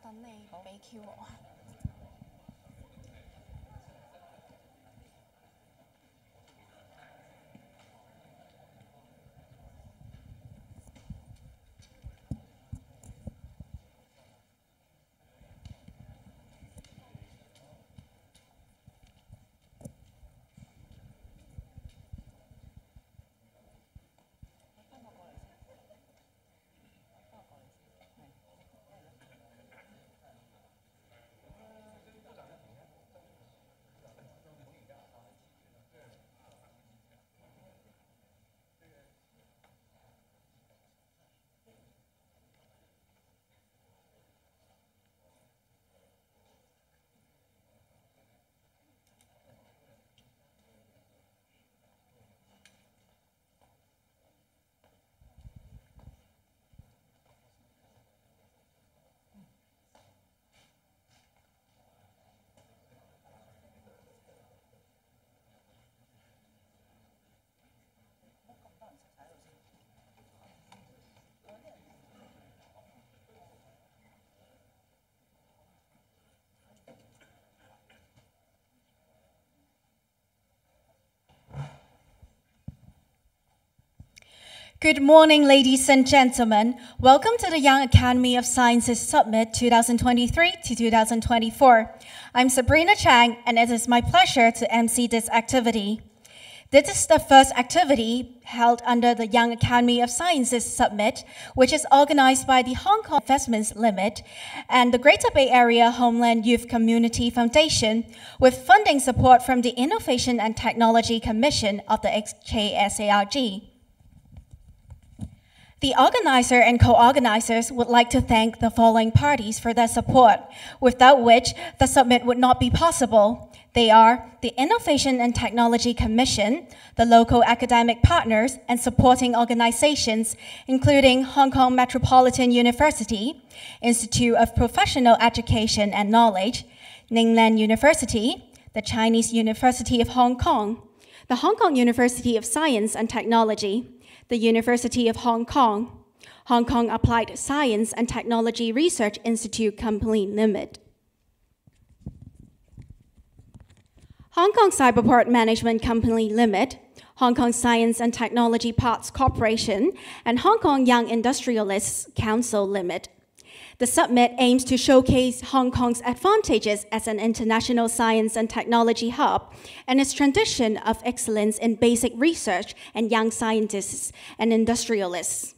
等你俾 Q 我。Good morning, ladies and gentlemen. Welcome to the Young Academy of Sciences Summit 2023 to 2024. I'm Sabrina Chang, and it is my pleasure to MC this activity. This is the first activity held under the Young Academy of Sciences Summit, which is organized by the Hong Kong Investments Limit and the Greater Bay Area Homeland Youth Community Foundation, with funding support from the Innovation and Technology Commission of the HKSARG. The organizer and co-organizers would like to thank the following parties for their support, without which the summit would not be possible. They are the Innovation and Technology Commission, the local academic partners and supporting organizations, including Hong Kong Metropolitan University, Institute of Professional Education and Knowledge, Ningnan University, the Chinese University of Hong Kong, the Hong Kong University of Science and Technology, the University of Hong Kong, Hong Kong Applied Science and Technology Research Institute Company Limited, Hong Kong Cyberport Management Company Limited, Hong Kong Science and Technology Parks Corporation, and Hong Kong Young Industrialists Council Limited. The summit aims to showcase Hong Kong's advantages as an international science and technology hub and its tradition of excellence in basic research and young scientists and industrialists.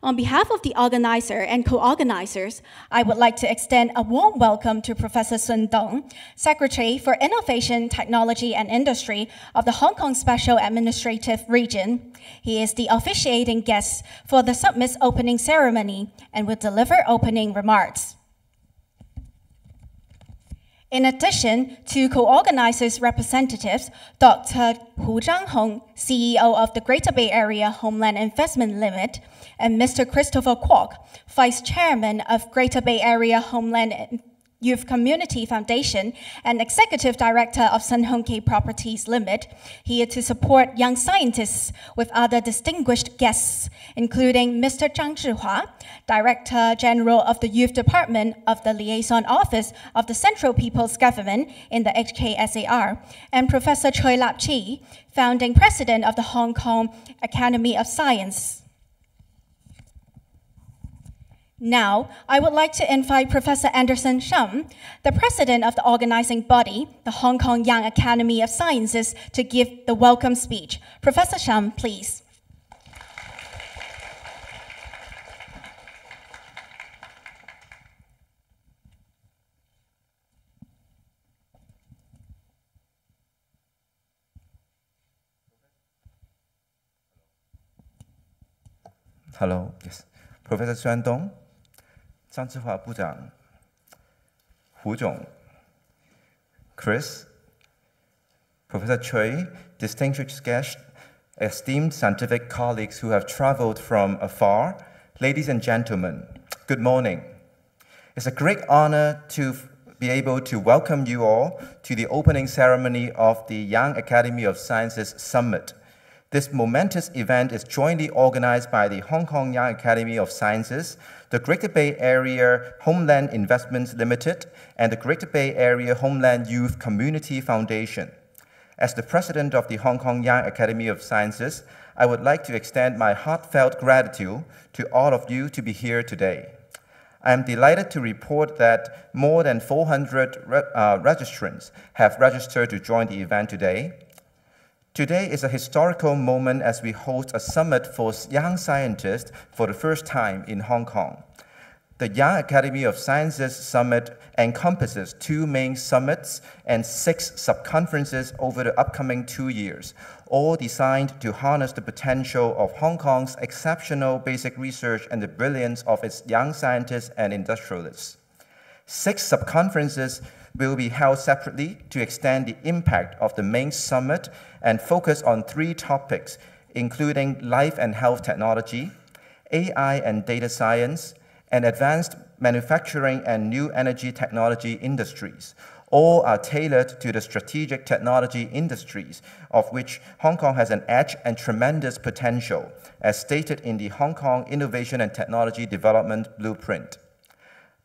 On behalf of the organizer and co-organizers, I would like to extend a warm welcome to Professor Sun Dong, Secretary for Innovation, Technology and Industry of the Hong Kong Special Administrative Region. He is the officiating guest for the summit's opening ceremony and will deliver opening remarks. In addition, two co-organizers' representatives, Dr. Hu Zhanghong, CEO of the Greater Bay Area Homeland Investment Limited, and Mr. Christopher Kwok, Vice Chairman of Greater Bay Area Homeland Youth Community Foundation and Executive Director of Sun Hung Kai Properties Limited, here to support young scientists with other distinguished guests, including Mr. Zhang Zhihua, Director General of the Youth Department of the Liaison Office of the Central People's Government in the HKSAR, and Professor Choi Lap Chi, Founding President of the Hong Kong Academy of Science. Now, I would like to invite Professor Anderson Shum, the president of the organizing body, the Hong Kong Young Academy of Sciences, to give the welcome speech. Professor Shum, please. Hello, yes. Professor Xuan Dong, 张志华部长, Hu Zhong, Chris, Professor Choi, distinguished guests, esteemed scientific colleagues who have traveled from afar, ladies and gentlemen, good morning. It's a great honor to be able to welcome you all to the opening ceremony of the Young Academy of Sciences Summit This momentous event is jointly organized by the Hong Kong Young Academy of Sciences, the Greater Bay Area Homeland Investments Limited, and the Greater Bay Area Homeland Youth Community Foundation. As the president of the Hong Kong Young Academy of Sciences, I would like to extend my heartfelt gratitude to all of you to be here today. I am delighted to report that more than 400 registrants have registered to join the event today. Today is a historical moment as we host a summit for young scientists for the first time in Hong Kong. The Young Academy of Sciences Summit encompasses 2 main summits and 6 sub-conferences over the upcoming 2 years, all designed to harness the potential of Hong Kong's exceptional basic research and the brilliance of its young scientists and industrialists. 6 sub-conferences will be held separately to extend the impact of the main summit and focus on 3 topics, including life and health technology, AI and data science, and advanced manufacturing and new energy technology industries. All are tailored to the strategic technology industries, of which Hong Kong has an edge and tremendous potential, as stated in the Hong Kong Innovation and Technology Development Blueprint.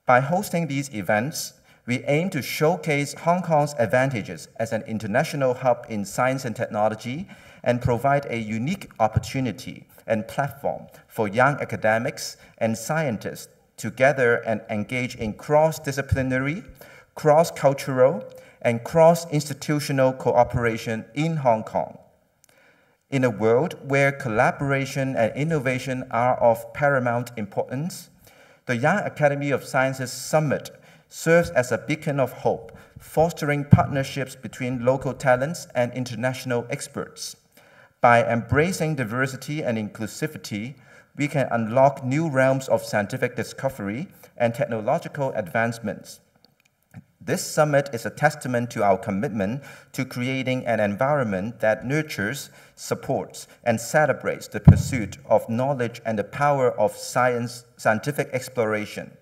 By hosting these events, we aim to showcase Hong Kong's advantages as an international hub in science and technology and provide a unique opportunity and platform for young academics and scientists to gather and engage in cross-disciplinary, cross-cultural, and cross-institutional cooperation in Hong Kong. In a world where collaboration and innovation are of paramount importance, the Young Academy of Sciences Summit serves as a beacon of hope, fostering partnerships between local talents and international experts. By embracing diversity and inclusivity, we can unlock new realms of scientific discovery and technological advancements. This summit is a testament to our commitment to creating an environment that nurtures, supports, and celebrates the pursuit of knowledge and the power of scientific exploration.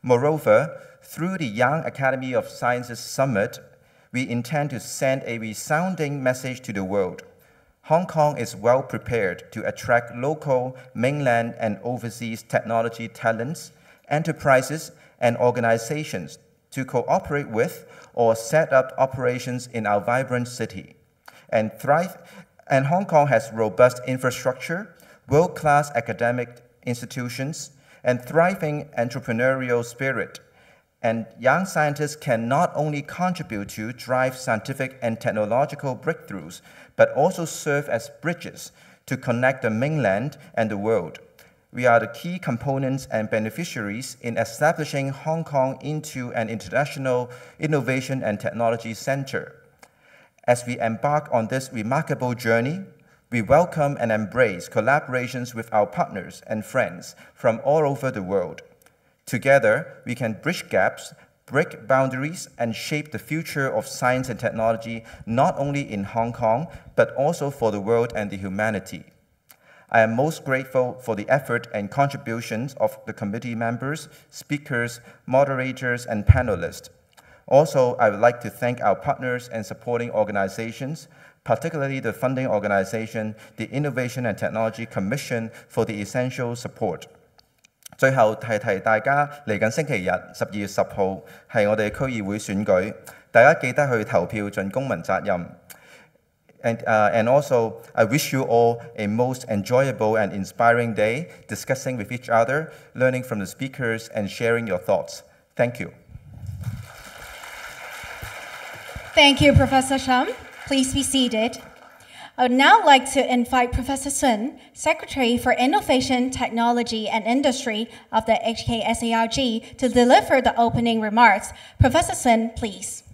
Moreover, through the Young Academy of Sciences Summit, we intend to send a resounding message to the world. Hong Kong is well prepared to attract local, mainland, and overseas technology talents, enterprises, and organizations to cooperate with or set up operations in our vibrant city and thrive. And Hong Kong has robust infrastructure, world-class academic institutions, and thriving entrepreneurial spirit. And young scientists can not only contribute to drive scientific and technological breakthroughs, but also serve as bridges to connect the mainland and the world. We are the key components and beneficiaries in establishing Hong Kong into an international innovation and technology center. As we embark on this remarkable journey, we welcome and embrace collaborations with our partners and friends from all over the world. Together, we can bridge gaps, break boundaries, and shape the future of science and technology, not only in Hong Kong, but also for the world and the humanity. I am most grateful for the effort and contributions of the committee members, speakers, moderators, and panelists. Also, I would like to thank our partners and supporting organizations, particularly the funding organization, the Innovation and Technology Commission, for the essential support. 最後提大家，嚟緊星期日12月10號係我哋區議會選舉，大家記得去投票盡公民責任。And also, I wish you all a most enjoyable and inspiring day, discussing with each other, learning from the speakers, and sharing your thoughts. Thank you. Thank you, Professor Shum. Please be seated. I would now like to invite Professor Sun, Secretary for Innovation, Technology and Industry of the HKSARG, to deliver the opening remarks. Professor Sun, please.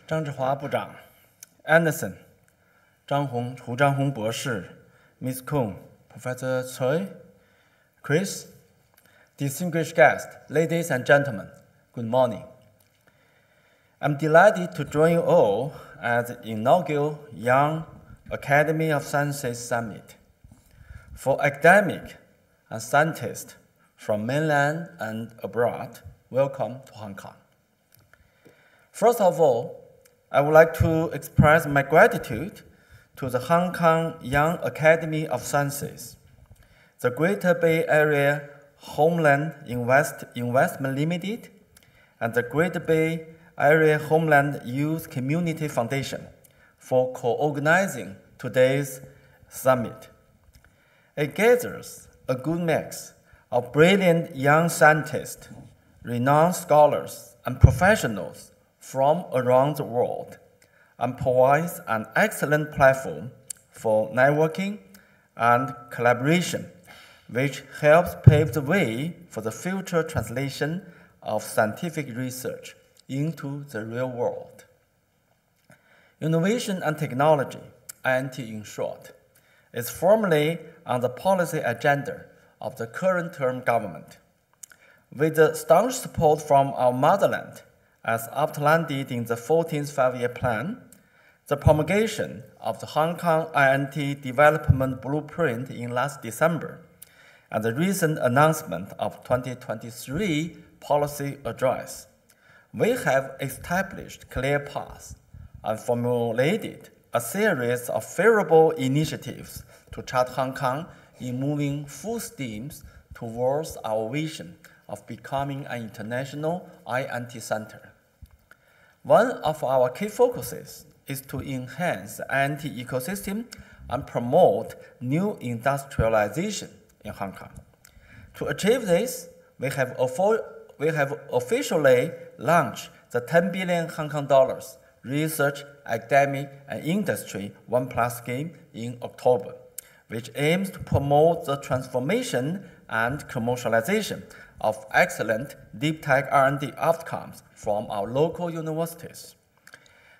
Zhang Zhihua 部长 Anderson 胡章宏博士 Ms. Kung, Professor Choi, Chris, distinguished guests, ladies and gentlemen, good morning. I'm delighted to join you all at the inaugural Young Academy of Sciences Summit for academic and scientists from mainland and abroad. Welcome to Hong Kong. First of all, I would like to express my gratitude to the Hong Kong Young Academy of Sciences, the Greater Bay Area Homeland Investment Limited, and the Greater Bay Area Homeland Youth Community Foundation for co-organizing today's summit. It gathers a good mix of brilliant young scientists, renowned scholars, and professionals from around the world, and provides an excellent platform for networking and collaboration, which helps pave the way for the future translation of scientific research into the real world. Innovation and technology, INT in short, is firmly on the policy agenda of the current term government. With the staunch support from our motherland, as outlined in the 14th Five-Year Plan, the promulgation of the Hong Kong INT Development Blueprint in last December, and the recent announcement of 2023 Policy Address, we have established clear paths and formulated a series of favorable initiatives to chart Hong Kong in moving full steam towards our vision of becoming an international INT center. One of our key focuses is to enhance the INT ecosystem and promote new industrialization in Hong Kong. To achieve this, we have officially launched the 10 billion Hong Kong dollars Research, Academic, and Industry 1+ scheme in October, which aims to promote the transformation and commercialization of excellent deep tech R&D outcomes from our local universities.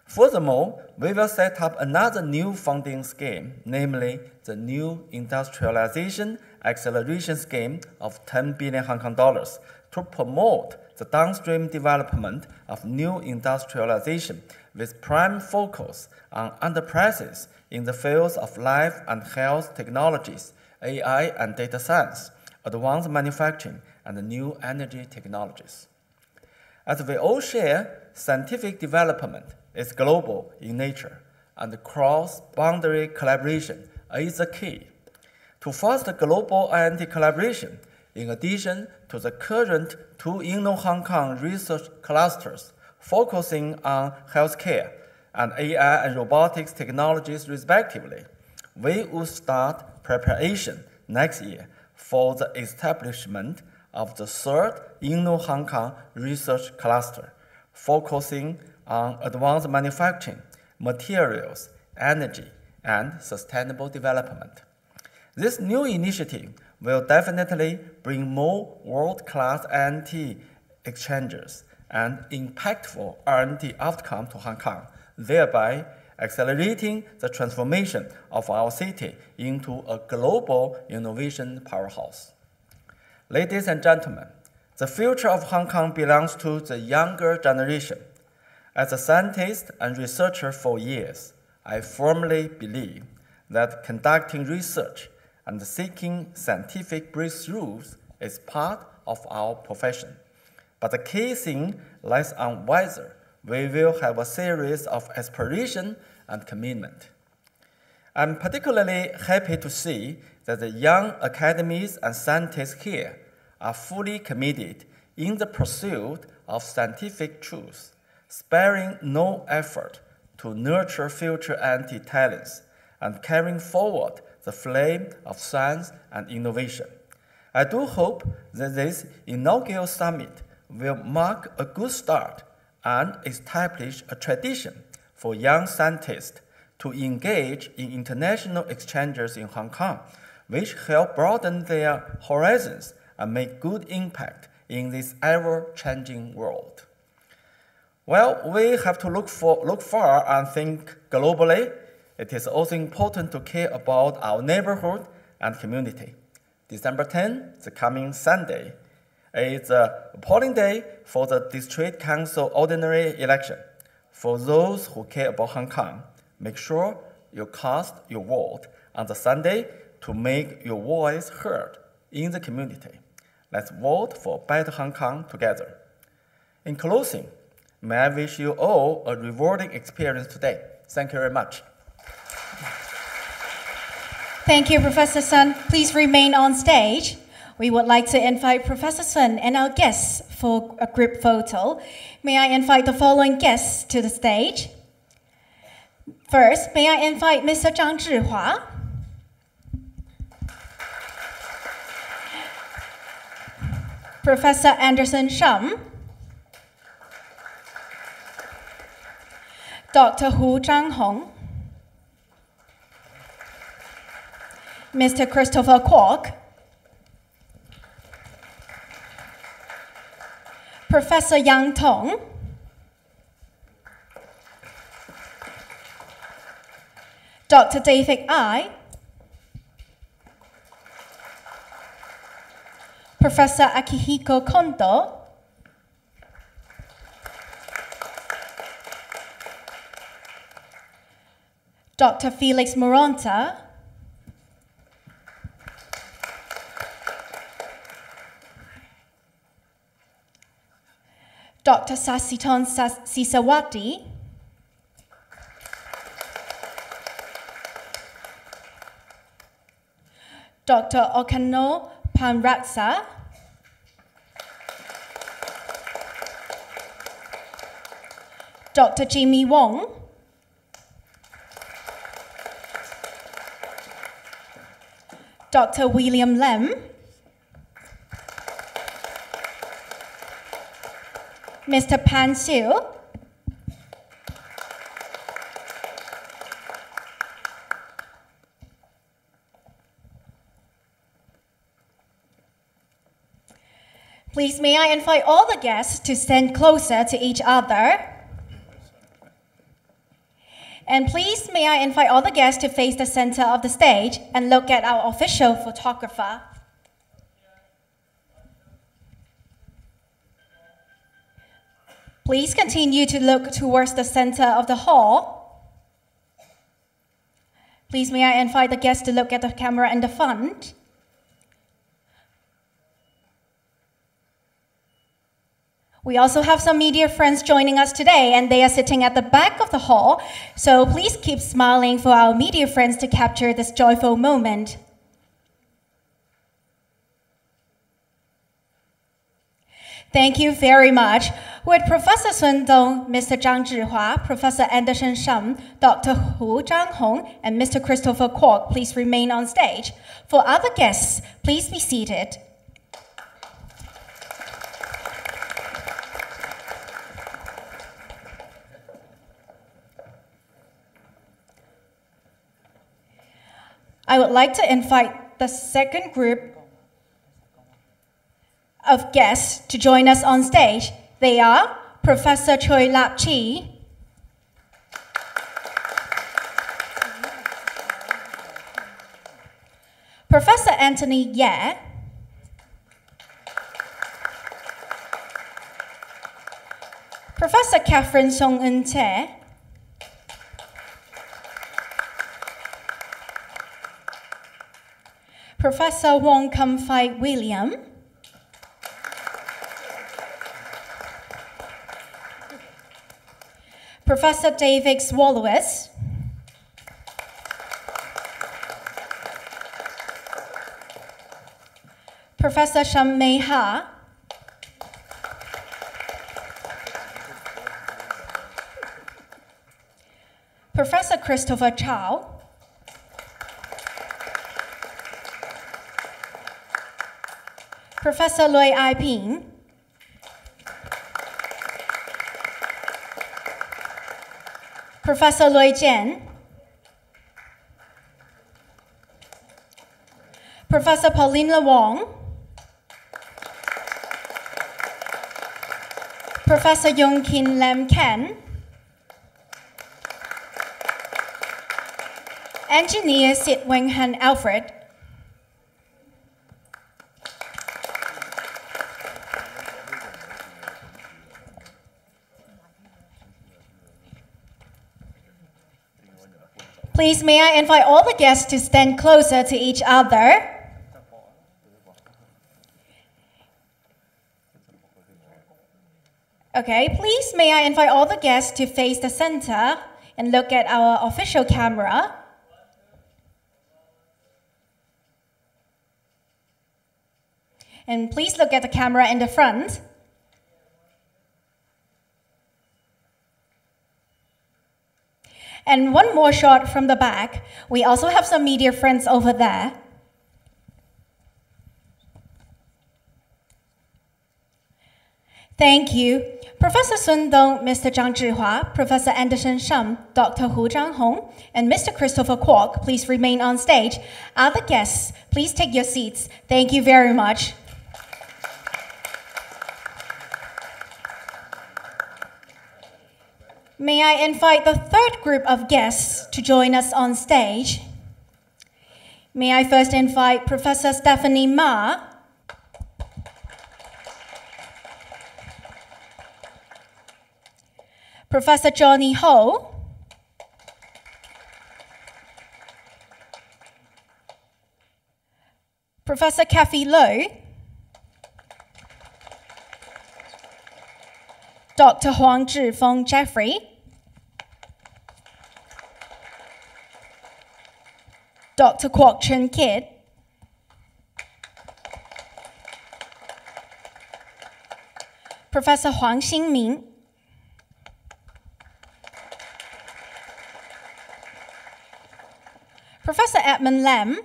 Furthermore, we will set up another new funding scheme, namely the New Industrialization Acceleration Scheme of 10 billion Hong Kong dollars to promote the downstream development of new industrialization with prime focus on enterprises in the fields of life and health technologies, AI and data science, advanced manufacturing, and new energy technologies. As we all share, scientific development is global in nature, and cross-boundary collaboration is the key. To foster global INT collaboration, in addition to the current 2 Inno-Hong Kong research clusters focusing on healthcare and AI and robotics technologies respectively, we will start preparation next year for the establishment of the 3rd Inno-Hong Kong research cluster, focusing on advanced manufacturing, materials, energy, and sustainable development. This new initiative will definitely bring more world-class INT exchanges and impactful R&D outcomes to Hong Kong, thereby accelerating the transformation of our city into a global innovation powerhouse. Ladies and gentlemen, the future of Hong Kong belongs to the younger generation. As a scientist and researcher for years, I firmly believe that conducting research and seeking scientific breakthroughs is part of our profession. But the key thing lies on whether we will have a series of aspiration and commitment. I'm particularly happy to see that the young academies and scientists here are fully committed in the pursuit of scientific truth, sparing no effort to nurture future INT talents and carrying forward the flame of science and innovation. I do hope that this inaugural summit will mark a good start and establish a tradition for young scientists to engage in international exchanges in Hong Kong, which help broaden their horizons and make good impact in this ever-changing world. Well, we have to look far and think globally. It is also important to care about our neighborhood and community. December 10, the coming Sunday, is a polling day for the District Council ordinary election. For those who care about Hong Kong, make sure you cast your vote on the Sunday to make your voice heard in the community. Let's vote for better Hong Kong together. In closing, may I wish you all a rewarding experience today. Thank you very much. Thank you, Professor Sun. Please remain on stage. We would like to invite Professor Sun and our guests for a group photo. May I invite the following guests to the stage? First, may I invite Mr. Zhang Zhihua, Professor Anderson Shum, Dr. Hu Zhanghong, Mr. Christopher Kwok, Professor Yang Tong, Dr. David Ai, Professor Akihiko Kondo, Dr. Felix Moronta, Dr. Sasiton Sisawati, Dr. Okano Panratsa, Dr. Jimmy Wong, Dr. William Lem, Mr. Pan Siu, please may I invite all the guests to stand closer to each other. And please may I invite all the guests to face the center of the stage and look at our official photographer. Please continue to look towards the center of the hall. Please may I invite the guests to look at the camera in the front. We also have some media friends joining us today, and they are sitting at the back of the hall. So please keep smiling for our media friends to capture this joyful moment. Thank you very much. With Professor Sun Dong, Mr. Zhang Zhihua, Professor Anderson Shum, Dr. Hu Zhanghong, and Mr. Christopher Kwok, please remain on stage. For other guests, please be seated. I would like to invite the second group of guests to join us on stage. They are Professor Choi Lap Chi, Professor Anthony Ye, Professor Catherine Song Eun Che, Professor Wong Kam Fai William, Professor David Swallowis, Professor Sham Mei Ha, Professor Christopher Chow, Professor Lui Ai Ping, Professor Lui Jian, Professor Paulina Wong, Professor Yong Kin Lam Ken, Engineer Sid Weng Han Alfred, Please, may I invite all the guests to stand closer to each other. Okay, please, may I invite all the guests to face the center and look at our official camera. And please look at the camera in the front. And one more shot from the back. We also have some media friends over there. Thank you. Professor Sun Dong, Mr. Zhang Zhihua, Professor Anderson Shum, Dr. Hu Zhanghong, and Mr. Christopher Kwok, please remain on stage. Other guests, please take your seats. Thank you very much. May I invite the third group of guests to join us on stage? May I first invite Professor Stephanie Ma, Professor Johnny Ho, Professor Kathy Low, Dr. Huang Zhifeng Jeffrey, Dr. Kwok Chun Kit, Professor Huang Xingming, Professor Edmund Lam,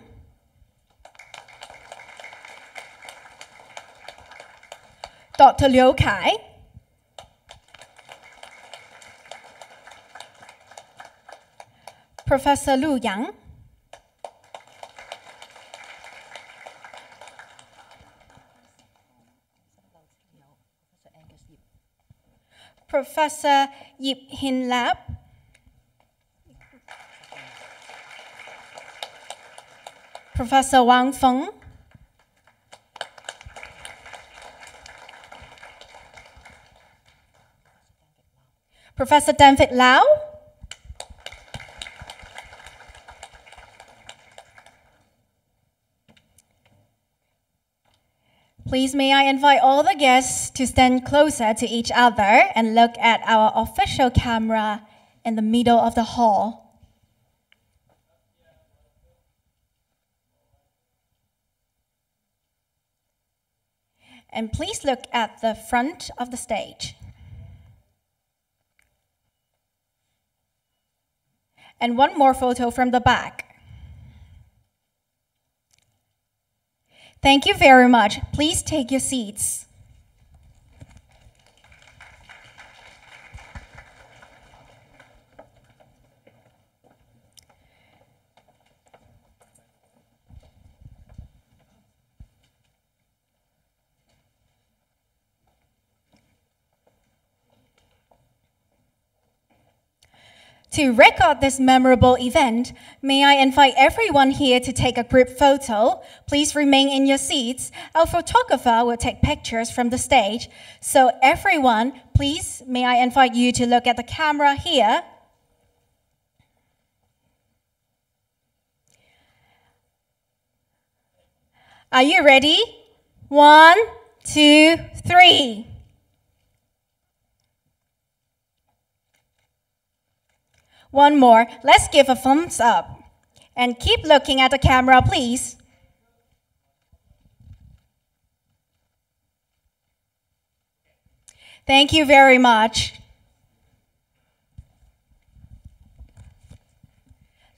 Dr. Liu Kai, Professor Lu Yang, Professor Yip Hin Lap, Professor Wang Feng, Professor Danfik Lau, please may I invite all the guests to stand closer to each other and look at our official camera in the middle of the hall. And please look at the front of the stage. And one more photo from the back. Thank you very much. Please take your seats. To record this memorable event, may I invite everyone here to take a group photo. Please remain in your seats. Our photographer will take pictures from the stage. So everyone, please, may I invite you to look at the camera here. Are you ready? 1, 2, 3. One more. Let's give a thumbs up. And keep looking at the camera, please. Thank you very much.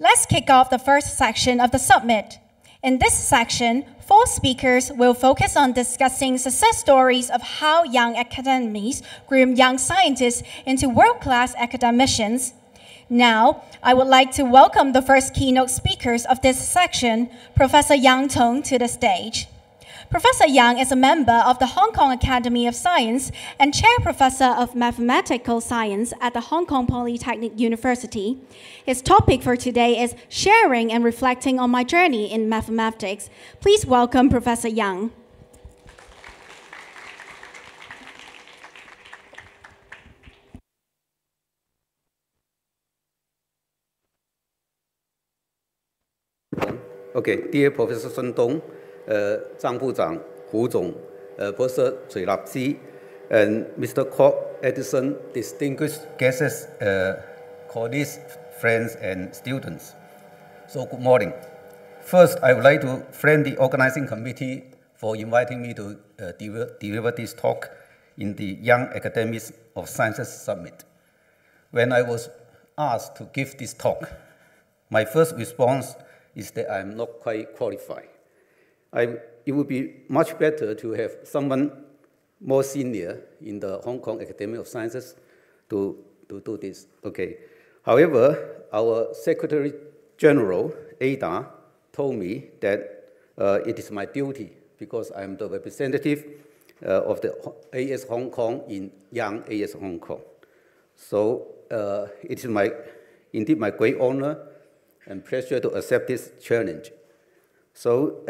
Let's kick off the first section of the summit. In this section, 4 speakers will focus on discussing success stories of how young academies groom young scientists into world-class academicians. Now, I would like to welcome the first keynote speakers of this section, Professor Yang Tong, to the stage. Professor Yang is a member of the Hong Kong Academy of Science and Chair Professor of Mathematical Science at the Hong Kong Polytechnic University. His topic for today is sharing and reflecting on my journey in mathematics. Please welcome Professor Yang. Okay, dear Professor Sun Dong, Zhang Buchang, Hu Zong, Professor Cui Lap-Chi, and Mr. Kwok Edison, distinguished guests, colleagues, friends, and students. So good morning. First, I would like to thank the organizing committee for inviting me to deliver this talk in the Young Academics of Sciences Summit. When I was asked to give this talk, my first response is that I'm not quite qualified. It would be much better to have someone more senior in the Hong Kong Academy of Sciences to do this. Okay. However, our Secretary General, Ada, told me that it is my duty because I'm the representative of the AS Hong Kong in Young AS Hong Kong. So it is indeed my great honor and pleasure to accept this challenge. So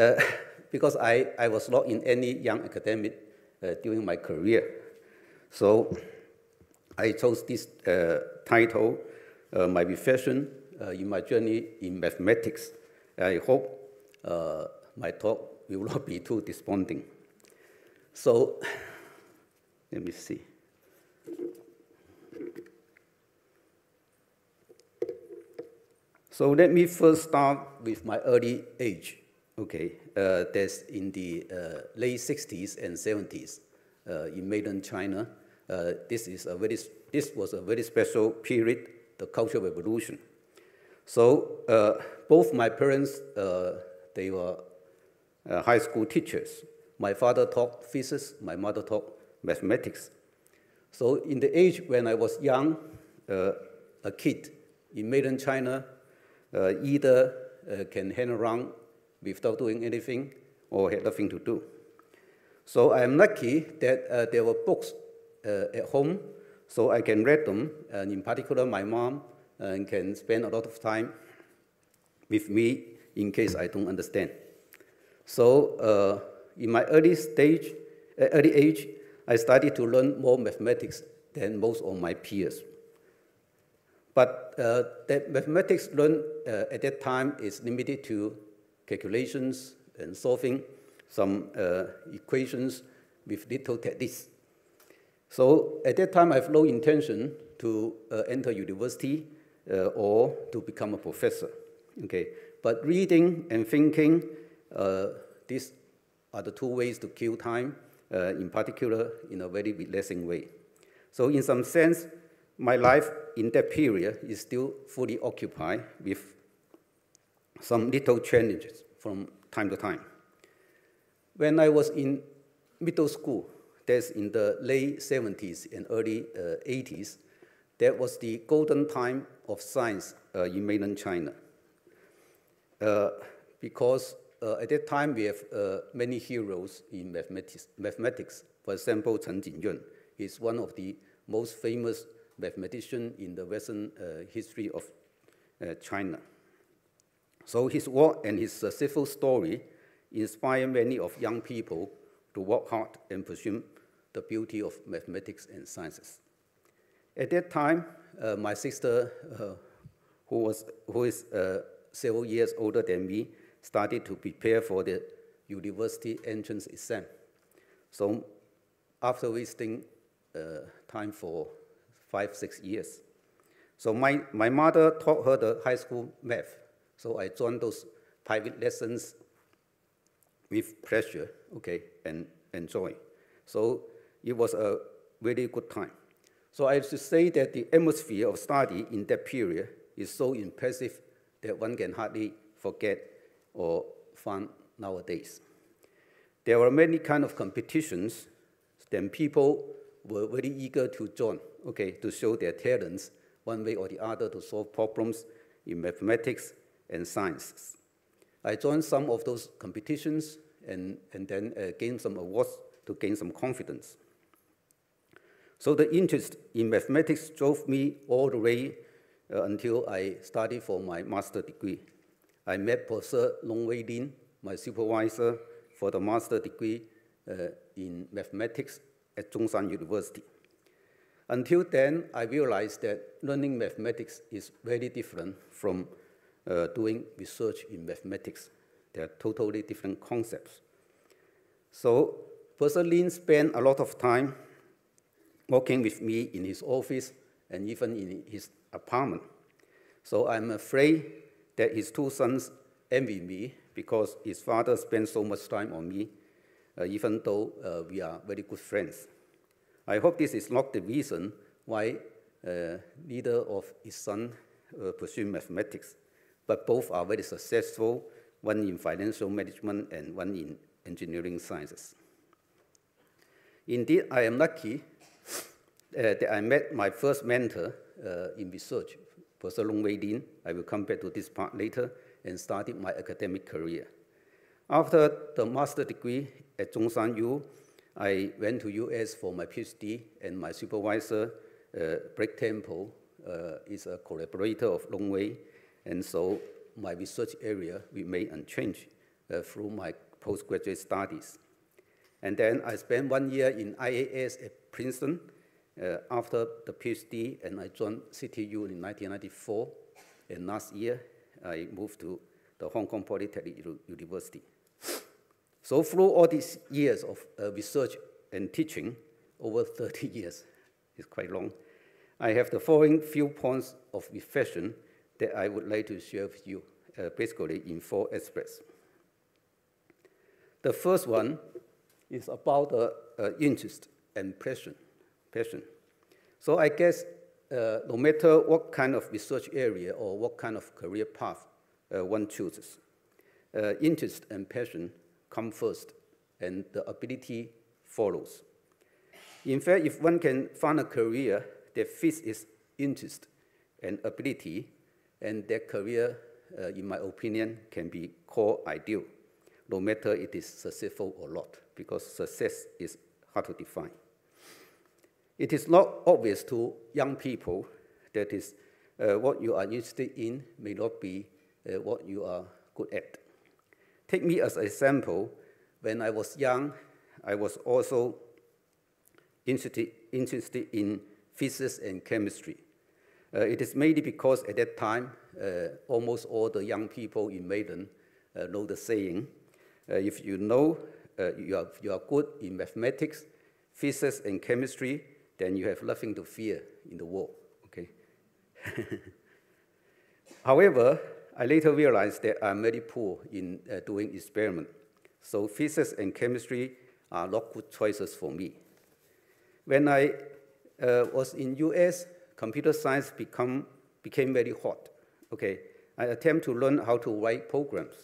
because I was not in any young academic during my career, so I chose this title, My Reflection in My Journey in Mathematics. I hope my talk will not be too desponding. So let me see. So let me first start with my early age. Okay, that's in the late 60s and 70s in mainland China. This was a very special period, the Cultural Revolution. So both my parents, they were high school teachers. My father taught physics, my mother taught mathematics. So in the age when I was young, a kid in mainland China, either can hang around without doing anything or had nothing to do. So I am lucky that there were books at home, so I can read them, and in particular my mom can spend a lot of time with me in case I don't understand. So in my early age, I started to learn more mathematics than most of my peers. But that mathematics learned at that time is limited to calculations and solving some equations with little techniques. So at that time, I have no intention to enter university or to become a professor. Okay, but reading and thinking, these are the two ways to kill time, in particular in a very relaxing way. So in some sense, my life in that period is still fully occupied with some little challenges from time to time. When I was in middle school, that's in the late 70s and early 80s, that was the golden time of science in mainland China. Because at that time we have many heroes in mathematics. For example, Chen Jingyuan is one of the most famous mathematician in the Western history of China. So his work and his successful story inspire many of young people to work hard and pursue the beauty of mathematics and sciences. At that time, my sister, who is several years older than me, started to prepare for the university entrance exam. So after wasting time for 5-6 years. So my mother taught her the high school math. So I joined those private lessons with pleasure, okay, and joy. So it was a really good time. So I should say that the atmosphere of study in that period is so impressive that one can hardly forget or find nowadays. There were many kind of competitions, then people were very eager to join, okay, to show their talents one way or the other to solve problems in mathematics and sciences. I joined some of those competitions and then gained some awards to gain some confidence. So the interest in mathematics drove me all the way until I studied for my master's degree. I met Professor Long Wei Lin, my supervisor for the master's degree in mathematics at Zhongshan University. Until then, I realized that learning mathematics is very different from doing research in mathematics. They're totally different concepts. So Professor Lin spent a lot of time working with me in his office and even in his apartment. So I'm afraid that his two sons envy me because his father spent so much time on me, even though we are very good friends. I hope this is not the reason why neither of his sons pursue mathematics, but both are very successful, one in financial management and one in engineering sciences. Indeed, I am lucky that I met my first mentor in research, Professor Long Wei Lin. I will come back to this part later, and started my academic career. After the master's degree at Zhongshan U, I went to US for my PhD, and my supervisor, Blake Temple, is a collaborator of Long Wei, and so my research area remained unchanged through my postgraduate studies. And then I spent 1 year in IAS at Princeton after the PhD, and I joined CTU in 1994. And last year, I moved to the Hong Kong Polytechnic University. So through all these years of research and teaching, over 30 years, it's quite long, I have the following few points of reflection that I would like to share with you, basically in 4 aspects. The first one is about interest and passion. So I guess no matter what kind of research area or what kind of career path one chooses, interest and passion come first, and the ability follows. In fact, if one can find a career that fits its interest and ability, and that career, in my opinion, can be called ideal, no matter it is successful or not, because success is hard to define. It is not obvious to young people that is what you are interested in may not be what you are good at. Take me as an example. When I was young, I was also interested in physics and chemistry. It is mainly because at that time, almost all the young people in Maiden know the saying, if you know you are good in mathematics, physics, and chemistry, then you have nothing to fear in the world, okay? However, I later realized that I'm very poor in doing experiments. So physics and chemistry are not good choices for me. When I was in US, computer science became very hot, okay? I attempt to learn how to write programs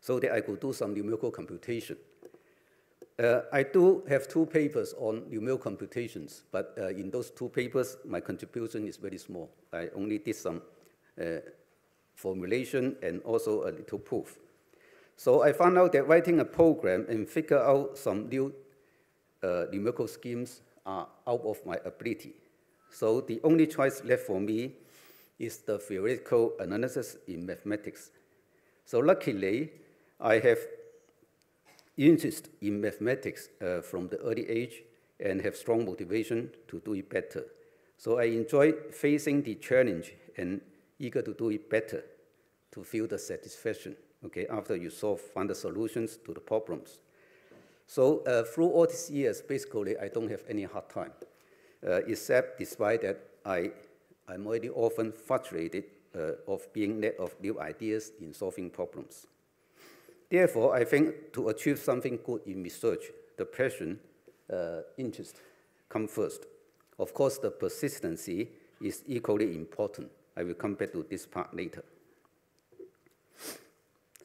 so that I could do some numerical computation. I do have 2 papers on numerical computations, but in those 2 papers, my contribution is very small. I only did some formulation and also a little proof. So I found out that writing a program and figure out some new numerical schemes are out of my ability. So the only choice left for me is the theoretical analysis in mathematics. So luckily, I have interest in mathematics from the early age and have strong motivation to do it better. So I enjoy facing the challenge and eager to do it better to feel the satisfaction, okay, after you find the solutions to the problems. So through all these years, basically, I don't have any hard time, except despite that I'm already often frustrated of being lack of new ideas in solving problems. Therefore, I think to achieve something good in research, the passion, interest come first. Of course, the persistency is equally important. I will come back to this part later.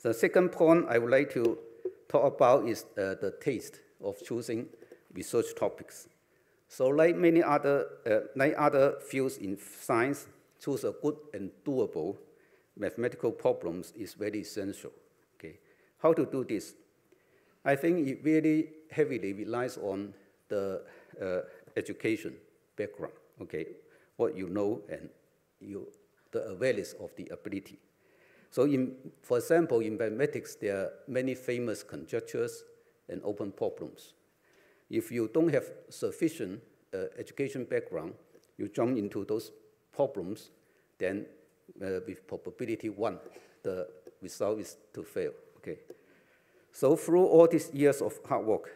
The second point I would like to talk about is the taste of choosing research topics. So like many other fields in science, choose a good and doable mathematical problems is very essential. Okay. How to do this? I think it really heavily relies on the education background, okay, what you know and the awareness of the ability. So for example, in mathematics, there are many famous conjectures and open problems. If you don't have sufficient education background, you jump into those problems, then with probability 1, the result is to fail. Okay. So through all these years of hard work,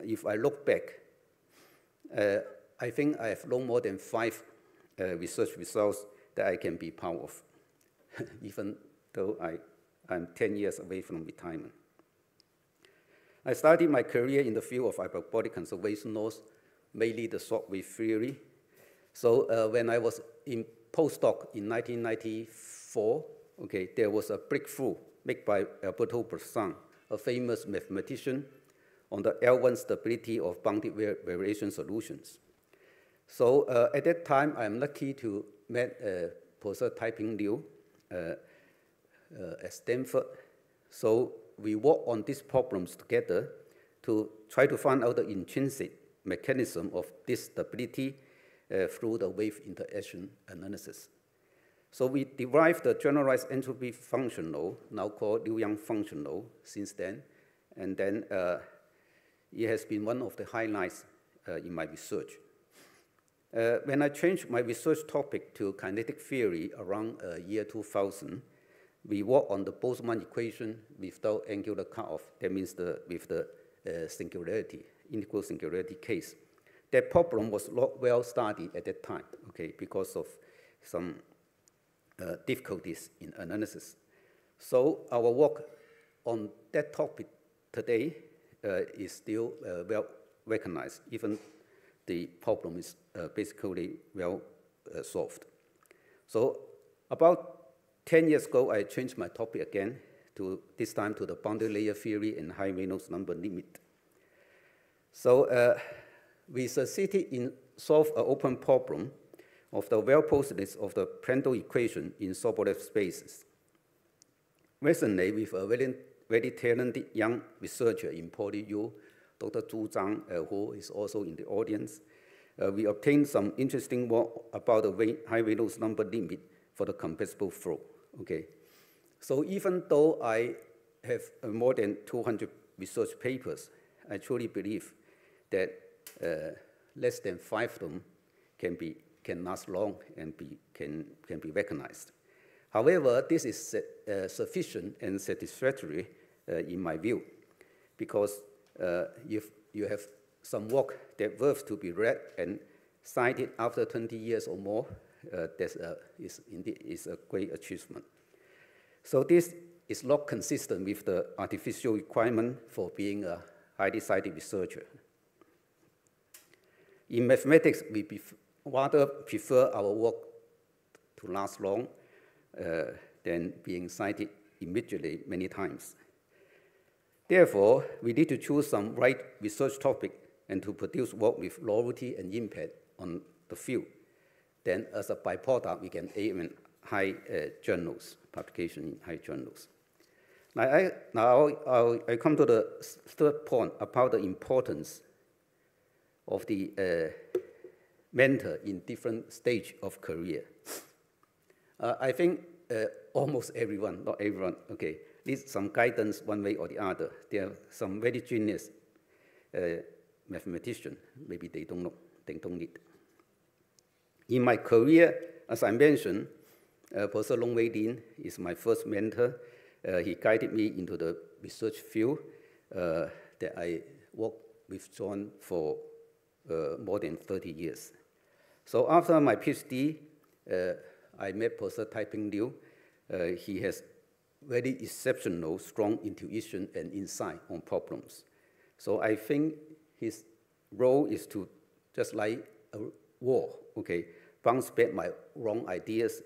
if I look back, I think I have no more than 5 research results that I can be proud of, even though I'm 10 years away from retirement. I started my career in the field of hyperbolic conservation laws, mainly the shortwave theory. So when I was in postdoc in 1994, okay, there was a breakthrough made by Alberto Bressan, a famous mathematician, on the L1 stability of bounded variation solutions. So at that time, I'm lucky to meet Professor Taiping Liu at Stanford. So we worked on these problems together to try to find out the intrinsic mechanism of this stability through the wave interaction analysis. So we derived the generalized entropy function law, now called Liu-Yang function law, since then. And then it has been one of the highlights in my research. When I changed my research topic to kinetic theory around year 2000, we worked on the Boltzmann equation without angular cutoff. That means with the singularity, integral singularity case. That problem was not well studied at that time, okay, because of some difficulties in analysis. So our work on that topic today is still well recognized, even the problem is basically well solved. So about 10 years ago, I changed my topic again, this time to the boundary layer theory and high Reynolds number limit. So we succeeded in solve an open problem of the well-postedness of the Prandtl equation in Sobolev spaces. Recently, with a very talented young researcher in PolyU, Dr. Zhu Zhang, who is also in the audience, we obtained some interesting work about the high Reynolds number limit for the compressible flow. Okay, so even though I have more than 200 research papers, I truly believe that less than 5 of them can last long and can be recognized. However, this is sufficient and satisfactory in my view, because if you have some work that worth to be read and cited after 20 years or more, that is a great achievement. So this is not consistent with the artificial requirement for being a highly cited researcher. In mathematics, we rather prefer our work to last long than being cited immediately many times. Therefore, we need to choose some right research topic and to produce work with loyalty and impact on the field. Then as a byproduct, we can aim at high journals, publication in high journals. Now I come to the third point about the importance of the mentor in different stage of career. I think almost everyone, not everyone, okay, needs some guidance one way or the other. There are some very genius mathematicians, maybe they don't need. In my career, as I mentioned, Professor Long Wei Lin is my first mentor. He guided me into the research field that I worked with John for more than 30 years. So after my PhD, I met Professor Taiping Liu. He has very exceptional, strong intuition and insight on problems. So I think his role is to, just like a wall, okay, bounce back my wrong ideas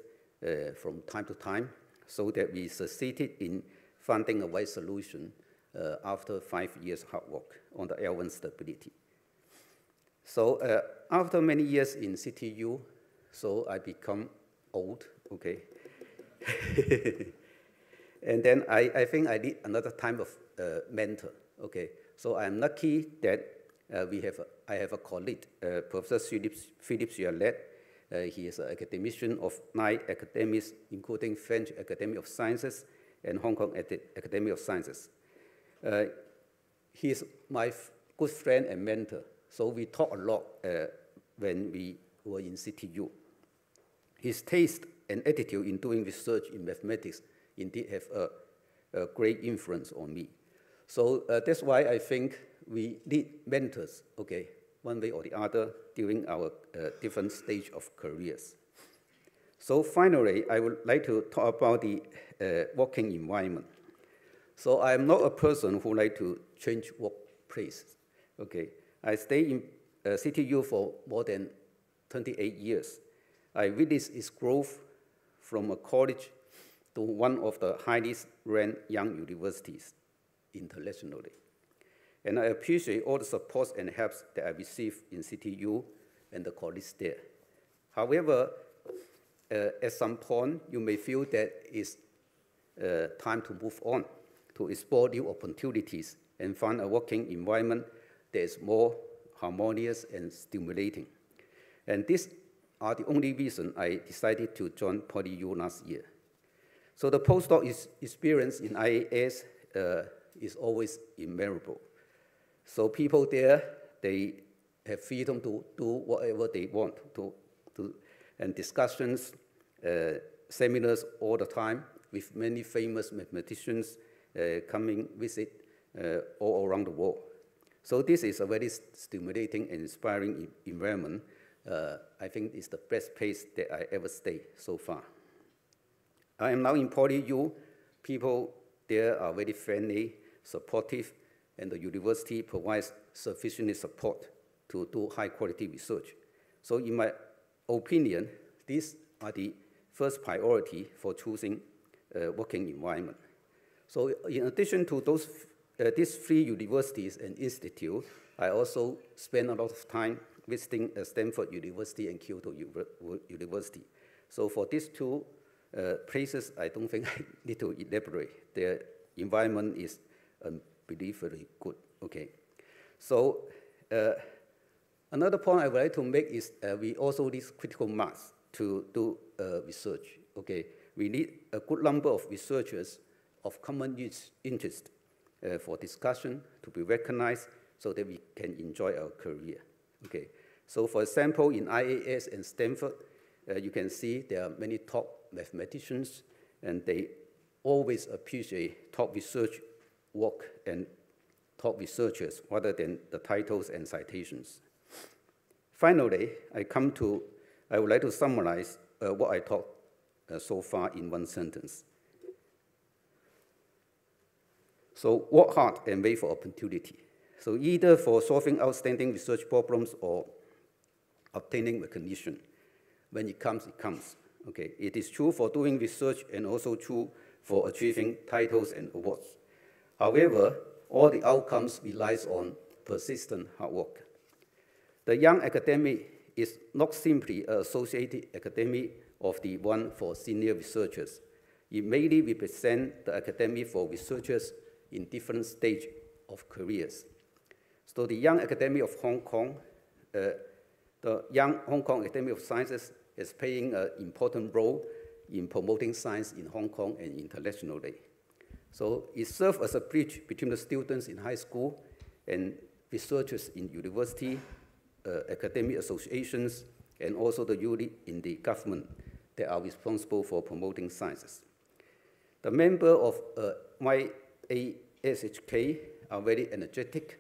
from time to time, so that we succeeded in finding a right solution after 5 years hard work on the L1 stability. So after many years in CTU, so I become old, okay. And then I think I need another type of mentor, okay. So I'm lucky that I have a colleague, Professor Philippe Gialet. He is an academician of 9 academies, including French Academy of Sciences and Hong Kong Academy of Sciences. He is my good friend and mentor, so we talk a lot when we were in CTU. His taste and attitude in doing research in mathematics indeed have a a great influence on me. So that's why I think we need mentors, okay, one way or the other during our different stage of careers. So finally, I would like to talk about the working environment. So I'm not a person who like to change workplaces, okay. I stay in CTU for more than 28 years. I witnessed its growth from a college to one of the highest ranked young universities internationally. And I appreciate all the support and helps that I received in CTU and the colleagues there. However, at some point, you may feel that it's time to move on, to explore new opportunities and find a working environment that is more harmonious and stimulating. And these are the only reason I decided to join PolyU last year. So the postdoc experience in IAS is always memorable. So people there, they have freedom to do whatever they want, and discussions, seminars all the time with many famous mathematicians coming visit all around the world. So this is a very stimulating and inspiring environment. I think it's the best place that I ever stayed so far. I am now in PolyU. People there are very friendly, supportive, and the university provides sufficient support to do high-quality research. So in my opinion, these are the first priority for choosing a working environment. So in addition to these 3 universities and institutes, I also spend a lot of time visiting Stanford University and Kyoto University. So for these 2 places, I don't think I need to elaborate. Their environment is unbelievably good, okay. So another point I would like to make is we also need critical mass to do research, okay. We need a good number of researchers of common interest for discussion to be recognized so that we can enjoy our career, okay. So for example, in IAS and Stanford, you can see there are many top mathematicians, and they always appreciate top research work and top researchers rather than the titles and citations. Finally, I would like to summarize what I taught so far in one sentence. So work hard and wait for opportunity. So either for solving outstanding research problems or obtaining recognition. When it comes, it comes. Okay, it is true for doing research and also true for achieving titles and awards. However, all the outcomes relies on persistent hard work. The young academic is not simply an associated academic of the one for senior researchers. It mainly represents the academic for researchers in different stages of careers. So the Young Academy of Hong Kong, the Young Hong Kong Academy of Sciences is playing an important role in promoting science in Hong Kong and internationally. So it serves as a bridge between the students in high school and researchers in university, academic associations, and also the unit in the government that are responsible for promoting sciences. The members of YASHK are very energetic.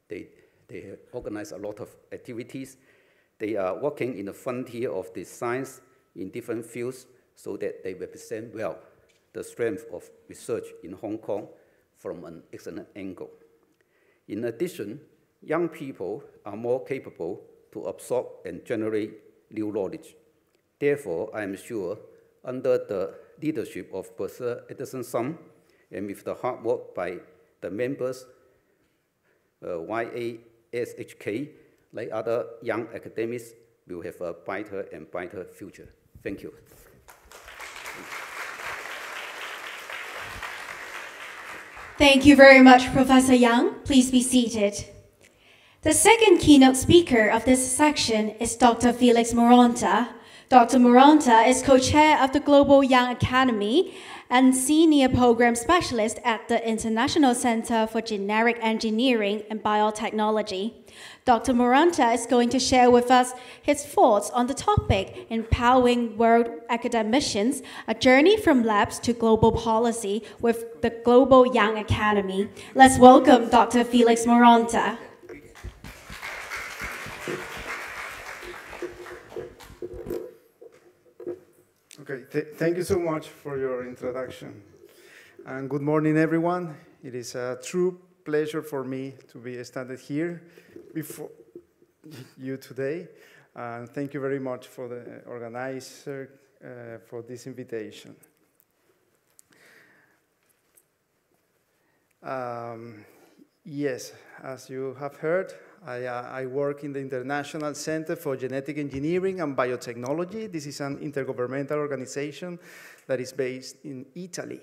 They have organized a lot of activities. They are working in the frontier of the science in different fields so that they represent well the strength of research in Hong Kong from an excellent angle. In addition, young people are more capable to absorb and generate new knowledge. Therefore, I am sure, under the leadership of Professor Edison Sum and with the hard work by the members, YASHK, like other young academics, will have a brighter and brighter future. Thank you. Thank you very much, Professor Yang. Please be seated. The second keynote speaker of this section is Dr. Felix Moronta, Dr. Moranta is co-chair of the Global Young Academy and senior program specialist at the International Center for Generic Engineering and Biotechnology. Dr. Moranta is going to share with us his thoughts on the topic, Empowering World Academicians, a journey from labs to global policy with the Global Young Academy. Let's welcome Dr. Felix Moranta. Okay, thank you so much for your introduction. And good morning, everyone. It is a true pleasure for me to be standing here before you today. And thank you very much for the organizer for this invitation. Yes, as you have heard, I work in the International Center for Genetic Engineering and Biotechnology. This is an intergovernmental organization that is based in Italy.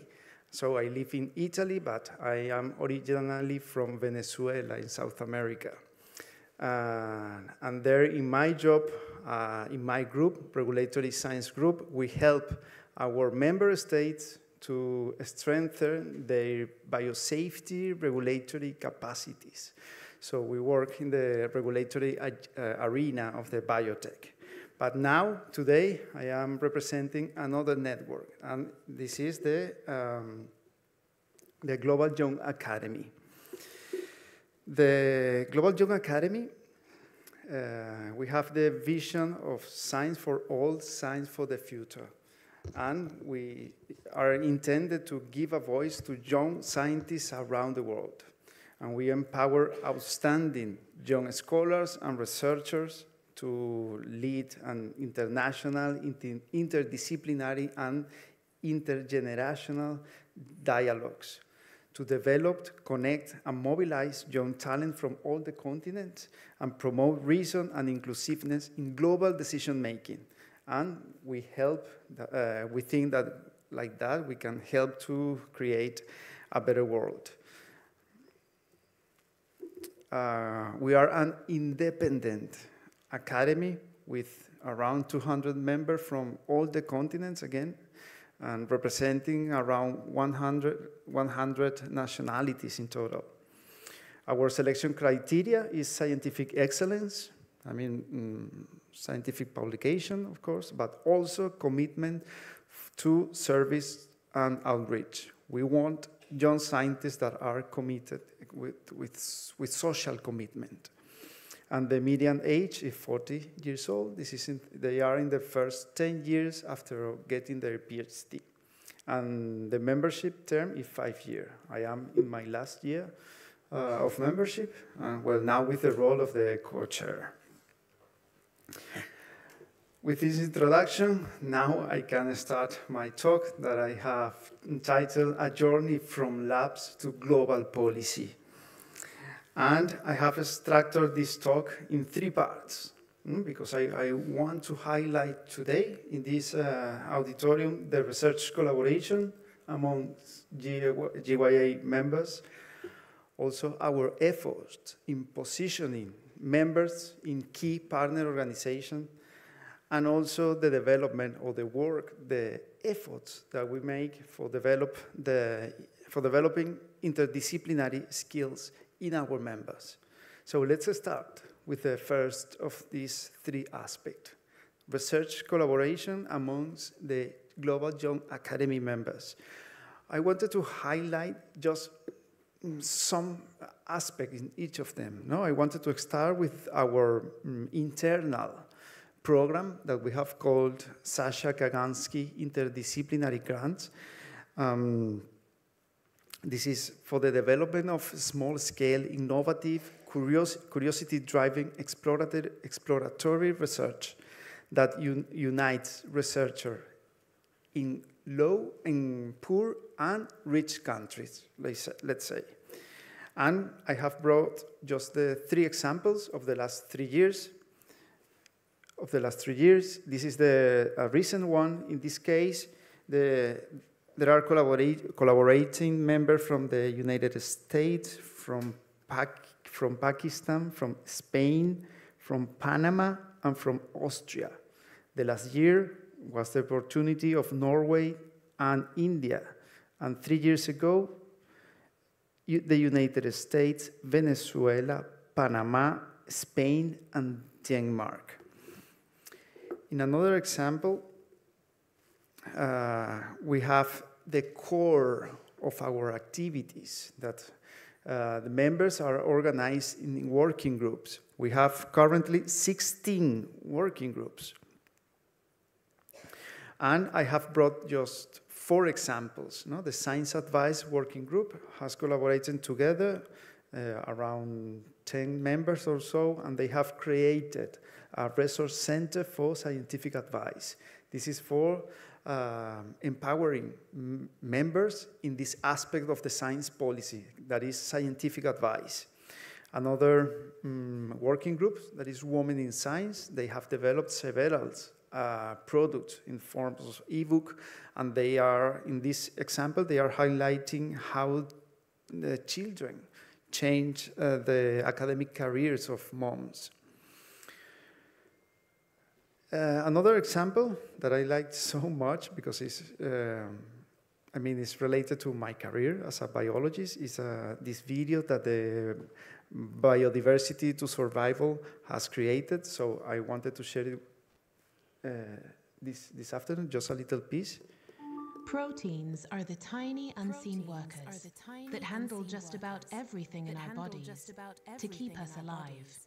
So I live in Italy, but I am originally from Venezuela in South America. And there in my job, in my group, Regulatory Science Group, we help our member states to strengthen their biosafety regulatory capacities. So we work in the regulatory arena of the biotech. But now, today, I am representing another network, and this is the Global Young Academy. The Global Young Academy, we have the vision of science for all, science for the future. And we are intended to give a voice to young scientists around the world. And we empower outstanding young scholars and researchers to lead an international, interdisciplinary, and intergenerational dialogues to develop, connect, and mobilize young talent from all the continents and promote reason and inclusiveness in global decision-making. And we help, we think that like that, we can help to create a better world. We are an independent academy with around 200 members from all the continents again, and representing around 100 nationalities in total. Our selection criteria is scientific excellence, scientific publication, of course, but also commitment to service and outreach. We want young scientists that are committed with social commitment. And the median age is 40 years old. They are in the first 10 years after getting their PhD. And the membership term is 5 years. I am in my last year of membership, well, now with the role of the co-chair. With this introduction, now I can start my talk that I have entitled A Journey from Labs to Global Policy. And I have structured this talk in 3 parts, because I want to highlight today in this auditorium the research collaboration among GYA members, also our efforts in positioning members in key partner organizations, and also the development of the work, the efforts that we make for developing interdisciplinary skills in our members. So let's start with the first of these 3 aspects, research collaboration amongst the Global Young Academy members. I wanted to highlight just some aspect in each of them. I wanted to start with our internal program that we have called Sasha Kagansky Interdisciplinary Grants. This is for the development of small-scale, innovative, curiosity-driving, exploratory research that unites researchers in low and poor and rich countries, let's say. And I have brought just the 3 examples of the last 3 years. This is the recent one. In this case, there are collaborating members from the United States, from Pakistan, from Spain, from Panama, and from Austria. The last year was the opportunity of Norway and India. And 3 years ago, the United States, Venezuela, Panama, Spain, and Denmark. In another example, we have the core of our activities that the members are organized in working groups. We have currently 16 working groups. And I have brought just 4 examples. No? The Science Advice Working Group has collaborated together, around 10 members or so, and they have created a resource center for scientific advice. This is for empowering members in this aspect of the science policy, that is scientific advice. Another working group, that is Women in Science, they have developed several products in forms of ebook, and they are, in this example, they are highlighting how the children change the academic careers of moms. Another example that I liked so much because it's, it's related to my career as a biologist is this video that the Biodiversity to Survival has created. So I wanted to share it this afternoon, just a little piece. Proteins are the tiny unseen workers that handle just about everything in our bodies to keep us alive.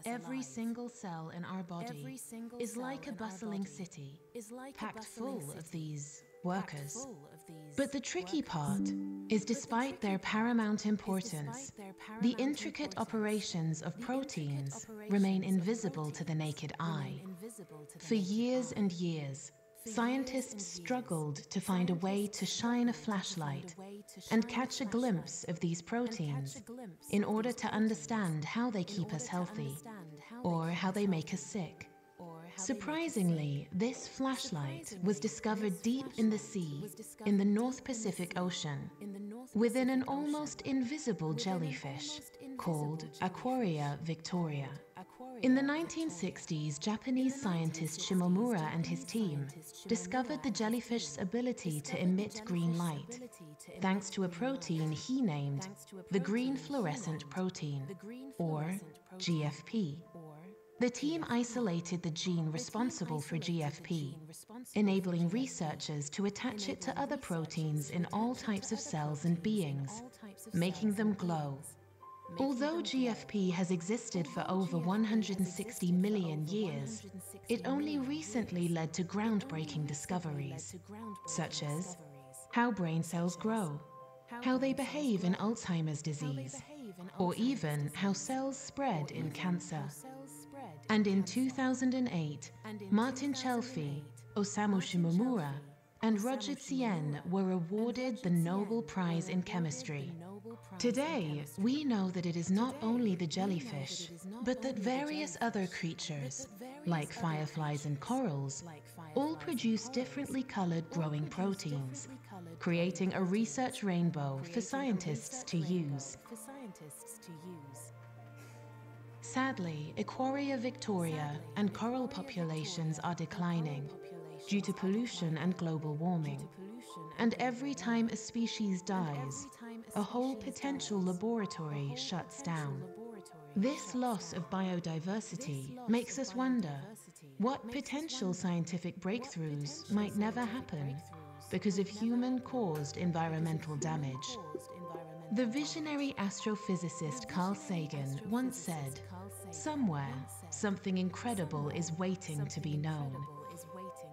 Every single cell in our body is like a bustling city, packed full of these workers. But the tricky part is, despite their paramount importance, the intricate operations of proteins remain invisible to the naked eye. For years and years, scientists struggled to find a way to shine a flashlight and catch a glimpse of these proteins in order to understand how they keep us healthy or how they make us sick. Surprisingly, this flashlight was discovered deep in the sea, in the North Pacific Ocean, within an almost invisible jellyfish called Aquaria victoria. In the 1960s, Japanese scientist Shimomura and his team discovered the jellyfish's ability to emit green light, thanks to a protein he named the green fluorescent protein, or GFP. The team isolated the gene responsible for GFP, enabling researchers to attach it to other proteins in all types of cells and beings, making them glow. Although GFP has existed for over 160 million years, it only recently led to groundbreaking discoveries, such as how brain cells grow, how they behave in Alzheimer's disease, or even how cells spread in cancer. And in 2008, Martin Chelfie, Osamu Shimomura, and Roger Tsien were awarded the Nobel Prize in Chemistry. Today, we know that it is not only the jellyfish, but that various other creatures, like fireflies and corals, all produce differently colored growing proteins, creating a research rainbow for scientists to use. Sadly, Aquaria victoria and coral populations are declining due to pollution and global warming. And every time a species dies, a whole potential laboratory shuts down. This loss of biodiversity makes us wonder what potential scientific breakthroughs might never happen because of human-caused environmental damage. The visionary astrophysicist Carl Sagan once said, "Somewhere, something incredible is waiting to be known."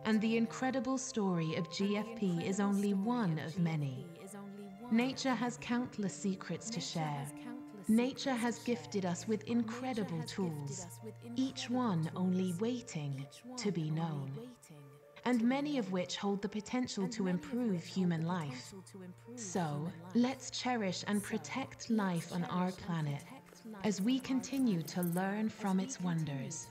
And the incredible story of GFP is only one of many. Nature has countless secrets to share. Nature has gifted us with incredible tools, each one only waiting to be known, and many of which hold the potential to improve human life. So, let's cherish and protect life on our planet as we continue to learn from its wonders.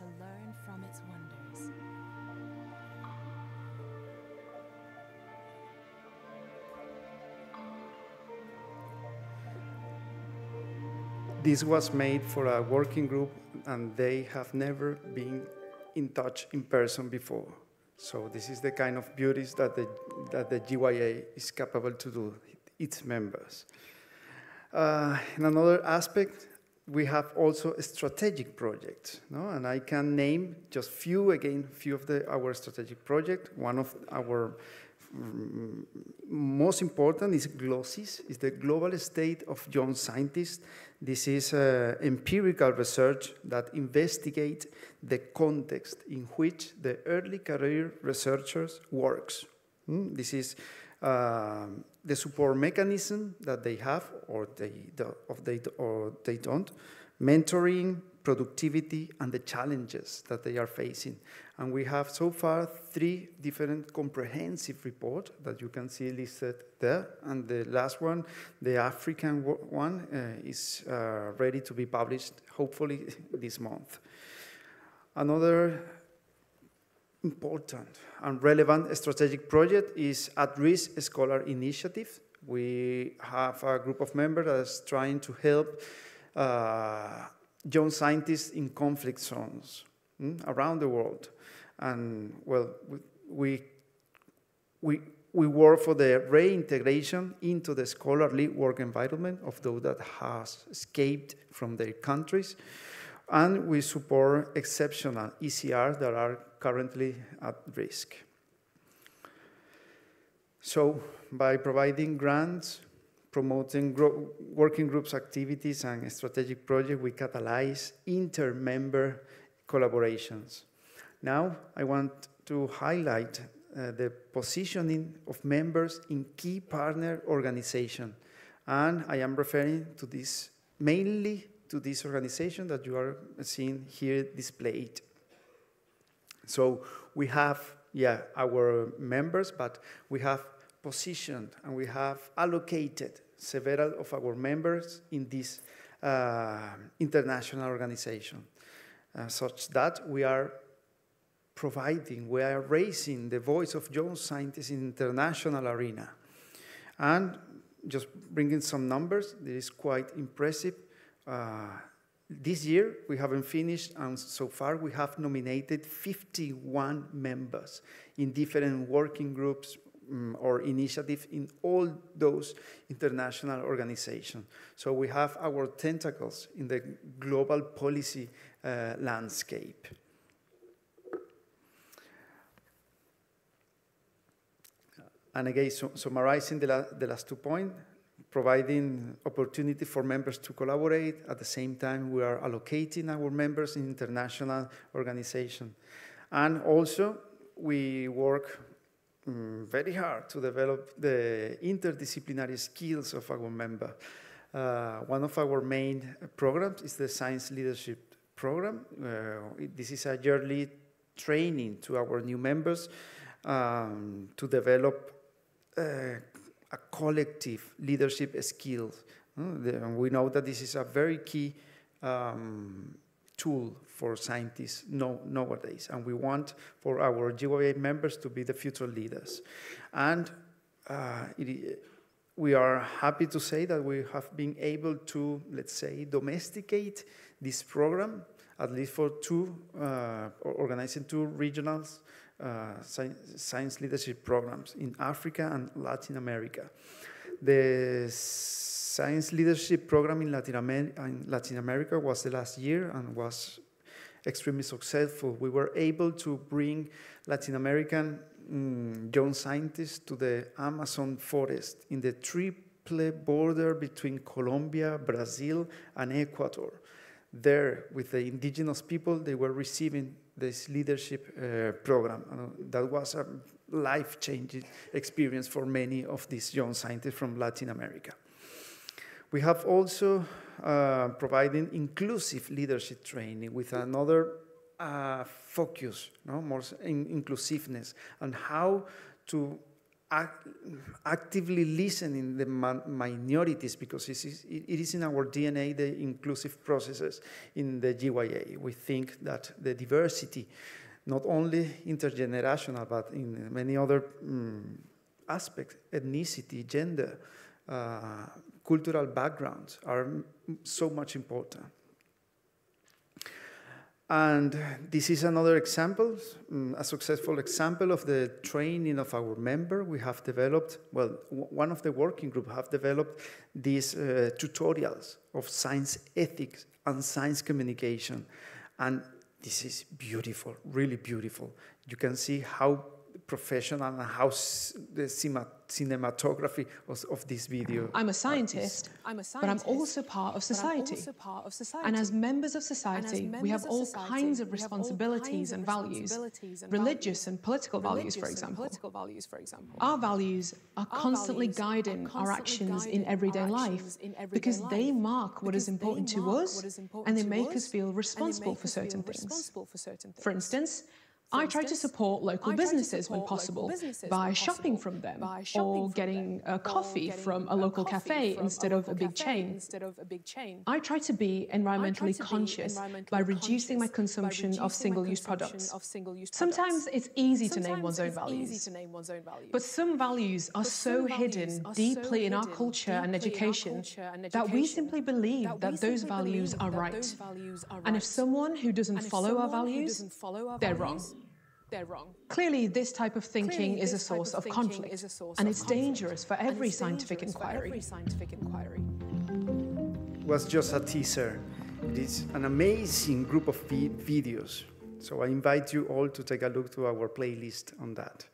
This was made for a working group, and they have never been in touch in person before. So this is the kind of beauties that the GYA is capable to do, its members. In another aspect, we have also a strategic project, no? And I can name just few of our strategic projects. One of our most important is GLOSSIS, is the Global State of Young Scientists. This is empirical research that investigates the context in which the early career researchers works. This is the support mechanism that they have or they don't, mentoring, productivity, and the challenges that they are facing. And we have so far 3 different comprehensive reports that you can see listed there. And the last one, the African one, is ready to be published, hopefully this month. Another important and relevant strategic project is At-Risk Scholar Initiative. We have a group of members that's trying to help young scientists in conflict zones around the world. And well, we work for the reintegration into the scholarly work environment of those that has escaped from their countries. And we support exceptional ECRs that are currently at risk. So by providing grants, promoting working groups activities and strategic projects, we catalyze inter-member collaborations. Now, I want to highlight the positioning of members in key partner organizations. And I am referring to this, mainly to this organization that you are seeing here displayed. So we have, our members, but we have positioned and we have allocated several of our members in this international organization, such that we are raising the voice of young scientists in international arena. And just bringing some numbers, that is quite impressive. This year, we haven't finished, and so far we have nominated 51 members in different working groups or initiatives in all those international organizations. So we have our tentacles in the global policy landscape. And again, summarizing the last 2 points, providing opportunity for members to collaborate. At the same time, we are allocating our members in international organizations. And also, we work very hard to develop the interdisciplinary skills of our members. One of our main programs is the Science Leadership Program. This is a yearly training to our new members to develop a collective leadership skills. We know that this is a very key tool for scientists nowadays, and we want for our GYA members to be the future leaders. And we are happy to say that we have been able to, let's say, domesticate this program, at least for organizing 2 regional science leadership programs in Africa and Latin America. The science leadership program in Latin America was the last year and was extremely successful. We were able to bring Latin American young scientists to the Amazon forest in the triple border between Colombia, Brazil, and Ecuador. There, with the indigenous people, they were receiving this leadership program. That was a life-changing experience for many of these young scientists from Latin America. We have also providing inclusive leadership training with another focus, more inclusiveness, and how to actively listen in the minorities, because it is in our DNA, the inclusive processes in the GYA. We think that the diversity, not only intergenerational, but in many other aspects, ethnicity, gender, cultural backgrounds, are so much important. And this is another example, a successful example of the training of our member. We have developed, well, one of the working group have developed these tutorials of science ethics and science communication. And this is beautiful, really beautiful. You can see how professional and how the cinematography of this video. I'm a scientist, but I'm also part of society. And as members of society, we have all kinds of responsibilities and values, religious and political values, for example. Our values are constantly guiding our actions in everyday life because they mark what is important to us and they make us feel responsible for certain things. For instance, I try to support local businesses when possible by shopping from them or getting a coffee from a local cafe instead of a big chain. I try to be environmentally conscious by reducing my consumption of single-use products. Sometimes it's easy to name one's own values, but some values are so hidden deeply in our culture and education that we simply believe that those values are right. And if someone who doesn't follow our values, they're wrong. Clearly, this type of thinking is a source of conflict, and it's dangerous for every scientific inquiry. It was just a teaser. It is an amazing group of videos. So I invite you all to take a look to our playlist on that.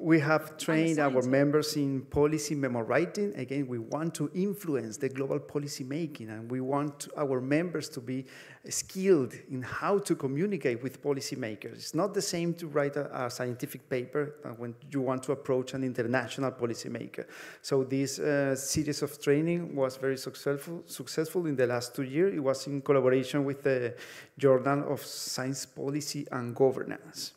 We have trained our members in policy memo writing. Again, we want to influence the global policy making, and we want our members to be skilled in how to communicate with policymakers. It's not the same to write a scientific paper when you want to approach an international policymaker. So this series of training was very successful in the last 2 years. It was in collaboration with the Journal of Science Policy and Governance.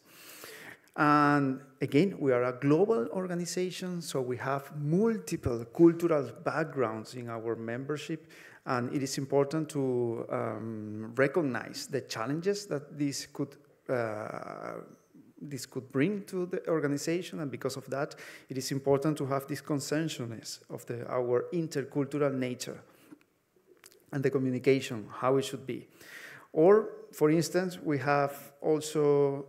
And again, we are a global organization, so we have multiple cultural backgrounds in our membership, and it is important to recognize the challenges that this could bring to the organization, and because of that, it is important to have this consciousness of our intercultural nature and the communication, how it should be. Or, for instance, we have also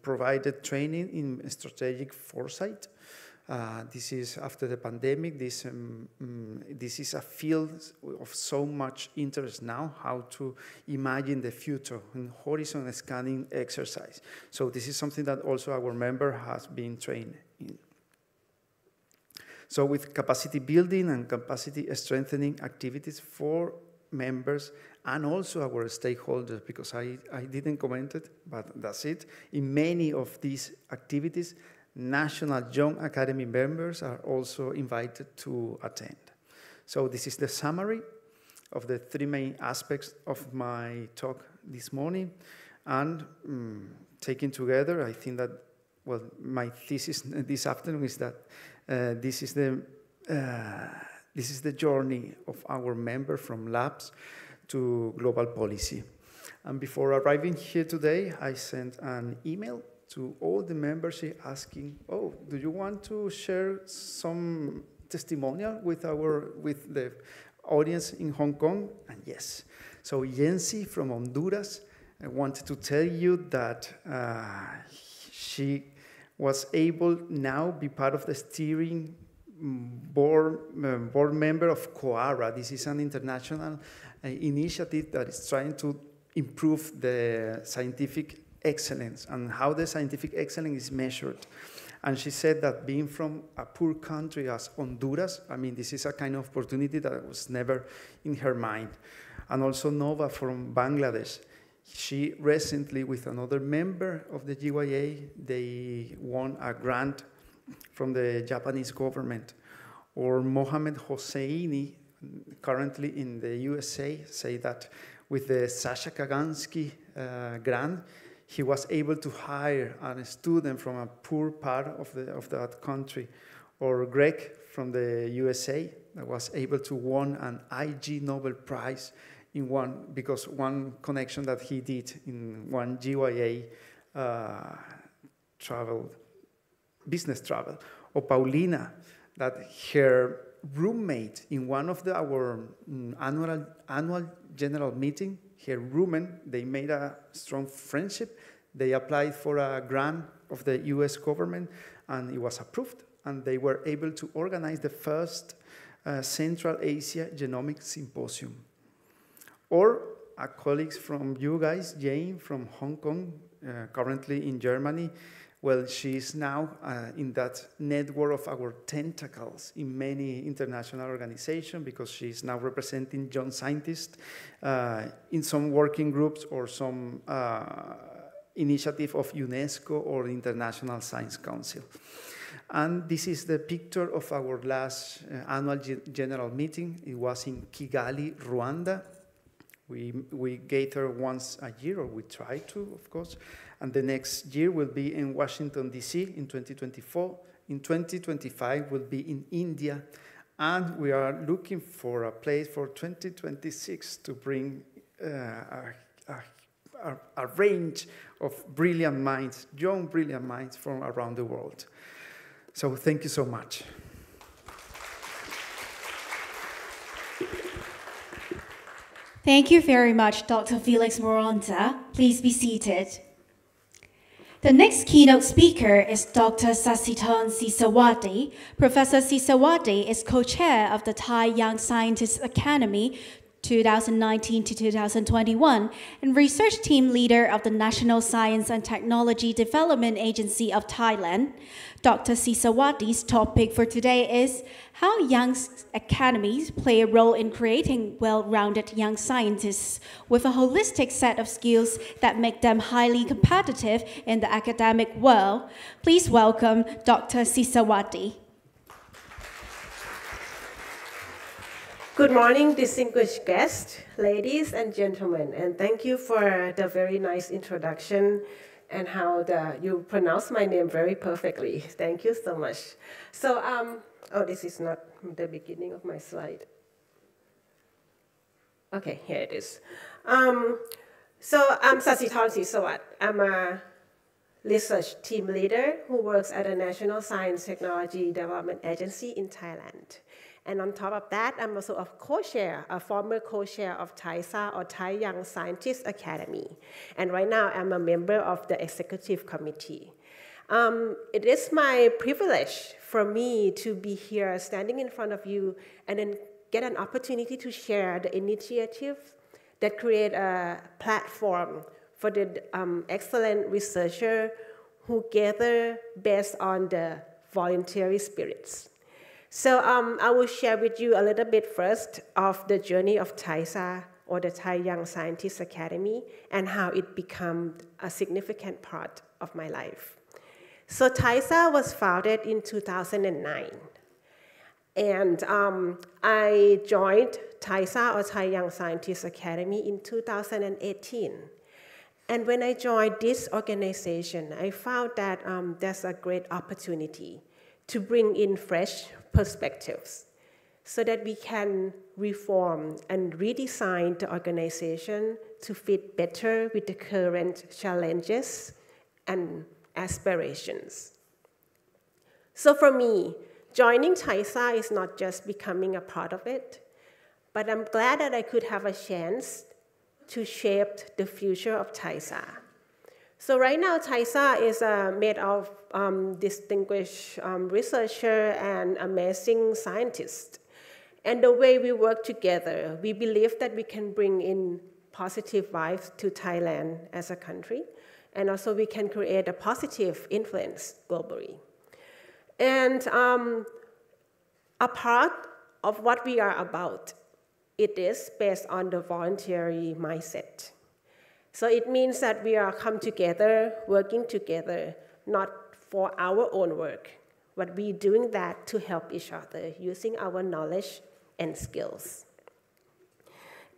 provided training in strategic foresight. This is after the pandemic. This is a field of so much interest now, how to imagine the future in horizon scanning exercise. So this is something that also our member has been trained in. So with capacity building and capacity strengthening activities for members and also our stakeholders, because I didn't comment it, but that's it. In many of these activities, National Young Academy members are also invited to attend. So this is the summary of the 3 main aspects of my talk this morning. And taken together, I think that, well, my thesis this afternoon is that this is the journey of our member from labs to global policy. And before arriving here today, I sent an email to all the members asking, oh, do you want to share some testimonial with the audience in Hong Kong? And yes. So Yancy from Honduras wanted to tell you that she was able now be part of the steering board member of COARA. This is an international initiative that is trying to improve the scientific excellence and how the scientific excellence is measured. And she said that being from a poor country as Honduras, I mean, this is a kind of opportunity that was never in her mind. And also Nova from Bangladesh. She recently, with another member of the GYA, they won a grant from the Japanese government. Or Mohamed Hosseini, currently in the USA, say that with the Sasha Kagansky grant, he was able to hire a student from a poor part of that country. Or Greg from the USA that was able to win an IG Nobel Prize in one connection that he did in one GYA business travel. Or Paulina, that her roommate in one of our annual general meeting, her roommate, they made a strong friendship. They applied for a grant of the US government, and it was approved. And they were able to organize the first Central Asia Genomic Symposium. Or colleagues from you guys, Jane from Hong Kong, currently in Germany. Well, she's now in that network of our tentacles in many international organizations because she's now representing young scientists in some working groups or some initiative of UNESCO or International Science Council. And this is the picture of our last annual general meeting. It was in Kigali, Rwanda. We gather once a year, or we try to, of course. And the next year will be in Washington, D.C. in 2024. In 2025, we'll be in India. And we are looking for a place for 2026 to bring a range of brilliant minds, young brilliant minds from around the world. So thank you so much. Thank you very much, Dr. Felix Moronta. Please be seated. The next keynote speaker is Dr. Sasitan Sisawati. Professor Sisawati is co-chair of the Thai Young Scientists Academy 2019 to 2021 and research team leader of the National Science and Technology Development Agency of Thailand. Dr. Sisawati's topic for today is how young academies play a role in creating well-rounded young scientists with a holistic set of skills that make them highly competitive in the academic world. Please welcome Dr. Sisawati. Good morning, distinguished guests, ladies and gentlemen, and thank you for the very nice introduction and how you pronounce my name very perfectly. Thank you so much. So, oh, this is not the beginning of my slide. Okay, here it is. So I'm Sasitan Sisawat. I'm a research team leader who works at the National Science Technology Development Agency in Thailand. And on top of that, I'm also a former co-chair of TYSA, or Thai Young Scientists Academy. And right now, I'm a member of the executive committee. It is my privilege for me to be here standing in front of you and then get an opportunity to share the initiatives that create a platform for the excellent researchers who gather based on the voluntary spirits. So I will share with you a little bit first of the journey of TYSA, or the Thai Young Scientists Academy, and how it became a significant part of my life. So TYSA was founded in 2009. And I joined TYSA, or Thai Young Scientists Academy, in 2018. And when I joined this organization, I found that there's a great opportunity to bring in fresh perspectives so that we can reform and redesign the organization to fit better with the current challenges and aspirations. So for me, joining TYSA is not just becoming a part of it, but I'm glad that I could have a chance to shape the future of TYSA. So right now, TYSA is made of distinguished researchers and amazing scientists. And the way we work together, we believe that we can bring in positive vibes to Thailand as a country, and also we can create a positive influence globally. And a part of what we are about, it is based on the voluntary mindset. So it means that we are come together, working together, not for our own work, but we doing that to help each other, using our knowledge and skills.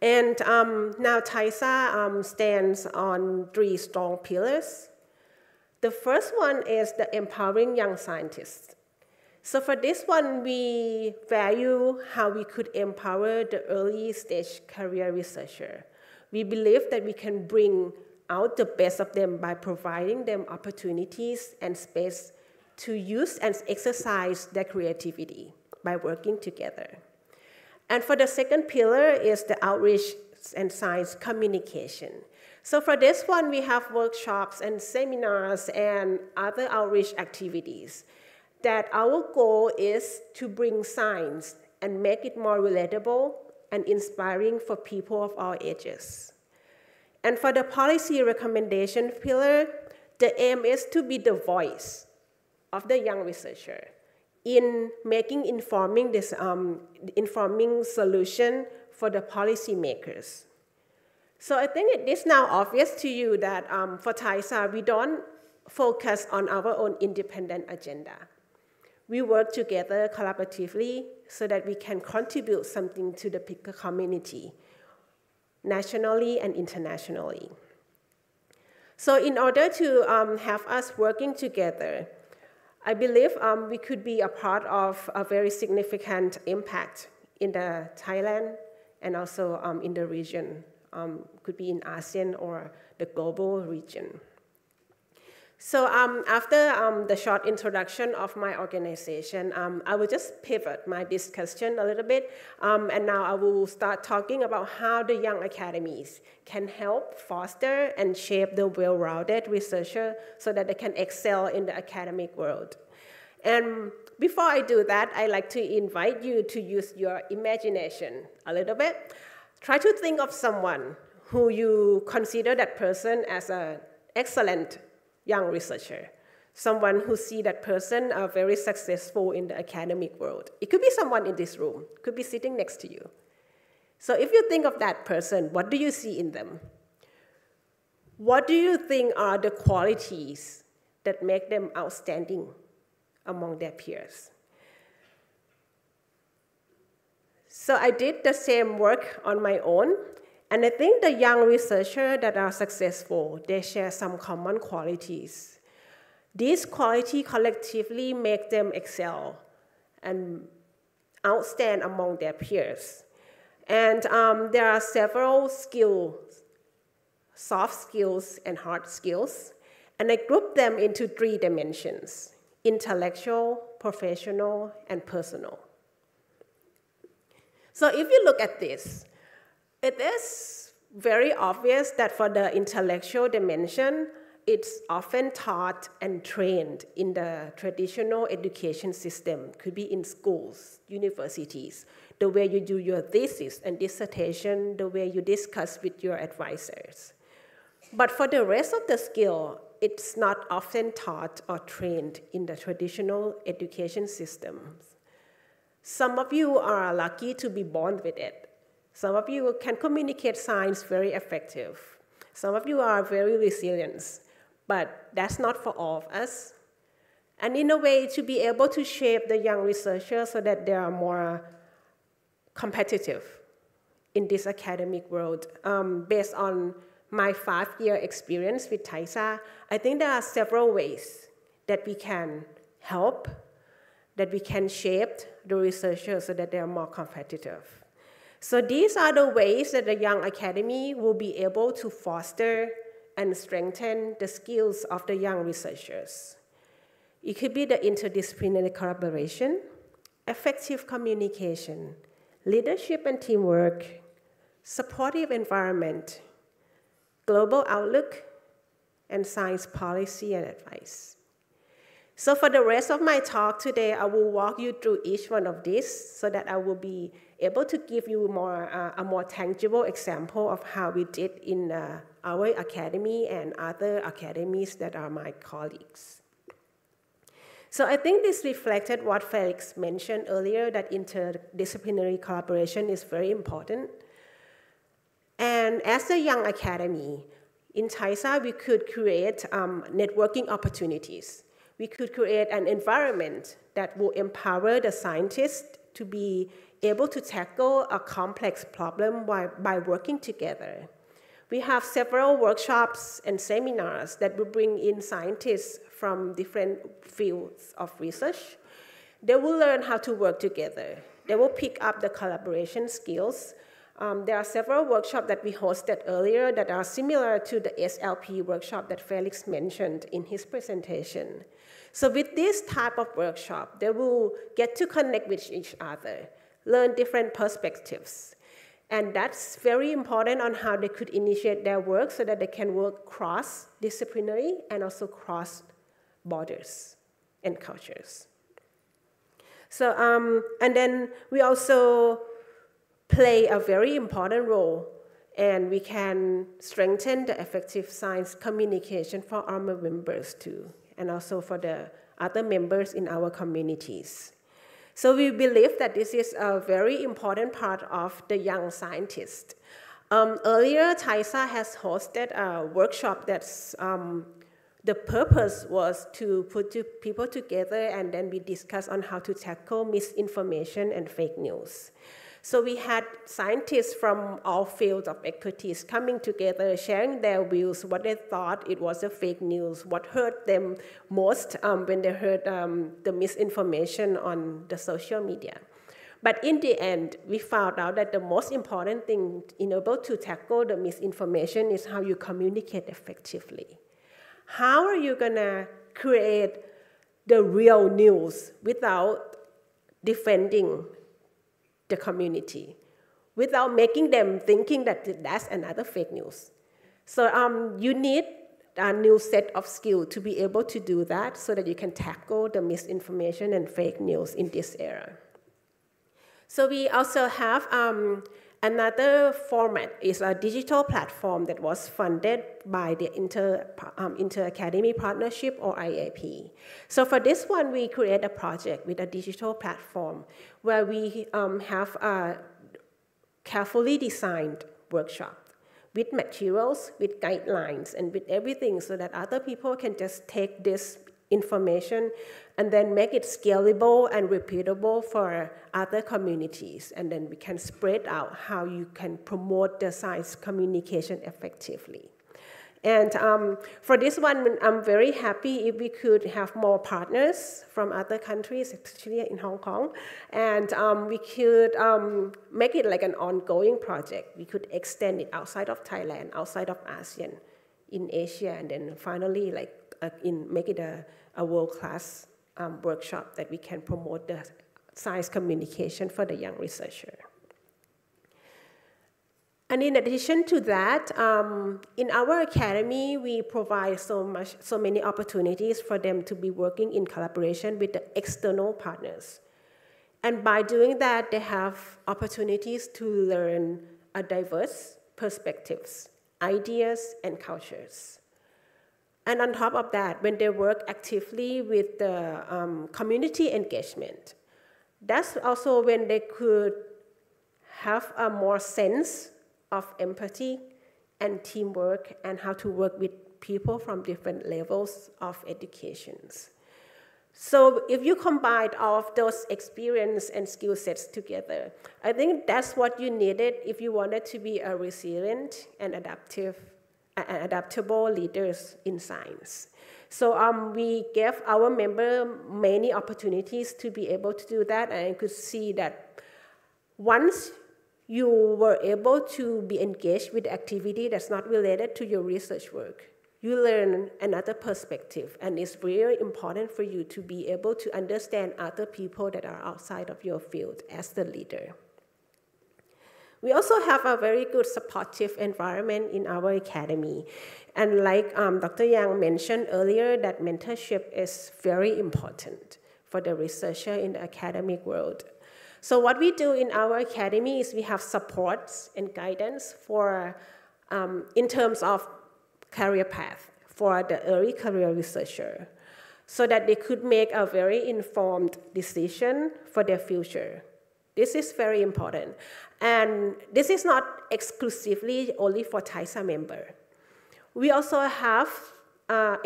And now TYSA stands on 3 strong pillars. The first one is the empowering young scientists. So for this one, we value how we could empower the early stage career researcher. We believe that we can bring out the best of them by providing them opportunities and space to use and exercise their creativity by working together. And for the second pillar is the outreach and science communication. So for this one, we have workshops and seminars and other outreach activities that our goal is to bring science and make it more relatable and inspiring for people of all ages. And for the policy recommendation pillar, the aim is to be the voice of the young researcher in making informing solution for the policymakers. So I think it is now obvious to you that for TISA, we don't focus on our own independent agenda. We work together collaboratively so that we can contribute something to the bigger community, nationally and internationally. So in order to have us working together, I believe we could be a part of a very significant impact in the Thailand and also in the region. Could be in ASEAN or the global region. So after the short introduction of my organization, I will just pivot my discussion a little bit, and now I will start talking about how the young academies can help foster and shape the well-rounded researcher so that they can excel in the academic world. And before I do that, I'd like to invite you to use your imagination a little bit. Try to think of someone who you consider that person as an excellent young researcher, someone who see that person very successful in the academic world. It could be someone in this room, could be sitting next to you. So if you think of that person, what do you see in them? What do you think are the qualities that make them outstanding among their peers? So I did the same work on my own, and I think the young researchers that are successful, they share some common qualities. These qualities collectively make them excel and outstand among their peers. And there are several skills, soft skills and hard skills, and I group them into 3 dimensions: intellectual, professional, and personal. So if you look at this, it is very obvious that for the intellectual dimension, it's often taught and trained in the traditional education system, could be in schools, universities, the way you do your thesis and dissertation, the way you discuss with your advisors. But for the rest of the skill, it's not often taught or trained in the traditional education systems. Some of you are lucky to be born with it. Some of you can communicate science very effective. Some of you are very resilient, but that's not for all of us. And in a way, to be able to shape the young researchers so that they are more competitive in this academic world. Based on my 5-year experience with TISA, I think there are several ways that we can help, that we can shape the researchers so that they are more competitive. So these are the ways that the Young Academy will be able to foster and strengthen the skills of the young researchers. It could be the interdisciplinary collaboration, effective communication, leadership and teamwork, supportive environment, global outlook, and science policy and advice. So for the rest of my talk today, I will walk you through each one of these so that I will be able to give you a more tangible example of how we did in our academy and other academies that are my colleagues. So I think this reflected what Felix mentioned earlier, that interdisciplinary collaboration is very important. And as a young academy, in TISA, we could create networking opportunities. We could create an environment that will empower the scientists to be able to tackle a complex problem by working together. We have several workshops and seminars that will bring in scientists from different fields of research. They will learn how to work together. They will pick up the collaboration skills, There are several workshops that we hosted earlier that are similar to the SLP workshop that Felix mentioned in his presentation. So with this type of workshop, they will get to connect with each other, learn different perspectives. And that's very important on how they could initiate their work so that they can work cross-disciplinary and also cross borders and cultures. So, and then we also play a very important role, and we can strengthen the effective science communication for our members too, and also for the other members in our communities. So we believe that this is a very important part of the young scientist. Earlier, TISA has hosted a workshop that's the purpose was to put people together, and then we discuss on how to tackle misinformation and fake news. So we had scientists from all fields of expertise coming together, sharing their views, what they thought it was a fake news, what hurt them most when they heard the misinformation on the social media. But in the end, we found out that the most important thing in order to tackle the misinformation is how you communicate effectively. How are you gonna create the real news without defending the community, without making them thinking that that's another fake news? So you need a new set of skills to be able to do that so that you can tackle the misinformation and fake news in this era. So we also have another format is a digital platform that was funded by the Inter-Academy Partnership, or IAP. So for this one, we create a project with a digital platform where we have a carefully designed workshop with materials, with guidelines, and with everything so that other people can just take this information and then make it scalable and repeatable for other communities. And then we can spread out how you can promote the science communication effectively. And for this one, I'm very happy if we could have more partners from other countries, especially in Hong Kong. And we could make it like an ongoing project. We could extend it outside of Thailand, outside of ASEAN, in Asia, and then finally make it a world-class workshop that we can promote the science communication for the young researcher. And in addition to that, in our academy, we provide so many opportunities for them to be working in collaboration with the external partners. And by doing that, they have opportunities to learn a diverse perspectives, ideas, and cultures. And on top of that, when they work actively with the community engagement, that's also when they could have a more sense of empathy and teamwork and how to work with people from different levels of educations. So if you combine all of those experience and skill sets together, I think that's what you needed if you wanted to be a resilient and adaptable leaders in science. So we gave our members many opportunities to be able to do that, and I could see that once you were able to be engaged with activity that's not related to your research work, you learn another perspective, and it's very important for you to be able to understand other people that are outside of your field as the leader. We also have a very good supportive environment in our academy. And like Dr. Yang mentioned earlier, that mentorship is very important for the researcher in the academic world. So what we do in our academy is we have supports and guidance for, in terms of career path for the early career researcher, so that they could make a very informed decision for their future. This is very important. And this is not exclusively only for TISA members. We also have,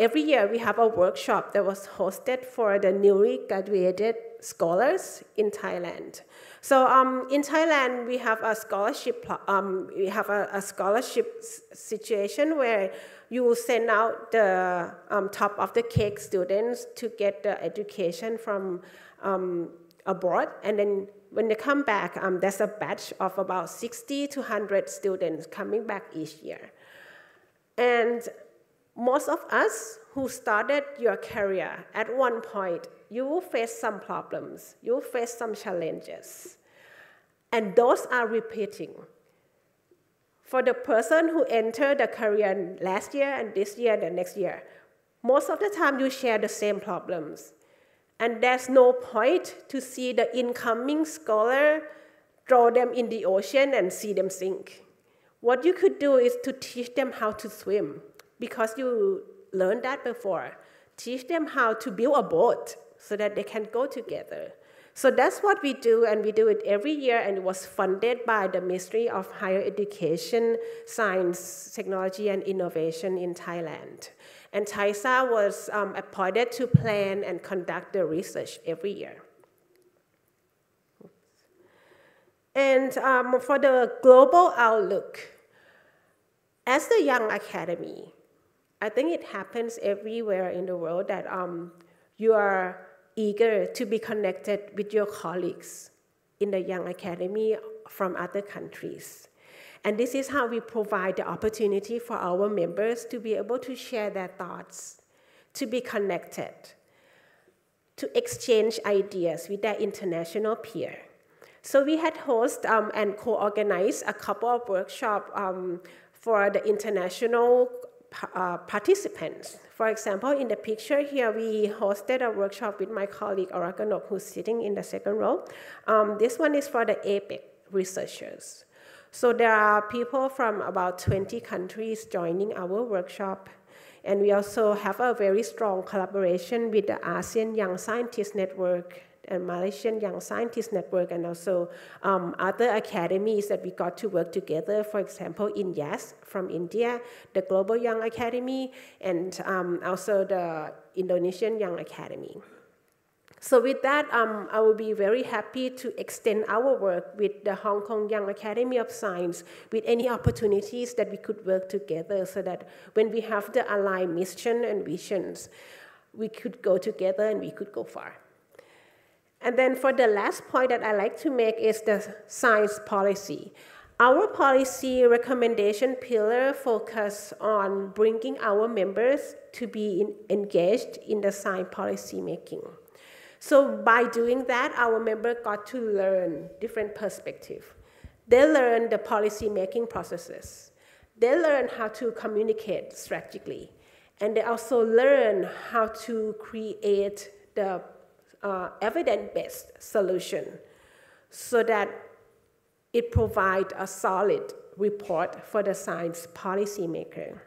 every year we have a workshop that was hosted for the newly graduated scholars in Thailand. So in Thailand, we have a scholarship, situation where you send out the top of the cake students to get the education from abroad, and then when they come back, there's a batch of about 60 to 100 students coming back each year. And most of us who started your career, at one point, you will face some problems, you will face some challenges. And those are repeating. For the person who entered the career last year and this year and the next year, most of the time you share the same problems. And there's no point to see the incoming scholar throw them in the ocean and see them sink. What you could do is to teach them how to swim, because you learned that before. Teach them how to build a boat so that they can go together. So that's what we do, and we do it every year, and it was funded by the Ministry of Higher Education, Science, Technology, and Innovation in Thailand. And TISA was appointed to plan and conduct the research every year. And for the global outlook, as the Young Academy, I think it happens everywhere in the world that you are eager to be connected with your colleagues in the Young Academy from other countries. And this is how we provide the opportunity for our members to be able to share their thoughts, to be connected, to exchange ideas with their international peer. So we had hosted and co-organized a couple of workshops for the international participants. For example, in the picture here, we hosted a workshop with my colleague Orakanok, who's sitting in the second row. This one is for the APEC researchers. So there are people from about 20 countries joining our workshop. And we also have a very strong collaboration with the ASEAN Young Scientists Network and Malaysian Young Scientists Network, and also other academies that we got to work together. For example, in YES from India, the Global Young Academy, and also the Indonesian Young Academy. So with that, I will be very happy to extend our work with the Hong Kong Young Academy of Science with any opportunities that we could work together, so that when we have the aligned mission and visions, we could go together and we could go far. And then for the last point that I like to make is the science policy. Our policy recommendation pillar focus on bringing our members to be engaged in the science policy making. So by doing that, our members got to learn different perspectives. They learn the policy making processes. They learn how to communicate strategically. And they also learn how to create the evidence-based solution so that it provides a solid report for the science policymaker.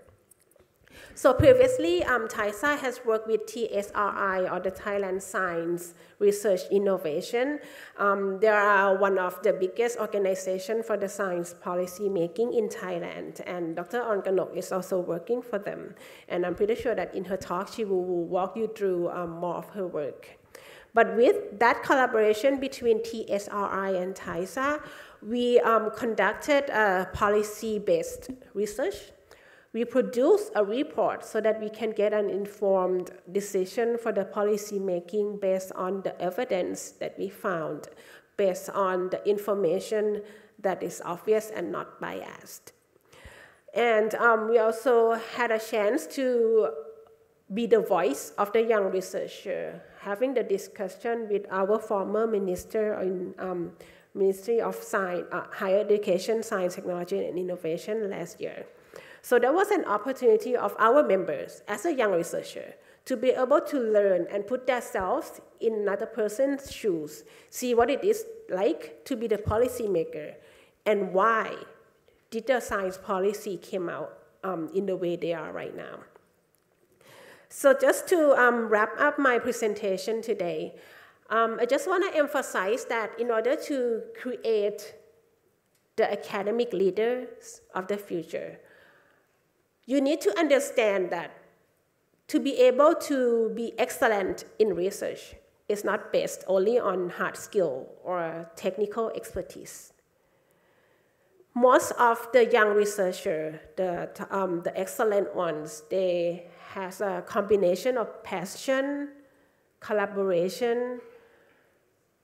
So previously, TISA has worked with TSRI, or the Thailand Science Research Innovation. They are one of the biggest organizations for the science policy making in Thailand, and Dr. Orakanok is also working for them. And I'm pretty sure that in her talk, she will walk you through more of her work. But with that collaboration between TSRI and TISA, we conducted a policy-based research. We produced a report so that we can get an informed decision for the policy making based on the evidence that we found, based on the information that is obvious and not biased. And we also had a chance to be the voice of the young researcher, having the discussion with our former minister in Ministry of Science, Higher Education, Science, Technology, and Innovation last year. So there was an opportunity of our members as a young researcher to be able to learn and put themselves in another person's shoes, see what it is like to be the policymaker, and why did the science policy came out in the way they are right now. So just to wrap up my presentation today, I just want to emphasize that in order to create the academic leaders of the future, you need to understand that to be able to be excellent in research is not based only on hard skill or technical expertise. Most of the young researchers, the excellent ones, they have a combination of passion, collaboration,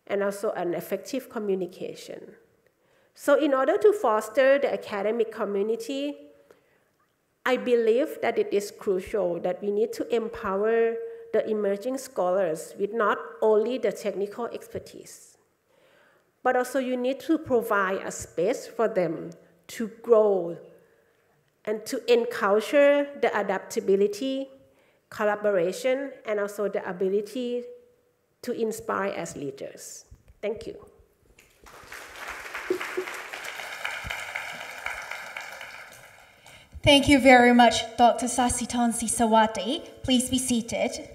and also an effective communication. So in order to foster the academic community, I believe that it is crucial that we need to empower the emerging scholars with not only the technical expertise, but also you need to provide a space for them to grow and to encounter the adaptability, collaboration, and also the ability to inspire as leaders. Thank you. Thank you very much, Dr. Sasitonsi Sawati. Please be seated.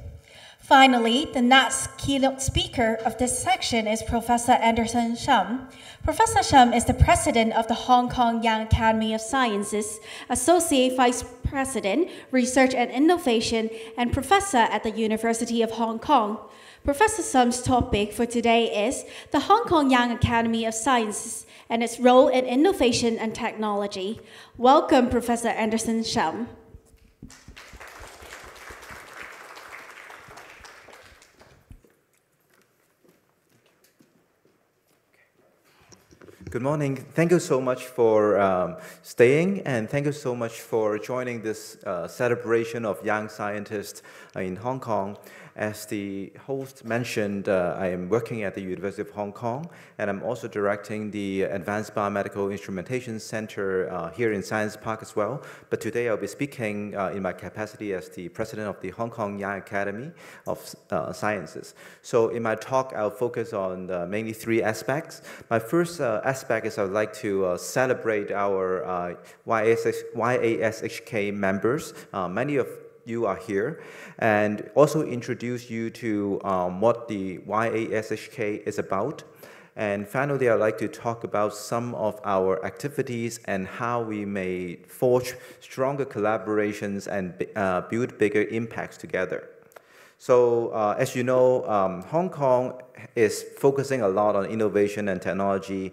Finally, the next keynote speaker of this section is Professor Anderson Shum. Professor Shum is the president of the Hong Kong Young Academy of Sciences, Associate Vice President, Research and Innovation, and professor at the University of Hong Kong. Professor Shum's topic for today is the Hong Kong Young Academy of Sciences and its role in innovation and technology. Welcome, Professor Anderson Shum. Good morning. Thank you so much for staying, and thank you so much for joining this celebration of young scientists in Hong Kong. As the host mentioned, I am working at the University of Hong Kong, and I'm also directing the Advanced Biomedical Instrumentation Center here in Science Park as well. But today I'll be speaking in my capacity as the president of the Hong Kong Young Academy of Sciences. So in my talk, I'll focus on mainly three aspects. My first aspect is I would like to celebrate our YASHK members. Many of you are here, and also introduce you to what the YASHK is about. And finally, I'd like to talk about some of our activities and how we may forge stronger collaborations and build bigger impacts together. So as you know, Hong Kong is focusing a lot on innovation and technology.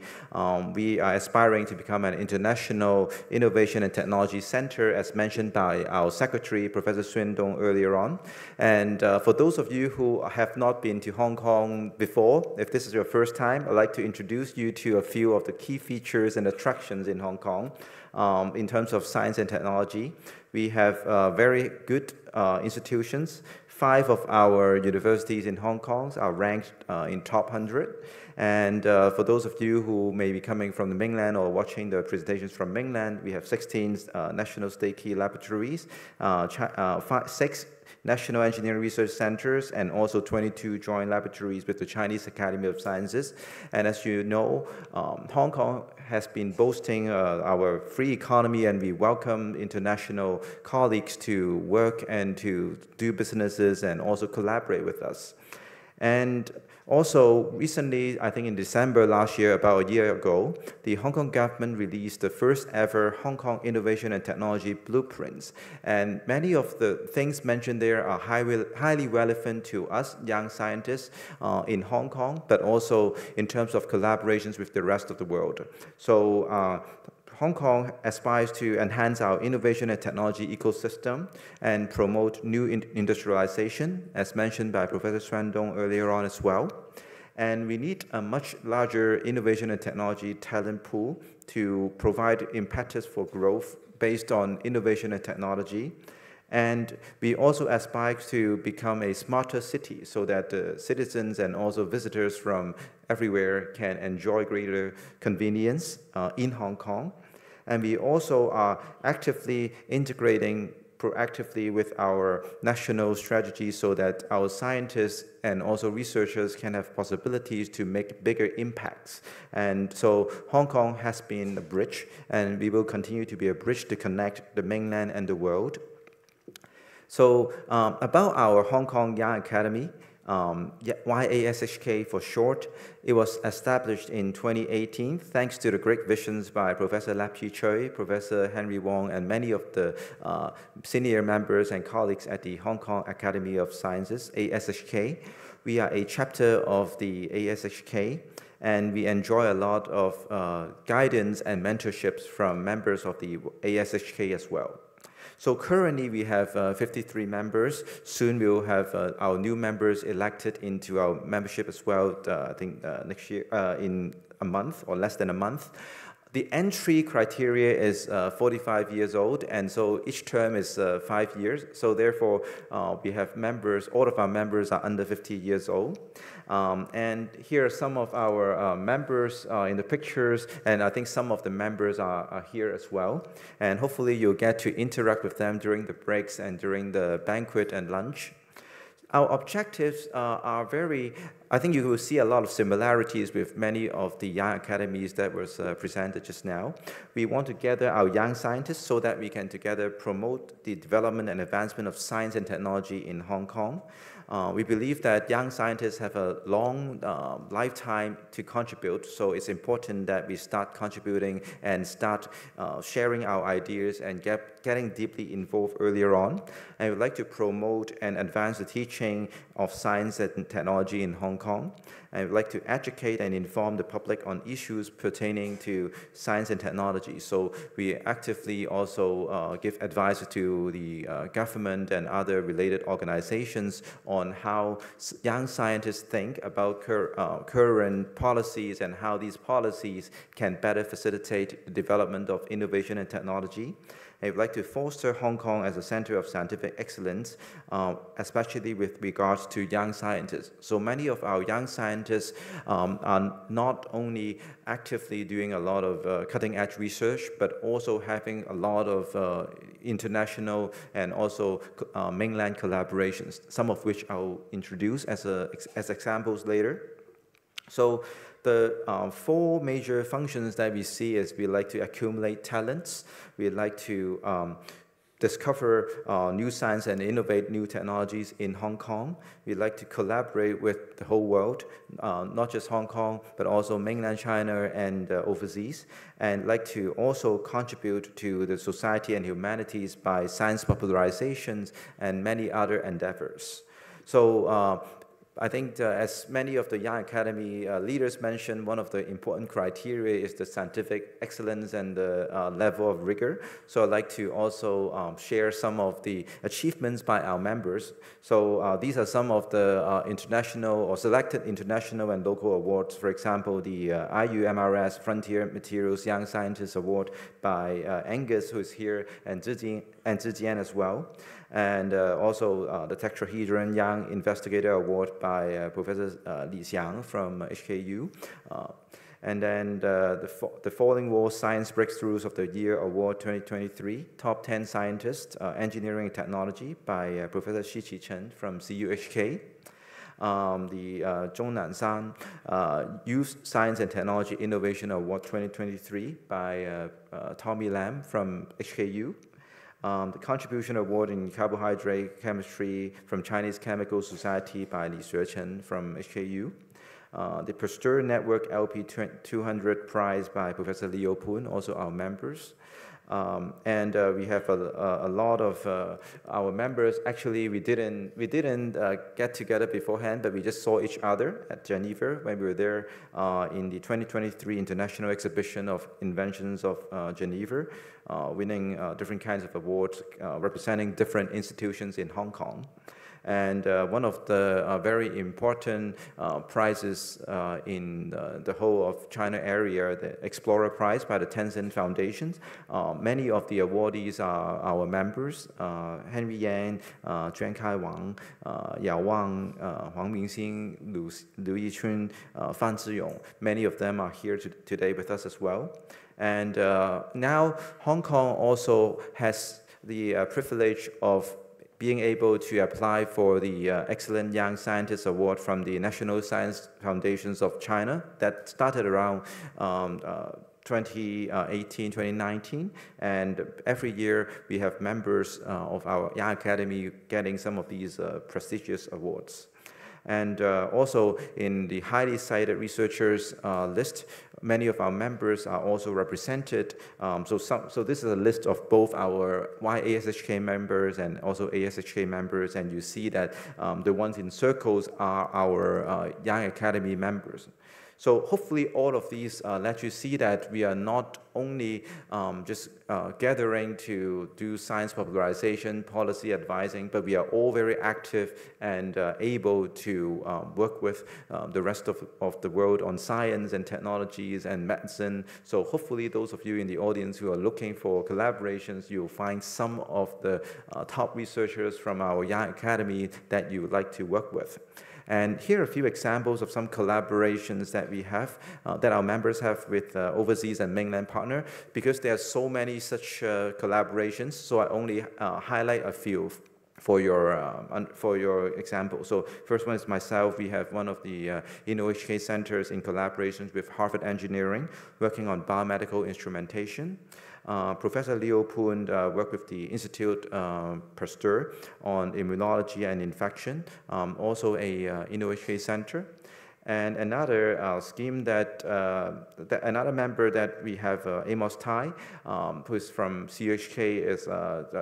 We are aspiring to become an international innovation and technology center, as mentioned by our secretary, Professor Xuan Dong, earlier on. And for those of you who have not been to Hong Kong before, if this is your first time, I'd like to introduce you to a few of the key features and attractions in Hong Kong. In terms of science and technology, we have very good institutions. 5 of our universities in Hong Kong are ranked in top 100. And for those of you who may be coming from the mainland or watching the presentations from mainland, we have 16 national state key laboratories, 6 national engineering research centers, and also 22 joint laboratories with the Chinese Academy of Sciences. And as you know, Hong Kong has been boasting our free economy, and we welcome international colleagues to work and to do businesses and also collaborate with us. And also, recently, I think in December last year, about a year ago, the Hong Kong government released the first ever Hong Kong Innovation and Technology Blueprints. And many of the things mentioned there are highly relevant to us young scientists in Hong Kong, but also in terms of collaborations with the rest of the world. So Hong Kong aspires to enhance our innovation and technology ecosystem and promote new industrialization, as mentioned by Professor Xuan Dong earlier on as well. And we need a much larger innovation and technology talent pool to provide impetus for growth based on innovation and technology. And we also aspire to become a smarter city so that the citizens and also visitors from everywhere can enjoy greater convenience in Hong Kong. And we also are actively integrating proactively with our national strategy so that our scientists and also researchers can have possibilities to make bigger impacts. And so Hong Kong has been a bridge, and we will continue to be a bridge to connect the mainland and the world. So about our Hong Kong Young Academy, YASHK for short, it was established in 2018 thanks to the great visions by Professor Lap Chi Tsui, Professor Henry Wong, and many of the senior members and colleagues at the Hong Kong Academy of Sciences, ASHK. We are a chapter of the ASHK, and we enjoy a lot of guidance and mentorships from members of the ASHK as well. So currently we have 53 members. Soon we will have our new members elected into our membership as well, I think next year, in a month or less than a month. The entry criteria is 45 years old, and so each term is 5 years. So therefore, we have members, all of our members are under 50 years old. And here are some of our members in the pictures, and I think some of the members are here as well. And hopefully you'll get to interact with them during the breaks and during the banquet and lunch. Our objectives are very, I think you will see a lot of similarities with many of the young academies that was presented just now. We want to gather our young scientists so that we can together promote the development and advancement of science and technology in Hong Kong. We believe that young scientists have a long lifetime to contribute, so it's important that we start contributing and start sharing our ideas and getting deeply involved earlier on. And we'd like to promote and advance the teaching of science and technology in Hong Kong. And we'd like to educate and inform the public on issues pertaining to science and technology. So we actively also give advice to the government and other related organizations on how young scientists think about current policies and how these policies can better facilitate the development of innovation and technology. I would like to foster Hong Kong as a center of scientific excellence, especially with regards to young scientists. So many of our young scientists are not only actively doing a lot of cutting-edge research, but also having a lot of international and also mainland collaborations, some of which I'll introduce as examples later. So the four major functions that we see is we like to accumulate talents, we like to discover new science and innovate new technologies in Hong Kong. We like to collaborate with the whole world, not just Hong Kong, but also mainland China and overseas, and like to also contribute to the society and humanities by science popularizations and many other endeavors. So I think as many of the Young Academy leaders mentioned, one of the important criteria is the scientific excellence and the level of rigor. So I'd like to also share some of the achievements by our members. So these are some of the international or selected international and local awards. For example, the IUMRS Frontier Materials Young Scientist Award by Angus, who is here, and Zhi Jian as well. And also the Tetrahedron Young Investigator Award by Professor Li Xiang from HKU. And then the Falling Wall Science Breakthroughs of the Year Award 2023, Top 10 Scientists, Engineering and Technology by Professor Xi Qichen from CUHK. The Zhong Nanshan Youth Science and Technology Innovation Award 2023 by Tommy Lam from HKU. The Contribution Award in Carbohydrate Chemistry from Chinese Chemical Society by Li Xuechen from HKU. The Pasteur Network LP 200 Prize by Professor Leo Poon, also our members. And we have a lot of our members. Actually, we didn't get together beforehand, but we just saw each other at Geneva when we were there in the 2023 International Exhibition of Inventions of Geneva, winning different kinds of awards representing different institutions in Hong Kong. And one of the very important prizes in the whole of China area, the Explorer Prize by the Tencent Foundation. Many of the awardees are our members, Henry Yang, Zhuan Kai Wang, Yao Wang, Huang Mingxing, Liu Yichun, Fan Ziyong. Many of them are here today with us as well. And now Hong Kong also has the privilege of being able to apply for the Excellent Young Scientist Award from the National Science Foundations of China that started around 2018, 2019, and every year we have members of our Young Academy getting some of these prestigious awards. And also in the highly cited researchers list, many of our members are also represented. So this is a list of both our YASHK members and also ASHK members, and you see that the ones in circles are our Young Academy members. So hopefully all of these let you see that we are not only just gathering to do science popularization, policy advising, but we are all very active and able to work with the rest of the world on science and technologies and medicine. So hopefully those of you in the audience who are looking for collaborations, you'll find some of the top researchers from our Young Academy that you would like to work with. And here are a few examples of some collaborations that we have, that our members have with overseas and mainland partner, because there are so many such collaborations, so I only highlight a few for your example. So first one is myself. We have one of the InnoHK centers in collaborations with Harvard Engineering, working on biomedical instrumentation. Professor Leo Poon worked with the Institute Pasteur on immunology and infection, also a InnoHK center. And another scheme that, another member that we have, Amos Tai, who is from CUHK, is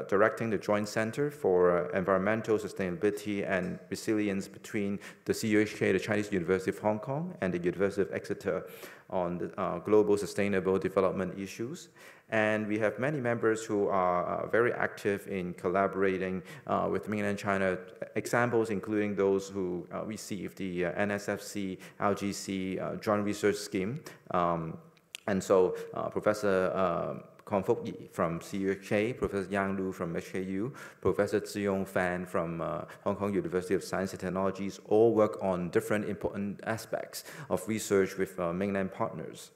directing the Joint Center for Environmental Sustainability and Resilience between the CUHK, the Chinese University of Hong Kong, and the University of Exeter on the global sustainable development issues. And we have many members who are very active in collaborating with mainland China, examples including those who received the NSFC LGC Joint Research Scheme. And so Professor Kong Fuk Yi from CUHK, Professor Yang Lu from HKU, Professor Ziyong Fan from Hong Kong University of Science and Technologies all work on different important aspects of research with mainland partners.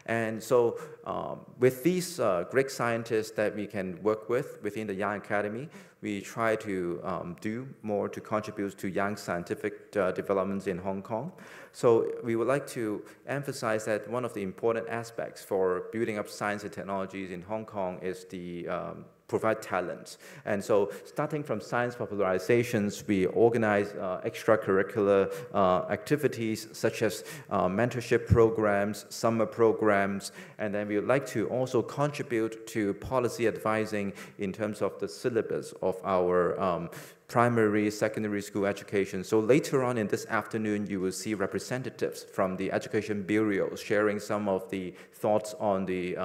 And so with these great scientists that we can work with within the Young Academy, we try to do more to contribute to young scientific developments in Hong Kong. So we would like to emphasize that one of the important aspects for building up science and technologies in Hong Kong is the provide talent. And so starting from science popularizations, we organize extracurricular activities such as mentorship programs, summer programs, and then we would like to also contribute to policy advising in terms of the syllabus of our primary, secondary school education. So later on in this afternoon, you will see representatives from the education bureaus sharing some of the thoughts on the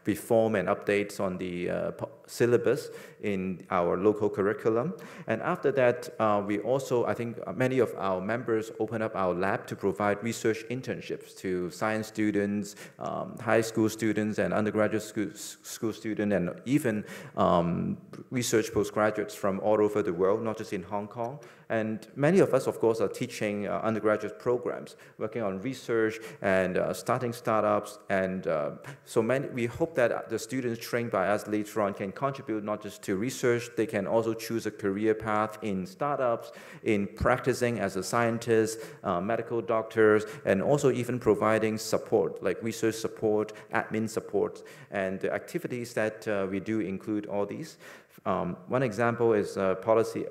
reform and updates on the syllabus in our local curriculum. And after that, we also, I think many of our members open up our lab to provide research internships to science students, high school students, and undergraduate school students, and even research postgraduates from all over the world, not just in Hong Kong. And many of us, of course, are teaching undergraduate programs, working on research and starting startups. And so we hope that the students trained by us later on can contribute not just to research, they can also choose a career path in startups, in practicing as a scientist, medical doctors, and also even providing support, like research support, admin support. And the activities that we do include all these. One example is policy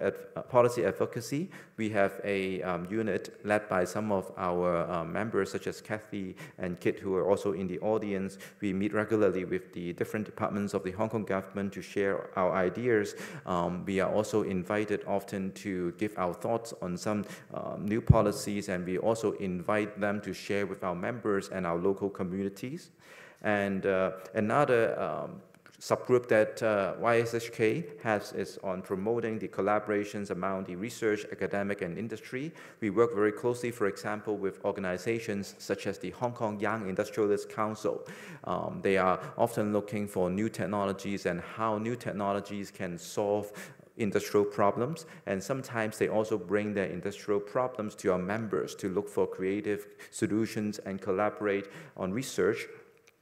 advocacy. We have a unit led by some of our members, such as Kathy and Kit, who are also in the audience. We meet regularly with the different departments of the Hong Kong government to share our ideas. We are also invited often to give our thoughts on some new policies, and we also invite them to share with our members and our local communities. And another subgroup that YSHK has is on promoting the collaborations among the research, academic, and industry. We work very closely, for example, with organizations such as the Hong Kong Young Industrialist Council. They are often looking for new technologies and how new technologies can solve industrial problems, and sometimes they also bring their industrial problems to our members to look for creative solutions and collaborate on research.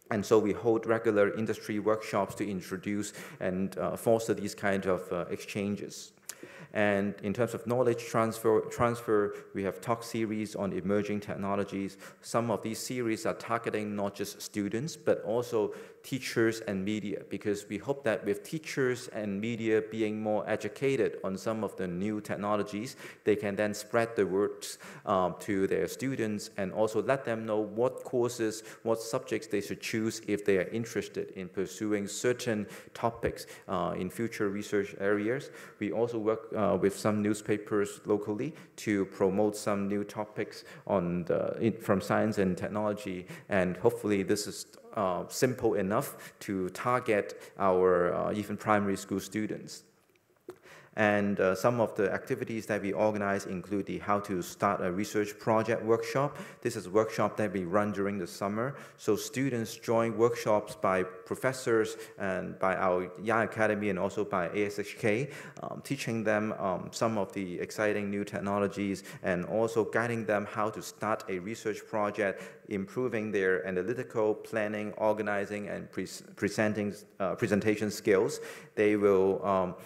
And so we hold regular industry workshops to introduce and foster these kind of exchanges. And in terms of knowledge transfer, we have talk series on emerging technologies. Some of these series are targeting not just students, but also teachers and media, because we hope that with teachers and media being more educated on some of the new technologies, they can then spread the word to their students and also let them know what courses, what subjects they should choose if they are interested in pursuing certain topics in future research areas. We also work with some newspapers locally to promote some new topics on from science and technology. And hopefully this is simple enough to target our even primary school students. And some of the activities that we organize include the How to Start a Research Project workshop. This is a workshop that we run during the summer. So students join workshops by professors and by our Young Academy and also by ASHK, teaching them some of the exciting new technologies and also guiding them how to start a research project, improving their analytical, planning, organizing, and presentation skills. They will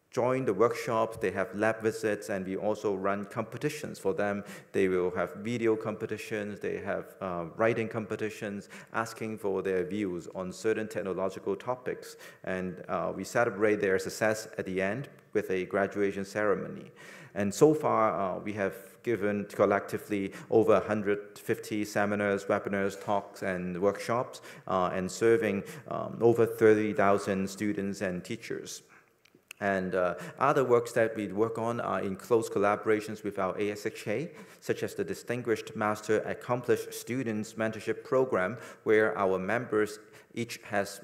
join the workshops, they have lab visits, and we also run competitions for them. They will have video competitions, they have writing competitions, asking for their views on certain technological topics. And we celebrate their success at the end with a graduation ceremony. And so far, we have given collectively over 150 seminars, webinars, talks, and workshops, and serving over 30,000 students and teachers. And other works that we work on are in close collaborations with our ASHK, such as the Distinguished Master Accomplished Students Mentorship Program, where our members each has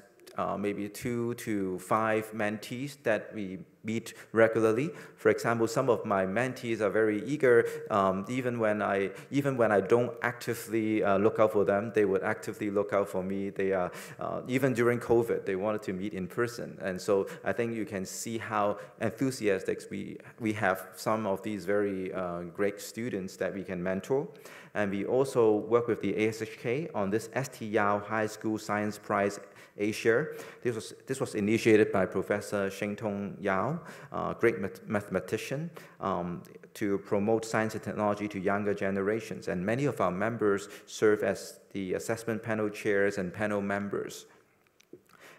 maybe 2 to 5 mentees that we meet regularly. For example, some of my mentees are very eager. Even when I don't actively look out for them, they would actively look out for me. They are even during COVID, they wanted to meet in person. And so I think you can see how enthusiastic we have some of these very great students that we can mentor. And we also work with the ASHK on this ST Yao High School Science Prize Asia. This was initiated by Professor Sheng-Tong Yao, a great mathematician, to promote science and technology to younger generations. And many of our members serve as the assessment panel chairs and panel members.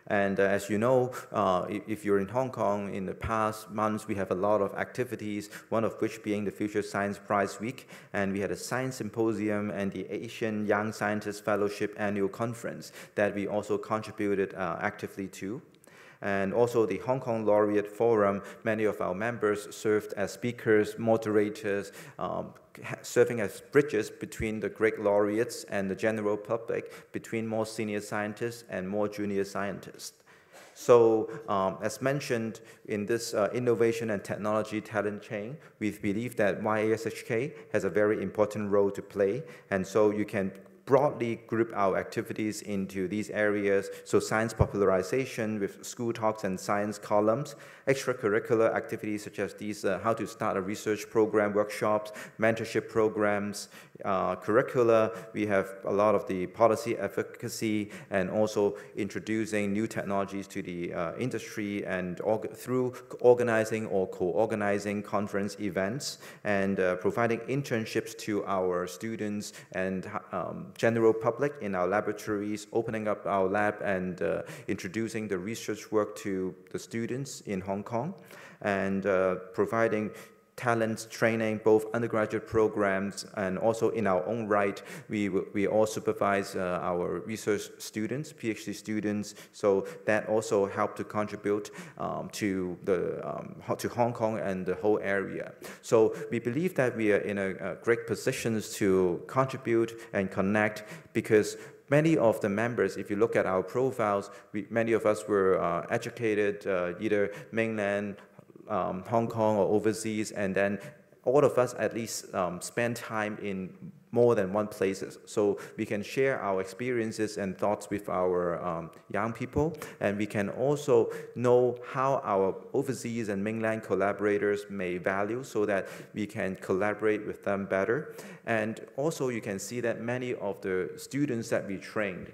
And as you know, if you're in Hong Kong, in the past months, we have a lot of activities, one of which being the Future Science Prize Week. And we had a science symposium and the Asian Young Scientist Fellowship Annual Conference that we also contributed actively to. And also the Hong Kong Laureate Forum, many of our members served as speakers, moderators, serving as bridges between the great laureates and the general public, between more senior scientists and more junior scientists. So as mentioned in this innovation and technology talent chain, we believe that YASHK has a very important role to play. And so you can broadly group our activities into these areas. So science popularization with school talks and science columns, extracurricular activities such as these how to start a research program workshops, mentorship programs, curricula. We have a lot of the policy advocacy and also introducing new technologies to the industry and through organizing or co-organizing conference events and providing internships to our students and general public in our laboratories, opening up our lab and introducing the research work to the students in Hong Kong, and providing talent training, both undergraduate programs and also in our own right, we all supervise our research students, PhD students, so that also helped to contribute to Hong Kong and the whole area. So we believe that we are in a great position to contribute and connect, because many of the members, if you look at our profiles, many of us were educated either mainland, Hong Kong or overseas, and then all of us at least spend time in more than one places. So we can share our experiences and thoughts with our young people, and we can also know how our overseas and mainland collaborators may value so that we can collaborate with them better. And also you can see that many of the students that we trained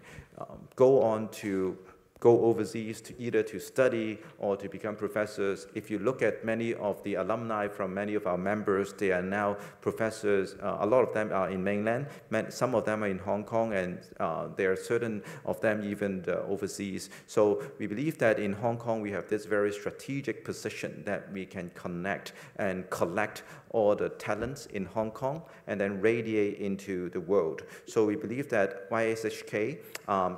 go on to go overseas to either to study or to become professors. If you look at many of the alumni from many of our members, they are now professors. A lot of them are in mainland, some of them are in Hong Kong, and there are certain of them even overseas. So we believe that in Hong Kong we have this very strategic position that we can connect and collect all the talents in Hong Kong and then radiate into the world. So we believe that YASHK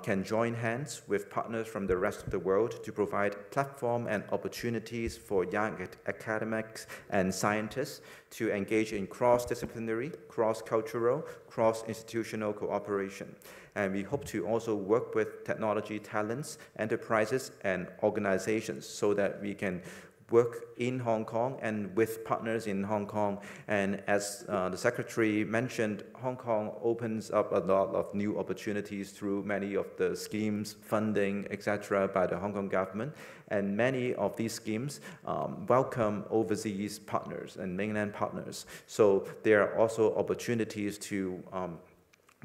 can join hands with partners from the rest of the world to provide platform and opportunities for young academics and scientists to engage in cross-disciplinary, cross-cultural, cross-institutional cooperation. And we hope to also work with technology talents, enterprises, and organizations so that we can work in Hong Kong and with partners in Hong Kong. And as the Secretary mentioned, Hong Kong opens up a lot of new opportunities through many of the schemes, funding, etc. by the Hong Kong government. And many of these schemes welcome overseas partners and mainland partners. So there are also opportunities to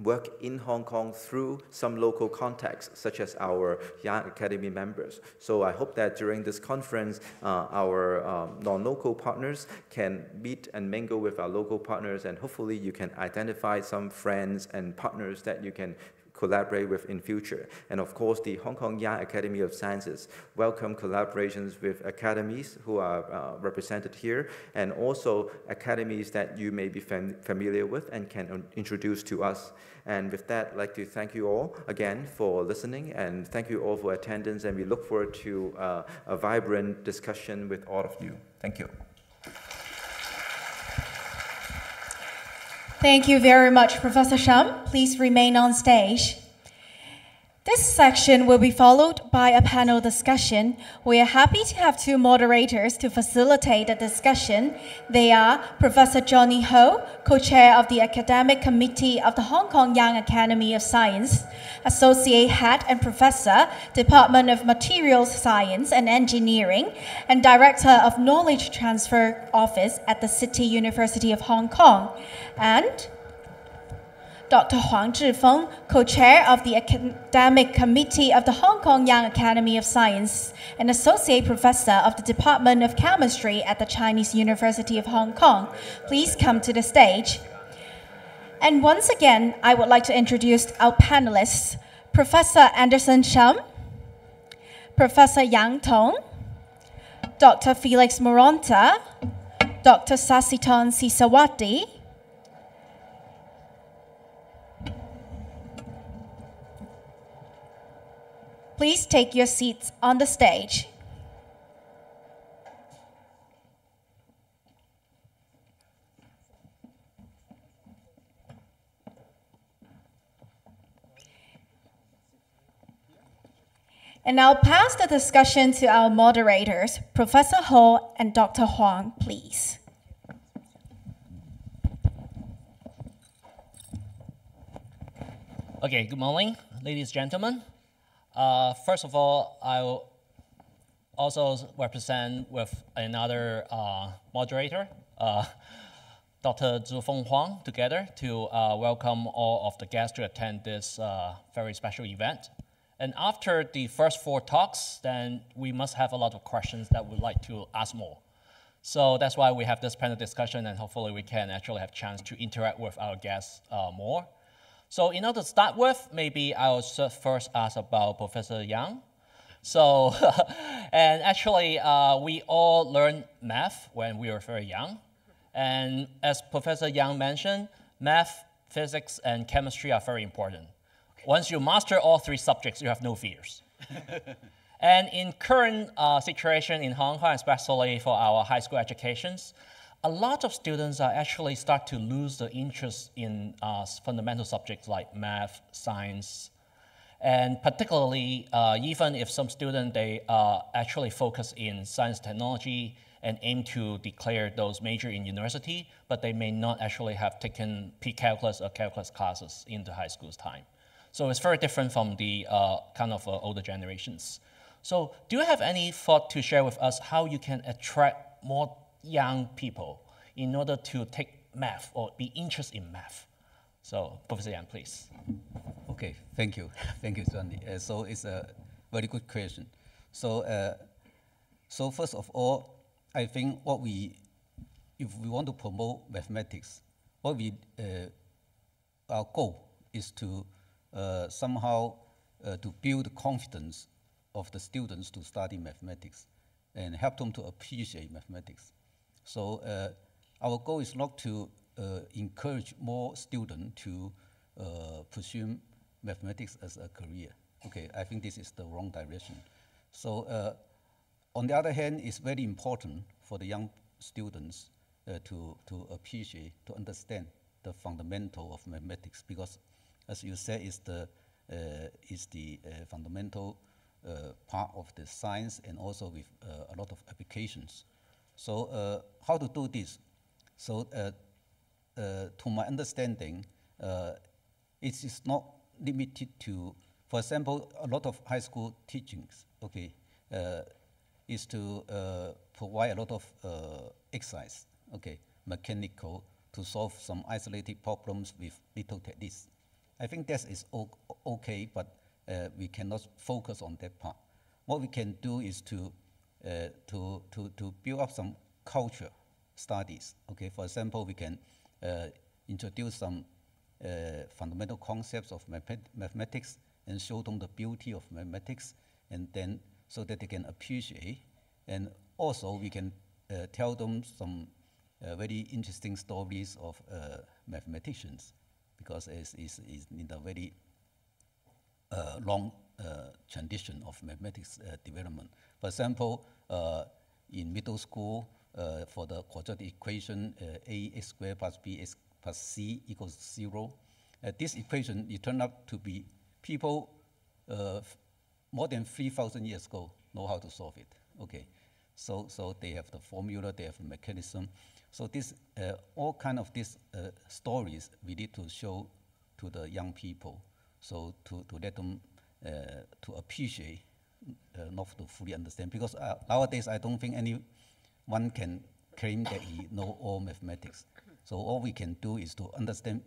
work in Hong Kong through some local contacts, such as our Young Academy members. So I hope that during this conference, our non-local partners can meet and mingle with our local partners, and hopefully you can identify some friends and partners that you can collaborate with in future. And of course, the Hong Kong Young Academy of Sciences welcome collaborations with academies who are represented here, and also academies that you may be familiar with and can introduce to us. And with that, I'd like to thank you all again for listening, and thank you all for attendance, and we look forward to a vibrant discussion with all of you. Thank you. Thank you very much, Professor Shum. Please remain on stage. This section will be followed by a panel discussion. We are happy to have two moderators to facilitate the discussion. They are Professor Johnny Ho, co-chair of the Academic Committee of the Hong Kong Young Academy of Science, Associate Head and Professor, Department of Materials Science and Engineering, and Director of Knowledge Transfer Office at the City University of Hong Kong, and Dr. Huang Zhifeng, co-chair of the Academic Committee of the Hong Kong Young Academy of Science and Associate Professor of the Department of Chemistry at the Chinese University of Hong Kong. Please come to the stage. And once again, I would like to introduce our panelists, Professor Anderson Shum, Professor Yang Tong, Dr. Felix Moronta, Dr. Sasiton Sisawati, please take your seats on the stage. And I'll pass the discussion to our moderators, Professor Ho and Dr. Huang, please. Okay, good morning, ladies and gentlemen. First of all, I will also represent with another moderator, Dr. Zhifeng Huang, together to welcome all of the guests to attend this very special event. And after the first 4 talks, then we must have a lot of questions that we'd like to ask more. So that's why we have this panel discussion, and hopefully we can actually have a chance to interact with our guests more. So in order to start with, maybe I'll first ask about Professor Yang. So, and actually, we all learned math when we were very young. And as Professor Yang mentioned, math, physics, and chemistry are very important. Once you master all 3 subjects, you have no fears. And in current situation in Hong Kong, especially for our high school educations, a lot of students are actually start to lose the interest in fundamental subjects like math, science, and particularly even if some students, they actually focus in science technology and aim to declare those major in university, but they may not actually have taken pre-calculus or calculus classes in the high school's time. So it's very different from the kind of older generations. So do you have any thought to share with us how you can attract more young people in order to take math or be interested in math? So, Professor Yang, please. Okay, thank you. Thank you, Johnny. So it's a very good question. So, so first of all, I think if we want to promote mathematics, our goal is to somehow to build confidence of the students to study mathematics and help them to appreciate mathematics. So our goal is not to encourage more students to pursue mathematics as a career, Okay, I think this is the wrong direction. So on the other hand, it's very important for the young students to appreciate, to understand the fundamental of mathematics, because as you said, it's the fundamental part of the science, and also with a lot of applications. So how to do this? So to my understanding, it is not limited to, for example, a lot of high school teachings, okay, is to provide a lot of exercise, okay, mechanical, to solve some isolated problems with little techniques. I think that is okay, but we cannot focus on that part. What we can do is to build up some culture studies. Okay, for example, we can introduce some fundamental concepts of mathematics and show them the beauty of mathematics, and then so that they can appreciate. And also we can tell them some very interesting stories of mathematicians, because it's in a very long tradition of mathematics development. For example, in middle school, for the quadratic equation ax squared plus bx plus c equals 0, this equation, it turned out to be people more than 3,000 years ago know how to solve it. Okay, so they have the formula, they have the mechanism. So this all kind of these stories we need to show to the young people, so to let them to appreciate, not to fully understand. Because nowadays I don't think anyone can claim that he knows all mathematics. So all we can do is to understand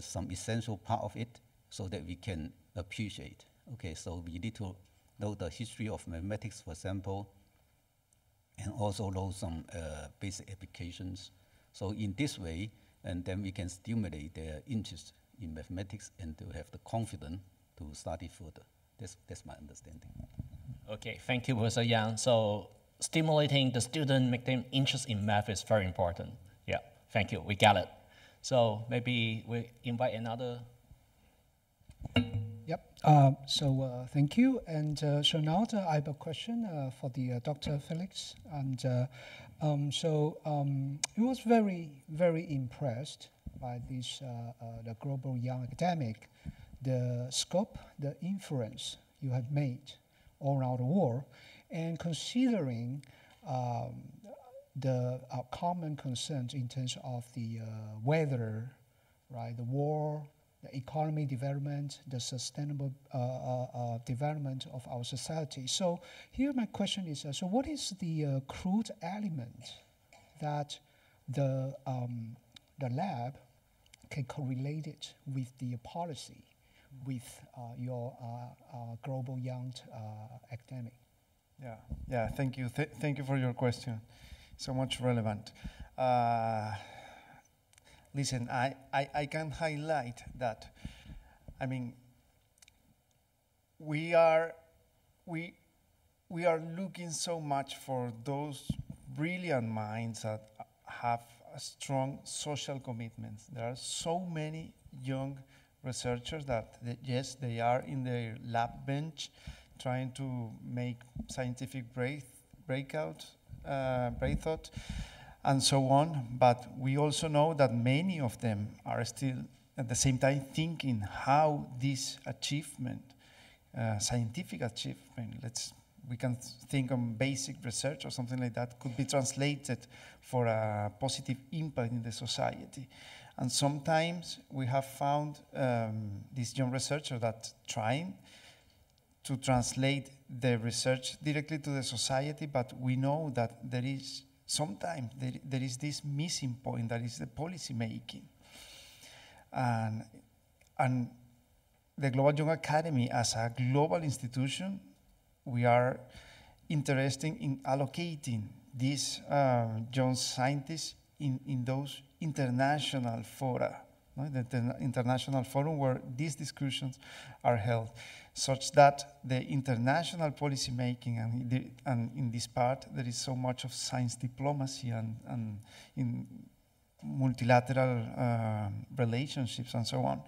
some essential part of it, so that we can appreciate. Okay, so we need to know the history of mathematics, for example, and also know some basic applications. So in this way, and then we can stimulate their interest in mathematics and to have the confidence to study further. That's my understanding. Okay, thank you, Professor Yang. So stimulating the student, make them interest in math is very important. Yeah, thank you, we got it. So maybe we invite another. Yep, thank you. And so now I have a question for the Dr. Felix. And he was very, very impressed by this, the global young academic, the scope, the inference you have made all around the world, and considering the common concerns in terms of the weather, right, the war, the economy development, the sustainable development of our society. So here my question is, so what is the crude element that the lab can correlate it with the policy, with your global young academic? Yeah, thank you. Thank you for your question. So much relevant. Listen, I can highlight that, I mean, we are looking so much for those brilliant minds that have a strong social commitments. There are so many young researchers that, yes, they are in their lab bench trying to make scientific breakthroughs, and so on, but we also know that many of them are still at the same time thinking how this achievement, scientific achievement, we can think on basic research or something like that, could be translated for a positive impact in the society. And sometimes we have found these young researchers that trying to translate the research directly to the society, but we know that there is sometimes there is this missing point, that is the policy making. And the Global Young Academy, as a global institution, we are interested in allocating these young scientists in those international fora, no? The international forum where these discussions are held, such that the international policy making and in this part there is so much of science diplomacy and in multilateral relationships and so on.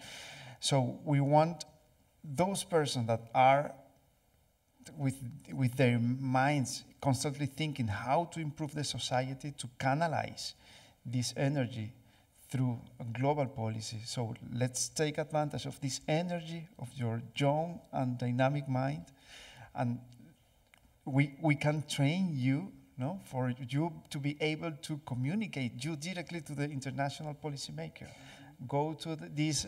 So we want those persons that are with their minds constantly thinking how to improve the society, to canalize this energy through a global policy. So let's take advantage of this energy of your young and dynamic mind, and we can train you, no, for you to be able to communicate you directly to the international policymaker. Go to this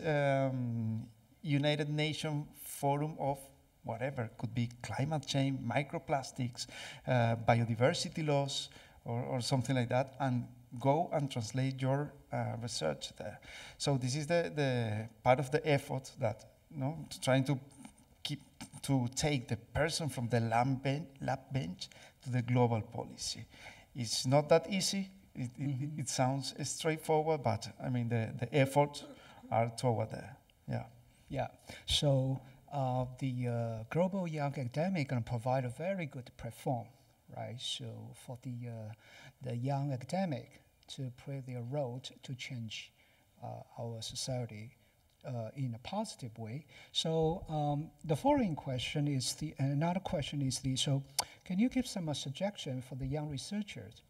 United Nations Forum of whatever, could be climate change, microplastics, biodiversity laws, or something like that, and go and translate your research there. So this is the part of the effort that, trying to take the person from the lab bench to the global policy. It's not that easy. It sounds straightforward, but I mean the efforts are toward there. Yeah. Yeah. So the Global Young Academic can provide a very good platform, right? So for the young academic to play their role to change our society in a positive way. So the following question is another question is so can you give some suggestion for the young researchers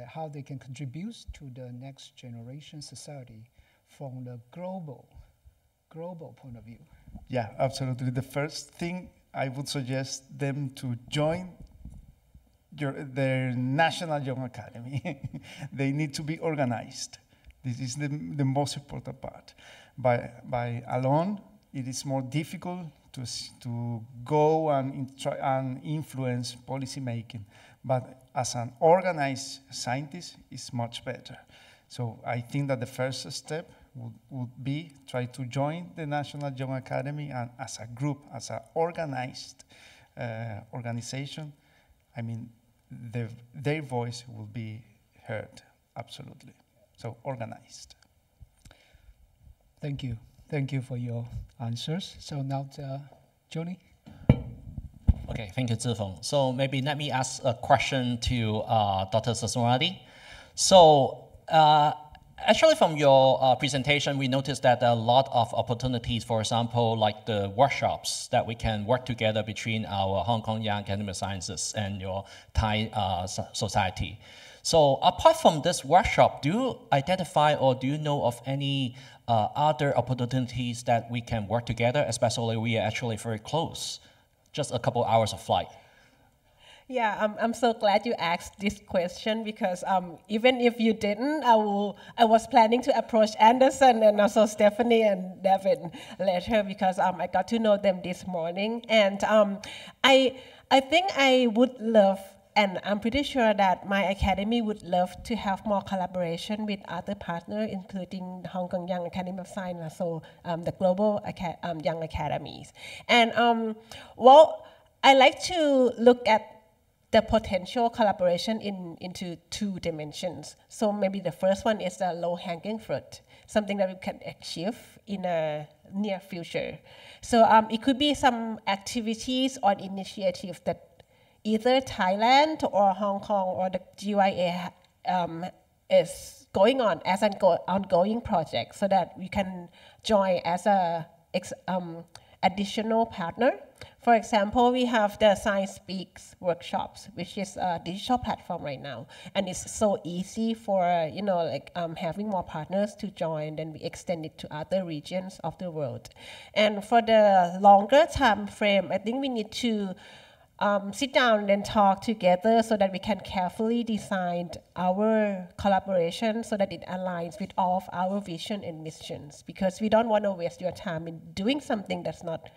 how they can contribute to the next generation society from the global point of view? Yeah, absolutely. The first thing I would suggest them to join their National Young Academy. They need to be organized. This is the most important part. By alone, it is more difficult to go and influence policy making. But as an organized scientist, it's much better. So I think that the first step would be try to join the National Young Academy, and as a group, as an organized organization, I mean, their voice will be heard, absolutely. So organized. Thank you. Thank you for your answers. So now, Johnny. Okay, thank you, Zifeng. So maybe let me ask a question to Dr. Sassoonwadi. So actually from your presentation, we noticed that there are a lot of opportunities, for example, like the workshops that we can work together between our Hong Kong Young Academy of Sciences and your Thai society. So apart from this workshop, do you identify or do you know of any other opportunities that we can work together, especially we are actually very close, just a couple hours of flight? Yeah, I'm so glad you asked this question because even if you didn't, I was planning to approach Anderson and also Stephanie and Devin later because I got to know them this morning. And I think I would love, and I'm pretty sure that my academy would love to have more collaboration with other partners, including Hong Kong Young Academy of Science, so the global young academies. And well, I like to look at the potential collaboration into two dimensions. So maybe the first one is the low-hanging fruit, something that we can achieve in a near future. So it could be some activities or initiatives that either Thailand or Hong Kong or the GYA is going on as an ongoing project so that we can join as a additional partner. For example, we have the Science Speaks workshops, which is a digital platform right now. And it's so easy for, having more partners to join, then we extend it to other regions of the world. And for the longer time frame, I think we need to sit down and talk together so that we can carefully design our collaboration so that it aligns with all of our vision and missions, because we don't want to waste your time in doing something that's not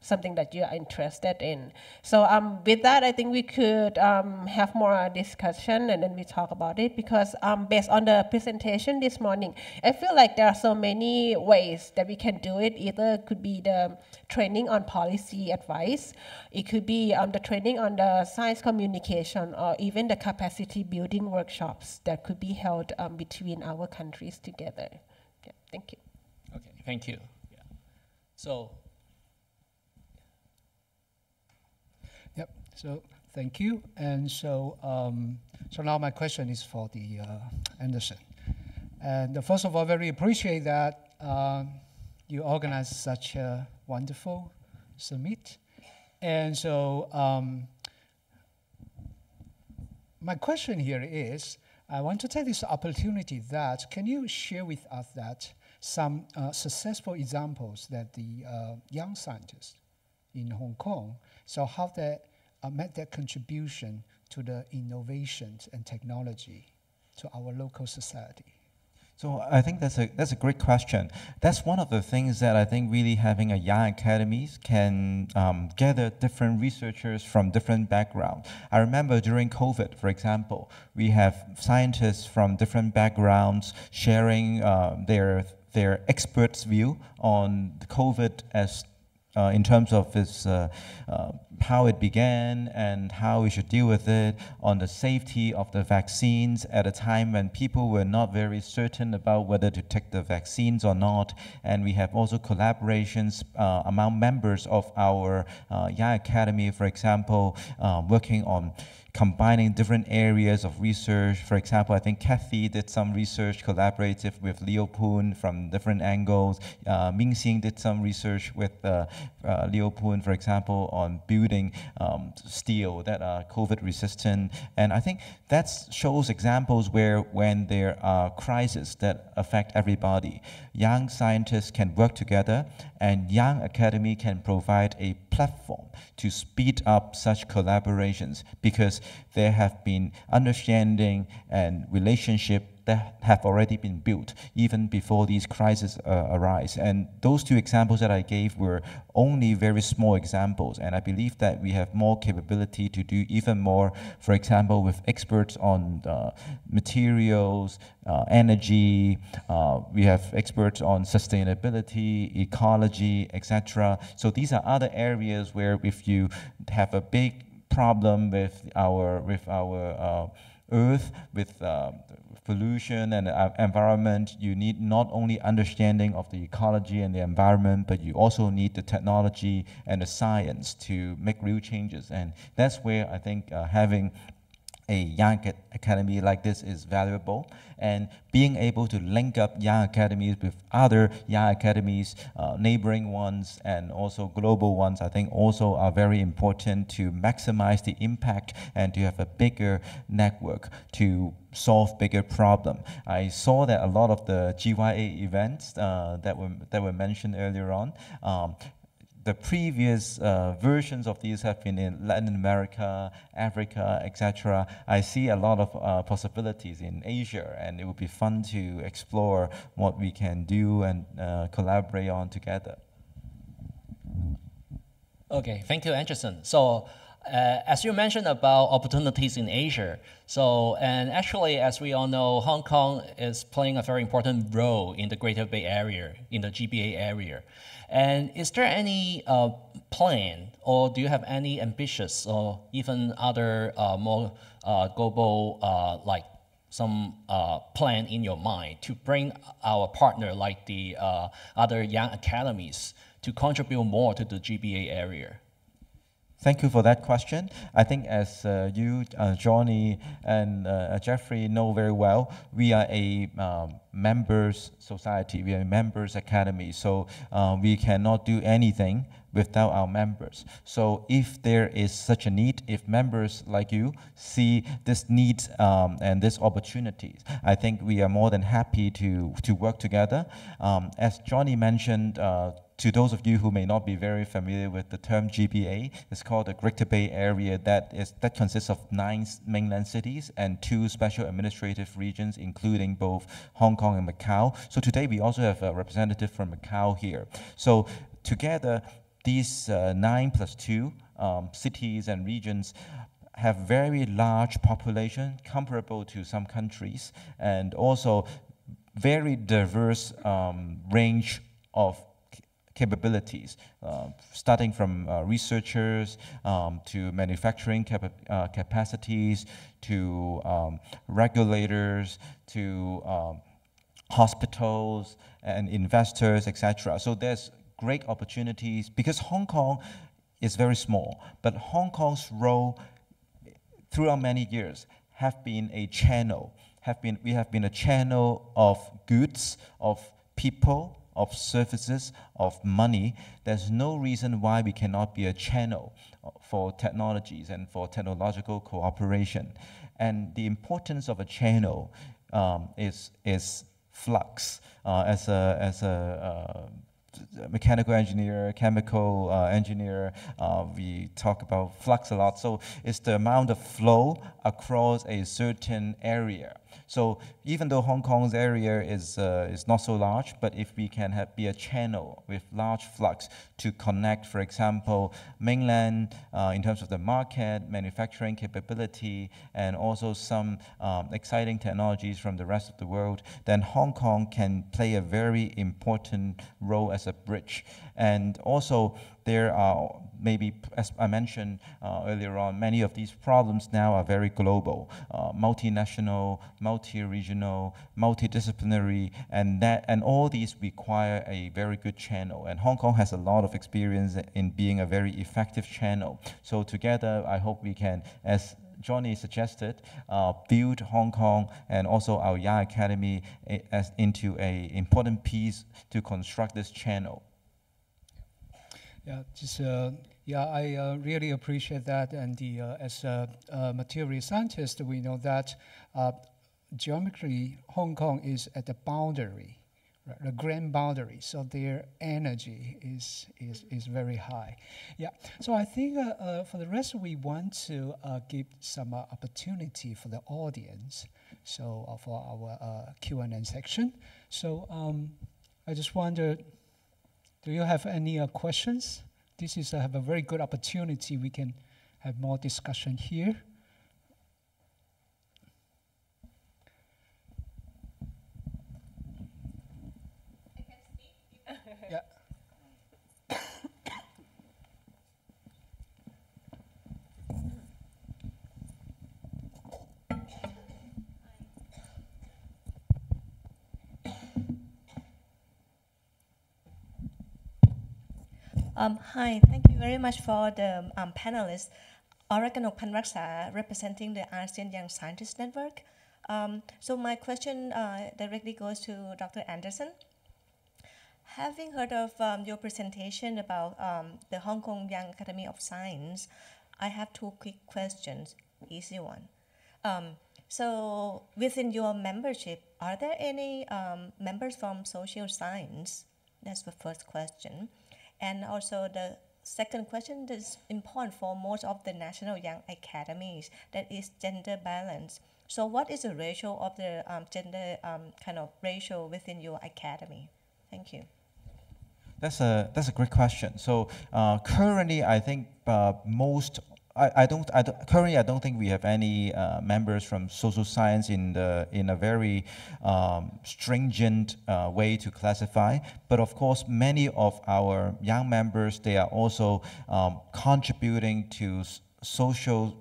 something that you are interested in. So with that, I think we could have more discussion and then we talk about it, because based on the presentation this morning, I feel like there are so many ways that we can do it. Either it could be the training on policy advice, it could be the training on the science communication, or even the capacity building workshops that could be held between our countries together. Yeah, thank you. Okay, thank you. Yeah. So. Yep. So thank you. And so so now my question is for the Anderson. And first of all, very appreciate that you organized such a wonderful Summit. And so my question here is, I want to take this opportunity that, can you share with us that some successful examples that the young scientists in Hong Kong, so how they made their contribution to the innovations and technology to our local society? So I think that's a great question. That's one of the things that I think really having a young academies can gather different researchers from different backgrounds. I remember during COVID, for example, we have scientists from different backgrounds sharing their experts' view on the COVID as in terms of its, how it began and how we should deal with it, on the safety of the vaccines at a time when people were not very certain about whether to take the vaccines or not. And we have also collaborations among members of our Young Academy, for example, working on combining different areas of research. For example, I think Kathy did some research collaborative with Leo Poon from different angles. Ming Xing did some research with Leo Poon, for example, on building steel that are COVID resistant. And I think that shows examples where when there are crises that affect everybody, young scientists can work together, and Young Academy can provide a platform to speed up such collaborations, because there have been understanding and relationship that have already been built even before these crises arise. And those two examples that I gave were only very small examples, and I believe that we have more capability to do even more, for example, with experts on materials, energy, we have experts on sustainability, ecology, etc. So these are other areas where if you have a big problem with our Earth, with pollution and environment, you need not only understanding of the ecology and the environment, but you also need the technology and the science to make real changes. And that's where I think having a young academy like this is valuable, and being able to link up young academies with other young academies, neighboring ones and also global ones, I think also are very important to maximize the impact and to have a bigger network to solve bigger problem. I saw that a lot of the GYA events that were mentioned earlier on, the previous versions of these have been in Latin America, Africa, etc. I see a lot of possibilities in Asia, and it would be fun to explore what we can do and collaborate on together. Okay, thank you, Anderson. So, as you mentioned about opportunities in Asia, and actually, as we all know, Hong Kong is playing a very important role in the Greater Bay Area, in the GBA area. And is there any plan, or do you have any ambitious or even other more global, like some plan in your mind to bring our partner, like the other young academies, to contribute more to the GBA area? Thank you for that question. I think as you, Johnny, and Jeffrey know very well, we are a members society, we are a members academy, so we cannot do anything without our members. So if there is such a need, if members like you see this need and this opportunities, I think we are more than happy to work together. As Johnny mentioned, to those of you who may not be very familiar with the term GBA, it's called the Greater Bay Area that consists of 9 mainland cities and 2 special administrative regions, including both Hong Kong and Macau. So today we also have a representative from Macau here. So together, these 9 plus 2 cities and regions have very large population comparable to some countries, and also very diverse range of capabilities, starting from researchers to manufacturing capacities, to regulators, to hospitals and investors, etc. So there's great opportunities, because Hong Kong is very small, but Hong Kong's role throughout many years have been a channel, we have been a channel of goods, of people, of services, of money, there's no reason why we cannot be a channel for technologies and for technological cooperation. And the importance of a channel is flux. As a mechanical engineer, chemical engineer, we talk about flux a lot. So it's the amount of flow across a certain area. So even though Hong Kong's area is not so large, but if we can be a channel with large flux to connect, for example, mainland in terms of the market, manufacturing capability, and also some exciting technologies from the rest of the world, then Hong Kong can play a very important role as a bridge. And also there are maybe, as I mentioned earlier on, many of these problems now are very global, multinational, multi-regional, multidisciplinary, and all these require a very good channel. And Hong Kong has a lot of experience in being a very effective channel. So together, I hope we can, as Johnny suggested, build Hong Kong and also our Young Academy into an important piece to construct this channel. Yeah, I really appreciate that. And as a material scientist, we know that geometrically, Hong Kong is at the boundary, right, the grand boundary. So their energy is very high. Yeah. So I think for the rest, we want to give some opportunity for the audience. So for our Q&A section. So I just wondered, do you have any questions? This is have a very good opportunity. We can have more discussion here. I can speak. Yeah. Hi, thank you very much for the panelists. Arakanok Panraksa, representing the ASEAN Young Scientists Network. So my question directly goes to Dr. Anderson. Having heard of your presentation about the Hong Kong Young Academy of Science, I have two quick questions, easy one. So within your membership, are there any members from social science? That's the first question. And also the second question is important for most of the national young academies, that is gender balance. So what is the ratio of the gender kind of ratio within your academy? Thank you. That's a great question. So currently, I think currently I don't think we have any members from social science in a very stringent way to classify. But of course, many of our young members, they are also contributing to socially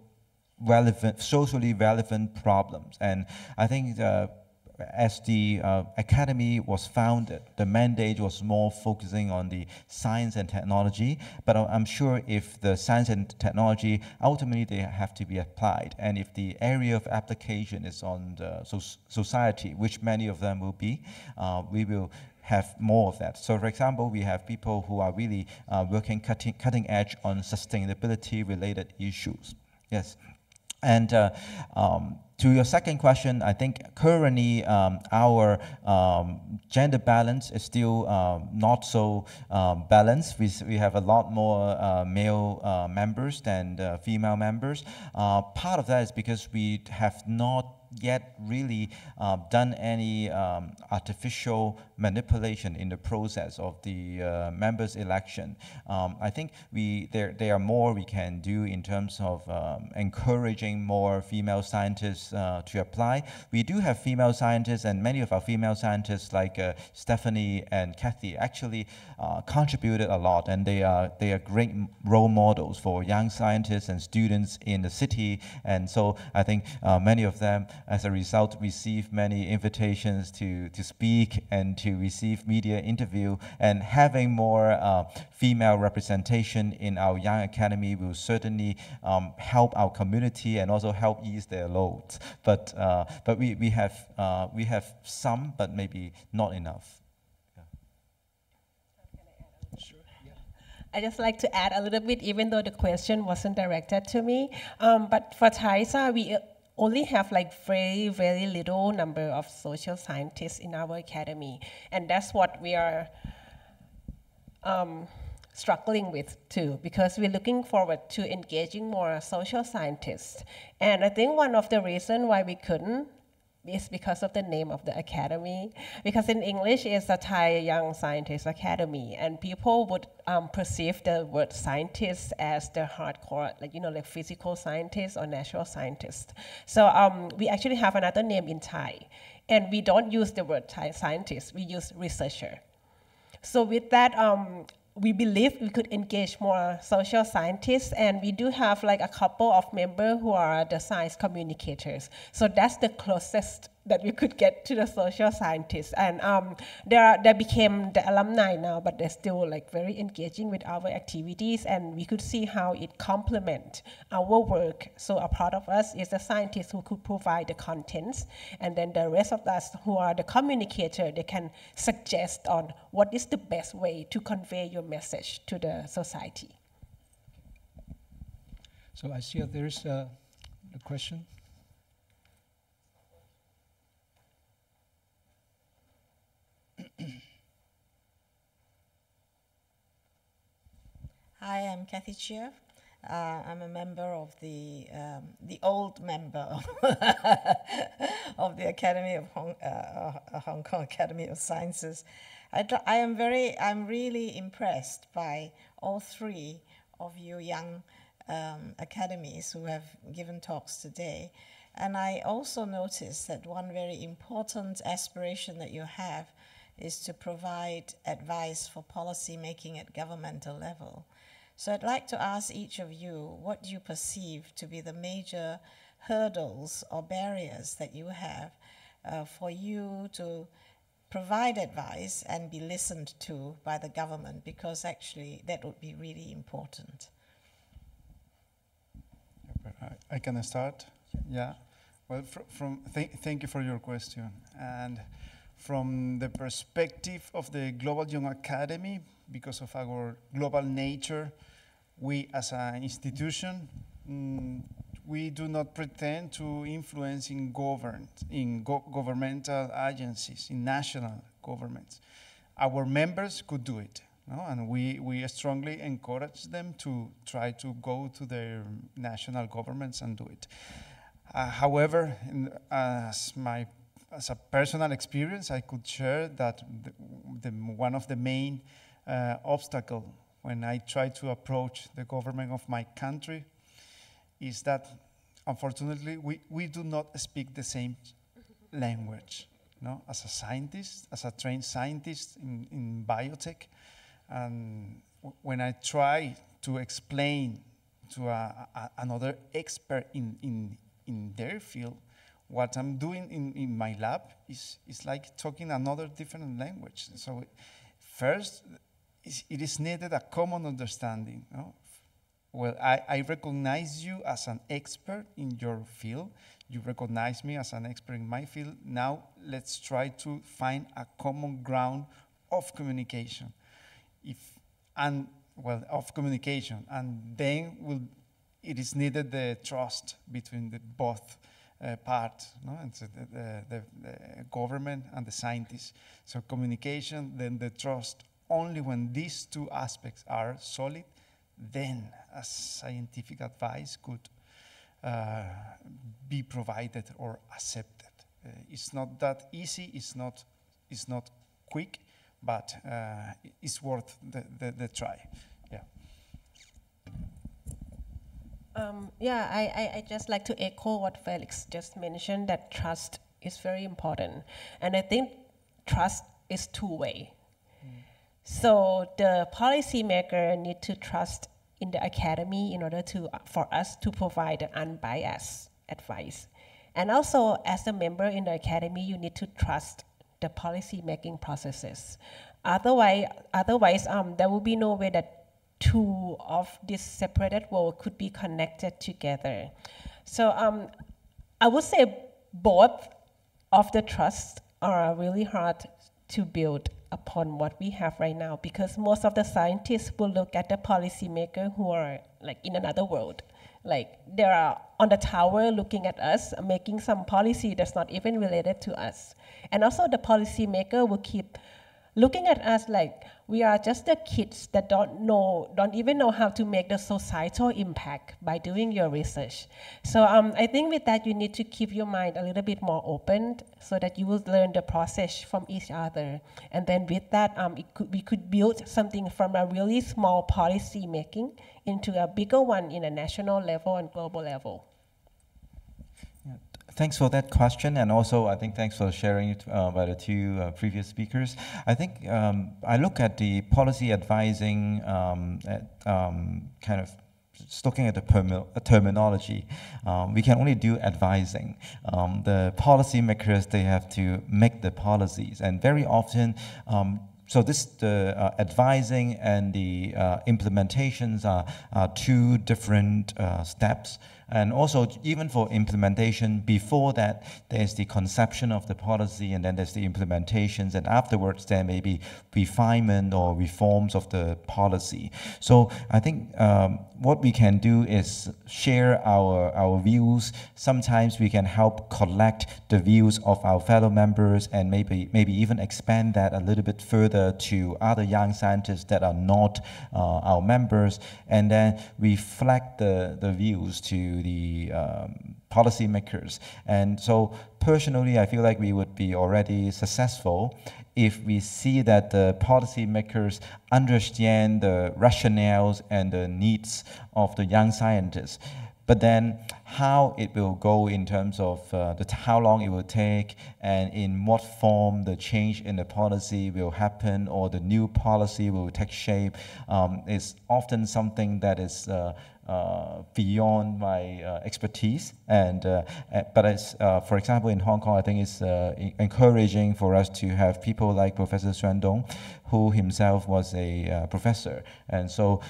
relevant problems. And I think as the academy was founded, the mandate was more focusing on the science and technology, but I'm sure if the science and technology, ultimately they have to be applied. And if the area of application is on the society, which many of them will be, we will have more of that. So for example, we have people who are really working cutting edge on sustainability related issues. Yes. And to your second question, I think currently our gender balance is still not so balanced. We have a lot more male members than female members. Part of that is because we have not yet really done any artificial manipulation in the process of the members' election. I think there are more we can do in terms of encouraging more female scientists to apply. We do have female scientists, and many of our female scientists like Stephanie and Kathy actually contributed a lot, and they are great role models for young scientists and students in the city. And so I think many of them, as a result, receive many invitations to speak and to receive media interview. And having more female representation in our Young Academy will certainly help our community and also help ease their loads. But we have some, but maybe not enough. I just like to add a little bit, even though the question wasn't directed to me. But for TISA, we only have like very, very little number of social scientists in our academy. And that's what we are struggling with too, because we're looking forward to engaging more social scientists. And I think one of the reasons why we couldn't is because of the name of the academy. Because in English, it's a Thai Young Scientist Academy, and people would perceive the word scientist as the hardcore, like, you know, like physical scientist or natural scientist. So we actually have another name in Thai, and we don't use the word Thai scientist, we use researcher. So with that, we believe we could engage more social scientists, and we do have like a couple of members who are the science communicators. So that's the closest that we could get to the social scientists. And they became the alumni now, but they're still like very engaging with our activities, and we could see how it complements our work. So a part of us is the scientists who could provide the contents, and then the rest of us who are the communicator, they can suggest on what is the best way to convey your message to the society. So I see there's a question. Hi, I'm Kathy Chia. I'm a member of the old member of the Academy of Hong Kong Academy of Sciences. I'm really impressed by all three of you young academies who have given talks today. And I also noticed that one very important aspiration that you have is to provide advice for policy making at governmental level. So I'd like to ask each of you what you perceive to be the major hurdles or barriers that you have for you to provide advice and be listened to by the government, because actually that would be really important. I can start. Yeah. Well, thank you for your question. And from the perspective of the Global Young Academy, because of our global nature, we as an institution, we do not pretend to influence in governmental agencies, in national governments. Our members could do it, no? And we strongly encourage them to try to go to their national governments and do it. However, as a personal experience, I could share that one of the main obstacles when I try to approach the government of my country is that, unfortunately, we do not speak the same language. No? As a scientist, as a trained scientist in biotech, and when I try to explain to another expert in their field, what I'm doing in my lab is like talking another different language. So first, it is needed a common understanding. No? Well, I recognize you as an expert in your field. You recognize me as an expert in my field. Now let's try to find a common ground of communication. Of communication, and then it is needed the trust between the both parts, no? And so the government and the scientists. So communication, then the trust. Only when these two aspects are solid, then a scientific advice could be provided or accepted. It's not that easy. It's not quick, but it's worth the try. Yeah. I just like to echo what Felix just mentioned, that trust is very important. And I think trust is two-way. So the policymaker need to trust in the academy in order for us to provide unbiased advice. And also, as a member in the academy, you need to trust the policy-making processes. Otherwise, there will be no way that two of these separated worlds could be connected together. So I would say both of the trusts are really hard to build upon what we have right now, because most of the scientists will look at the policymaker who are like in another world. Like they are on the tower looking at us, making some policy that's not even related to us. And also the policymaker will keep looking at us like we are just the kids that don't even know how to make the societal impact by doing your research. So I think with that, you need to keep your mind a little bit more open so that you will learn the process from each other. And then with that, we could build something from a really small policy making into a bigger one in a national level and global level. Thanks for that question, and also I think thanks for sharing it by the two previous speakers. I think I look at the policy advising kind of just looking at the terminology. We can only do advising. The policymakers, they have to make the policies, and very often so the advising and the implementations are two different steps. And also, even for implementation, before that, there's the conception of the policy, and then there's the implementations, and afterwards there may be refinement or reforms of the policy. So I think what we can do is share our views. Sometimes we can help collect the views of our fellow members, and maybe even expand that a little bit further to other young scientists that are not our members, and then reflect the views to the policymakers. And so personally, I feel like we would be already successful if we see that the policymakers understand the rationales and the needs of the young scientists. But then how it will go in terms of how long it will take, and in what form the change in the policy will happen, or the new policy will take shape, is often something that is beyond my expertise. And but as for example, in Hong Kong, I think it's encouraging for us to have people like Professor Xuan Dong, who himself was a professor, and so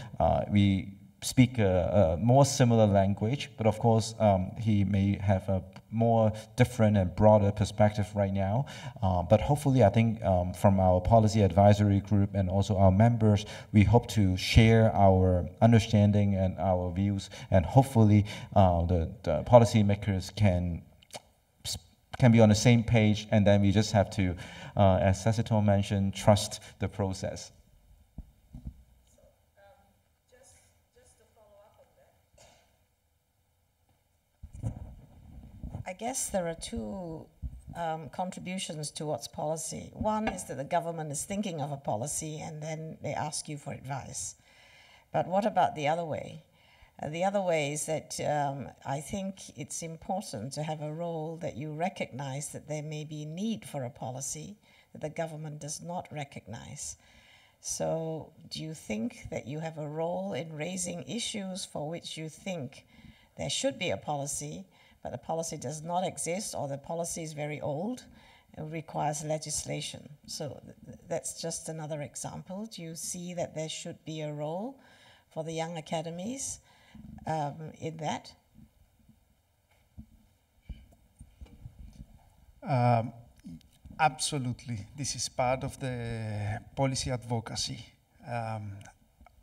we speak a more similar language, but of course he may have a more different and broader perspective right now. But hopefully, I think from our policy advisory group and also our members, we hope to share our understanding and our views, and hopefully the policymakers can be on the same page, and then we just have to, as Sasito mentioned, trust the process. I guess there are two contributions towards policy. One is that the government is thinking of a policy and then they ask you for advice. But what about the other way? The other way is that I think it's important to have a role that you recognize that there may be need for a policy that the government does not recognize. So do you think that you have a role in raising issues for which you think there should be a policy, but the policy does not exist, or the policy is very old and requires legislation? So that's just another example. Do you see that there should be a role for the young academies in that? Absolutely. This is part of the policy advocacy.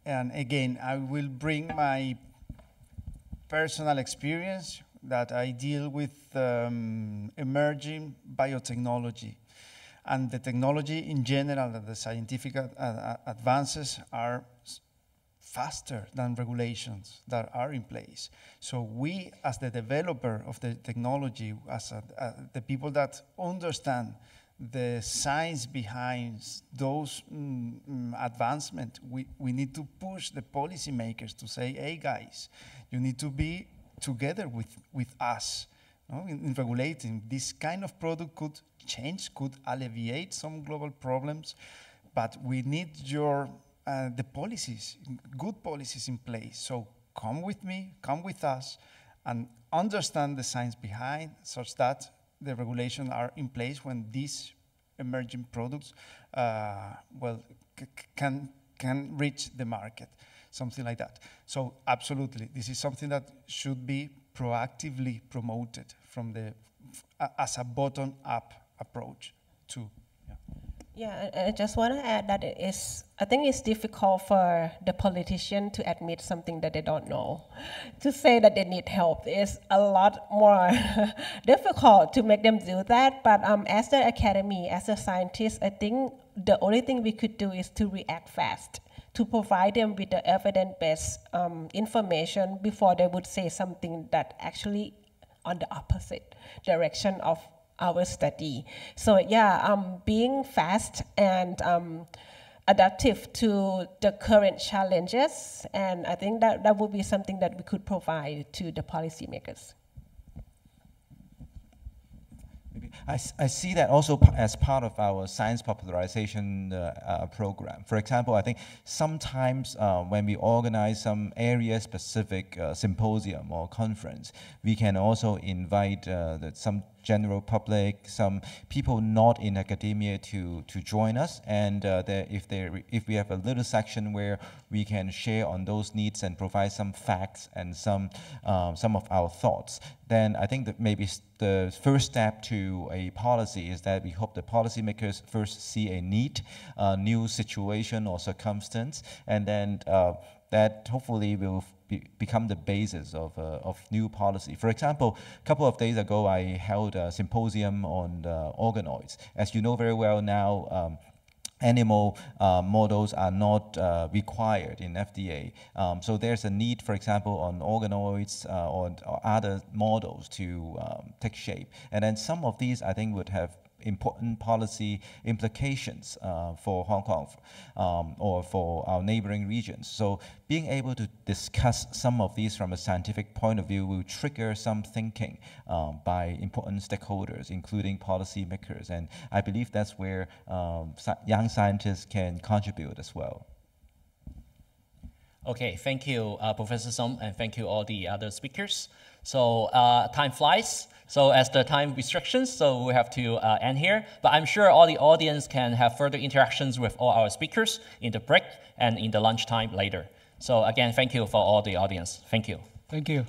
And again, I will bring my personal experience that I deal with emerging biotechnology. And the technology in general, that the scientific advances are faster than regulations that are in place. So we, as the developer of the technology, as the people that understand the science behind those advancements, we need to push the policymakers to say, hey guys, you need to be together with us, no? in regulating. This kind of product could change, could alleviate some global problems, but we need your the policies, good policies in place. So come with me, come with us, and understand the science behind, such that the regulations are in place when these emerging products can reach the market, something like that. So absolutely, this is something that should be proactively promoted from as a bottom-up approach too. Yeah. Yeah, I just want to add that I think it's difficult for the politician to admit something that they don't know. To say that they need help is a lot more difficult to make them do that. But as the academy, as a scientist, I think the only thing we could do is to react fast, to provide them with the evidence-based information before they would say something that actually on the opposite direction of our study. So yeah, being fast and adaptive to the current challenges, and I think that would be something that we could provide to the policymakers. I see that also as part of our science popularization program. For example, I think sometimes when we organize some area-specific symposium or conference, we can also invite some general public, some people not in academia to join us, and if we have a little section where we can share on those needs and provide some facts and some of our thoughts, then I think that maybe the first step to a policy is that we hope the policymakers first see a need, new situation or circumstance, and then that hopefully will become the basis of new policy. For example, a couple of days ago, I held a symposium on organoids. As you know very well now, animal models are not required in FDA. So there's a need, for example, on organoids or other models to take shape. And then some of these, I think, would have important policy implications for Hong Kong or for our neighboring regions. So being able to discuss some of these from a scientific point of view will trigger some thinking by important stakeholders, including policymakers. And I believe that's where young scientists can contribute as well. Okay, thank you, Professor Sum, and thank you all the other speakers. So time flies. So as the time restrictions, so we have to end here. But I'm sure all the audience can have further interactions with all our speakers in the break and in the lunchtime later. So again, thank you for all the audience. Thank you. Thank you.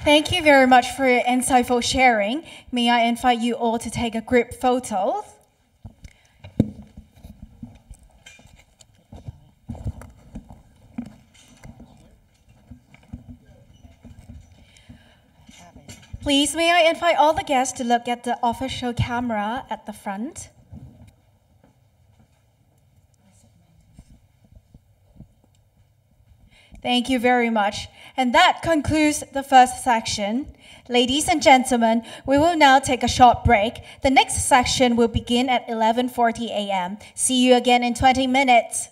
Thank you very much for your insightful sharing. May I invite you all to take a group photo? Please, may I invite all the guests to look at the official camera at the front. Thank you very much. And that concludes the first section. Ladies and gentlemen, we will now take a short break. The next section will begin at 11:40 a.m. See you again in 20 minutes.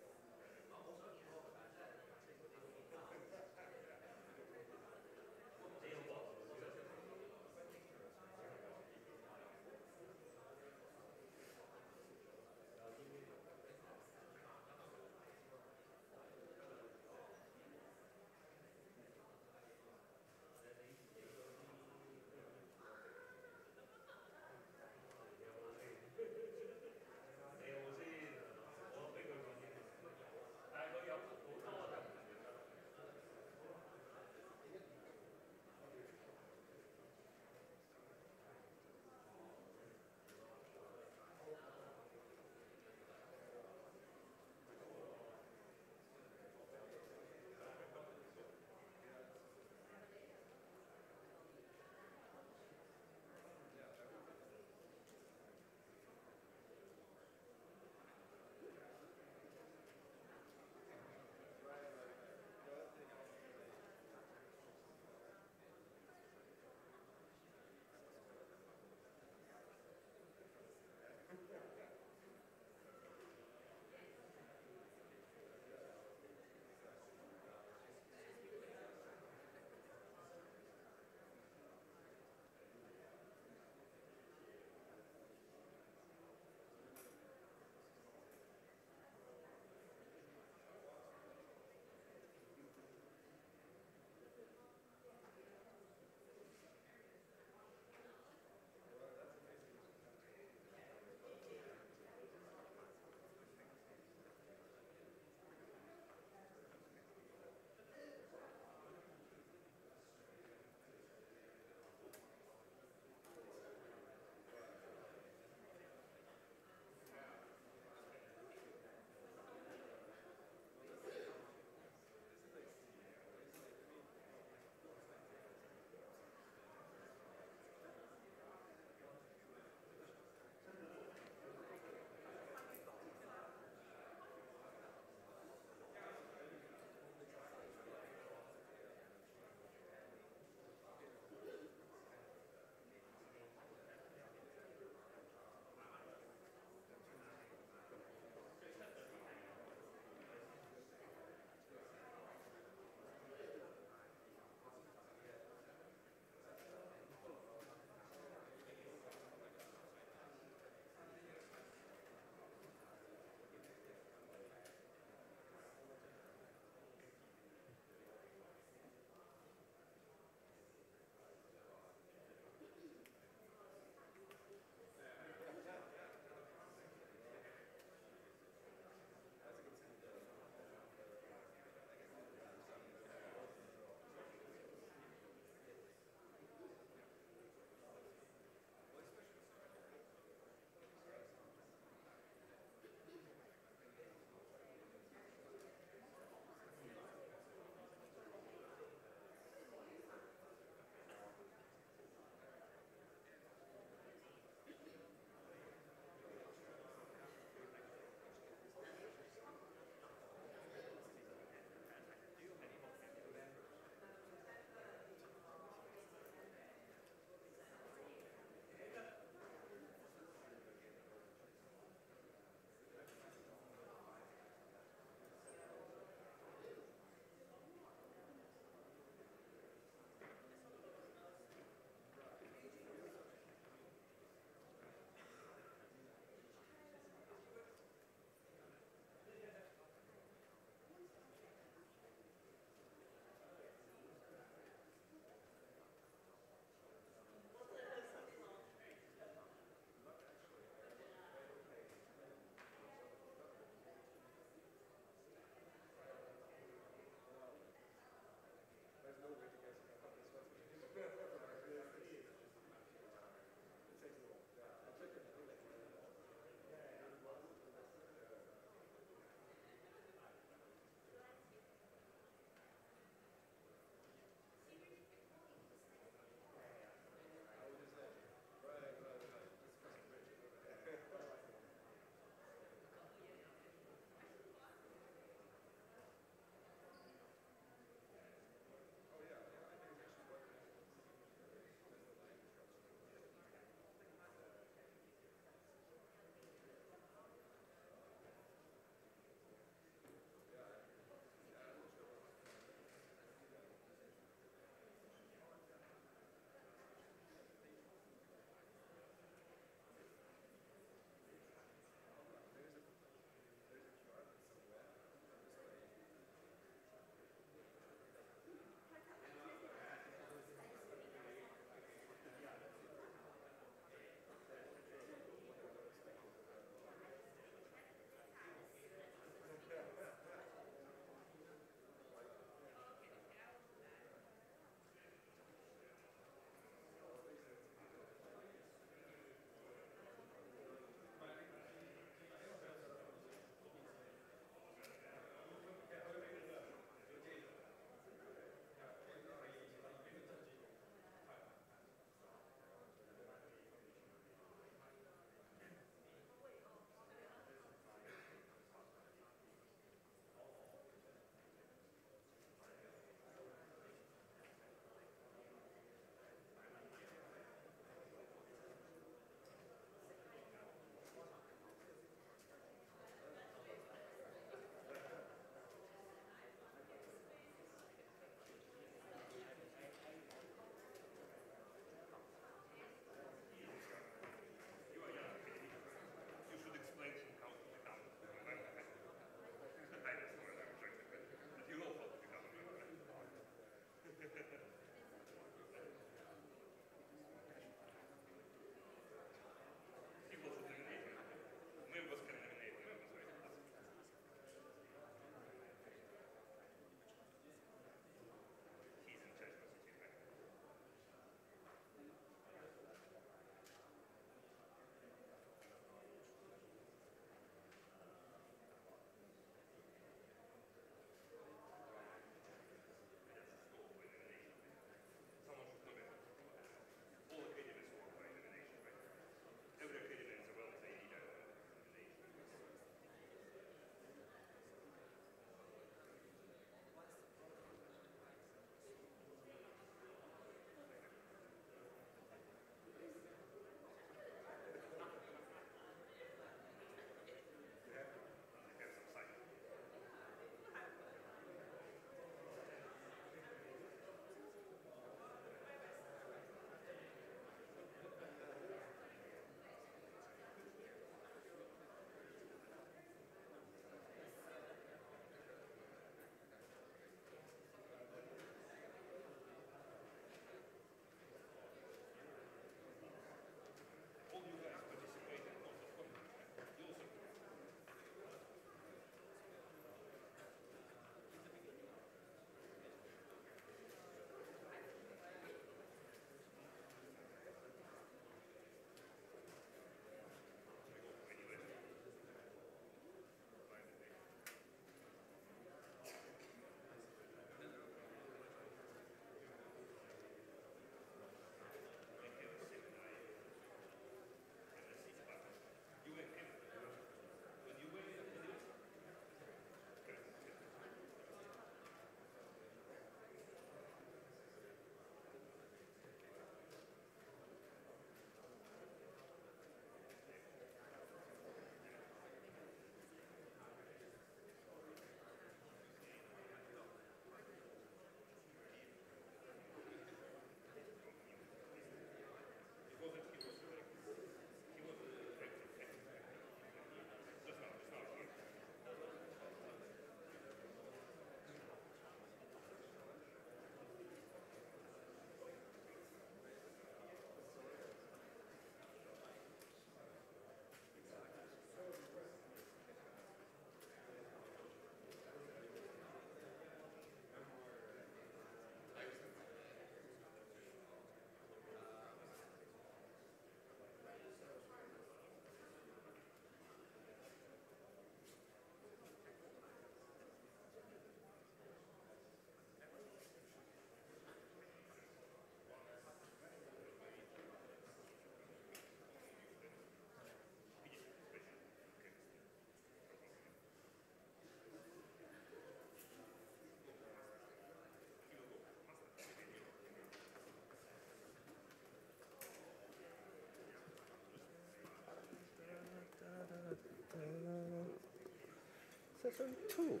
Session 2.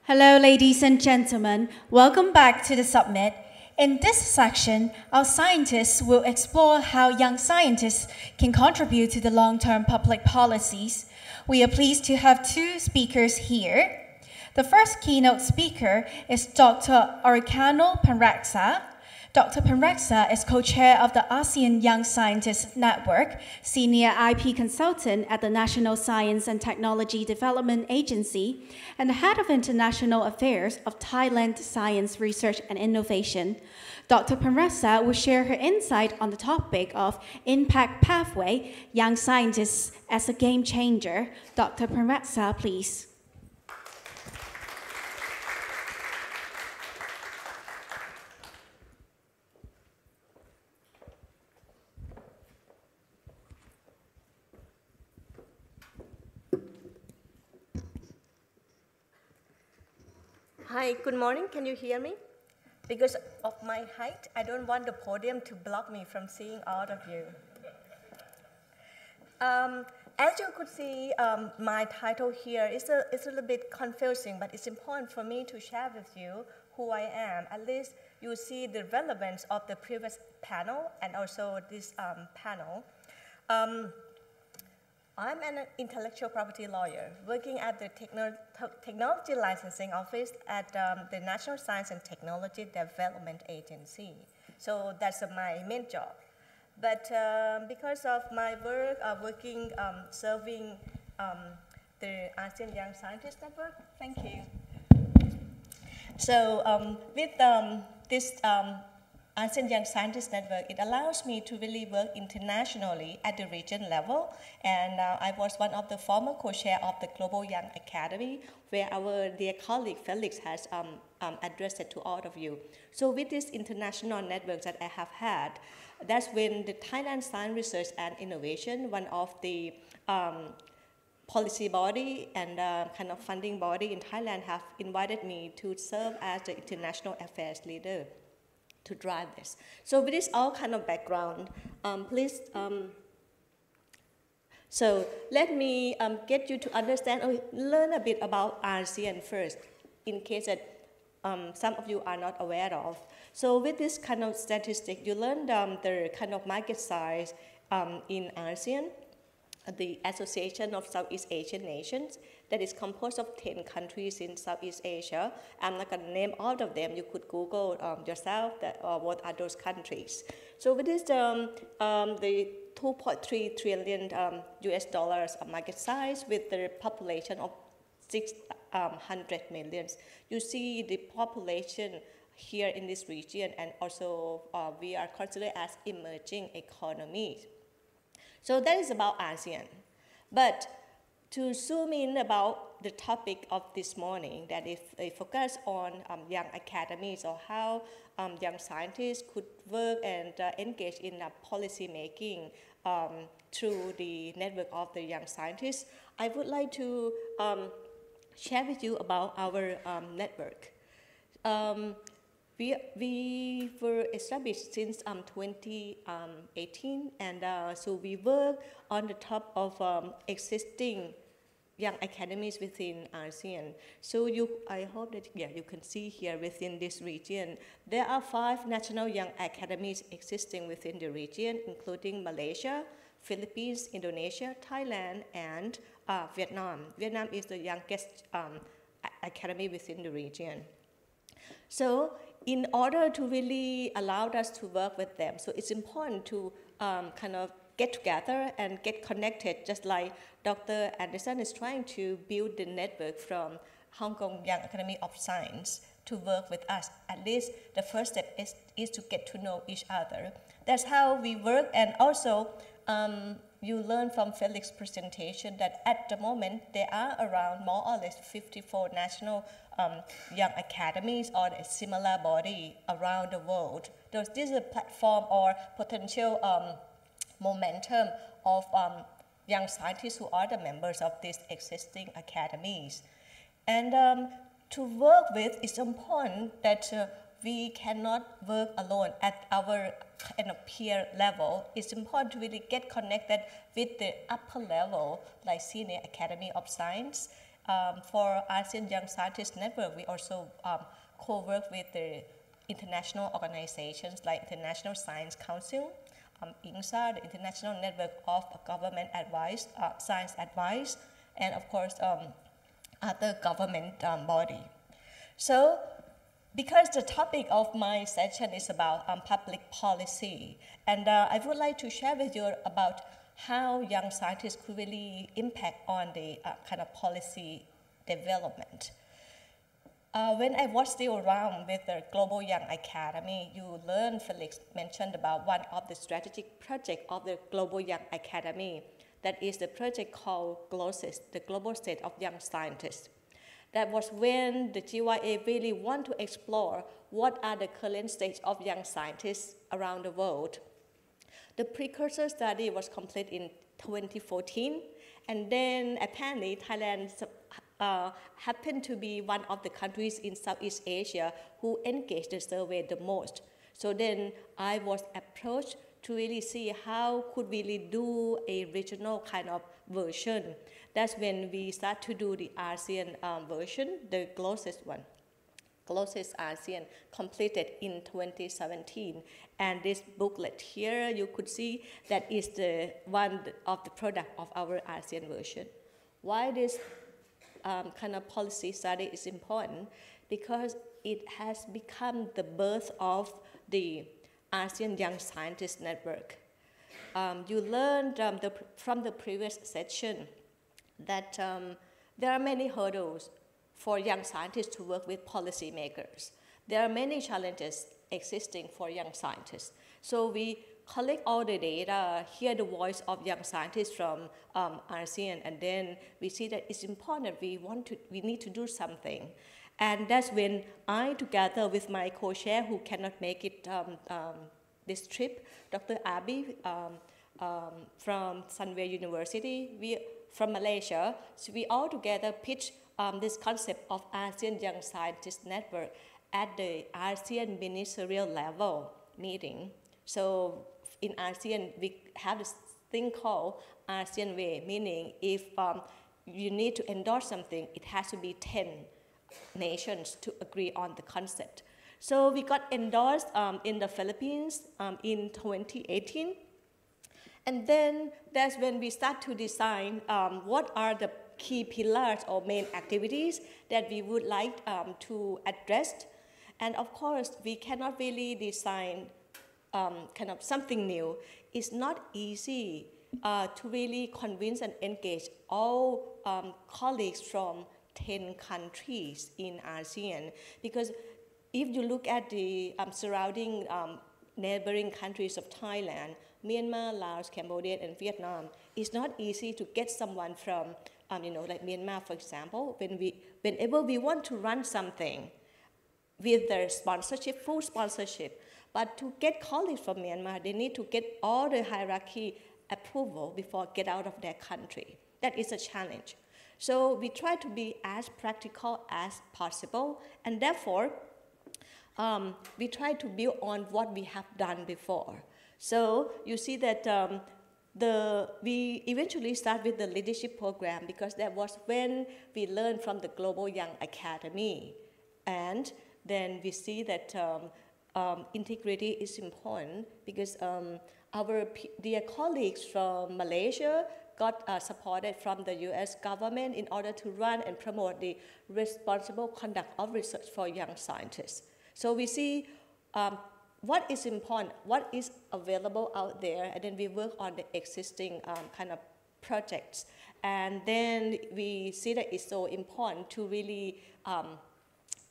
Hello, ladies and gentlemen. Welcome back to the summit. In this section, our scientists will explore how young scientists can contribute to the long-term public policies. We are pleased to have two speakers here. The first keynote speaker is Dr. Arikano Panraksa. Dr. Panraksa is co-chair of the ASEAN Young Scientists Network, senior IP consultant at the National Science and Technology Development Agency, and the head of international affairs of Thailand Science Research and Innovation. Dr. Panraksa will share her insight on the topic of Impact Pathway, Young Scientists as a Game Changer. Dr. Panraksa, please. Hi, good morning. Can you hear me? Because of my height, I don't want the podium to block me from seeing all of you. As you could see, my title here is a little bit confusing, but it's important for me to share with you who I am. At least you see the relevance of the previous panel and also this panel. I'm an intellectual property lawyer working at the Technology Licensing Office at the National Science and Technology Development Agency. So that's my main job. But because of my work, serving the ASEAN Young Scientists Network, thank you. So with this ASEAN Young Scientists Network, it allows me to really work internationally at the region level. And I was one of the former co-chair of the Global Young Academy, where our dear colleague Felix has addressed it to all of you. So with this international network that I have had, that's when the Thailand Science Research and Innovation, one of the policy body and kind of funding body in Thailand, have invited me to serve as the international affairs leader to drive this. So with this all kind of background, please, so let me get you to understand or learn a bit about ASEAN first, in case that some of you are not aware of. So with this kind of statistic, you learn the kind of market size in ASEAN, the Association of Southeast Asian Nations, that is composed of 10 countries in Southeast Asia. I'm not going to name all of them. You could Google yourself what are those countries. So with this, the 2.3 trillion US dollars market size with the population of 600 million. You see the population here in this region, and also we are considered as emerging economies. So that is about ASEAN. But to zoom in about the topic of this morning, that if they focus on young academies or how young scientists could work and engage in policy making through the network of the young scientists, I would like to share with you about our network. We were established since 2018, and so we work on the top of existing young academies within ASEAN. So I hope that you can see here within this region, there are 5 national young academies existing within the region, including Malaysia, Philippines, Indonesia, Thailand, and Vietnam. Vietnam is the youngest academy within the region. So in order to really allow us to work with them, so it's important to kind of get together and get connected, just like Dr. Anderson is trying to build the network from Hong Kong Young Academy of Science to work with us. At least the first step is to get to know each other. That's how we work. And also, you learn from Felix's presentation that at the moment, there are around more or less 54 national young academies or a similar body around the world. This is a platform or potential momentum of young scientists who are the members of these existing academies. And to work with, it's important that we cannot work alone at our kind of peer level. It's important to really get connected with the upper level, like Senior Academy of Science. For ASEAN Young Scientists Network, we also co-work with the international organizations like International Science Council, INSA, the International Network of Government Advice, Science Advice, and of course, other government body. So, because the topic of my session is about public policy, and I would like to share with you about how young scientists could really impact on the kind of policy development. When I was still around with the Global Young Academy, you learned, Felix mentioned about one of the strategic projects of the Global Young Academy. That is the project called GLOSIS, the Global State of Young Scientists. That was when the GYA really want to explore what are the current stage of young scientists around the world. The precursor study was completed in 2014, and then apparently Thailand happened to be one of the countries in Southeast Asia who engaged the survey the most. So then I was approached to really see how could we really do a regional kind of version. That's when we start to do the ASEAN version, the GLOSIS one. GLOSIS ASEAN completed in 2017. And this booklet here, you could see that is the one of the product of our ASEAN version. Why this kind of policy study is important? Because it has become the birth of the ASEAN Young Scientists Network. You learned from the previous session that there are many hurdles for young scientists to work with policymakers. There are many challenges existing for young scientists. So we collect all the data, hear the voice of young scientists from ASEAN, and then we see that it's important, we need to do something. And that's when I, together with my co-chair who cannot make it this trip, Dr. Abi from Sunway University, from Malaysia, so we all together pitched this concept of ASEAN Young Scientists Network at the ASEAN ministerial level meeting. So in ASEAN, we have this thing called ASEAN Way, meaning if you need to endorse something, it has to be 10 nations to agree on the concept. So we got endorsed in the Philippines in 2018. And then that's when we start to design what are the key pillars or main activities that we would like to address. And of course, we cannot really design kind of something new. It's not easy to really convince and engage all colleagues from 10 countries in ASEAN. Because if you look at the surrounding neighboring countries of Thailand, Myanmar, Laos, Cambodia, and Vietnam, it's not easy to get someone from, like Myanmar, for example. Whenever we want to run something with the sponsorship, full sponsorship, but to get colleagues from Myanmar, they need to get all the hierarchy approval before get out of their country. That is a challenge. So we try to be as practical as possible, and therefore, we try to build on what we have done before. So you see that we eventually start with the leadership program because that was when we learned from the Global Young Academy. And then we see that integrity is important because our dear colleagues from Malaysia got supported from the US government in order to run and promote the responsible conduct of research for young scientists. So we see what is important, what is available out there, and then we work on the existing kind of projects. And then we see that it's so important to really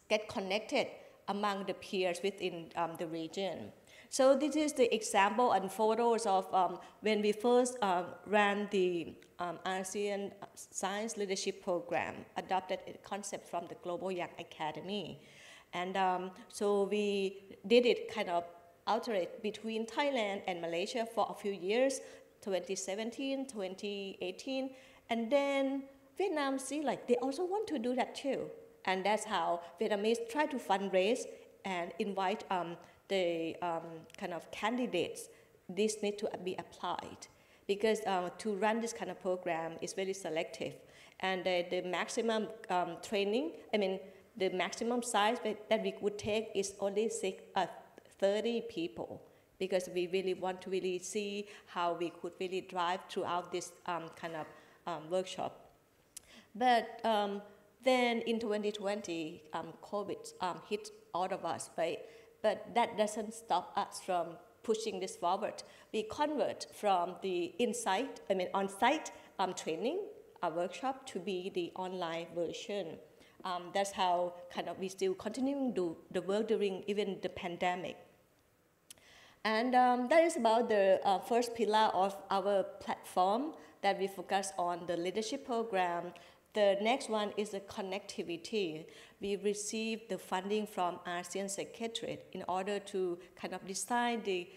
get connected among the peers within the region. So this is the example and photos of when we first ran the ASEAN Science Leadership Program, adopted a concept from the Global Young Academy. And so we did it kind of alternate between Thailand and Malaysia for a few years, 2017, 2018, and then Vietnam see like they also want to do that too. And that's how Vietnamese try to fundraise and invite the kind of candidates. This need to be applied because to run this kind of program is very selective. And the maximum training, the maximum size that we would take is only 30 people because we really want to really see how we could really drive throughout this kind of workshop. But then in 2020, COVID hit all of us, right? But that doesn't stop us from pushing this forward. We convert from the on-site training, a workshop, to be the online version. That's how kind of we still continuing to do the work during even the pandemic. And that is about the first pillar of our platform that we focus on the leadership program. The next one is the connectivity. We received the funding from ASEAN Secretariat in order to kind of design the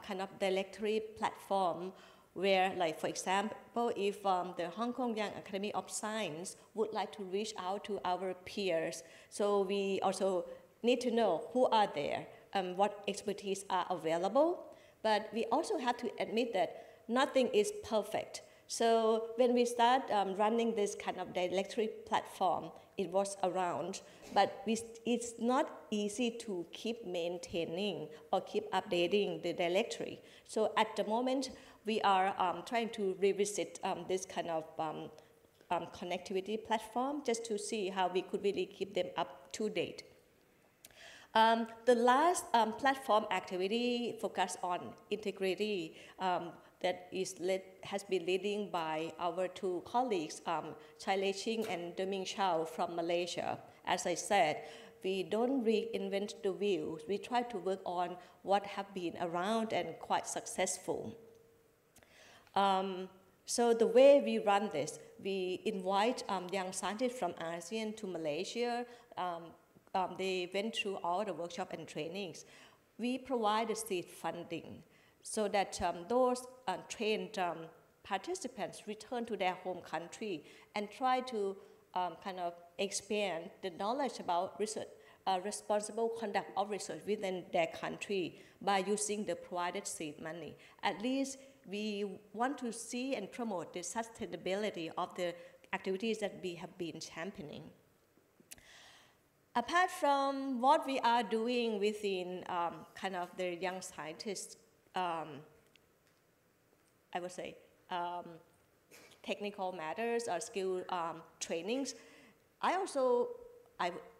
kind of directory platform where, like, for example, if the Hong Kong Young Academy of Science would like to reach out to our peers, so we also need to know who are there, what expertise are available, but we also have to admit that nothing is perfect. So when we start running this kind of directory platform, it was around, but it's not easy to keep maintaining or keep updating the directory. So at the moment, we are trying to revisit this kind of connectivity platform just to see how we could really keep them up to date. The last platform activity focused on integrity that has been leading by our two colleagues, Chai Lei Ching and Deming Chow from Malaysia. As I said, we don't reinvent the wheel. We try to work on what have been around and quite successful. So the way we run this, we invite young scientists from ASEAN to Malaysia. They went through all the workshops and trainings. We provide the seed funding so that those trained participants return to their home country and try to kind of expand the knowledge about research, responsible conduct of research within their country by using the provided seed money. At least we want to see and promote the sustainability of the activities that we have been championing. Apart from what we are doing within kind of the young scientists, I would say, technical matters or skill trainings,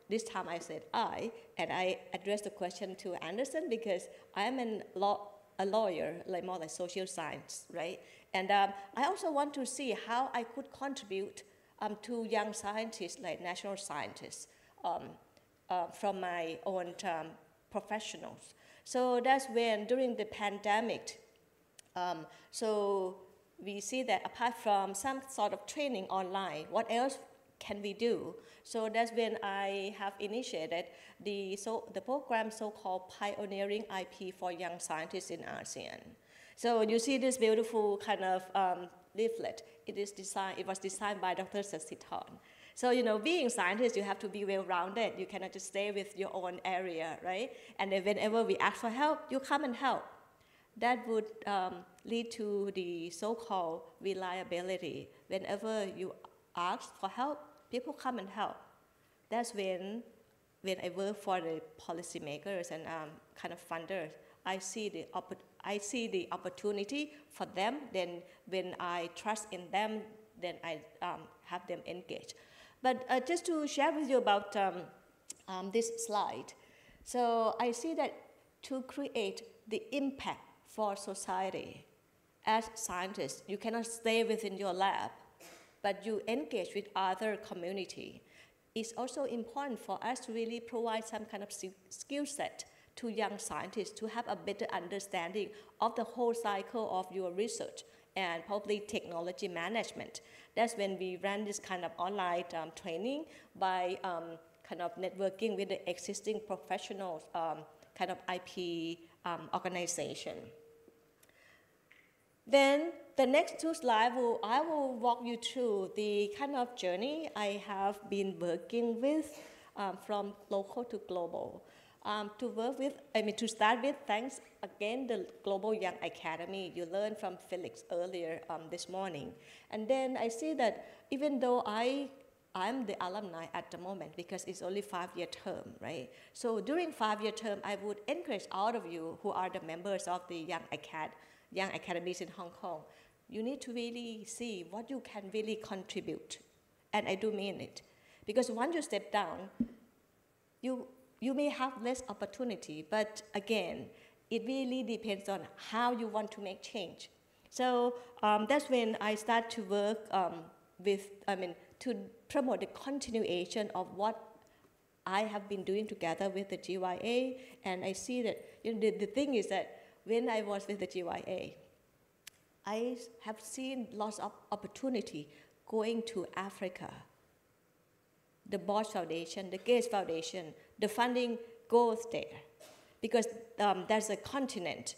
this time I said and I addressed the question to Anderson because I am a lawyer, like more like social science, right? And I also want to see how I could contribute to young scientists, like national scientists, from my own professionals. So that's when, during the pandemic, so we see that apart from some sort of training online, what else can we do? So that's when I have initiated the program so-called Pioneering IP for Young Scientists in ASEAN. So you see this beautiful kind of leaflet. It was designed by Dr. Sasithorn. So, you know, being a scientist, you have to be well-rounded. You cannot just stay with your own area, right? And then whenever we ask for help, you come and help. that would lead to the so-called reliability. Whenever you ask for help, people come and help. That's when I work for the policymakers and kind of funders, I see the opportunity for them. Then when I trust in them, then I have them engaged. But just to share with you about this slide. So I see that to create the impact for society, as scientists, you cannot stay within your lab, but you engage with other community. It's also important for us to really provide some kind of skill set to young scientists to have a better understanding of the whole cycle of your research and probably technology management. That's when we ran this kind of online training by kind of networking with the existing professionals, kind of IP organization. Then the next two slides, I will walk you through the kind of journey I have been working with from local to global. To start with, thanks again the Global Young Academy. You learned from Felix earlier this morning. And then I see that even though I'm the alumni at the moment because it's only 5-year term, right? So during 5-year term, I would encourage all of you who are the members of the Young Academies in Hong Kong, you need to really see what you can really contribute. And I do mean it. Because once you step down, you may have less opportunity, but again, it really depends on how you want to make change. So that's when I start to work to promote the continuation of what I have been doing together with the GYA. And I see that, the thing is that when I was with the GYA, I have seen lots of opportunity going to Africa. The Bosch Foundation, the Gates Foundation, the funding goes there because there's a continent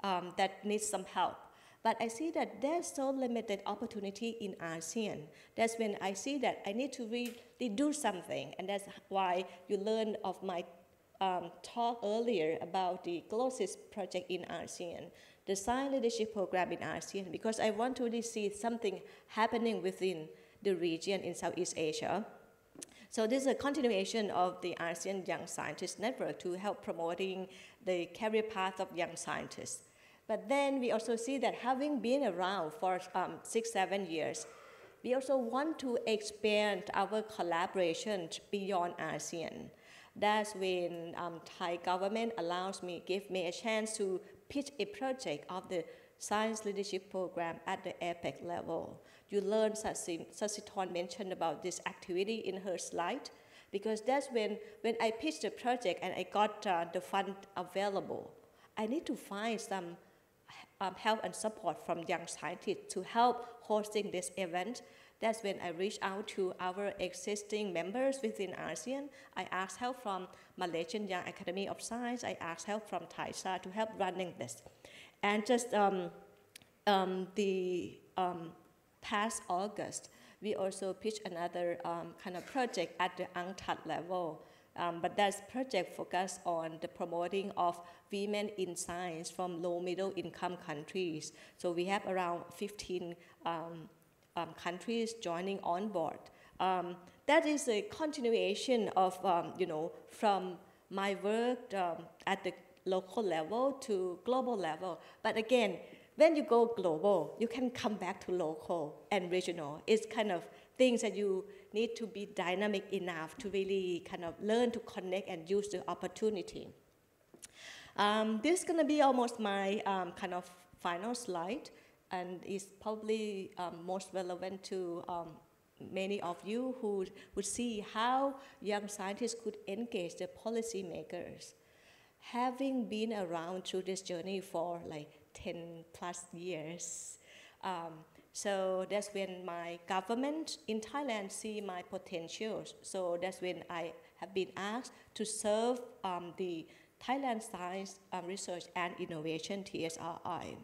that needs some help. But I see that there's so limited opportunity in ASEAN. That's when I see that I need to really do something. And that's why you learned of my talk earlier about the GLOSIS project in ASEAN, the Science Leadership Program in ASEAN, because I want to really see something happening within the region in Southeast Asia. So this is a continuation of the ASEAN Young Scientist Network to help promoting the career path of young scientists. But then we also see that having been around for 6-7 years, we also want to expand our collaboration beyond ASEAN. That's when Thai government give me a chance to pitch a project of the Science Leadership Program at the APEC level. You learned Sasitorn mentioned about this activity in her slide, because that's when I pitched the project and I got the fund available. I need to find some help and support from young scientists to help hosting this event. That's when I reached out to our existing members within ASEAN. I asked help from Malaysian Young Academy of Science. I asked help from TAISA to help running this. And just past August, we also pitched another kind of project at the UNCTAD level. But that's project focused on the promoting of women in science from low middle income countries. So we have around 15 countries joining on board. That is a continuation of, from my work at the local level to global level. But again, when you go global, you can come back to local and regional. It's kind of things that you need to be dynamic enough to really kind of learn to connect and use the opportunity. This is going to be almost my kind of final slide, and is probably most relevant to many of you who would see how young scientists could engage the policymakers. Having been around through this journey for like 10+ years, so that's when my government in Thailand see my potentials. So that's when I have been asked to serve the Thailand Science Research and Innovation, TSRI.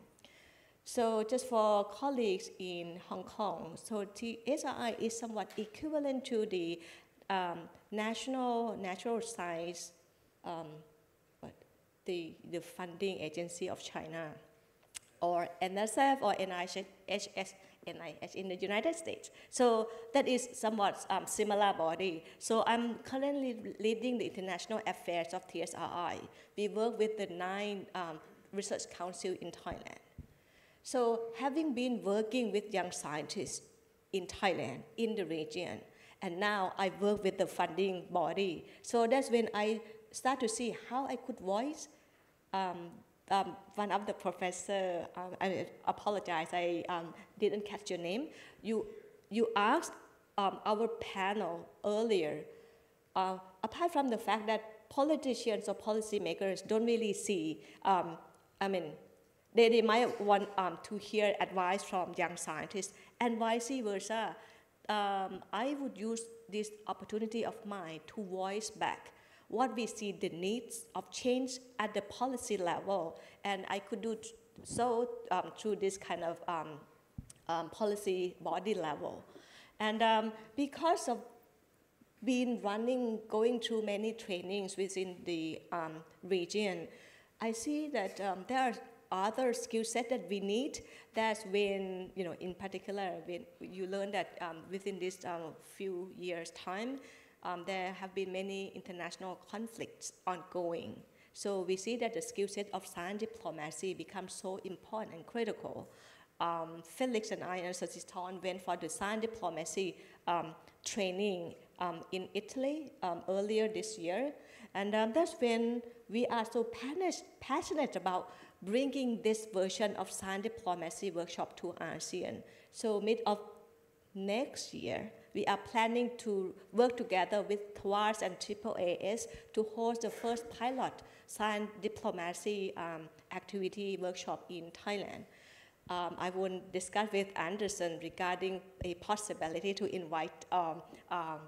So just for colleagues in Hong Kong, so TSRI is somewhat equivalent to the National Natural Science, the funding agency of China. or NSF or NIH in the United States. So that is somewhat similar body. So I'm currently leading the international affairs of TSRI. We work with the 9 research council in Thailand. So having been working with young scientists in Thailand, in the region, and now I work with the funding body. So that's when I start to see how I could voice one of the professor, I apologize, I didn't catch your name. You asked our panel earlier, apart from the fact that politicians or policymakers don't really see, they might want to hear advice from young scientists and vice versa. I would use this opportunity of mine to voice back what we see the needs of change at the policy level, and I could do so through this kind of policy body level. And because of going through many trainings within the region, I see that there are other skill set that we need. That's when, in particular, when you learn that within this few years' time, there have been many international conflicts ongoing. So we see that the skill set of science diplomacy becomes so important and critical. Felix and I and Sasitorn went for the science diplomacy training in Italy earlier this year. And that's when we are so passionate about bringing this version of science diplomacy workshop to ASEAN. So mid of next year, we are planning to work together with TWAS and AAAS to host the first pilot science diplomacy activity workshop in Thailand. I will discuss with Anderson regarding a possibility to invite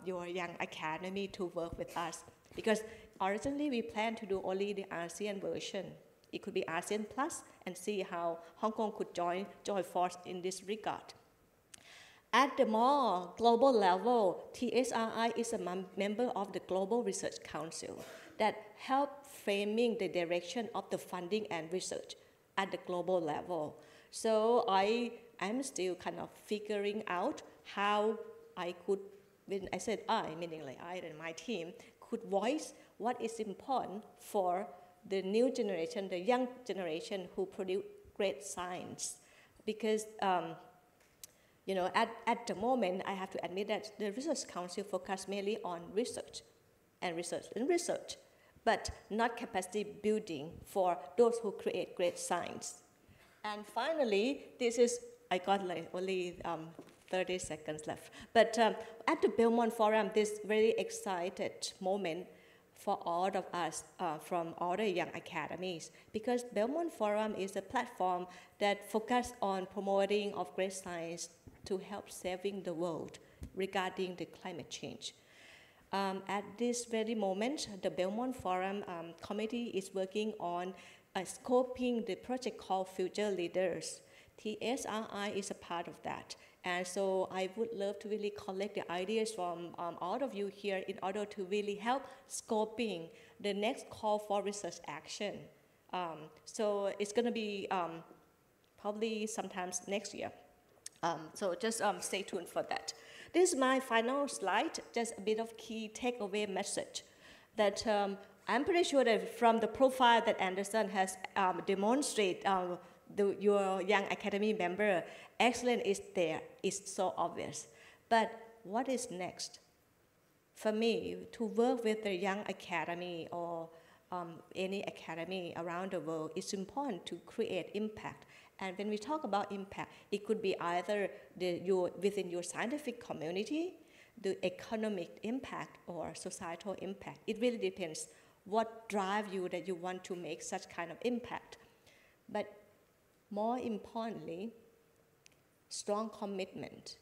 your young academy to work with us. Because originally we plan to do only the ASEAN version. It could be ASEAN Plus, and see how Hong Kong could join force in this regard. At the more global level, TSRI is a member of the Global Research Council that help framing the direction of the funding and research at the global level. So I'm still kind of figuring out how I could, when I said meaning like I and my team, could voice what is important for the new generation, the young generation who produce great science. Because at the moment, I have to admit that the Research Council focuses mainly on research, but not capacity building for those who create great science. And finally, I got like only 30 seconds left. But at the Belmont Forum, this very excited moment for all of us from all the young academies, because Belmont Forum is a platform that focuses on promoting of great science to help saving the world regarding the climate change. At this very moment, the Belmont Forum committee is working on scoping the project called Future Leaders. TSRI is a part of that. And so I would love to really collect the ideas from all of you here in order to really help scoping the next call for research action. So it's going to be probably sometimes next year. So just stay tuned for that. This is my final slide, just a bit of key takeaway message that I'm pretty sure that from the profile that Anderson has demonstrated, your young academy member, excellence is there, it's so obvious. But what is next? For me, to work with the young academy or any academy around the world, it's important to create impact. And when we talk about impact, it could be either within your scientific community, the economic impact, or societal impact. It really depends what drives you that you want to make such kind of impact. But more importantly, strong commitment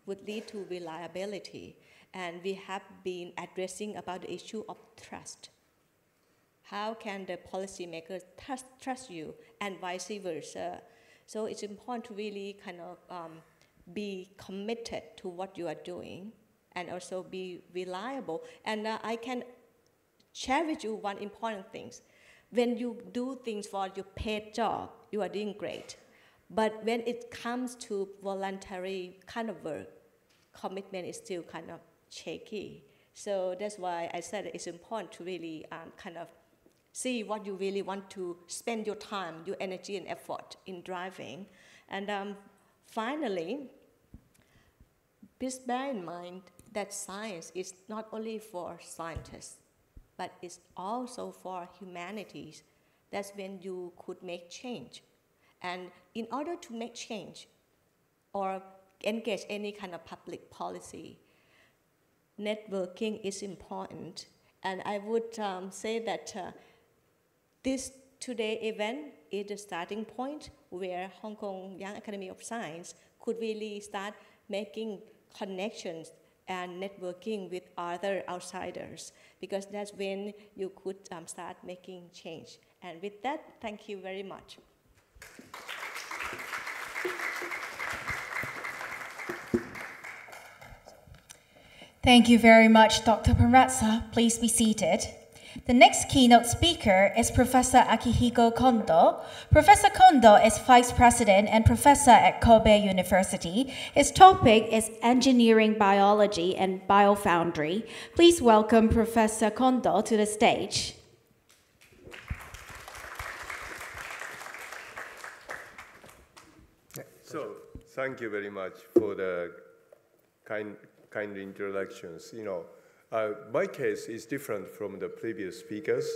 would lead to reliability. And we have been addressing about the issue of trust. How can the policymakers trust you, and vice versa? So it's important to really kind of be committed to what you are doing and also be reliable. And I can share with you one important thing. When you do things for your paid job, you are doing great. But when it comes to voluntary kind of work, commitment is still kind of shaky. So that's why I said it's important to really kind of see what you really want to spend your time, your energy and effort in driving. And finally, please bear in mind that science is not only for scientists, but it's also for humanities. That's when you could make change. And in order to make change or engage any kind of public policy, networking is important. And I would say that this today event is the starting point where Hong Kong Young Academy of Science could really start making connections and networking with other outsiders, because that's when you could start making change. And with that, thank you very much. Thank you very much, Dr. Panratsa. Please be seated. The next keynote speaker is Professor Akihiko Kondo. Professor Kondo is Vice President and Professor at Kobe University. His topic is Engineering Biology and Biofoundry. Please welcome Professor Kondo to the stage. So, thank you very much for the kind introductions. My case is different from the previous speakers.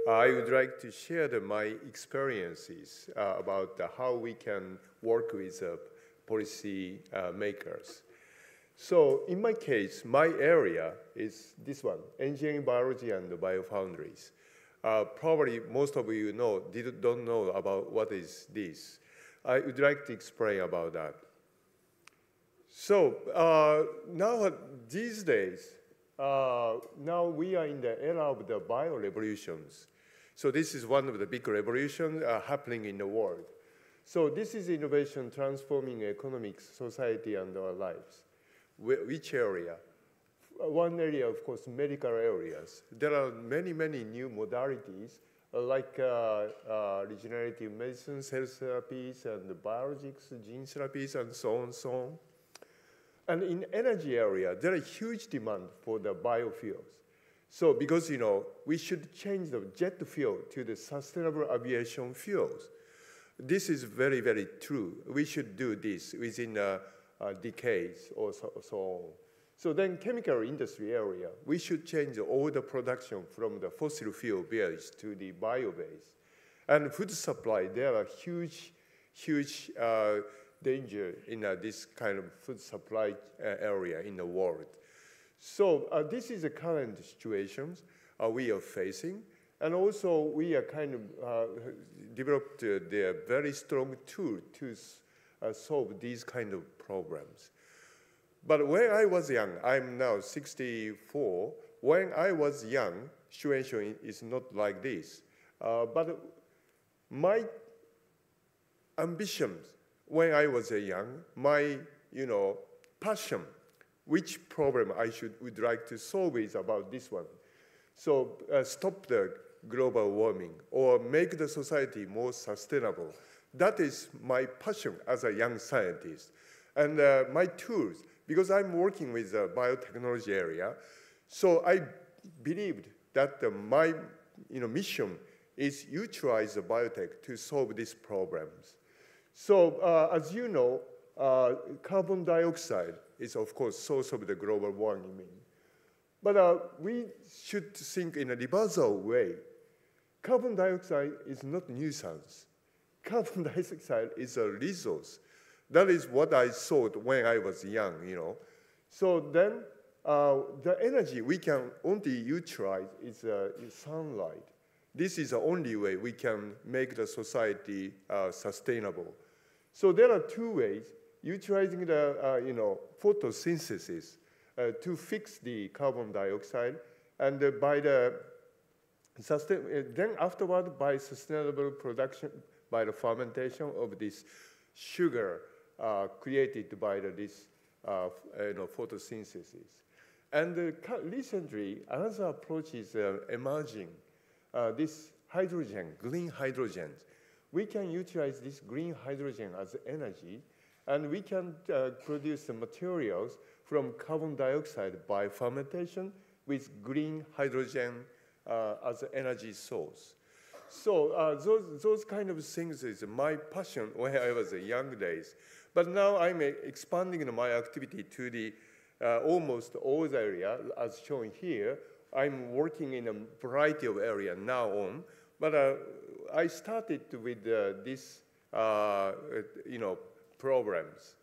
I would like to share my experiences about how we can work with policy makers. So in my case, my area is this one, engineering biology and biofoundries. Probably most of you don't know about what is this. I would like to explain about that. So now these days, now we are in the era of the bio-revolutions. So this is one of the big revolutions happening in the world. So this is innovation transforming economics, society, and our lives. Which area? One area, of course, medical areas. There are many, many new modalities like regenerative medicine, cell therapies, and biologics, gene therapies, and so on, so on. And in energy area, there is huge demand for the biofuels. So because, we should change the jet fuel to the sustainable aviation fuels. This is very, very true. We should do this within decades or so on. So then chemical industry area, we should change all the production from the fossil fuel based to the bio-based. And food supply, there are huge danger in this kind of food supply area in the world. So this is the current situations we are facing. And also we are kind of developed a very strong tool to solve these kind of problems. But when I was young, I'm now 64, when I was young, situation is not like this. But my ambitions, when I was young, my passion, which problem I would like to solve is about this one. So stop the global warming or make the society more sustainable. That is my passion as a young scientist. And my tools, because I'm working with the biotechnology area, so I believed that my mission is utilize the biotech to solve these problems. So as you know, carbon dioxide is, of course, source of the global warming. But we should think in a reversal way. Carbon dioxide is not nuisance. Carbon dioxide is a resource. That is what I thought when I was young, So then the energy we can only utilize is sunlight. This is the only way we can make the society sustainable. So there are two ways, utilizing the photosynthesis to fix the carbon dioxide, and by then afterward by sustainable production, by the fermentation of this sugar created by this photosynthesis. And recently, another approach is emerging, this hydrogen, green hydrogen, we can utilize this green hydrogen as energy, and we can produce the materials from carbon dioxide by fermentation with green hydrogen as an energy source. So those kind of things is my passion when I was young days. But now I'm expanding my activity to the almost all the area as shown here. I'm working in a variety of areas now on, but I started with this, programs.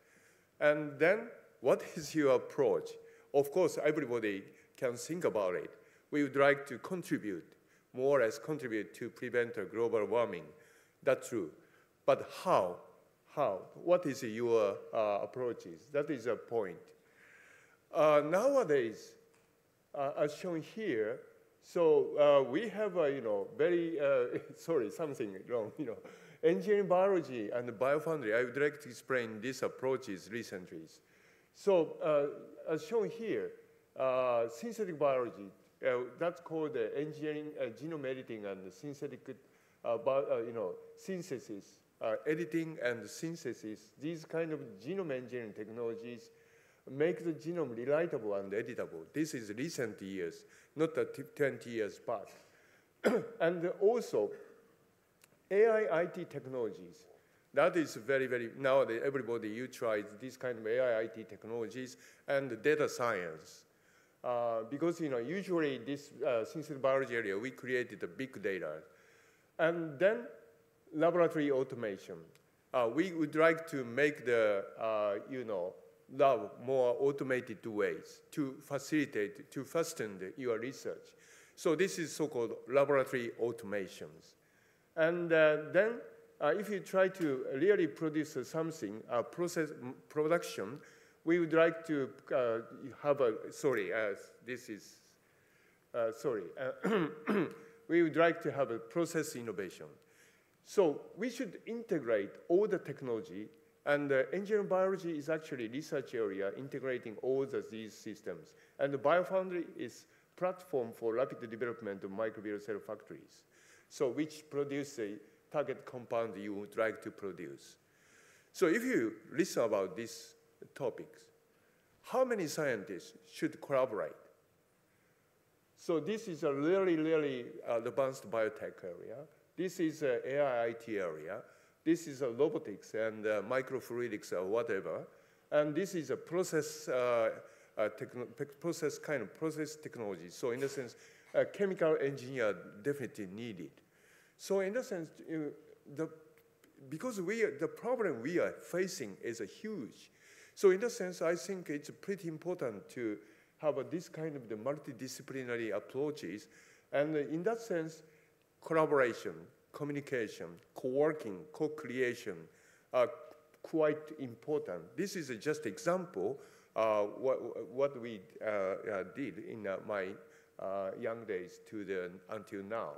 And then, what is your approach? Of course, everybody can think about it. We would like to contribute, more or less contribute to prevent global warming. That's true. But how? How? What is your approaches? That is a point. Nowadays, as shown here, so we have a, very, sorry, something wrong, engineering biology and biofoundry. I would like to explain these approaches recently. So as shown here, synthetic biology, that's called engineering, genome editing and synthetic, synthesis, editing and synthesis. These kind of genome engineering technologies make the genome relatable and editable. This is recent years, not 20 years back. And also, AI IT technologies. That is very, very, nowadays everybody utilize these kind of AI IT technologies and data science. Because usually this synthetic biology area, we created a big data. And then laboratory automation. We would like to make the, lab more automated ways to facilitate, to fasten your research. So this is so-called laboratory automations. And then if you try to really produce something, process production, we would like to have a, we would like to have a process innovation. So we should integrate all the technology, and engineering biology is actually research area integrating all these systems. And the biofoundry is platform for rapid development of microbial cell factories. So which produce a target compound you would like to produce. So if you listen about these topics, how many scientists should collaborate? So this is a really, really advanced biotech area. This is an AI IT area. This is a robotics and microfluidics or whatever. And this is a process, process technology. So in a sense, a chemical engineer definitely needed. So in a sense, because the problem we are facing is huge. So in a sense, I think it's pretty important to have this kind of the multidisciplinary approaches. And in that sense, collaboration, communication, co-working, co-creation are quite important. This is just example what we did in my young days until now.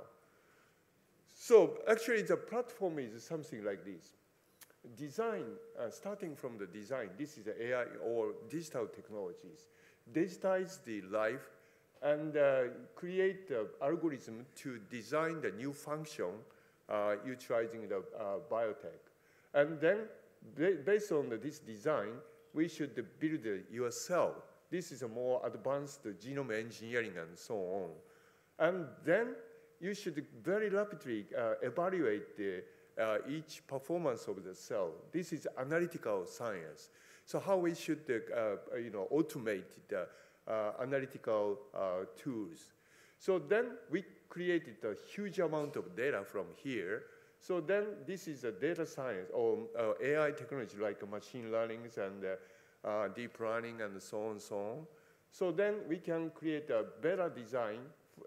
So actually the platform is something like this. Design, starting from the design, this is AI or digital technologies. Digitize the life and create the algorithm to design the new function utilizing the biotech. And then based on this design, we should build your cell. This is a more advanced genome engineering and so on. And then you should very rapidly evaluate each performance of the cell. This is analytical science. So how we should automate the analytical tools. So then we created a huge amount of data from here. So then this is a data science or AI technology like machine learning and deep learning and so on and so on. So then we can create a better design,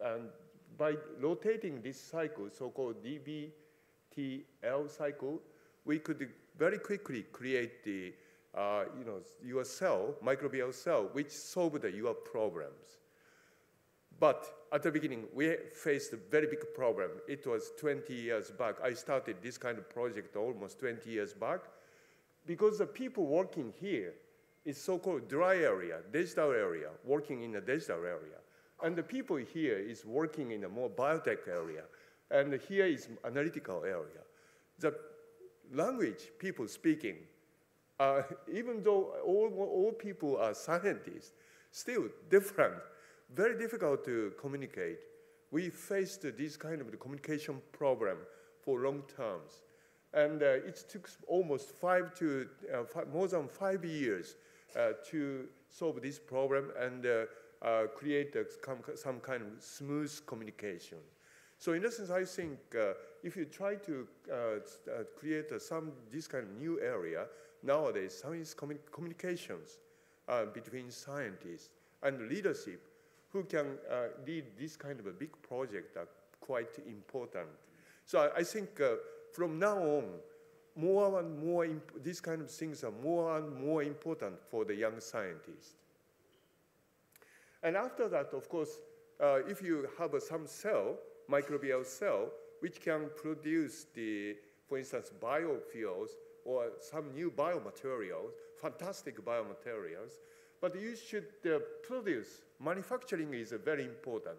and by rotating this cycle, so-called DBTL cycle, we could very quickly create the your cell, microbial cell, which solved your problems. But at the beginning, we faced a very big problem. It was 20 years back. I started this kind of project almost 20 years back, because the people working here is so-called dry area, digital area, working in a digital area. And the people here is working in a more biotech area. And here is analytical area. the language people speaking, even though all people are scientists, still different, very difficult to communicate. We faced this kind of communication problem for long terms. And it took almost more than 5 years to solve this problem and create some kind of smooth communication. So in essence, I think if you try to create this kind of new area, nowadays, science communications between scientists and leadership who can lead this kind of a big project are quite important. So I think from now on, more and more, these kind of things are more and more important for the young scientists. And after that, of course, if you have some cell, microbial cell, which can produce for instance, biofuels or some new biomaterials, fantastic biomaterials, but you should produce. Manufacturing is very important.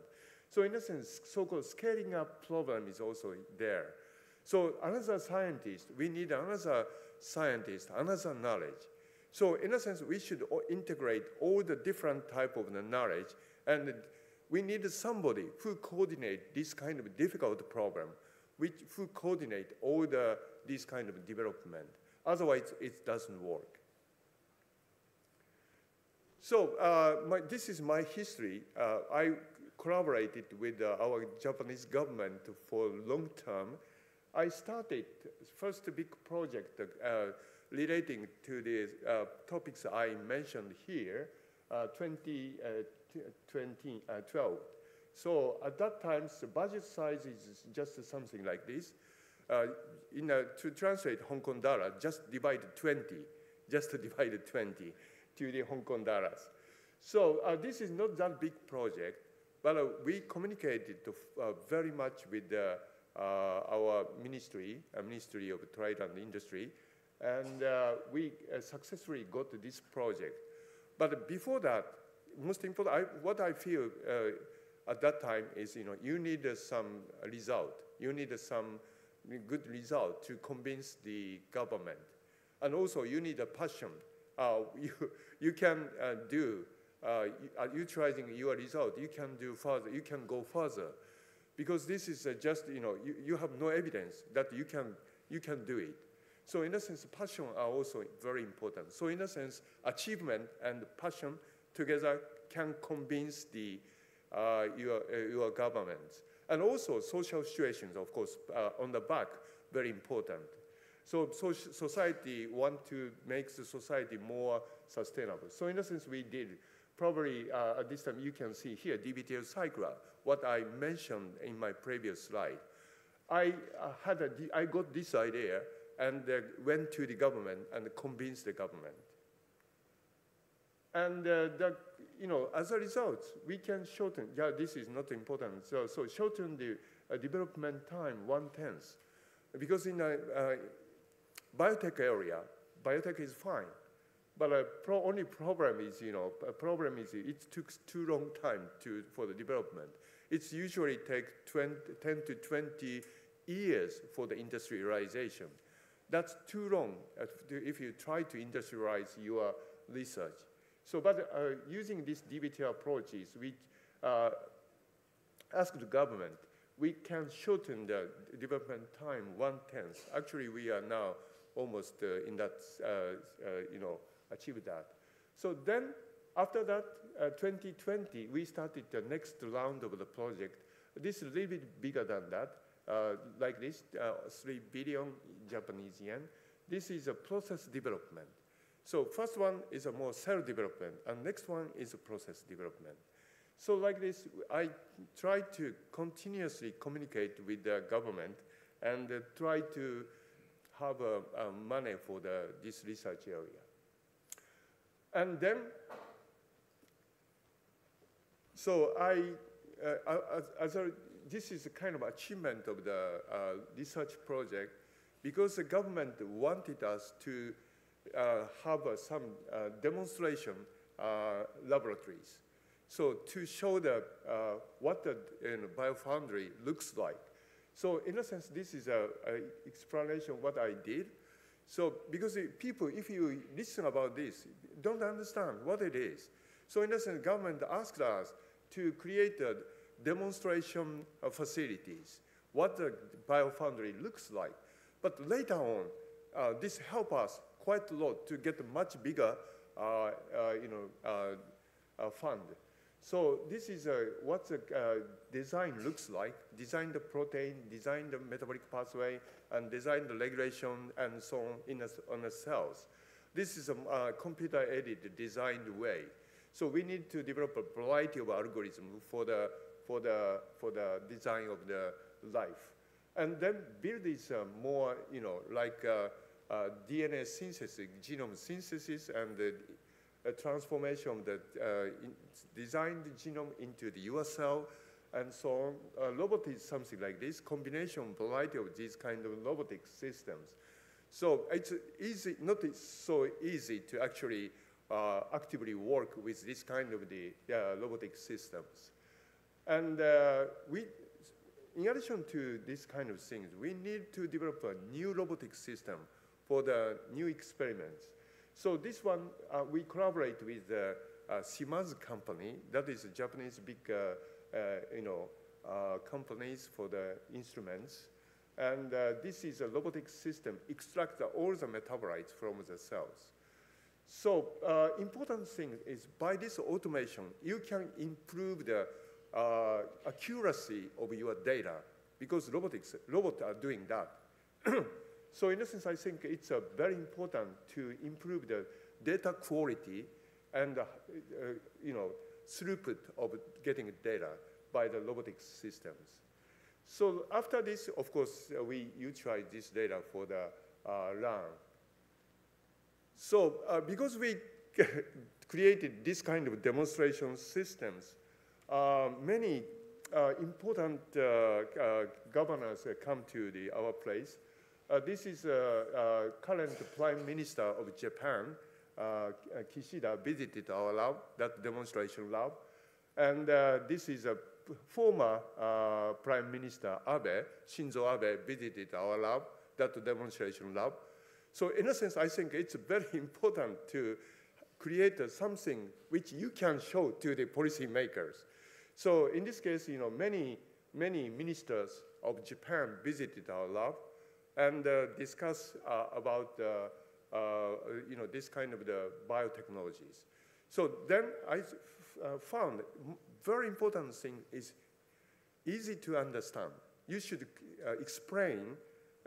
So in a sense, so-called scaling up problem is also there. So another scientist, we need another scientist, another knowledge. So in a sense, we should integrate all the different type of the knowledge, and we need somebody who coordinate this kind of difficult problem, who coordinate all this kind of development. Otherwise, it doesn't work. So this is my history. I collaborated with our Japanese government for long term. I started first big project relating to the topics I mentioned here, 2012. So at that time, the budget size is just something like this. To translate Hong Kong dollar, just divide 20 to the Hong Kong dollars. So this is not that big project, but we communicated very much with our ministry, Ministry of Trade and Industry, and we successfully got this project. But before that, most important, what I feel at that time is, you need some result. You need some good result to convince the government. And also, you need a passion. You can do, utilizing your result, you can do further, you can go further. Because this is just, you have no evidence that you can do it. So in a sense, passion are also very important. So in a sense, achievement and passion together can convince your governments. And also social situations, of course, on the back, very important. So society want to make the society more sustainable. So in a sense, we did. Probably at this time, you can see here, DBTL cycle, what I mentioned in my previous slide. I got this idea and went to the government and convinced the government. And as a result, we can shorten, this is not important, so shorten the development time 1/10. Because in a biotech area, biotech is fine. But only problem is, it took too long time for the development. It's usually take 10 to 20 years for the industrialization. That's too long if you try to industrialize your research. So, but using these DBT approaches, we ask the government, we can shorten the development time 1/10. Actually, we are now almost in that, achieve that. So then, after that, 2020, we started the next round of the project. This is a little bit bigger than that, like this, 3 billion Japanese yen. This is a process development. So first one is a more cell development, and next one is a process development. So like this, I try to continuously communicate with the government and try to have money for this research area. And then, so this is a kind of achievement of the research project, because the government wanted us to have some demonstration laboratories. So to show what the biofoundry looks like. So in a sense, this is a explanation of what I did. So because people, if you listen about this, don't understand what it is. So in a sense, government asked us to create a demonstration facilities, what the biofoundry looks like. But later on, this helped us quite a lot to get a much bigger fund. So this is what the design looks like. Design the protein, design the metabolic pathway, and design the regulation and so on on the cells. This is a computer-aided designed way. So we need to develop a variety of algorithms for the design of the life, and then build this more, like DNA synthesis, genome synthesis, and the transformation of the designed genome into the your cell, and so on. Robotics, something like this, combination variety of these kind of robotic systems. So it's easy, not so easy to actually actively work with this kind of the robotic systems. And in addition to this kind of things, we need to develop a new robotic system for the new experiments. So this one, we collaborate with Shimazu company, that is a Japanese big companies for the instruments. And this is a robotic system, extract all the metabolites from the cells. So important thing is by this automation, you can improve the accuracy of your data because robots are doing that. So in essence, I think it's very important to improve the data quality and throughput of getting data by the robotic systems. So after this, of course, we utilize this data for the run. So because we created this kind of demonstration systems, many important governors come to our place. This is current Prime Minister of Japan, Kishida, visited our lab, that demonstration lab. And this is a former Prime Minister Abe, Shinzo Abe, visited our lab, that demonstration lab. So in a sense, I think it's very important to create something which you can show to the policymakers. So in this case, many ministers of Japan visited our lab and discussed about this kind of the biotechnologies. So then I found very important thing is easy to understand. You should explain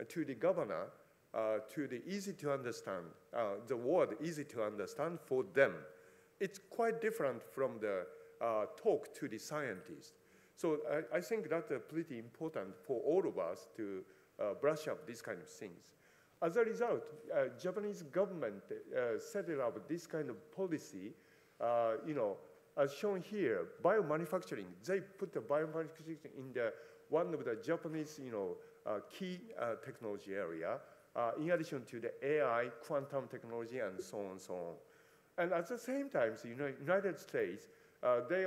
to the governor to the easy to understand, the word easy to understand for them. It's quite different from the talk to the scientists. So I think that's pretty important for all of us to brush up these kind of things. As a result, Japanese government set up this kind of policy, as shown here, biomanufacturing. They put the biomanufacturing in one of the Japanese, key technology area, in addition to the AI, quantum technology, and so on and so on. And at the same time, United States, they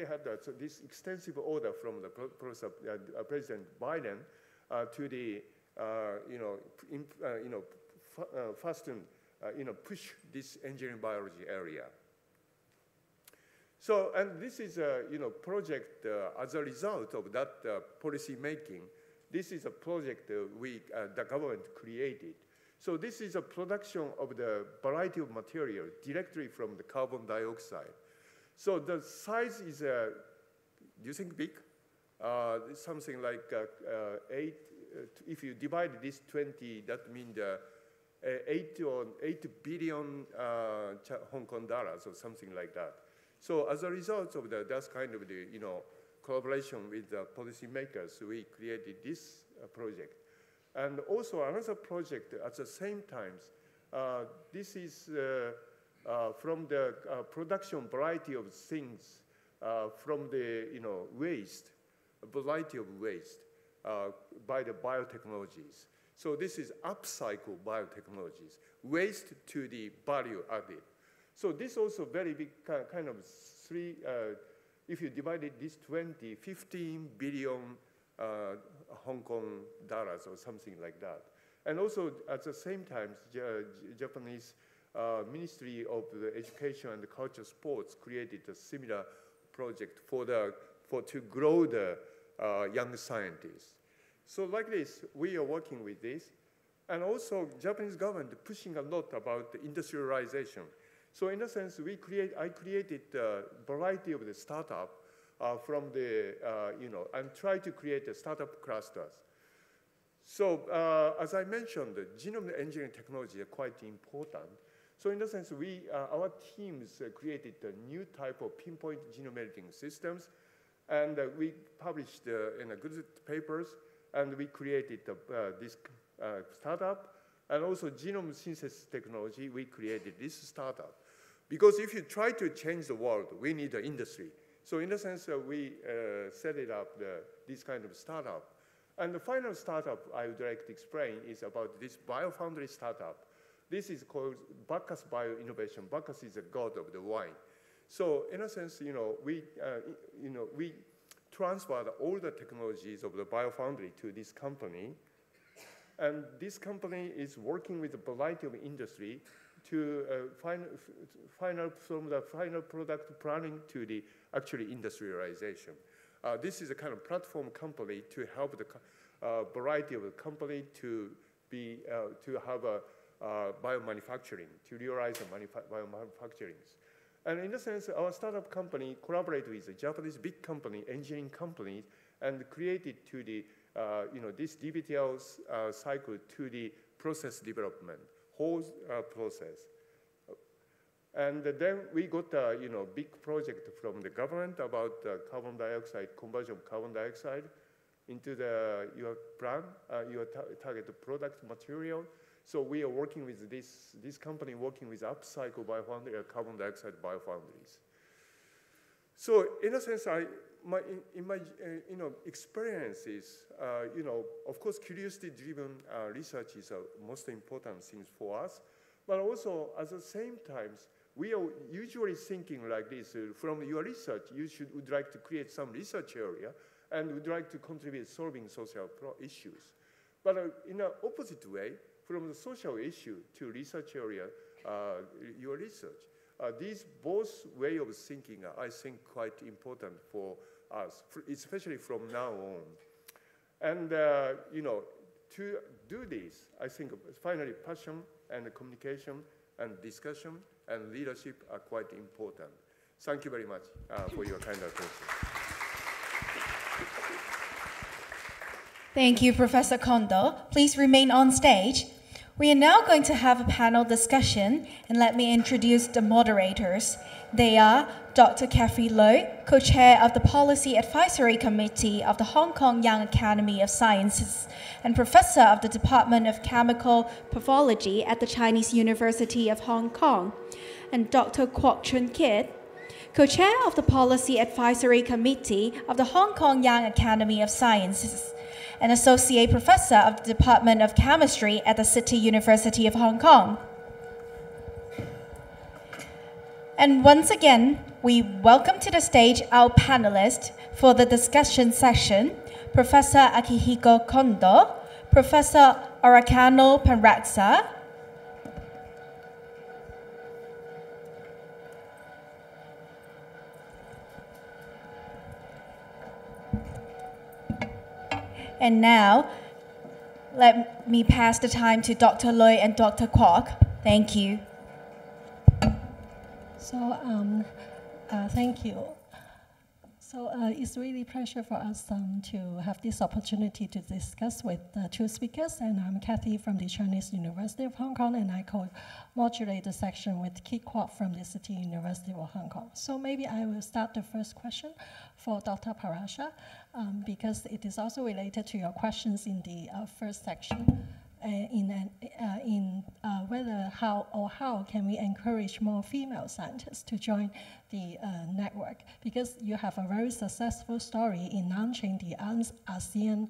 had this extensive order from the President Biden to the fasten, push this engineering biology area. So, and this is a project as a result of that policy making. This is a project the government created. So this is a production of the variety of material directly from the carbon dioxide. So the size is, do you think big? Something like 8, if you divide this 20, that means 8 billion Hong Kong dollars or something like that. So as a result of that's kind of the, collaboration with the policymakers, we created this project. And also another project at the same time, this is from the production variety of things from the waste, a variety of waste by the biotechnologies. So this is upcycle biotechnologies, waste to the value added. So this also very big kind of if you divided this 15 billion Hong Kong dollars or something like that. And also at the same time, Japanese Ministry of the Education and Culture Sports created a similar project to grow the young scientists. So like this, we are working with this. And also Japanese government pushing a lot about the industrialization. So in a sense, I created a variety of the startup from the, and try to create the startup clusters. So as I mentioned, the genome engineering technology is quite important. So in a sense, our teams created a new type of pinpoint genome editing systems, and we published in a good papers, and we created this startup, and also genome synthesis technology, we created this startup. Because if you try to change the world, we need an industry. So in a sense, we set it up, this kind of startup. And the final startup I would like to explain is about this biofoundry startup. This is called Bacchus Bio Innovation. Bacchus is a god of the wine. So in a sense, we transferred all the technologies of the biofoundry to this company. And this company is working with a variety of industry to from the final product planning to the actually industrialization. This is a kind of platform company to help the variety of the company to have a biomanufacturing, to realize the biomanufacturing. And in a sense, our startup company collaborated with a Japanese big company, engineering company, and created to the this DBTL cycle to the process development, whole process. And then we got a big project from the government about carbon dioxide, conversion of carbon dioxide into your plant, your target product material. So we are working with this company working with upcycle biofoundry, carbon dioxide biofoundries. So in a sense, in my experiences, of course, curiosity-driven research is the most important thing for us. But also, at the same time, we are usually thinking like this, from your research, would like to create some research area and would like to contribute solving social issues. But in an opposite way, from the social issue to research area, your research, these both way of thinking are, I think, quite important for us, especially from now on. And, to do this, I think finally passion and communication and discussion and leadership are quite important. Thank you very much for your kind attention. Thank you, Professor Kondo. Please remain on stage. We are now going to have a panel discussion, and let me introduce the moderators. They are Dr. Kathy Loy, co-chair of the Policy Advisory Committee of the Hong Kong Young Academy of Sciences and professor of the Department of Chemical Pathology at the Chinese University of Hong Kong, and Dr. Kwok Chun Kit, co-chair of the Policy Advisory Committee of the Hong Kong Young Academy of Sciences, an associate professor of the Department of Chemistry at the City University of Hong Kong. And once again, we welcome to the stage our panelists for the discussion session, Professor Akihiko Kondo, Professor Orakano Panraksa, and now, let me pass the time to Dr. Loy and Dr. Kwok. Thank you. So, thank you. So it's really a pleasure for us to have this opportunity to discuss with two speakers. And I'm Kathy from the Chinese University of Hong Kong, and I co-moderate the section with Kit Kwok from the City University of Hong Kong. So maybe I will start the first question for Dr. Parasha, because it is also related to your questions in the first section. Whether how can we encourage more female scientists to join the network, because you have a very successful story in launching the ASEAN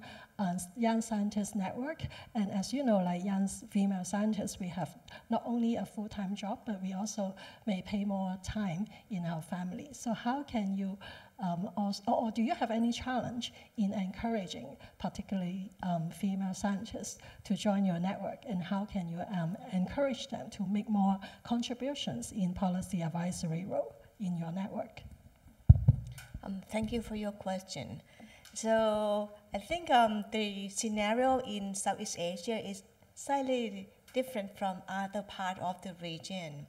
Young Scientist Network, and as you know, like young female scientists, we have not only a full-time job, but we also may pay more time in our family. So how can you or do you have any challenge in encouraging particularly female scientists to join your network, and how can you encourage them to make more contributions in policy advisory role in your network? Thank you for your question. So I think the scenario in Southeast Asia is slightly different from other part of the region.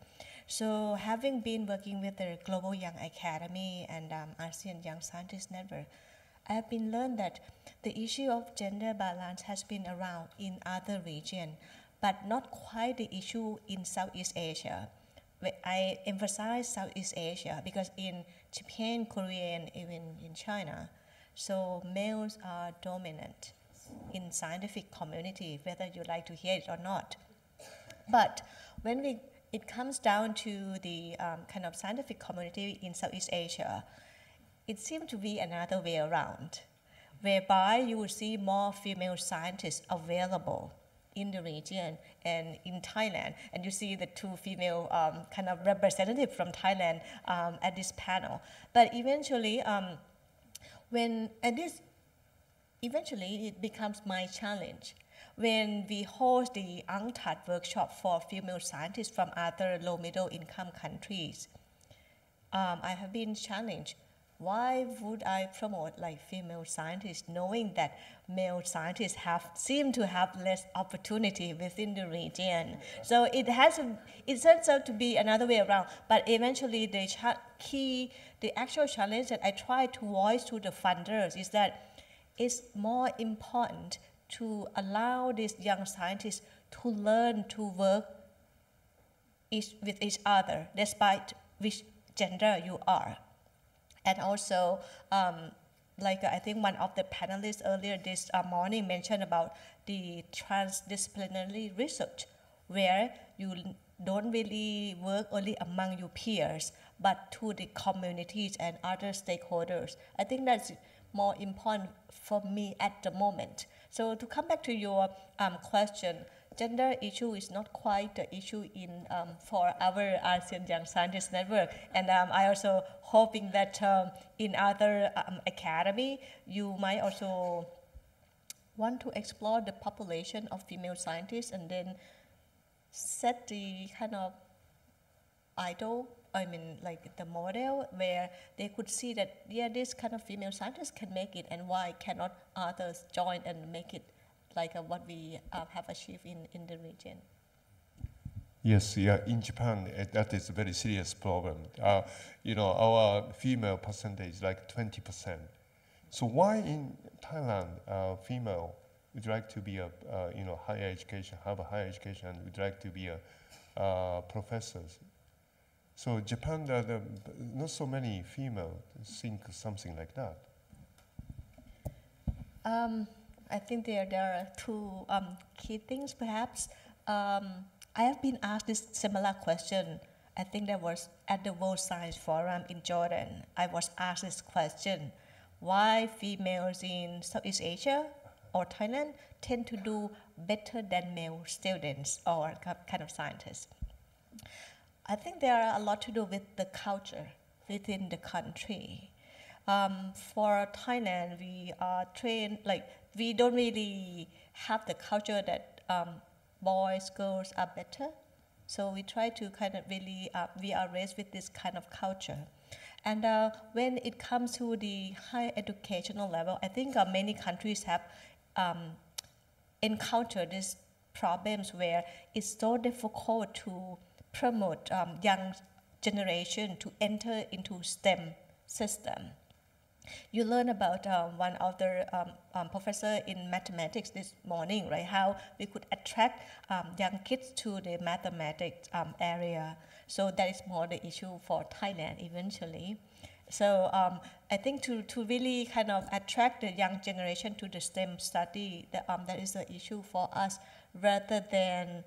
So having been working with the Global Young Academy and ASEAN Young Scientist Network, I have been learned that the issue of gender balance has been around in other regions, but not quite the issue in Southeast Asia. I emphasize Southeast Asia because in Japan, Korea, and even in China, so males are dominant in scientific community, whether you like to hear it or not. But when it comes down to the kind of scientific community in Southeast Asia, it seems to be another way around, whereby you will see more female scientists available in the region and in Thailand. And you see the two female kind of representatives from Thailand at this panel. But eventually, eventually it becomes my challenge. When we host the UNCTAD workshop for female scientists from other low middle income countries, I have been challenged. Why would I promote like female scientists knowing that male scientists seem to have less opportunity within the region? So it turns out to be another way around. But eventually the actual challenge that I try to voice to the funders is that it's more important to allow these young scientists to learn to work with each other, despite which gender you are. And also, like I think one of the panelists earlier this morning mentioned about the transdisciplinary research, where you don't really work only among your peers, but to the communities and other stakeholders. I think that's more important for me at the moment. So to come back to your question, gender issue is not quite the issue for our ASEAN Young Scientist Network. And I also hoping that in other academy, you might also want to explore the population of female scientists and then set the kind of like the model where they could see that, yeah, this kind of female scientists can make it, and why cannot others join and make it like what we have achieved in the region. Yes, yeah, in Japan, that is a very serious problem. Our female percentage is like 20%. So why in Thailand, female would like to be higher education, have a higher education, and would like to be professors? So Japan, not so many female think something like that. I think there are two key things, perhaps. I have been asked this similar question. I think that was at the World Science Forum in Jordan. I was asked this question: why females in Southeast Asia or Thailand tend to do better than male students or kind of scientists? I think there are a lot to do with the culture within the country. For Thailand, we are trained, we don't really have the culture that boys, girls are better. So we try to kind of really, we are raised with this kind of culture. And when it comes to the higher educational level, I think many countries have encountered these problems where it's so difficult to promote young generation to enter into STEM system. You learn about one of the professor in mathematics this morning, right? How we could attract young kids to the mathematics area. So that is more the issue for Thailand eventually. So I think to really kind of attract the young generation to the STEM study, that is the issue for us, rather than,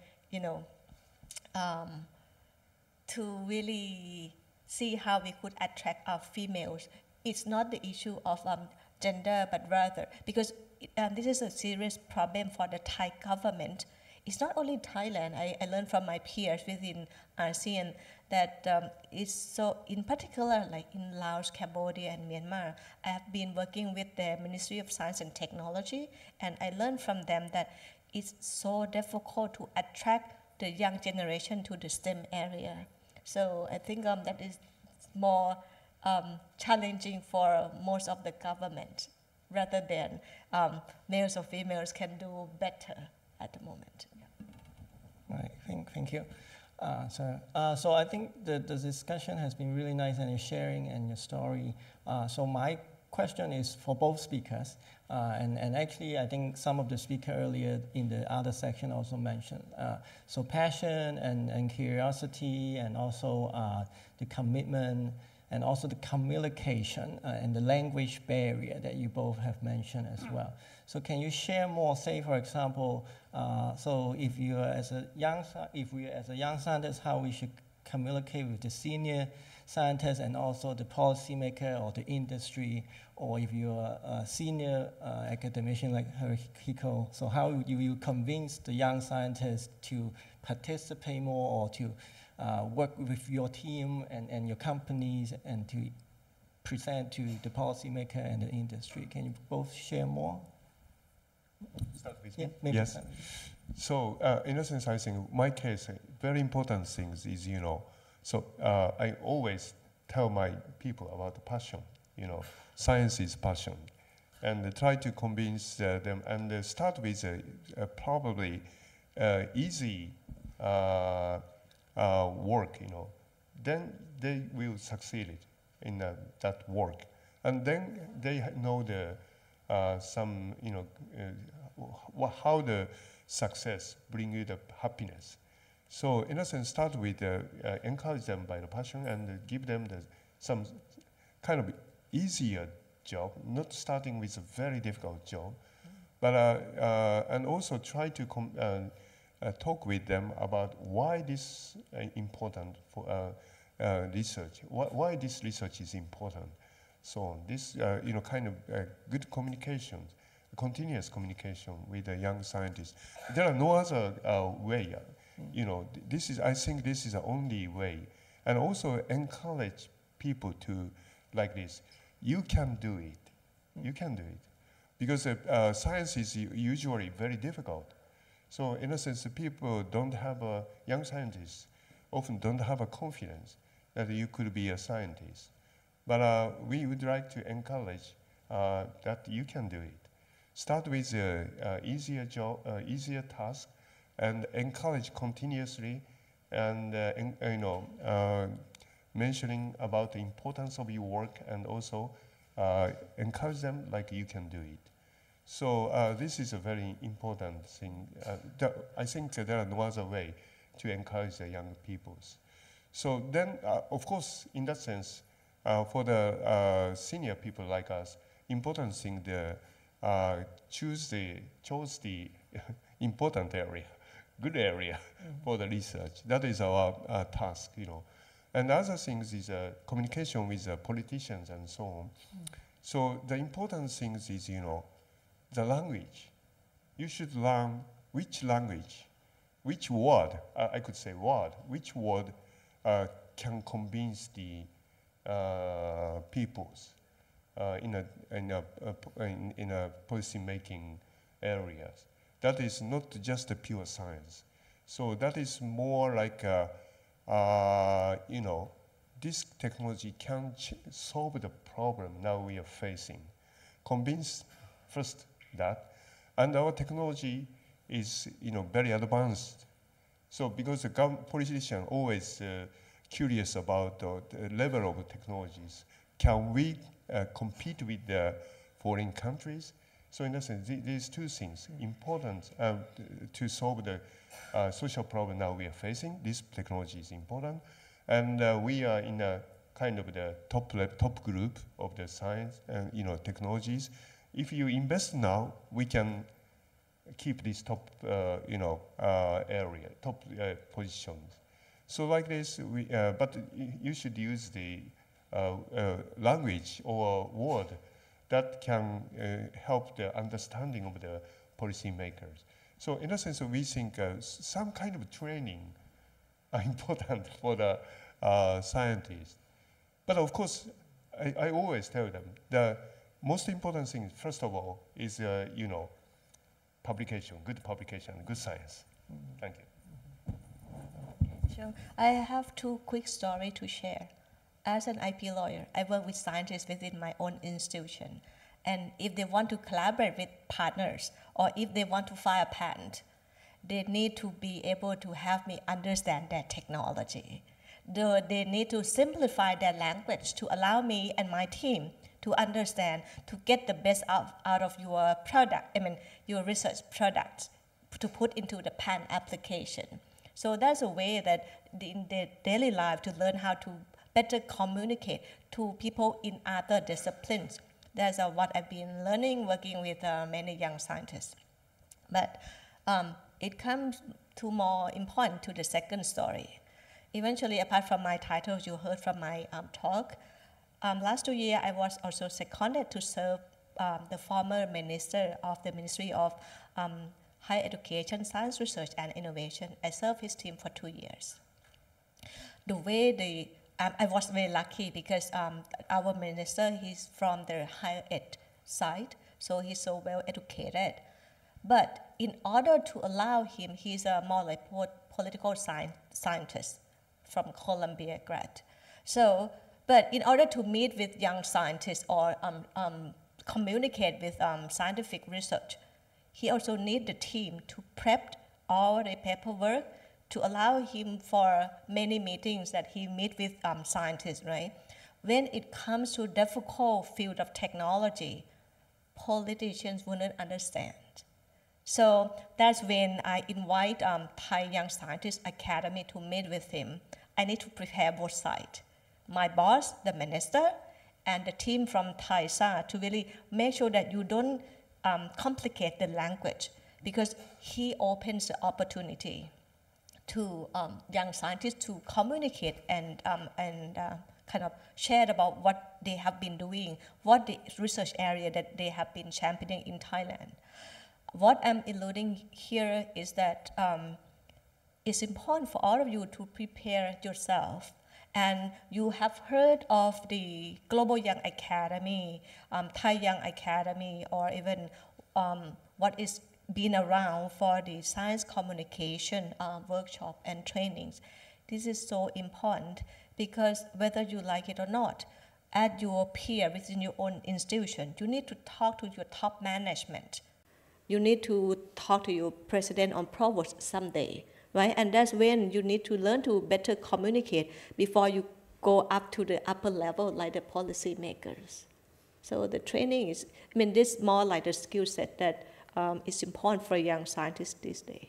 to really see how we could attract our females. It's not the issue of gender, but rather, because this is a serious problem for the Thai government. it's not only Thailand. I learned from my peers within ASEAN that it's so, in particular, like in Laos, Cambodia, and Myanmar, I have been working with the Ministry of Science and Technology, and I learned from them that it's so difficult to attract the young generation to the STEM area. So I think that is more challenging for most of the government, rather than males or females can do better at the moment. Right, thank you. So I think the discussion has been really nice, and your sharing and your story. So my question is for both speakers, and actually I think some of the speakers earlier in the other section also mentioned. So passion and curiosity, and also the commitment, and also the communication and the language barrier that you both have mentioned as well. So can you share more, say for example, so if we are as a young scientist, how we should communicate with the senior scientists and also the policymaker or the industry, or if you're a senior academician like Hiko, so how do you convince the young scientists to participate more, or to work with your team and your companies and to present to the policymaker and the industry? Can you both share more? Start with me? Yeah, yes. So in a sense, I think my case, very important things is, so I always tell my people about the passion, science is passion, and try to convince them, and start with probably easy work, then they will succeed in that work, and then they know the some, how the success bring you the happiness. So in a sense, start with encourage them by the passion, and give them some kind of easier job, not starting with a very difficult job, but and also try to talk with them about why this important for research, why this research is important. So this, kind of good communication, continuous communication with the young scientists. There are no other way. This is, I think this is the only way. And also encourage people to, like this, you can do it. You can do it. Because science is usually very difficult. So in a sense, people don't have, young scientists often don't have a confidence that you could be a scientist. But we would like to encourage that you can do it. Start with easier job, easier task, and encourage continuously, and mentioning about the importance of your work, and also encourage them like you can do it. So this is a very important thing. I think that there are no other way to encourage the young peoples. So then, of course, in that sense, for the senior people like us, important thing chose the important area, good area for the research. That is our task, And other things is communication with politicians and so on. So the important things is, the language. You should learn which language, which word, I could say word, which word can convince the peoples in a policy-making areas. That is not just a pure science. So that is more like, this technology can solve the problem now we are facing. Convince first that, and our technology is, very advanced. So because the politicians always curious about the level of technologies, can we compete with the foreign countries? So in essence, these two things important to solve the social problem now we are facing. This technology is important, and we are in a kind of the top group of the science and technologies. If you invest now, we can keep this top area, top positions. So like this, but you should use the language or word that can help the understanding of the policymakers. So in a sense, we think some kind of training are important for the scientists. But of course, I always tell them the most important thing, first of all, is publication, good science. Thank you. Sure. I have two quick stories to share. As an IP lawyer, I work with scientists within my own institution. And if they want to collaborate with partners, or if they want to file a patent, they need to be able to have me understand their technology. They need to simplify their language to allow me and my team to understand, to get the best out of your product, your research products, to put into the patent application. So that's a way that in their daily life to learn how to better communicate to people in other disciplines. That's what I've been learning working with many young scientists. But it comes to more important to the second story. Eventually, apart from my titles you heard from my talk, last 2 years I was also seconded to serve the former minister of the Ministry of Higher Education, Science Research and Innovation. I served his team for 2 years. The way I was very lucky because our minister, he's from the higher ed side, so he's so well educated. But in order to allow him, he's a more like political scientist from Columbia grad. So, but in order to meet with young scientists or communicate with scientific research, he also needs the team to prep all the paperwork to allow him for many meetings that he meet with scientists, right? When it comes to difficult field of technology, politicians wouldn't understand. So that's when I invite Thai Young Scientist Academy to meet with him. I need to prepare both sides. My boss, the minister, and the team from Thai SAR to really make sure that you don't complicate the language, because he opens the opportunity to young scientists to communicate and kind of share about what they have been doing, what the research area that they have been championing in Thailand. What I'm alluding here is that it's important for all of you to prepare yourself. And you have heard of the Global Young Academy, Thai Young Academy, or even what is been around for the science communication workshop and trainings. This is so important because whether you like it or not, at your peer within your own institution, you need to talk to your top management. You need to talk to your president or provost someday, right? And that's when you need to learn to better communicate before you go up to the upper level like the policy makers. So the training is, this is more like the skill set that is important for young scientists these days.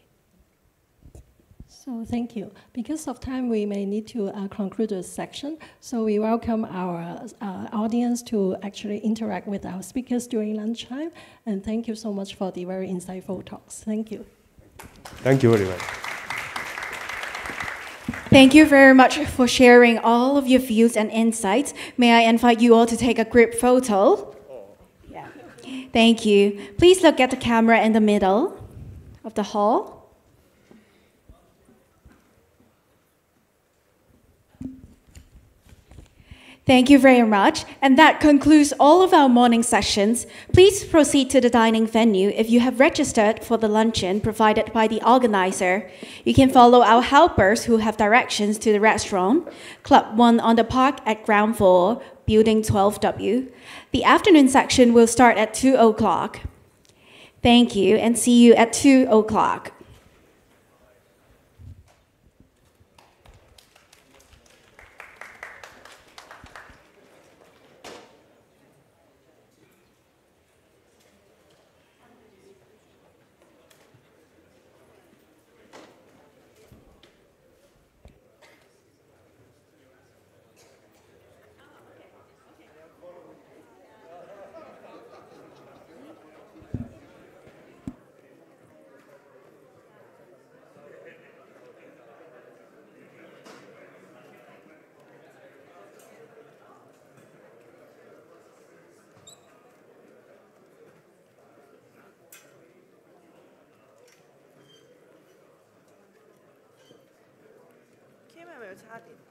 So thank you. Because of time, we may need to conclude this section. So we welcome our audience to actually interact with our speakers during lunchtime. And thank you so much for the very insightful talks. Thank you. Thank you very much. Thank you very much for sharing all of your views and insights. May I invite you all to take a group photo? Yeah. Thank you. Please look at the camera in the middle of the hall. Thank you very much. And that concludes all of our morning sessions. Please proceed to the dining venue if you have registered for the luncheon provided by the organizer. You can follow our helpers who have directions to the restaurant, Club 1 on the park at ground floor, Building 12W. The afternoon section will start at 2 o'clock. Thank you, and see you at 2 o'clock. 별 차례.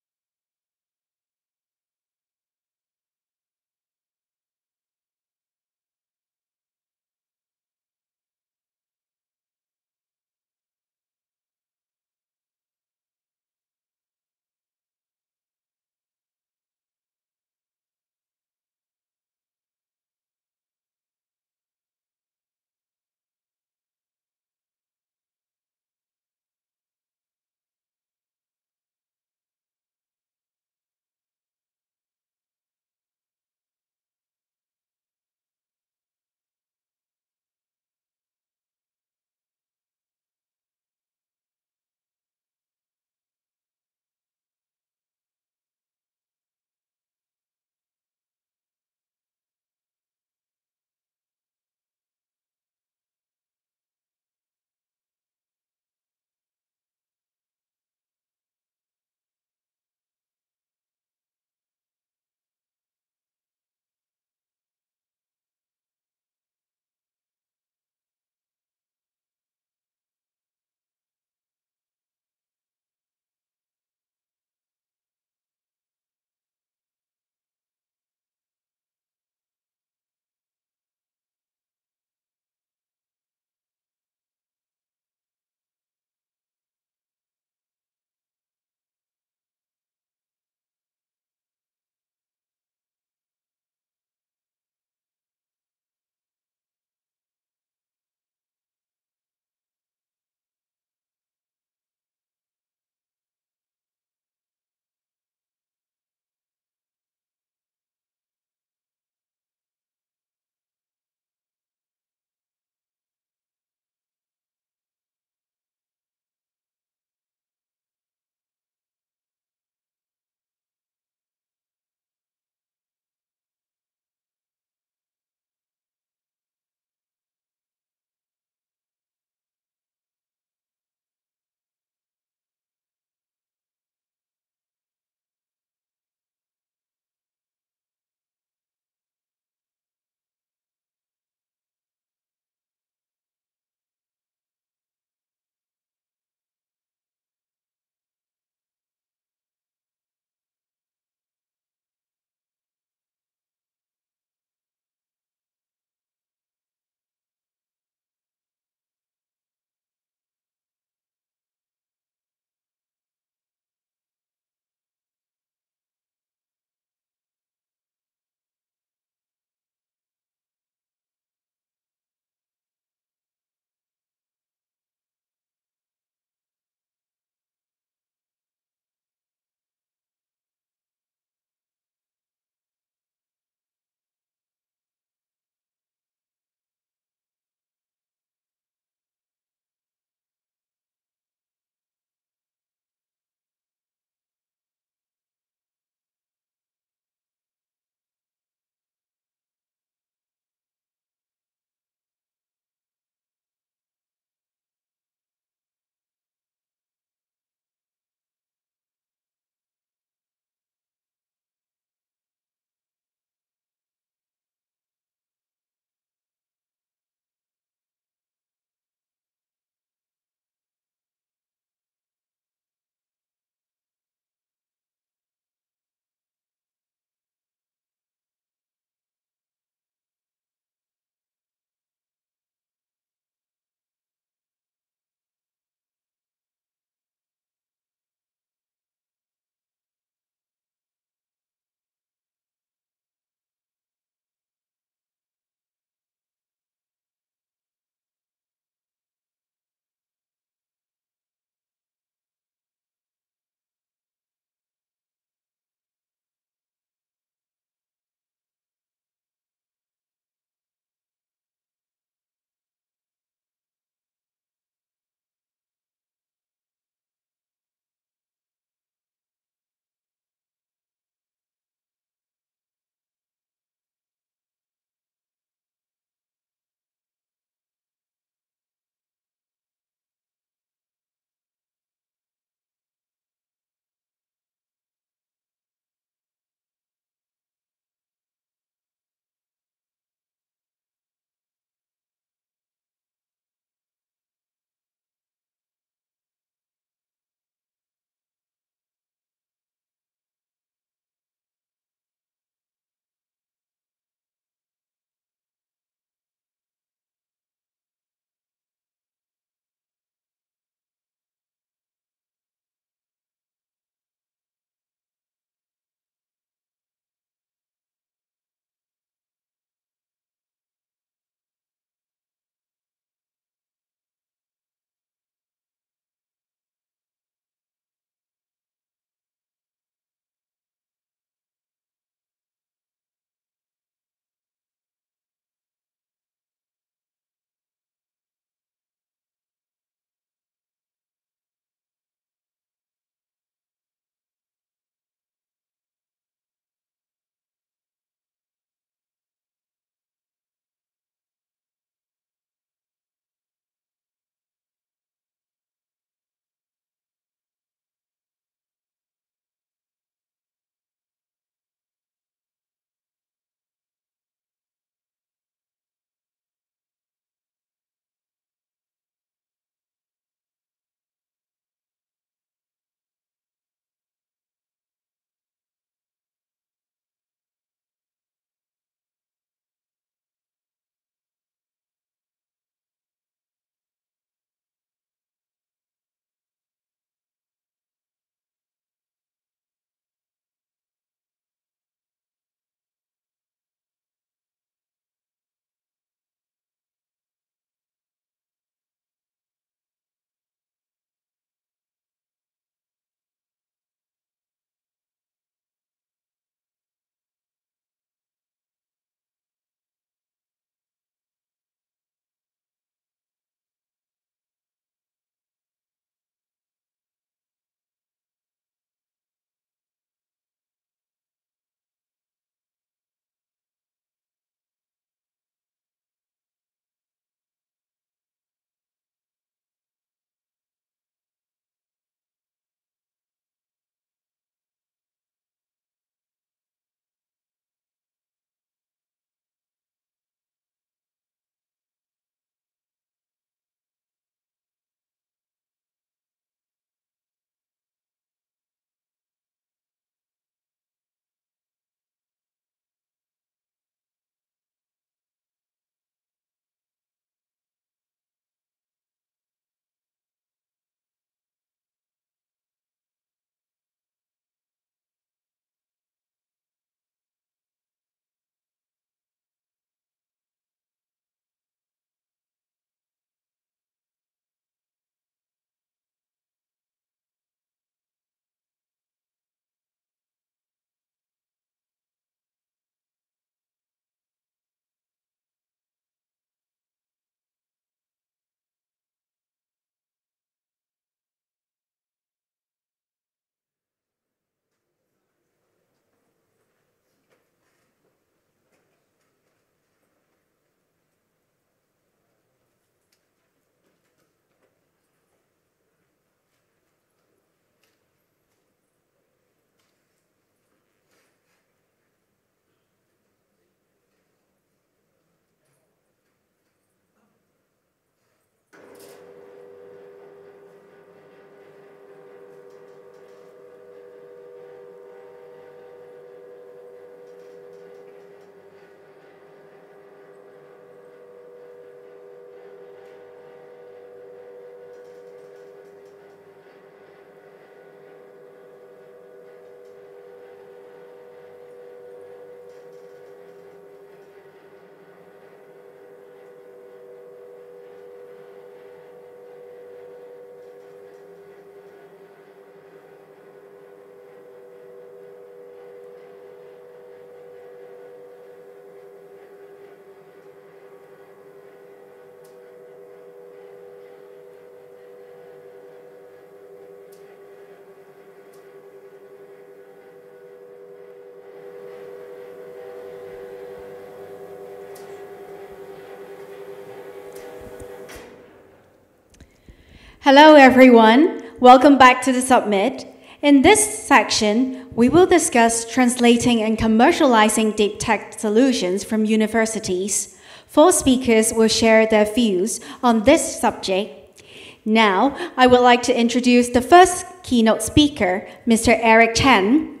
Hello, everyone. Welcome back to the Summit. In this section, we will discuss translating and commercializing deep tech solutions from universities. 4 speakers will share their views on this subject. Now, I would like to introduce the first keynote speaker, Mr. Eric Chen,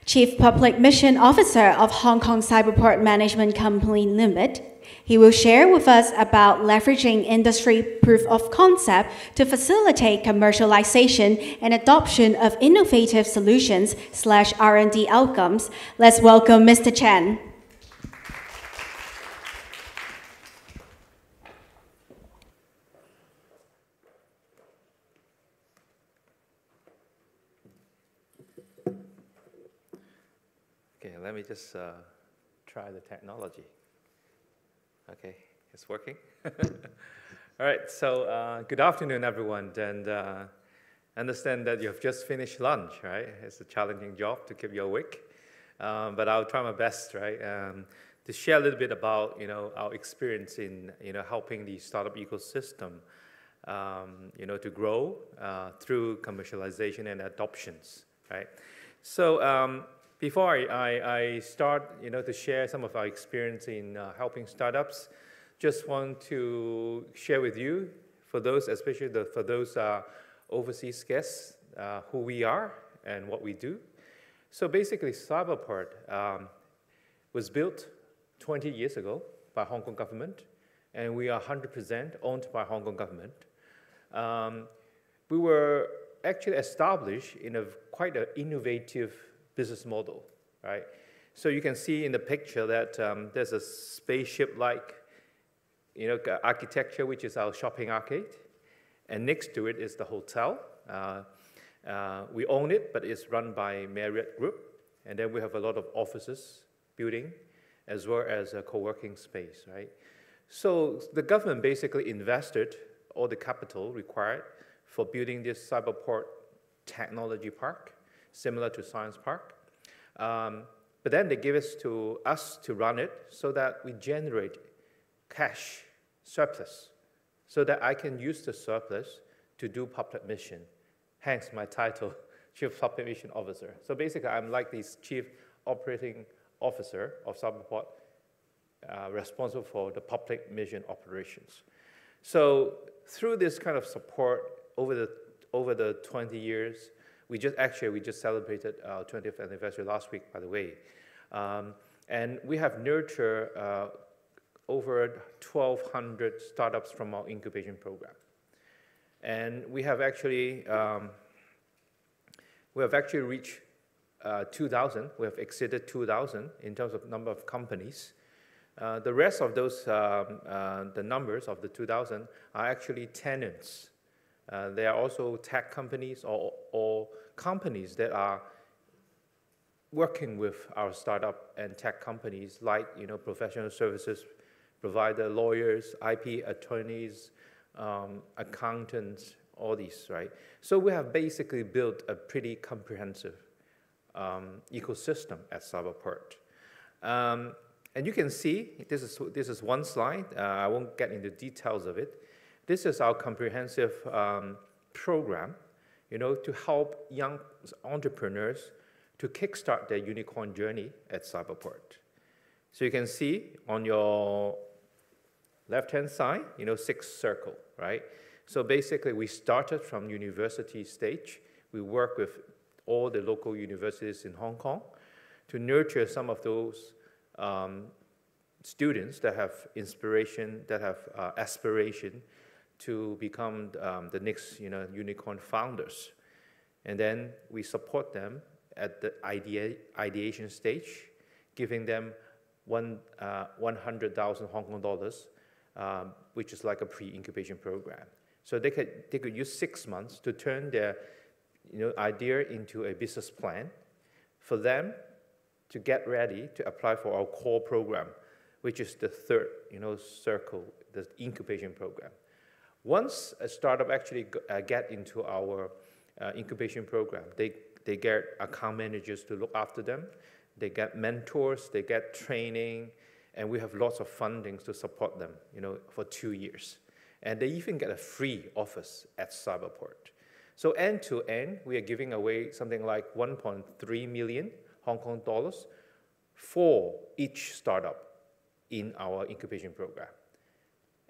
Chief Public Mission Officer of Hong Kong Cyberport Management Company Limited. He will share with us about leveraging industry proof of concept to facilitate commercialization and adoption of innovative solutions / R&D outcomes. Let's welcome Mr. Chen. Okay, let me just try the technology. Okay, it's working. All right, so good afternoon, everyone. And understand that you have just finished lunch, right? It's a challenging job to keep you awake, but I'll try my best, right, to share a little bit about our experience in helping the startup ecosystem, to grow through commercialization and adoptions, right? So before I start, to share some of our experience in helping startups, just want to share with you, for those, especially for those overseas guests, who we are and what we do. So basically, Cyberport was built 20 years ago by Hong Kong government, and we are 100% owned by Hong Kong government. We were actually established in a quite an innovative business model, right? So you can see in the picture that there's a spaceship-like, architecture, which is our shopping arcade, and next to it is the hotel. We own it, but it's run by Marriott Group, and then we have a lot of offices, building, as well as a co-working space, right? So the government basically invested all the capital required for building this Cyberport technology park, similar to Science Park. But then they give it to us to run it so that we generate cash surplus, so that I can use the surplus to do public mission, hence my title, Chief Public Mission Officer. So basically, I'm like the Chief Operating Officer of Cyberport, responsible for the public mission operations. So through this kind of support over the 20 years, we just celebrated our 20th anniversary last week, by the way. And we have nurtured over 1,200 startups from our incubation program. And we have actually reached 2,000. We have exceeded 2,000 in terms of number of companies. The rest of those, the numbers of the 2,000 are actually tenants. There are also tech companies or companies that are working with our startup and tech companies, like professional services provider, lawyers, IP attorneys, accountants, all these, right? So we have basically built a pretty comprehensive ecosystem at Cyberport. And you can see, this is one slide. I won't get into details of it. This is our comprehensive program, to help young entrepreneurs to kickstart their unicorn journey at Cyberport. So you can see on your left-hand side, 6 circle, right? So basically, we started from university stage. We work with all the local universities in Hong Kong to nurture some of those students that have inspiration, that have aspiration to become the next unicorn founders. And then we support them at the ideation stage, giving them 100,000 Hong Kong dollars, which is like a pre-incubation program. So they could use 6 months to turn their idea into a business plan for them to get ready to apply for our core program, which is the third circle, the incubation program. Once a startup actually get into our incubation program, they get account managers to look after them, they get mentors, they get training, and we have lots of fundings to support them, for 2 years. And they even get a free office at Cyberport. So end to end, we are giving away something like 1.3 million Hong Kong dollars for each startup in our incubation program.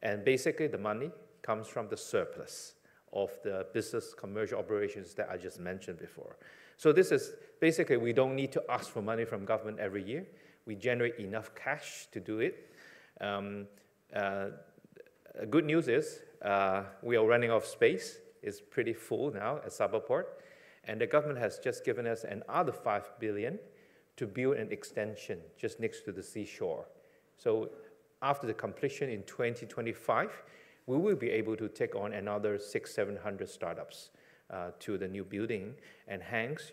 And basically the money comes from the surplus of the business commercial operations that I just mentioned before. So this is basically, we don't need to ask for money from government every year. We generate enough cash to do it. Good news is we are running out of space. It's pretty full now at Cyberport. And the government has just given us another 5 billion to build an extension just next to the seashore. So after the completion in 2025, we will be able to take on another 600-700 startups to the new building, and hence,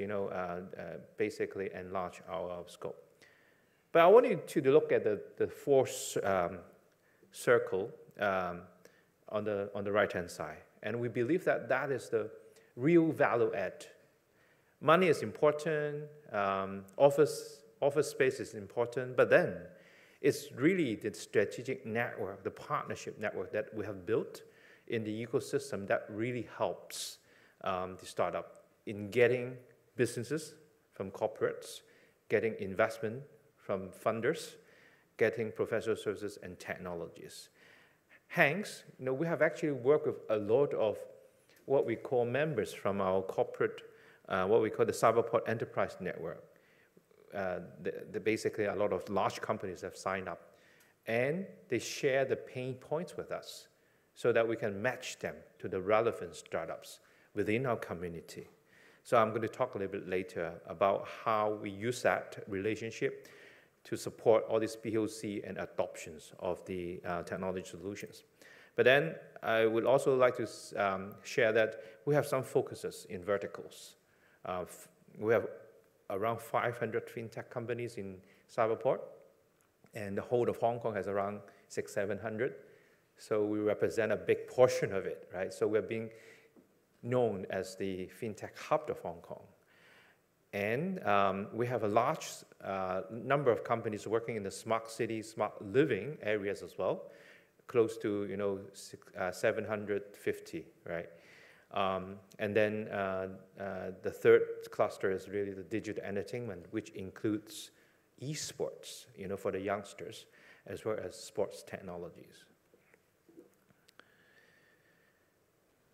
basically enlarge our scope. But I want you to look at the fourth circle on the right-hand side, and we believe that that is the real value add. Money is important, office space is important, but then it's really the strategic network, the partnership network that we have built in the ecosystem that really helps the startup in getting businesses from corporates, getting investment from funders, getting professional services and technologies. Hence, we have actually worked with a lot of what we call members from our corporate, what we call the Cyberport Enterprise Network. Basically, a lot of large companies have signed up, and they share the pain points with us so that we can match them to the relevant startups within our community. So I'm going to talk a little bit later about how we use that relationship to support all these POC and adoptions of the technology solutions. But then I would also like to share that we have some focuses in verticals. We have around 500 fintech companies in Cyberport, and the whole of Hong Kong has around 600-700. So we represent a big portion of it, right? So we're being known as the fintech hub of Hong Kong. And we have a large number of companies working in the smart city, smart living areas as well, close to 750, right? And then the third cluster is really the digital entertainment, which includes esports, for the youngsters, as well as sports technologies.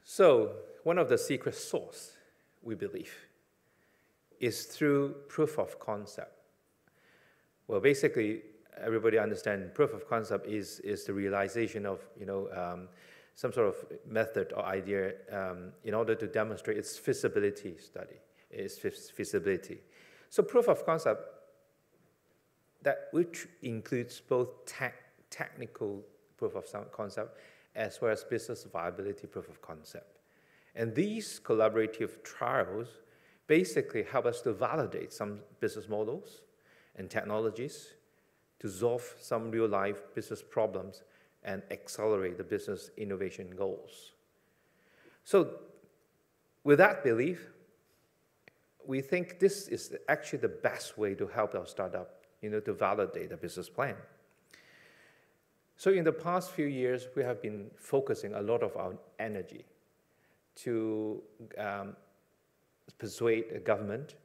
So one of the secret sauce, we believe, is through proof of concept. Well, basically, everybody understands proof of concept is the realization of, some sort of method or idea in order to demonstrate its feasibility study, its feasibility. So proof of concept, which includes both technical proof of concept as well as business viability proof of concept. And these collaborative trials basically help us to validate some business models and technologies to solve some real-life business problems and accelerate the business innovation goals. So with that belief, we think this is actually the best way to help our startup, to validate the business plan. So in the past few years, we have been focusing a lot of our energy to persuade the government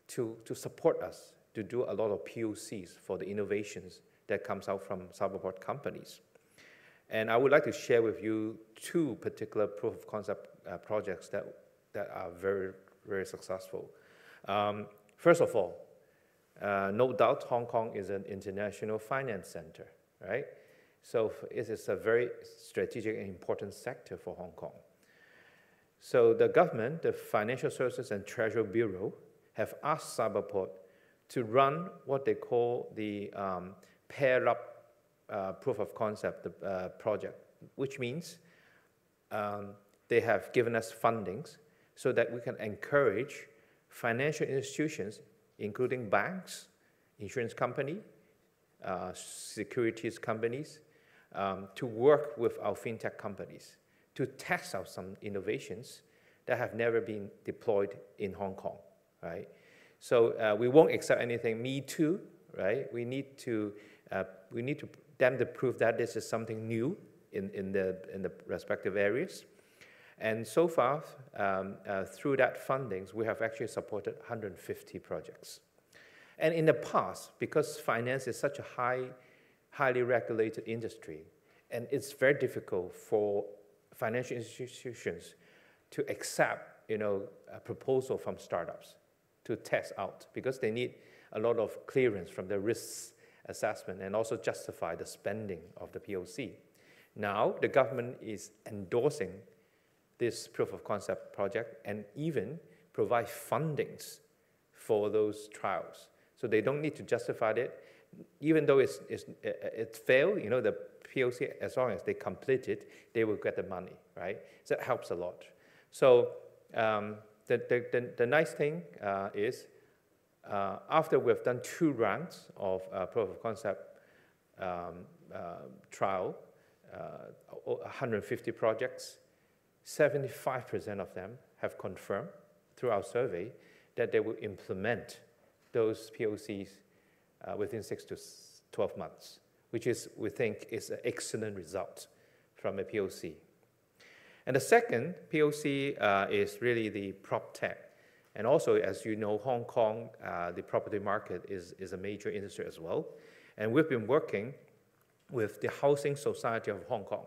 to support us to do a lot of POCs for the innovations that comes out from Cyberport companies. And I would like to share with you two particular proof of concept projects that are very, very successful. First of all, no doubt Hong Kong is an international finance center, right? So it is a very strategic and important sector for Hong Kong. So the government, the Financial Services and Treasury Bureau, have asked Cyberport to run what they call the pair-up proof of concept project, which means they have given us fundings so that we can encourage financial institutions, including banks, insurance company, securities companies, to work with our fintech companies to test out some innovations that have never been deployed in Hong Kong, right? So we won't accept anything me too, right? We need them to prove that this is something new in the respective areas. And so far, through that fundings, we have actually supported 150 projects. And in the past, because finance is such a highly regulated industry, and it's very difficult for financial institutions to accept, a proposal from startups to test out, because they need a lot of clearance from the risks assessment and also justify the spending of the POC. Now, the government is endorsing this proof of concept project and even provide fundings for those trials. So they don't need to justify it. Even though it failed, the POC, as long as they complete it, they will get the money, right? So that helps a lot. So the nice thing is, after we've done 2 rounds of proof of concept trial, 150 projects, 75% of them have confirmed through our survey that they will implement those POCs within 6 to 12 months, which is, we think, is an excellent result from a POC. And the second POC is really the prop tech. And also, as you know, Hong Kong, the property market is a major industry as well. And we've been working with the Housing Society of Hong Kong,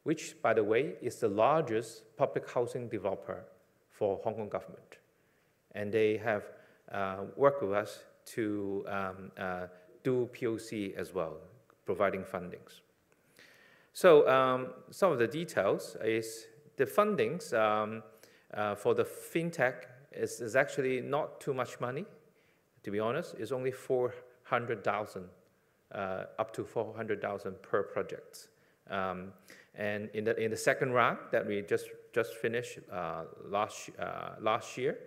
which, by the way, is the largest public housing developer for Hong Kong government. And they have worked with us to do POC as well, providing fundings. So some of the details is the fundings for the fintech is actually not too much money, to be honest. It's only 400,000, up to 400,000 per project. And in the second round that we just finished last year,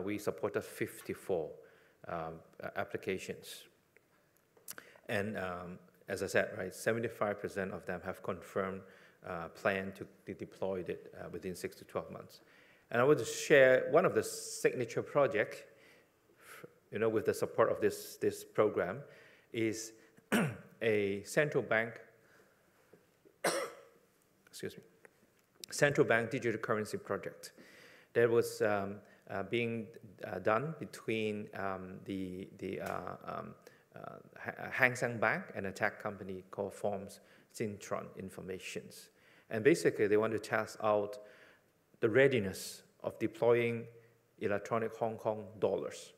we supported 54 applications. And as I said, right, 75% of them have confirmed plan to deploy it within 6 to 12 months. And I want to share one of the signature projects, with the support of this program, is a central bank, excuse me, central bank digital currency project that was being done between the Hang Seng Bank and a tech company called Forms Syntron Informations. And basically, they want to test out the readiness of deploying electronic Hong Kong dollars.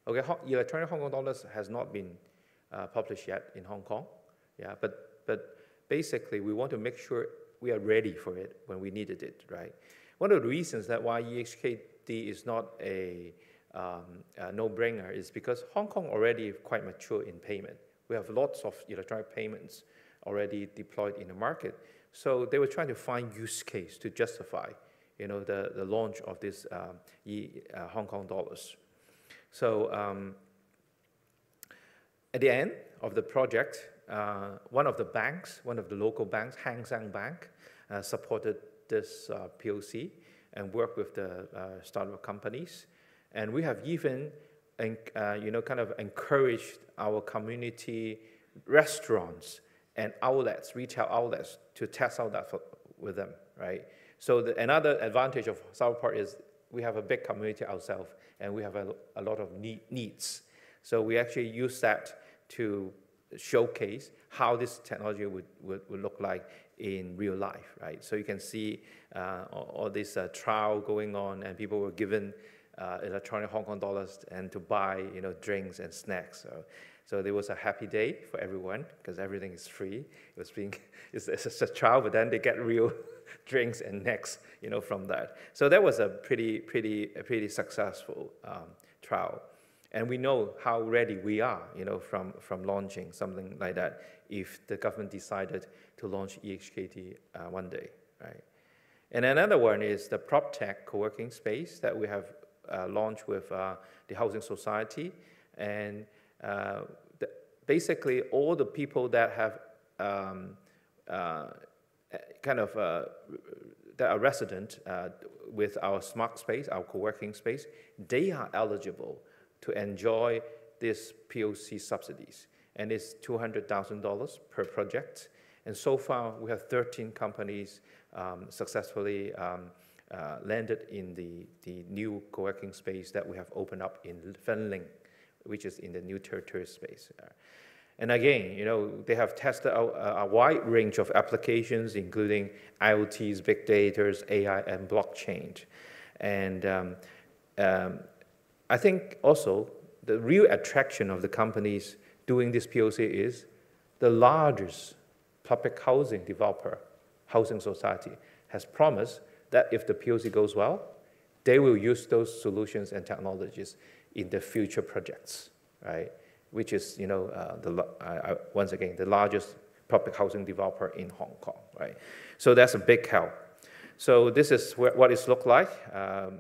Okay, electronic Hong Kong dollars has not been published yet in Hong Kong, yeah, but basically, we want to make sure we are ready for it when we needed it, right? One of the reasons that why EHKD is not a no-brainer is because Hong Kong already is quite mature in payment. We have lots of electronic payments already deployed in the market. So they were trying to find use case to justify, the launch of this Hong Kong dollars. So at the end of the project, one of the local banks, Hang Seng Bank, supported this POC and worked with the startup companies. And we have even, kind of encouraged our community restaurants and outlets, retail outlets, to test out that with them, right? So another advantage of Southport is we have a big community ourselves, and we have a lot of needs. So we actually use that to showcase how this technology would look like in real life, right? So you can see all this trial going on, and people were given electronic Hong Kong dollars and to buy, drinks and snacks. So there was a happy day for everyone because everything is free. It's a trial, but then they get real drinks and snacks, from that. So that was a pretty successful trial. And we know how ready we are, from launching something like that if the government decided to launch EHKD one day, right? And another one is the PropTech co-working space that we have launched with the Housing Society. And basically all the people that have that are resident with our smart space, our co-working space, they are eligible to enjoy this POC subsidies. And it's $200,000 per project. And so far, we have 13 companies successfully landed in the new co-working space that we have opened up in Fanling, which is in the new territory space. And again, they have tested out a wide range of applications, including IoTs, big data, AI, and blockchain. And I think also the real attraction of the companies doing this POC is the largest public housing developer, Housing Society, has promised that if the POC goes well, they will use those solutions and technologies in the future projects, right? Which is, once again, the largest public housing developer in Hong Kong, right? So that's a big help. So this is what it's looked like. I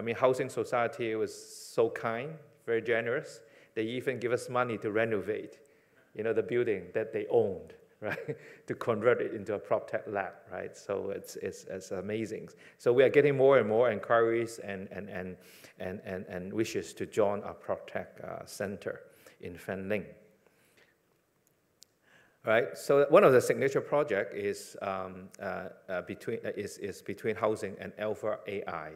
mean, Housing Society was so kind, very generous. They even give us money to renovate, the building that they owned, right? To convert it into a PropTech lab, right? So it's amazing. So we are getting more and more inquiries and wishes to join our PropTech center in Fanling. Right. So one of the signature projects is between housing and Alpha AI.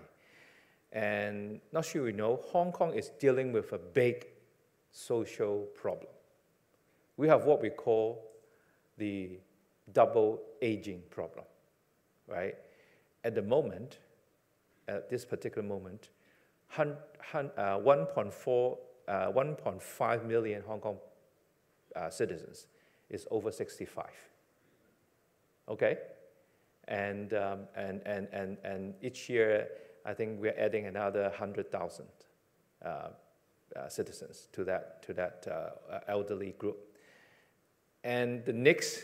And not sure you know, Hong Kong is dealing with a big social problem. We have what we call the double aging problem, right? At the moment, at this particular moment, 1.5 million Hong Kong citizens is over 65. Okay, and each year I think we're adding another 100,000 citizens to that elderly group. And the next,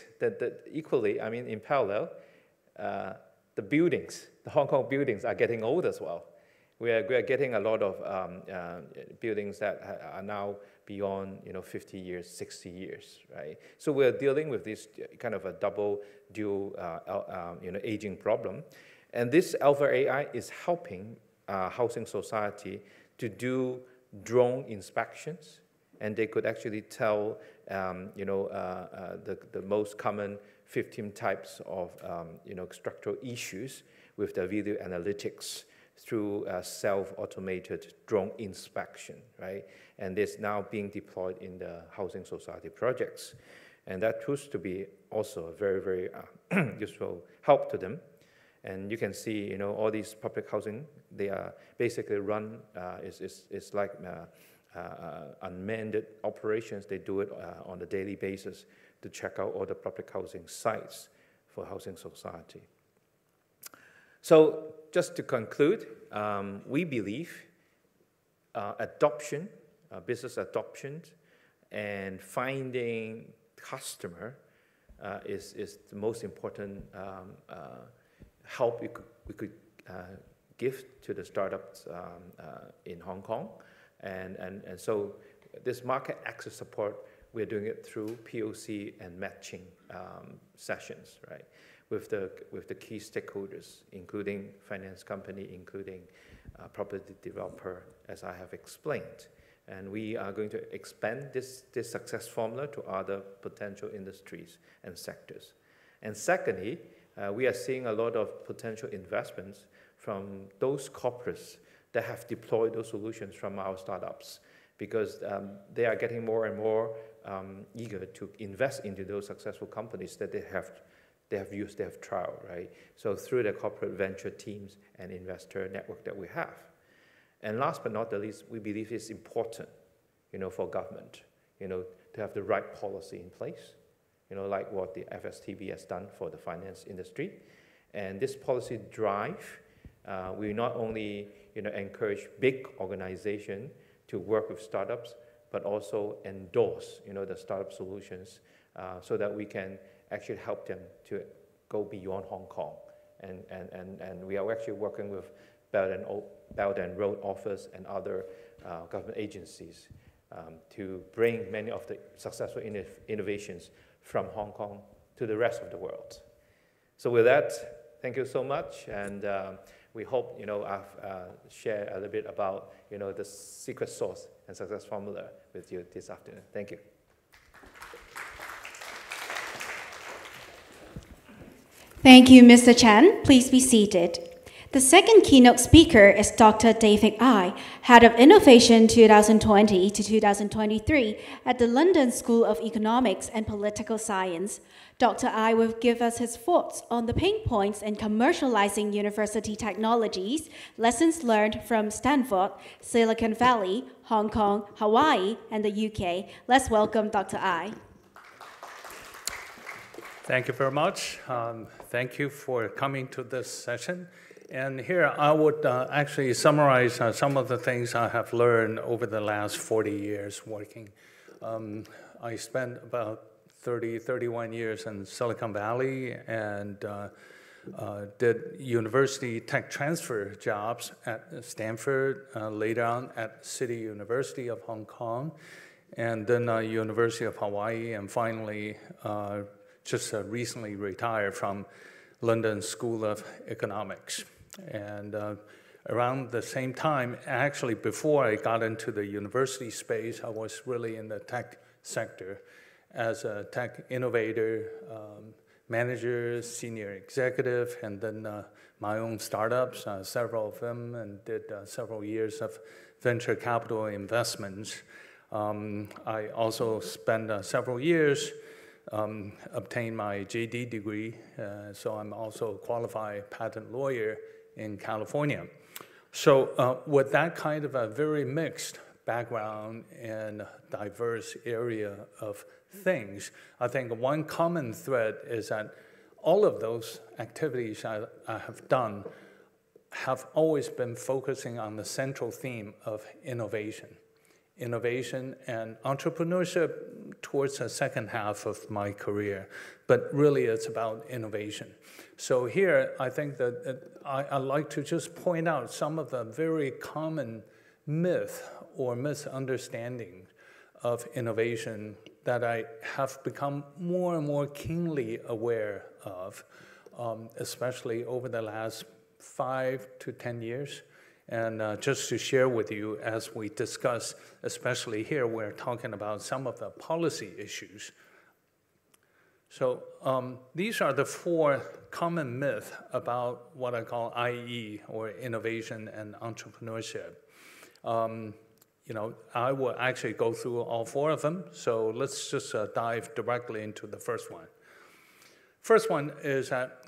equally, I mean, in parallel, the buildings, the Hong Kong buildings are getting old as well. We are getting a lot of buildings that are now beyond 50 years, 60 years, right? So we're dealing with this kind of a dual aging problem. And this Alpha AI is helping Housing Society to do drone inspections, and they could actually tell the most common 15 types of structural issues with the video analytics through self-automated drone inspection, right? And this now being deployed in the Housing Society projects. And that proves to be also a very, very useful help to them. And you can see, all these public housing, they are basically run, it's like unmanned operations. They do it on a daily basis to check out all the public housing sites for Housing Society. So just to conclude, we believe adoption, business adoption, and finding customer is the most important help we could give to the startups in Hong Kong. And so this market access support, we're doing it through POC and matching sessions, right? With the key stakeholders, including finance company, including property developer, as I have explained. And we are going to expand this success formula to other potential industries and sectors. And secondly, we are seeing a lot of potential investments from those corporates that have deployed those solutions from our startups, because they are getting more and more eager to invest into those successful companies that they have trial, right? So through the corporate venture teams and investor network that we have. And last but not the least, we believe it's important, for government, to have the right policy in place, like what the FSTB has done for the finance industry. And this policy drive, we not only, encourage big organizations to work with startups, but also endorse, the startup solutions so that we can actually help them to go beyond Hong Kong. And we are actually working with Belt and Road Office and other government agencies to bring many of the successful innovations from Hong Kong to the rest of the world. So with that, thank you so much. And we hope, I've shared a little bit about, the secret sauce and success formula with you this afternoon. Thank you. Thank you, Mr. Chan. Please be seated. The second keynote speaker is Dr. David Ai, Head of Innovation 2020 to 2023 at the London School of Economics and Political Science. Dr. Ai will give us his thoughts on the pain points in commercializing university technologies, lessons learned from Stanford, Silicon Valley, Hong Kong, Hawaii, and the UK. Let's welcome Dr. Ai. Thank you very much. Thank you for coming to this session. And here I would actually summarize some of the things I have learned over the last 40 years working. I spent about 31 years in Silicon Valley and did university tech transfer jobs at Stanford, later on at City University of Hong Kong, and then University of Hawaii, and finally just recently retired from London School of Economics. And around the same time, actually before I got into the university space, I was really in the tech sector as a tech innovator, manager, senior executive, and then my own startups, several of them, and did several years of venture capital investments. I also spent several years obtained my JD degree, so I'm also a qualified patent lawyer in California. So with that kind of a very mixed background and diverse area of things, I think one common thread is that all of those activities I have done have always been focusing on the central theme of innovation. Innovation and entrepreneurship towards the second half of my career, but really it's about innovation. So here, I think that I like to just point out some of the very common myth or misunderstanding of innovation that I have become more and more keenly aware of, especially over the last 5 to 10 years. And just to share with you, as we discuss, especially here, we're talking about some of the policy issues. So these are the 4 common myths about what I call IE, or innovation and entrepreneurship. I will actually go through all 4 of them, so let's just dive directly into the first one. First one is that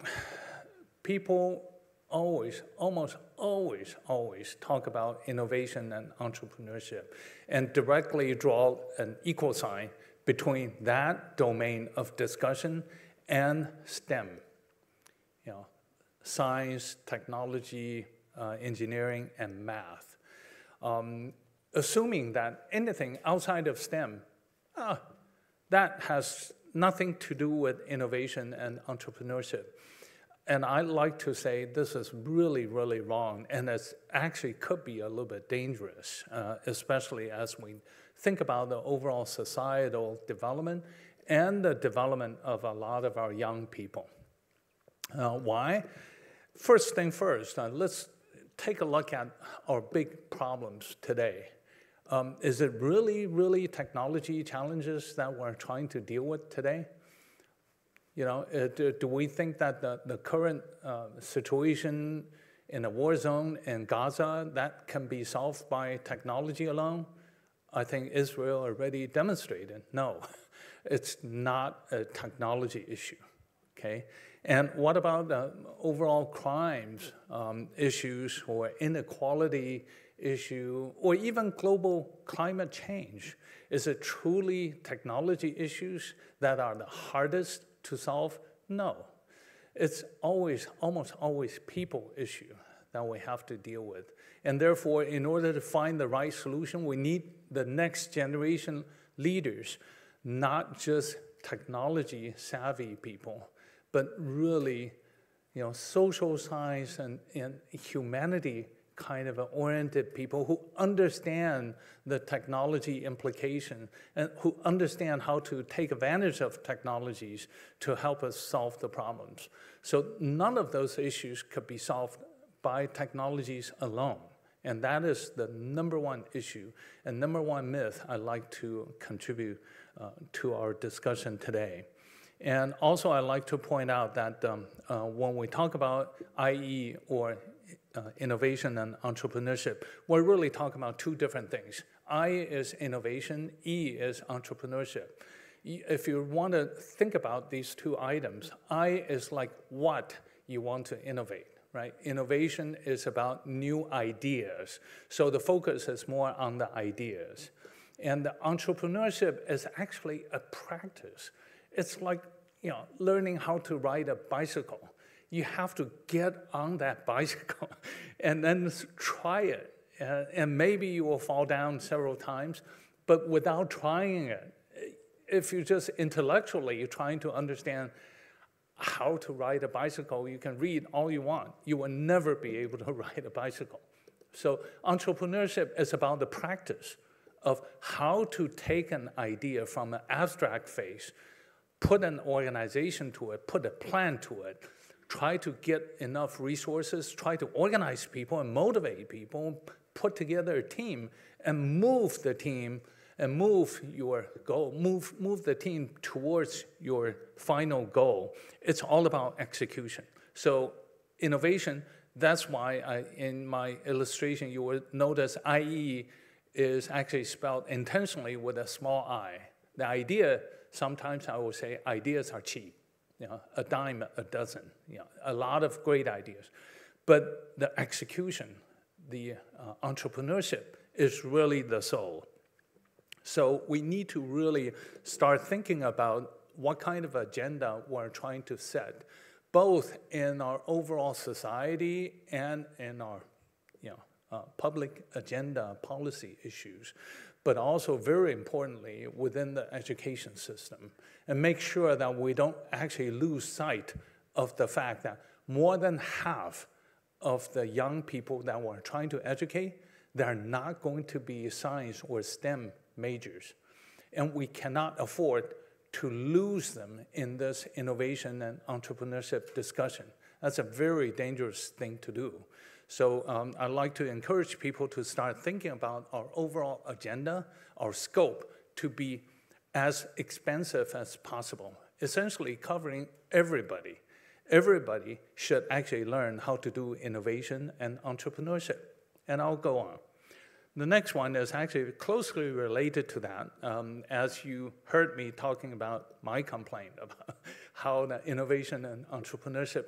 people almost always talk about innovation and entrepreneurship and directly draw an equal sign between that domain of discussion and STEM. Science, technology, engineering, and math. Assuming that anything outside of STEM, that has nothing to do with innovation and entrepreneurship. And I like to say this is really, really wrong, and it actually could be a little bit dangerous, especially as we think about the overall societal development and the development of a lot of our young people. Why? First thing first, let's take a look at our big problems today. Is it really technology challenges that we're trying to deal with today? Do we think that the current situation in a war zone in Gaza, that can be solved by technology alone? I think Israel already demonstrated, no, it's not a technology issue, okay? And what about the overall crimes issues or inequality issue or even global climate change? Is it truly technology issues that are the hardest to solve? No. It's almost always people issue that we have to deal with. And therefore, in order to find the right solution, we need the next generation leaders, not just technology savvy people, but really, social science and humanity kind of oriented people who understand the technology implication and who understand how to take advantage of technologies to help us solve the problems. So none of those issues could be solved by technologies alone. And that is the #1 issue and #1 myth I'd like to contribute to our discussion today. And also, I'd like to point out that when we talk about IE or innovation and entrepreneurship, we're really talking about two different things. I is innovation, E is entrepreneurship. If you want to think about these two items, I is like what you want to innovate, right? Innovation is about new ideas. So the focus is more on the ideas. And the entrepreneurship is actually a practice. It's like, you know, learning how to ride a bicycle. You have to get on that bicycle and then try it. And maybe you will fall down several times, but without trying it, if you just intellectually you're trying to understand how to ride a bicycle, you can read all you want. You will never be able to ride a bicycle. So entrepreneurship is about the practice of how to take an idea from an abstract phase, put an organization to it, put a plan to it, try to get enough resources, try to organize people and motivate people, put together a team and move the team and move your goal, move the team towards your final goal. It's all about execution. So innovation, that's why in my illustration, you will notice IE is actually spelled intentionally with a small I. The idea, sometimes I will say ideas are cheap. You know, a dime a dozen, you know, a lot of great ideas. But the execution, the entrepreneurship is really the soul. So we need to really start thinking about what kind of agenda we're trying to set, both in our overall society and in our public agenda policy issues, but also very importantly within the education system, and make sure that we don't actually lose sight of the fact that more than half of the young people that we're trying to educate, they're not going to be science or STEM majors. And we cannot afford to lose them in this innovation and entrepreneurship discussion. That's a very dangerous thing to do. So I'd like to encourage people to start thinking about our overall agenda, our scope, to be as expansive as possible, essentially covering everybody. Everybody should actually learn how to do innovation and entrepreneurship. And I'll go on. The next one is actually closely related to that. As you heard me talking about my complaint about how the innovation and entrepreneurship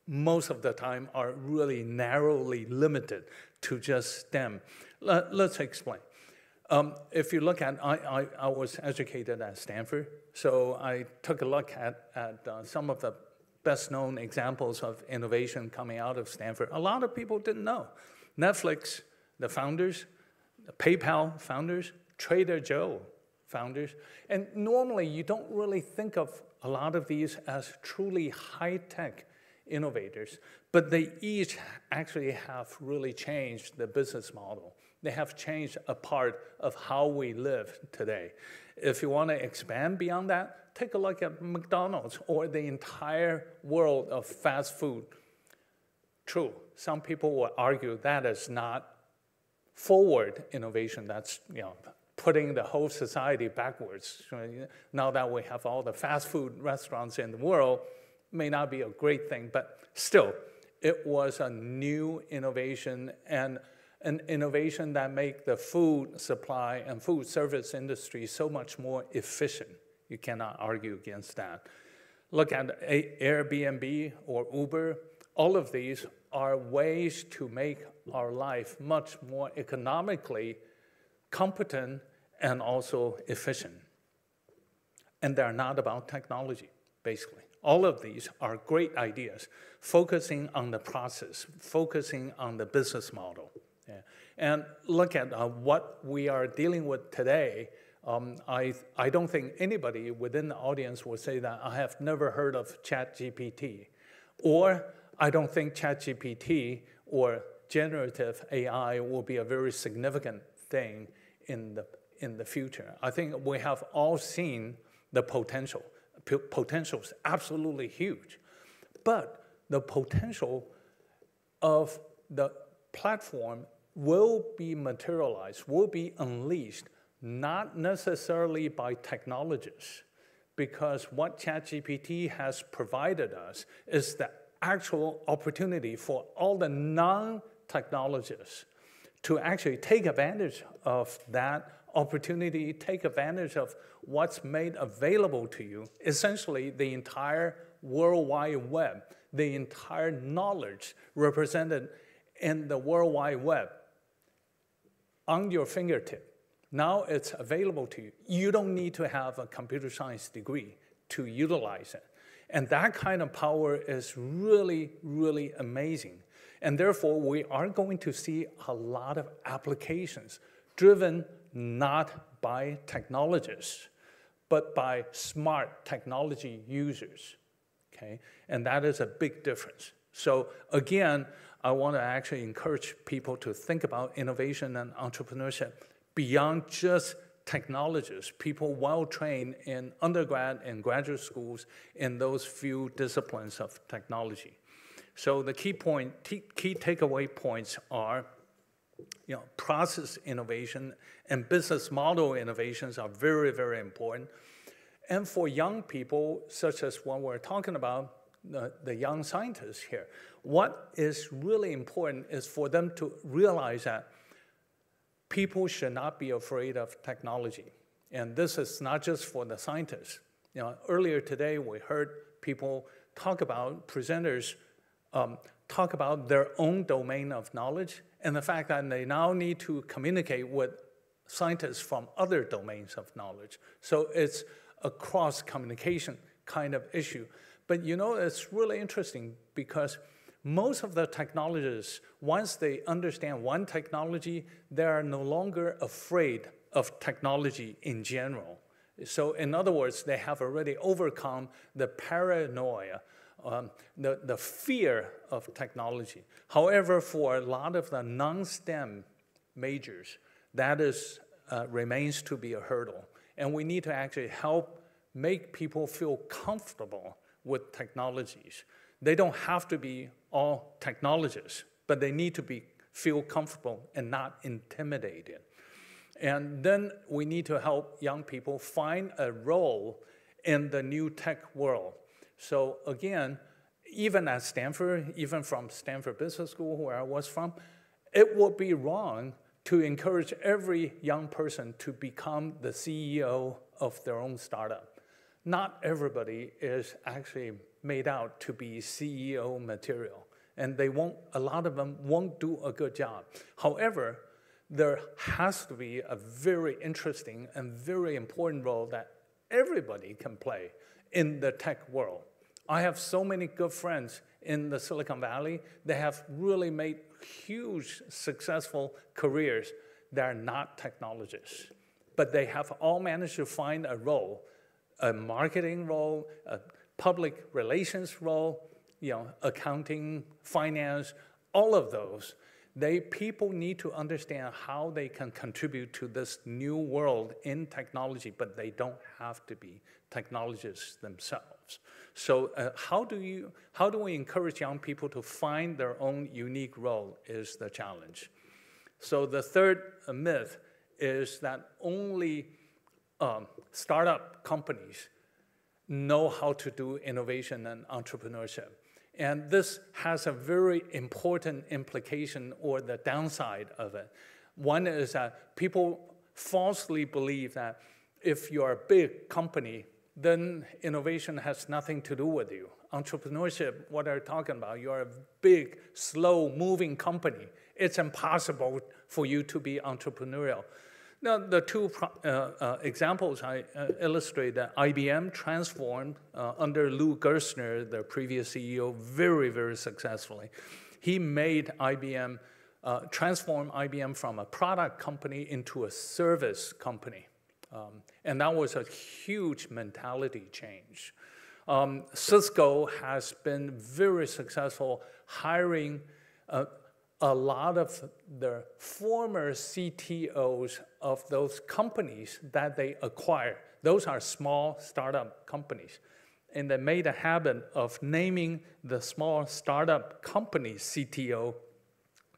most of the time are really narrowly limited to just STEM. Let's explain. If you look at, I was educated at Stanford, so I took a look at some of the best known examples of innovation coming out of Stanford. A lot of people didn't know. Netflix, the founders, the PayPal founders, Trader Joe founders, and normally you don't really think of a lot of these as truly high-tech innovators, but they each actually have really changed the business model. They have changed a part of how we live today. If you want to expand beyond that, take a look at McDonald's or the entire world of fast food. True, some people will argue that is not forward innovation. That's putting the whole society backwards. Now that we have all the fast food restaurants in the world, may not be a great thing, but still, it was a new innovation and an innovation that make the food supply and food service industry so much more efficient. You cannot argue against that. Look at Airbnb or Uber. All of these are ways to make our life much more economically competent and also efficient. And they're not about technology, basically. All of these are great ideas, focusing on the process, focusing on the business model. Yeah. And look at what we are dealing with today. I don't think anybody within the audience will say that I have never heard of ChatGPT, or I don't think ChatGPT or generative AI will be a very significant thing in the future. I think we have all seen the potential. Potential is absolutely huge, but the potential of the platform will be materialized, will be unleashed, not necessarily by technologists, because what ChatGPT has provided us is the actual opportunity for all the non-technologists to actually take advantage of that opportunity, take advantage of what's made available to you, essentially the entire World Wide Web, the entire knowledge represented in the World Wide Web on your fingertip. Now it's available to you. You don't need to have a computer science degree to utilize it. And that kind of power is really, really amazing. And therefore, we are going to see a lot of applications driven not by technologists, but by smart technology users, okay? And that is a big difference. So again, I want to actually encourage people to think about innovation and entrepreneurship beyond just technologists, people well-trained in undergrad and graduate schools in those few disciplines of technology. So the key takeaway points are, process innovation and business model innovations are very, very important. And for young people, such as what we're talking about, the young scientists here, what is really important is for them to realize that people should not be afraid of technology. And this is not just for the scientists. Earlier today, we heard people talk about, presenters talk about their own domain of knowledge and the fact that they now need to communicate with scientists from other domains of knowledge. So it's a cross-communication kind of issue. But it's really interesting because most of the technologists, once they understand one technology, they are no longer afraid of technology in general. So in other words, they have already overcome the paranoia, the fear of technology. However, for a lot of the non-STEM majors, that remains to be a hurdle. And we need to actually help make people feel comfortable with technologies. They don't have to be all technologists, but they need to feel comfortable and not intimidated. And then we need to help young people find a role in the new tech world. So again, even at Stanford, even from Stanford Business School, where I was from, it would be wrong to encourage every young person to become the CEO of their own startup. Not everybody is actually made out to be CEO material, and a lot of them won't do a good job. However, there has to be a very interesting and very important role that everybody can play in the tech world. I have so many good friends in the Silicon Valley. They have really made huge, successful careers that are not technologists, but they have all managed to find a role, a marketing role, a public relations role, accounting, finance, all of those. People need to understand how they can contribute to this new world in technology, but they don't have to be technologists themselves. So how do we encourage young people to find their own unique role is the challenge. So the third myth is that only startup companies know how to do innovation and entrepreneurship. And this has a very important implication or the downside of it. One is that people falsely believe that if you're a big company, then innovation has nothing to do with you. Entrepreneurship, what are you talking about? You're a big, slow-moving company. It's impossible for you to be entrepreneurial. Now, the two examples I illustrate that IBM transformed under Lou Gerstner, the previous CEO, very, very successfully. He made IBM, transformed IBM from a product company into a service company. And that was a huge mentality change. Cisco has been very successful hiring a lot of the former CTOs of those companies that they acquired. Those are small startup companies. And they made a habit of naming the small startup company CTO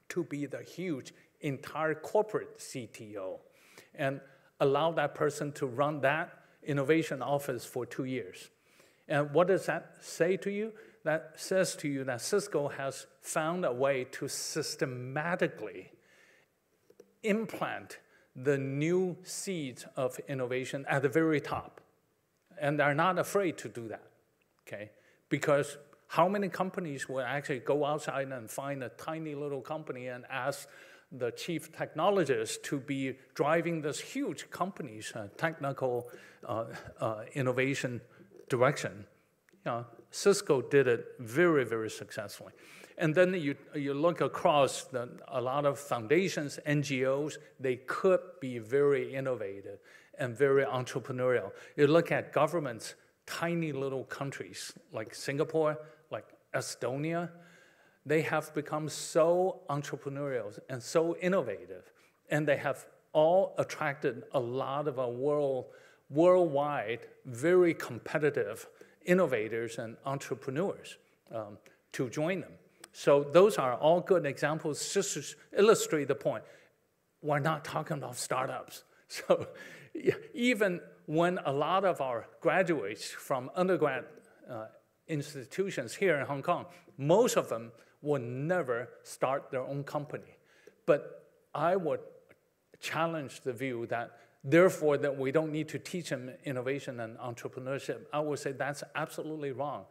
to be the huge entire corporate CTO and allow that person to run that innovation office for 2 years. And what does that say to you? That says to you that Cisco has found a way to systematically implant the new seeds of innovation at the very top. And they're not afraid to do that, okay? Because how many companies will actually go outside and find a tiny little company and ask the chief technologist to be driving this huge company's technical innovation direction? You know, Cisco did it very, very successfully. And then you look across a lot of foundations, NGOs, they could be very innovative and very entrepreneurial. You look at governments, tiny little countries like Singapore, like Estonia, they have become so entrepreneurial and so innovative, and they have all attracted a lot of worldwide, very competitive innovators and entrepreneurs to join them. So those are all good examples just to illustrate the point. We're not talking about startups. So even when a lot of our graduates from undergrad institutions here in Hong Kong, most of them will never start their own company. But I would challenge the view that therefore that we don't need to teach them innovation and entrepreneurship. I would say that's absolutely wrong.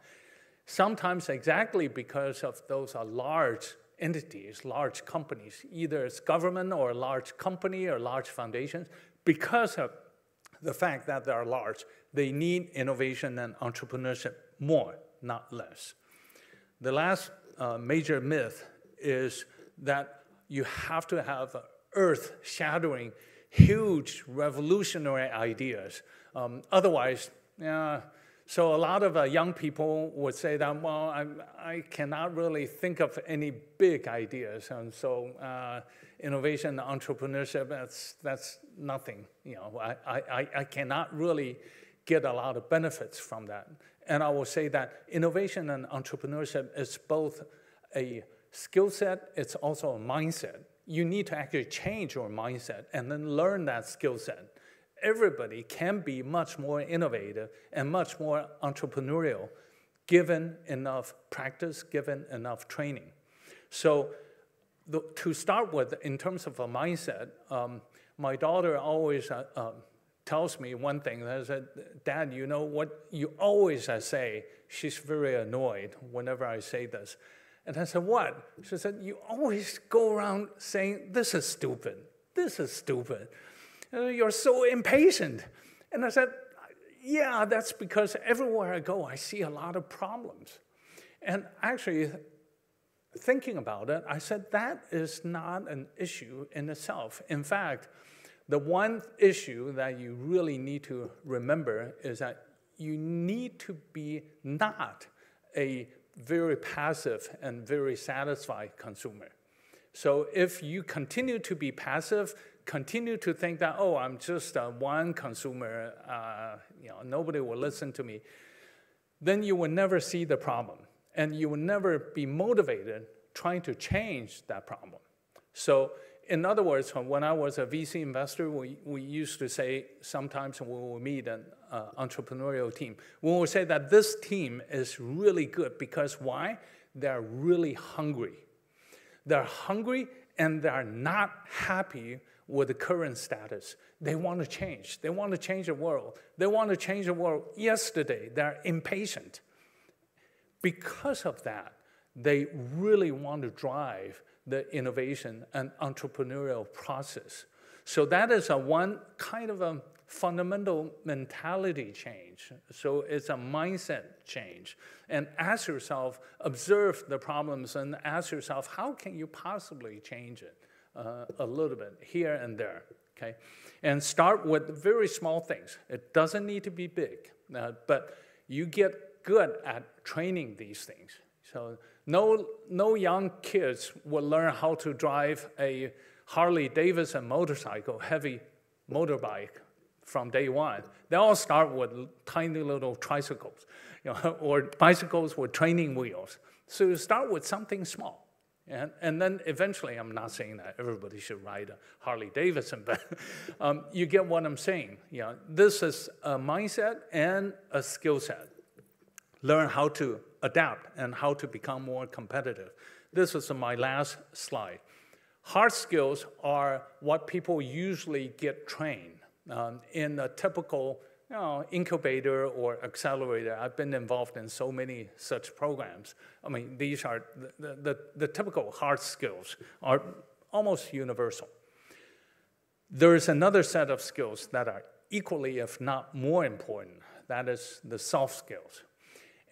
Sometimes exactly because of those are large entities, large companies, either it's government or a large company or large foundations, because of the fact that they are large, they need innovation and entrepreneurship more, not less. The last major myth is that you have to have earth-shattering, huge, revolutionary ideas. Otherwise, so a lot of young people would say that, well, I cannot really think of any big ideas, and so innovation, entrepreneurship, that's nothing. You know, I cannot really get a lot of benefits from that. And I will say that innovation and entrepreneurship is both a skill set, it's also a mindset. You need to actually change your mindset and then learn that skill set. Everybody can be much more innovative and much more entrepreneurial given enough practice, given enough training. So to start with, in terms of a mindset, my daughter always tells me one thing. I said, Dad, you know what you always say? She's very annoyed whenever I say this. And I said, what? She said, you always go around saying, this is stupid. This is stupid. You're so impatient. And I said, yeah, that's because everywhere I go, I see a lot of problems. And actually, thinking about it, I said, that is not an issue in itself. In fact, the one issue that you really need to remember is that you need to be not a very passive and very satisfied consumer. So if you continue to be passive, continue to think that, oh, I'm just one consumer, nobody will listen to me, then you will never see the problem. And you will never be motivated trying to change that problem. So in other words, when I was a VC investor, we used to say sometimes when we meet an entrepreneurial team, we will say that this team is really good because why? They're really hungry. They're hungry and they're not happy with the current status. They want to change. They want to change the world. They want to change the world yesterday. They're impatient. Because of that, they really want to drive the innovation and entrepreneurial process. So that is one kind of a fundamental mentality change. So it's a mindset change. And ask yourself, observe the problems and ask yourself, how can you possibly change it a little bit here and there, okay? And start with very small things. It doesn't need to be big, but you get good at training these things. So no young kids will learn how to drive a Harley-Davidson motorcycle, heavy motorbike from day one. They all start with tiny little tricycles, or bicycles with training wheels. So you start with something small, And then eventually, I'm not saying that everybody should ride a Harley Davidson, but you get what I'm saying. This is a mindset and a skill set. Learn how to adapt and how to become more competitive. This is my last slide. Hard skills are what people usually get trained in a typical incubator or accelerator. I've been involved in so many such programs. I mean, these are the typical hard skills are almost universal. There is another set of skills that are equally, if not more important. That is the soft skills.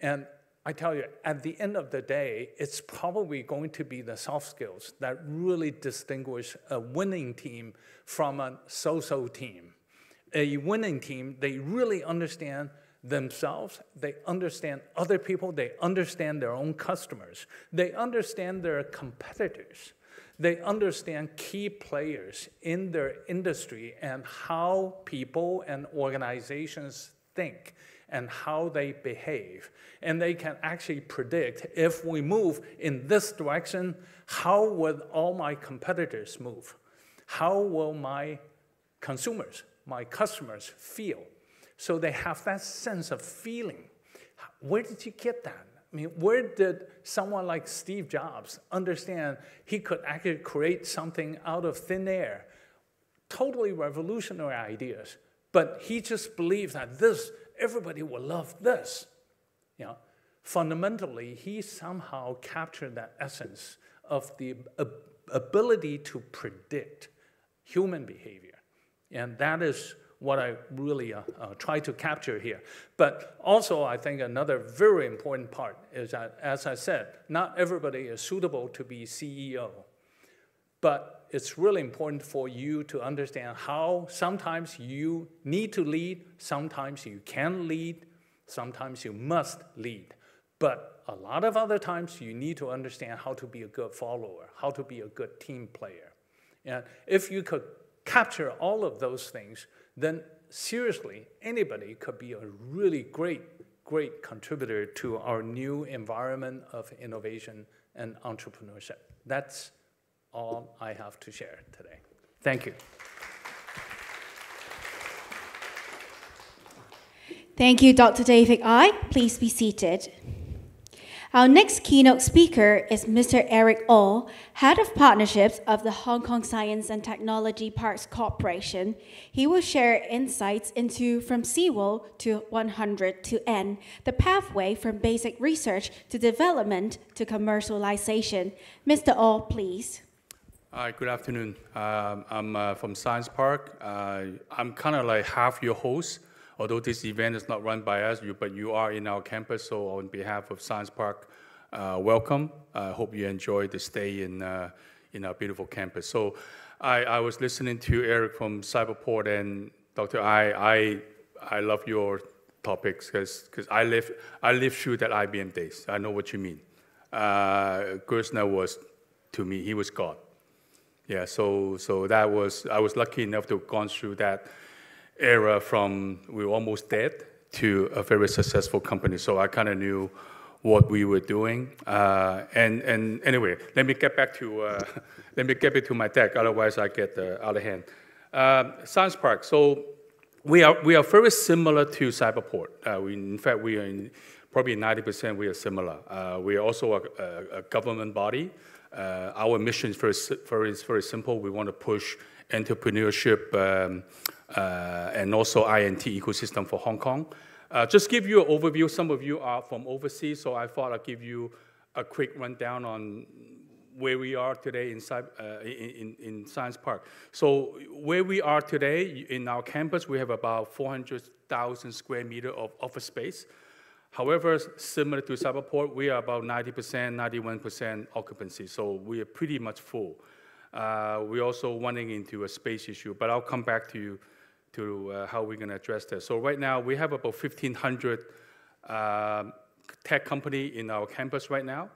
And I tell you, at the end of the day, it's probably going to be the soft skills that really distinguish a winning team from a so-so team. A winning team, they really understand themselves, they understand other people, they understand their own customers, they understand their competitors, they understand key players in their industry and how people and organizations think and how they behave. And they can actually predict, if we move in this direction, how would all my competitors move? How will my consumers, my customers feel? So they have that sense of feeling. Where did you get that? I mean, where did someone like Steve Jobs understand he could actually create something out of thin air? Totally revolutionary ideas. But he just believed that everybody will love this. Fundamentally, he somehow captured that essence of the ability to predict human behavior. And that is what I really try to capture here. But also, I think another very important part is that, as I said, not everybody is suitable to be CEO. But it's really important for you to understand how sometimes you need to lead, sometimes you can lead, sometimes you must lead. But a lot of other times, you need to understand how to be a good follower, how to be a good team player. And if you could capture all of those things, then seriously, anybody could be a really great contributor to our new environment of innovation and entrepreneurship. That's all I have to share today. Thank you. Thank you, Dr. David Ai. Please be seated. Our next keynote speaker is Mr. Eric Oh, Head of Partnerships of the Hong Kong Science and Technology Parks Corporation. He will share insights into From Zero to 100 to N, the pathway from basic research to development to commercialization. Mr. Oh, please. Hi, good afternoon. I'm from Science Park. I'm kind of like half your host, although this event is not run by us, but you are in our campus, so on behalf of Science Park, welcome. I hope you enjoy the stay in our beautiful campus. So I was listening to Eric from Cyberport and Dr. I love your topics because I lived through that IBM days. I know what you mean. Gerstner was, to me, he was God. Yeah, so that was, I was lucky enough to have gone through that era from we were almost dead to a very successful company. So I kind of knew what we were doing. And anyway, let me get back to my deck. Otherwise, I get out of hand. Science Park. So we are very similar to Cyberport. In fact, we are probably 90%. We are similar. We are also a government body. Our mission is very simple. We want to push entrepreneurship and also INT ecosystem for Hong Kong. Just give you an overview. Some of you are from overseas, so I thought I'd give you a quick rundown on where we are today in Science Park. So where we are today in our campus, we have about 400,000 square meters of office space. However, similar to Cyberport, we are about 90%, 91% occupancy, so we are pretty much full. We're also running into a space issue, but I'll come back to how we're going to address that. So right now, we have about 1,500 tech companies in our campus right now.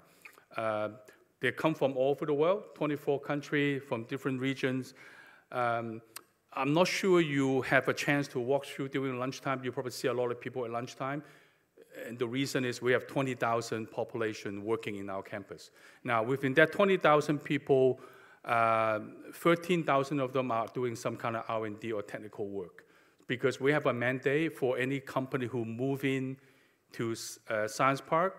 They come from all over the world, 24 countries, from different regions. I'm not sure you have a chance to walk through during lunchtime. You probably see a lot of people at lunchtime. And the reason is we have 20,000 population working in our campus. Now, within that 20,000 people, 13,000 of them are doing some kind of R&D or technical work, because we have a mandate for any company who move in to Science Park,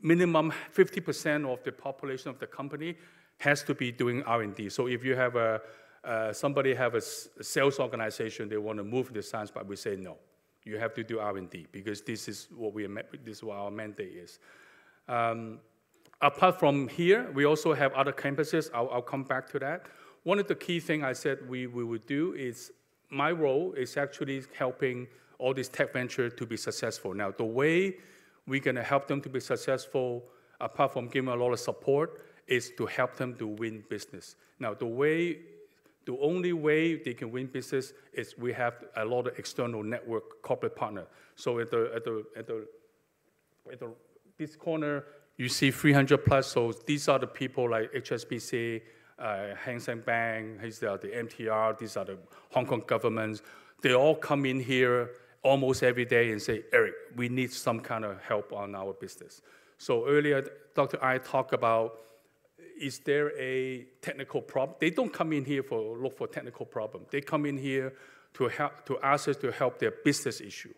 minimum 50% of the population of the company has to be doing R&D. So if you have somebody have a sales organization, they want to move to Science Park, we say no. You have to do R&D, because this is what our mandate is. Apart from here, we also have other campuses. I'll come back to that. One of the key things I said we would do is, my role is actually helping all these tech ventures to be successful. Now, the way we're going to help them to be successful, apart from giving a lot of support, is to help them to win business. Now, the only way they can win business is we have a lot of external network corporate partner. So at this corner, you see 300 plus. So these are the people like HSBC, Hang Seng Bank, these are the MTR, these are the Hong Kong governments. They all come in here almost every day and say, Eric, we need some kind of help on our business. So earlier, Dr. I talked about, is there a technical problem? They don't come in here look for technical problem. They come in here to ask us to help their business issue.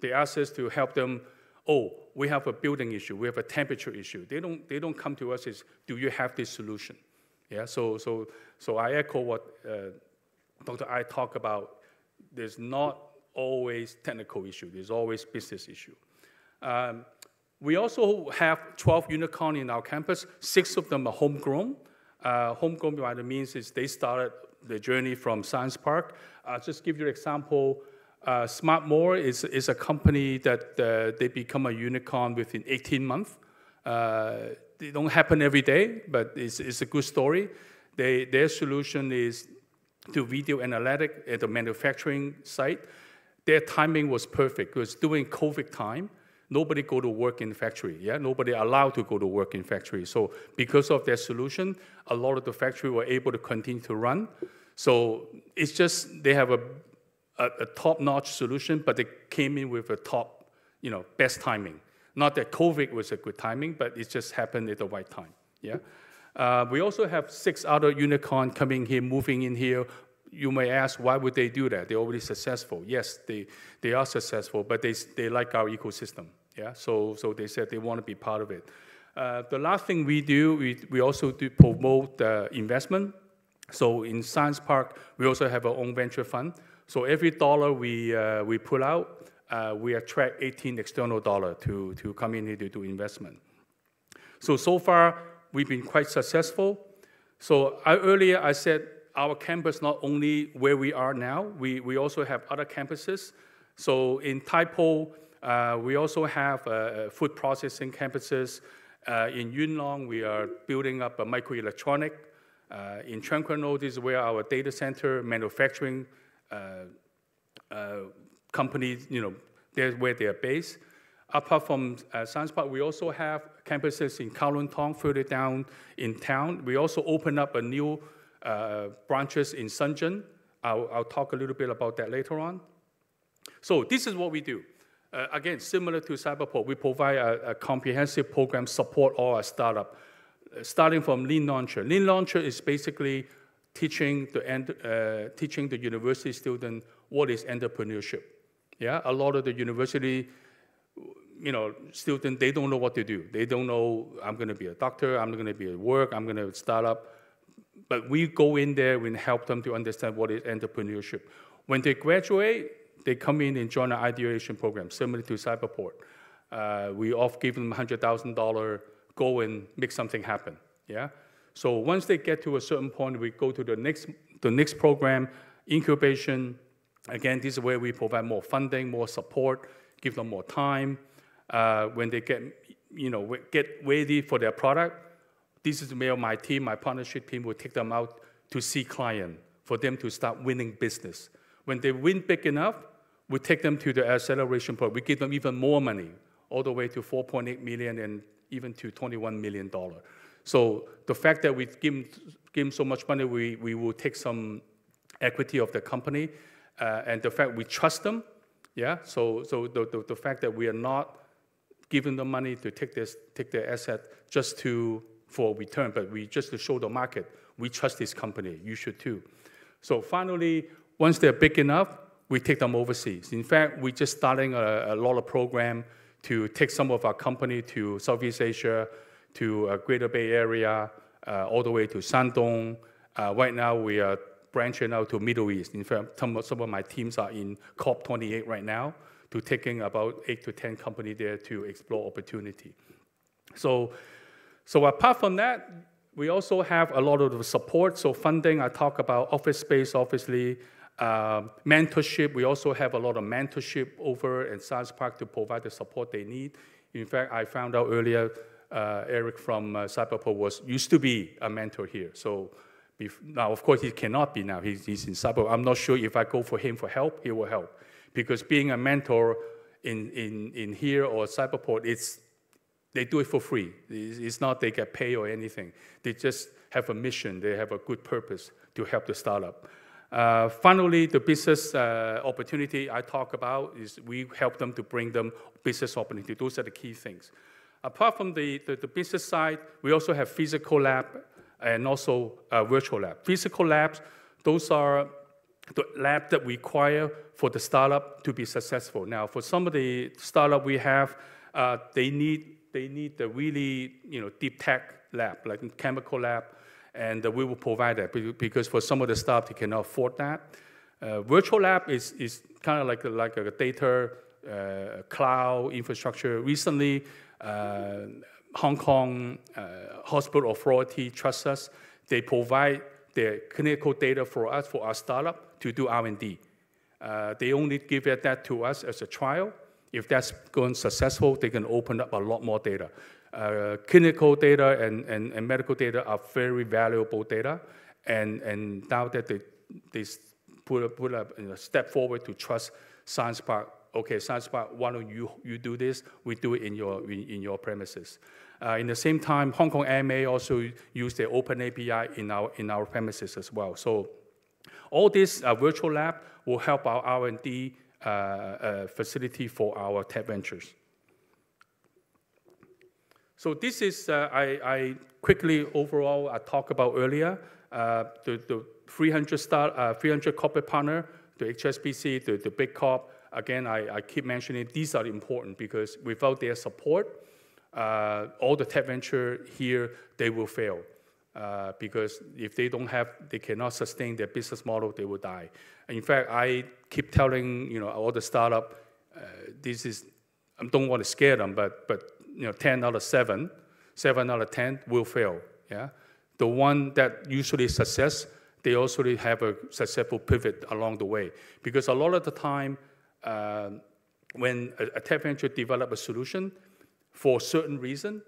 They ask us to help them, oh, we have a building issue, we have a temperature issue. They don't come to us as, do you have this solution? Yeah, so I echo what Dr. I talked about. There's not always technical issue, there's always business issue. We also have 12 unicorns in our campus. 6 of them are homegrown. Homegrown by the means is they started the journey from Science Park. I'll just give you an example. Smartmore is a company that they become a unicorn within 18 months. They don't happen every day, but it's a good story. Their solution is to video analytics at the manufacturing site. Their timing was perfect, because during COVID time, nobody go to work in the factory, yeah? Nobody allowed to go to work in factory. So because of their solution, a lot of the factory were able to continue to run. So it's just, they have a top-notch solution, but they came in with a top, best timing. Not that COVID was a good timing, but it just happened at the right time, yeah? We also have 6 other unicorns coming here, moving in here. You may ask, why would they do that? They're already successful. Yes, they are successful, but they like our ecosystem. Yeah, so they said they want to be part of it. The last thing we do, we also do promote investment. So in Science Park, we also have our own venture fund. So every dollar we put out, we attract 18 external dollars to come in here to do investment. So far, we've been quite successful. So earlier I said, our campus not only where we are now, we also have other campuses. So in Tai Po, we also have food processing campuses. In Yuen Long, we are building up a microelectronic. In Tseung Kwan O, this is where our data center manufacturing companies, that's where they are based. Apart from Science Park, we also have campuses in Kowloon Tong, further down in town. We also open up a new branches in Shenzhen. I'll talk a little bit about that later on. So this is what we do. Again, similar to Cyberport, we provide a comprehensive program support all our startup, starting from Lean Launcher. Lean Launcher is basically teaching the university student what is entrepreneurship. Yeah, a lot of the university, students, they don't know what to do. They don't know, I'm going to be a doctor, I'm going to be at work, I'm going to start up. But we go in there and help them to understand what is entrepreneurship. When they graduate, they come in and join our ideation program, similar to Cyberport. We often give them $100,000, go and make something happen. Yeah. So once they get to a certain point, we go to the next program, incubation. Again, this is where we provide more funding, more support, give them more time. When they get ready for their product, this is where my team, my partnership team, will take them out to see client for them to start winning business. When they win big enough, we take them to the acceleration program. We give them even more money, all the way to $4.8 million and even to $21 million. So the fact that we give them so much money, we will take some equity of the company, and the fact we trust them, Yeah, so the fact that we are not giving them money to take their asset just for return, but we just to show the market, we trust this company, you should too. So finally, once they're big enough, we take them overseas. In fact, we're just starting a lot of program to take some of our company to Southeast Asia, to Greater Bay Area, all the way to Shandong. Right now, we are branching out to Middle East. In fact, some of my teams are in COP28 right now to taking about 8 to 10 companies there to explore opportunity. So apart from that, we also have a lot of support. So funding, I talk about office space, obviously. Mentorship, we also have a lot of mentorship over in Science Park to provide the support they need. In fact, I found out earlier, Eric from Cyberport used to be a mentor here. So now, of course, he cannot be now. He's in Cyberport. I'm not sure if I go for him for help, he will help. Because being a mentor in here or Cyberport, they do it for free. It's not they get paid or anything. They just have a mission. They have a good purpose to help the startup. Finally, the business opportunity I talk about is we help them to bring them business opportunity. Those are the key things. Apart from the business side, we also have physical lab and also virtual lab. Physical labs, those are the lab that we require for the startup to be successful. Now, for some of the startup we have, they need the really deep tech lab, like chemical lab, and we will provide that because for some of the staff, they cannot afford that. Virtual lab is kind of like a data cloud infrastructure. Recently, Hong Kong Hospital Authority trusts us. They provide their clinical data for us, for our startup, to do R&D. They only give that to us as a trial. If that's going successful, they can open up a lot more data. Clinical data and medical data are very valuable data, and now that they put a step forward to trust Science Park. Okay, Science Park, why don't you do this? We do it in your premises. In the same time, Hong Kong AMA also use their open API in our premises as well. So all this virtual lab will help our R&D facility for our tech ventures. So this is, I quickly overall, I talked about earlier, the 300 corporate partner, the HSBC, the big corp. Again, I keep mentioning these are important because without their support, all the tech venture here, they will fail. Because if they cannot sustain their business model, they will die. In fact, I keep telling all the startup, I don't want to scare them, but 10 out of 7 out of 10 will fail. Yeah, the one that usually success, they also have a successful pivot along the way. Because a lot of the time, when a tech venture develop a solution for a certain reason,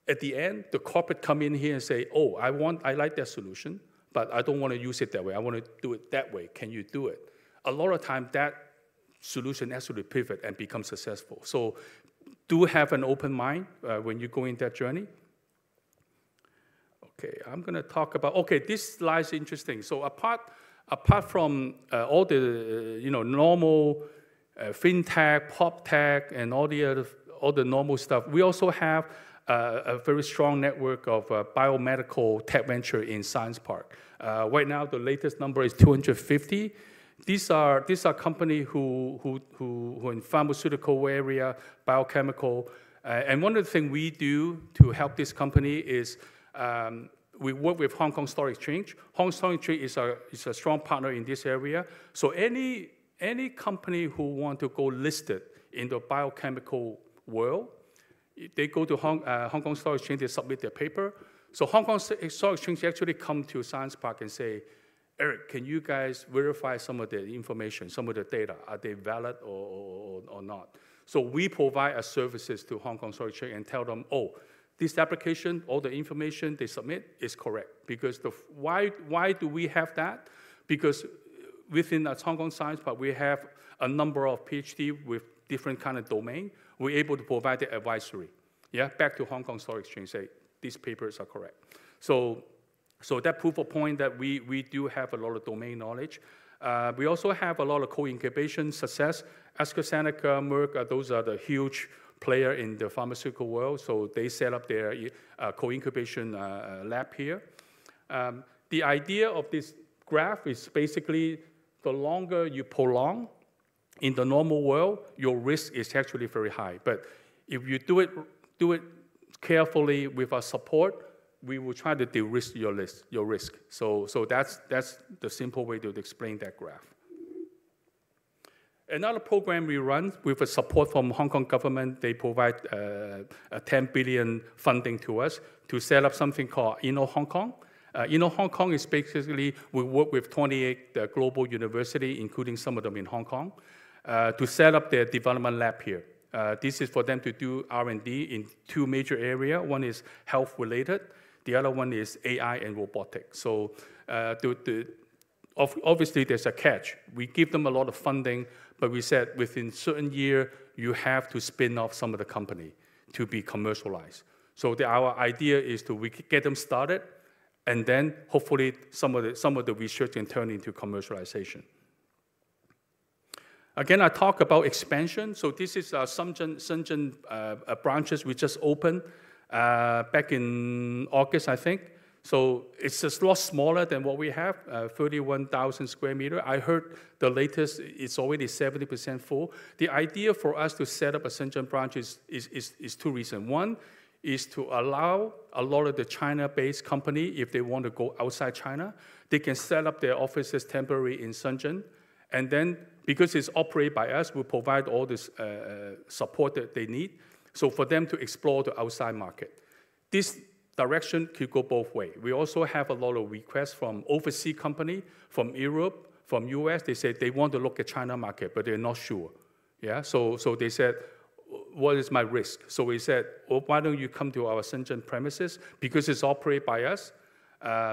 at the end, the corporate come in here and say, oh, I like that solution, but I don't want to use it that way. I want to do it that way. Can you do it? A lot of time, that solution actually pivot and become successful. So do have an open mind when you go in that journey. Okay, I'm going to talk about, this slide is interesting. So apart from all the normal fintech, pop tech, and all the normal stuff, we also have a very strong network of biomedical tech venture in Science Park. Right now, the latest number is 250. These are companies who in pharmaceutical area, biochemical, and one of the things we do to help this company is we work with Hong Kong Stock Exchange. Hong Kong Stock Exchange is a strong partner in this area. So any company who want to go listed in the biochemical world, they go to Hong Kong Stock Exchange, they submit their paper. So Hong Kong Stock Exchange actually come to Science Park and say, Eric, can you guys verify some of the information, some of the data? Are they valid or not? So we provide our services to Hong Kong Stock Exchange and tell them, oh, this application, all the information they submit is correct. Because why do we have that? Because within the Hong Kong Science Park, we have a number of PhD with different kind of domain. We're able to provide the advisory, back to Hong Kong Stock Exchange, say, these papers are correct. So that proof of point that we do have a lot of domain knowledge. We also have a lot of co-incubation success. AstraZeneca, Merck, those are the huge player in the pharmaceutical world, so they set up their co-incubation lab here. The idea of this graph is basically the longer you prolong in the normal world, your risk is actually very high. But if you do it carefully with our support, we will try to de-risk your risk. So that's the simple way to explain that graph. Another program we run with the support from Hong Kong government, they provide a 10 billion funding to us to set up something called Inno Hong Kong. Inno Hong Kong is basically, we work with 28 global universities, including some of them in Hong Kong, to set up their development lab here. This is for them to do R&D in two major areas. One is health-related. The other one is AI and robotics. So obviously, there's a catch. We give them a lot of funding, but we said within certain year, you have to spin off some of the company to be commercialized. So our idea is to get them started, and then hopefully some of the research can turn into commercialization. Again, I talk about expansion. So this is our Shenzhen branches we just opened back in August, I think. So it's a lot smaller than what we have, 31,000 square meters. I heard the latest, it's already 70% full. The idea for us to set up a Shenzhen branch is two reasons. One is to allow a lot of the China-based company, if they want to go outside China, they can set up their offices temporarily in Shenzhen. And then, because it's operated by us, we provide all this support that they need. So for them to explore the outside market. This direction could go both ways. We also have a lot of requests from overseas companies, from Europe, from US. They said they want to look at China market, but they're not sure. Yeah, so they said, what is my risk? So we said, well, why don't you come to our Shenzhen premises? Because it's operated by us.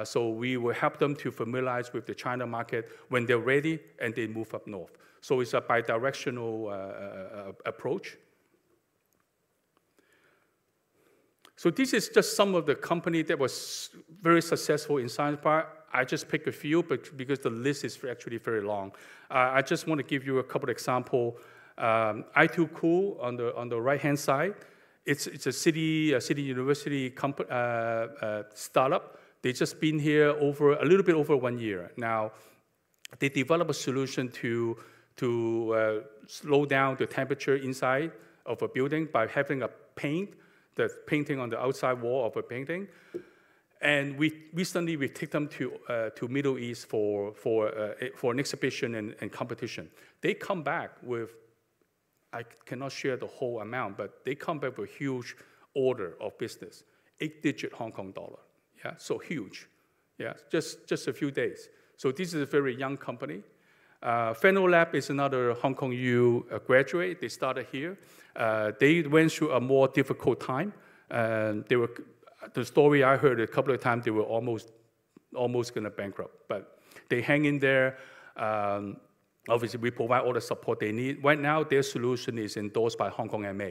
So we will help them to familiarize with the China market when they're ready and they move up north. So it's a bidirectional approach. So this is just some of the company that was very successful in Science Park. I just picked a few, but because the list is actually very long. I just want to give you a couple of examples. i2Cool on the right-hand side. It's a city university startup. They just been here a little bit over 1 year. Now, they developed a solution to slow down the temperature inside of a building by having a painting on the outside wall of a painting. And recently we take them to Middle East for an exhibition and competition. They come back with, I cannot share the whole amount, but they come back with a huge order of business, 8-digit Hong Kong dollar. Yeah, so huge. Yeah, just a few days. So this is a very young company. Phenolab is another Hong Kong U graduate. They started here. They went through a more difficult time. The story I heard a couple of times, they were almost going to bankrupt, but they hang in there. Obviously, we provide all the support they need. Right now, their solution is endorsed by Hong Kong MA.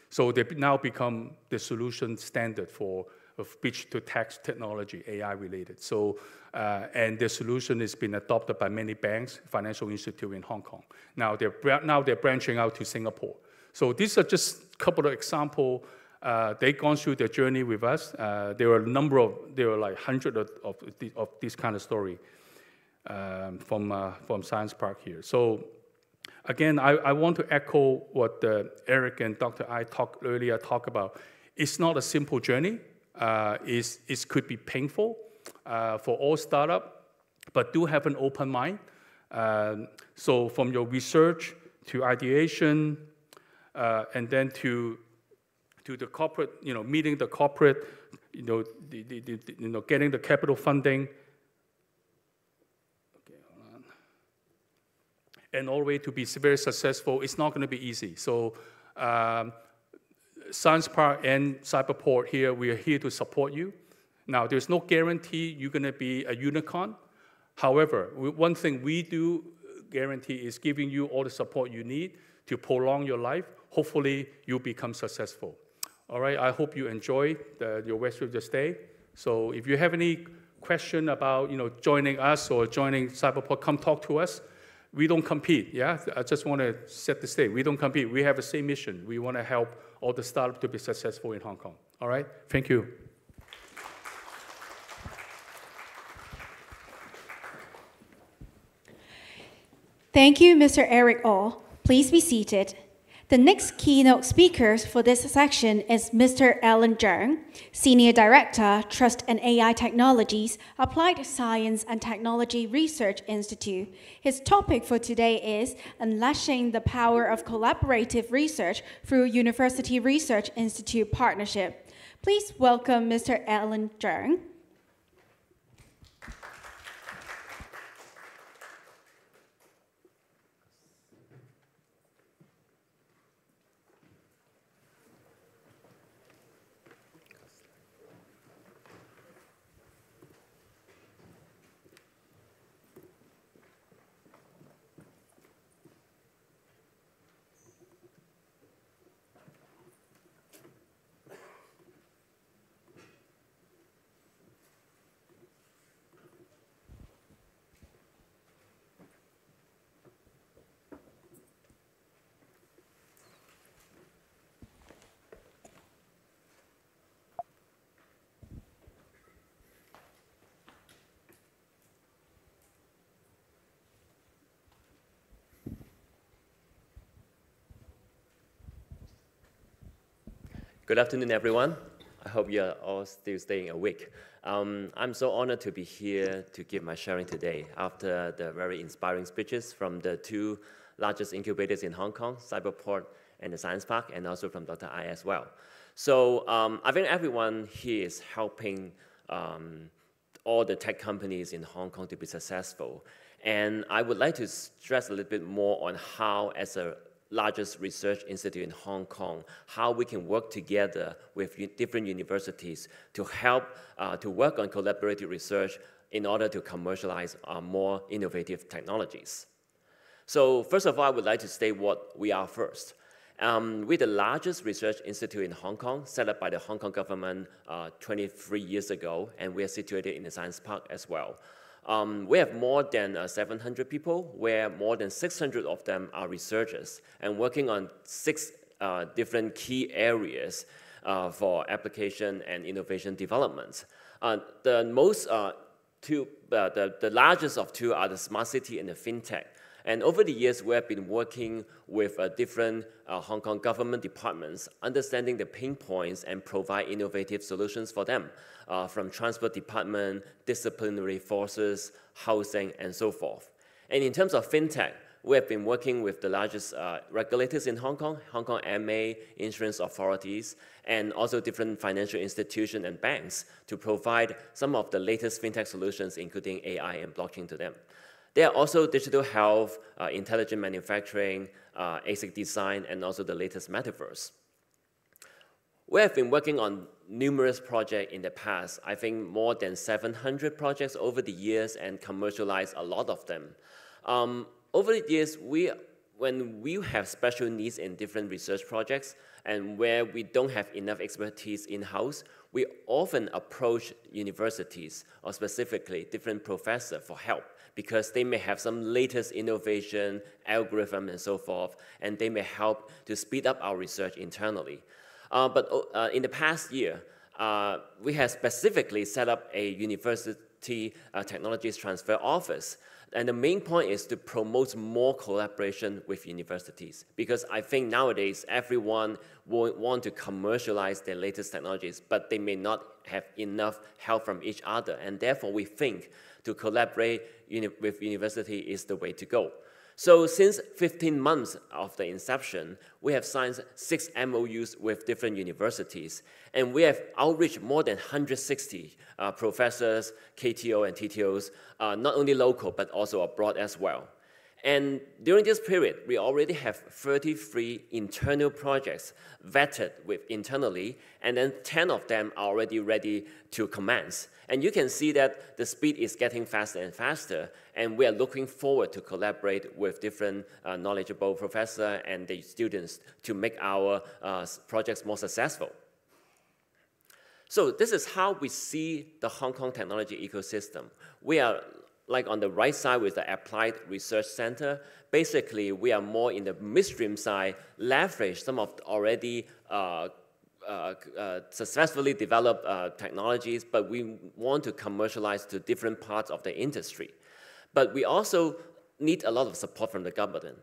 So they now become the solution standard for speech-to-text technology, AI-related. So, and the solution has been adopted by many banks, financial institutes in Hong Kong. Now they're branching out to Singapore. So these are just a couple of examples. They've gone through their journey with us. There were like hundreds of this kind of story from Science Park here. So again, I want to echo what Eric and Dr. I talked about. It's not a simple journey. It could be painful for all startups, but do have an open mind. So from your research to ideation, and then to the corporate, meeting the corporate, getting the capital funding. Okay, hold on. And all the way to be very successful, it's not going to be easy. So. Science Park and Cyberport here, we are here to support you. Now, there's no guarantee you're going to be a unicorn. However, one thing we do guarantee is giving you all the support you need to prolong your life. Hopefully, you'll become successful. All right, I hope you enjoy your rest of the stay. So if you have any question about joining us or joining Cyberport, come talk to us. We don't compete, yeah? I just want to set the stage. We don't compete. We have the same mission. We want to help all the startups to be successful in Hong Kong. All right? Thank you. Thank you, Mr. Eric Oh. Please be seated. The next keynote speaker for this section is Mr. Alan Zheng, Senior Director, Trust and AI Technologies, Applied Science and Technology Research Institute. His topic for today is Unleashing the Power of Collaborative Research through University Research Institute Partnership. Please welcome Mr. Alan Zheng. Good afternoon, everyone. I hope you're all still staying awake. I'm so honored to be here to give my sharing today after the very inspiring speeches from the two largest incubators in Hong Kong, Cyberport and the Science Park, and also from Dr. Ai as well. So I think everyone here is helping all the tech companies in Hong Kong to be successful. And I would like to stress a little bit more on how, as a largest research institute in Hong Kong, how we can work together with different universities to help to work on collaborative research in order to commercialize more innovative technologies. So first of all, I would like to state what we are first. We're the largest research institute in Hong Kong, set up by the Hong Kong government 23 years ago, and we are situated in the Science Park as well. We have more than 700 people, where more than 600 of them are researchers and working on 6 different key areas for application and innovation development. The largest of two are the smart city and the fintech. And over the years, we have been working with different Hong Kong government departments, understanding the pain points and provide innovative solutions for them, from transport department, disciplinary forces, housing, and so forth. And in terms of fintech, we have been working with the largest regulators in Hong Kong MA, insurance authorities, and also different financial institutions and banks to provide some of the latest fintech solutions, including AI and blockchain to them. There are also digital health, intelligent manufacturing, ASIC design, and also the latest metaverse. We have been working on numerous projects in the past, I think more than 700 projects over the years, and commercialized a lot of them. Over the years, when we have special needs in different research projects and where we don't have enough expertise in-house, we often approach universities, or specifically different professors, for help, because they may have some latest innovation, algorithm, and so forth, and they may help to speed up our research internally. But in the past year, we have specifically set up a university technologies transfer office. And the main point is to promote more collaboration with universities, because I think nowadays everyone will want to commercialize their latest technologies, but they may not have enough help from each other. And therefore, we think to collaborate with university is the way to go. So since 15 months of the inception, we have signed 6 MOUs with different universities, and we have outreached more than 160 professors, KTO and TTOs, not only local, but also abroad as well. And during this period, we already have 33 internal projects vetted internally, and then 10 of them are already ready to commence. And you can see that the speed is getting faster and faster, and we are looking forward to collaborate with different knowledgeable professors and the students to make our projects more successful. So this is how we see the Hong Kong technology ecosystem. We are like on the right side with the Applied Research Center. Basically, we are more in the midstream side, leverage some of the already successfully developed technologies, but we want to commercialize to different parts of the industry. But we also need a lot of support from the government,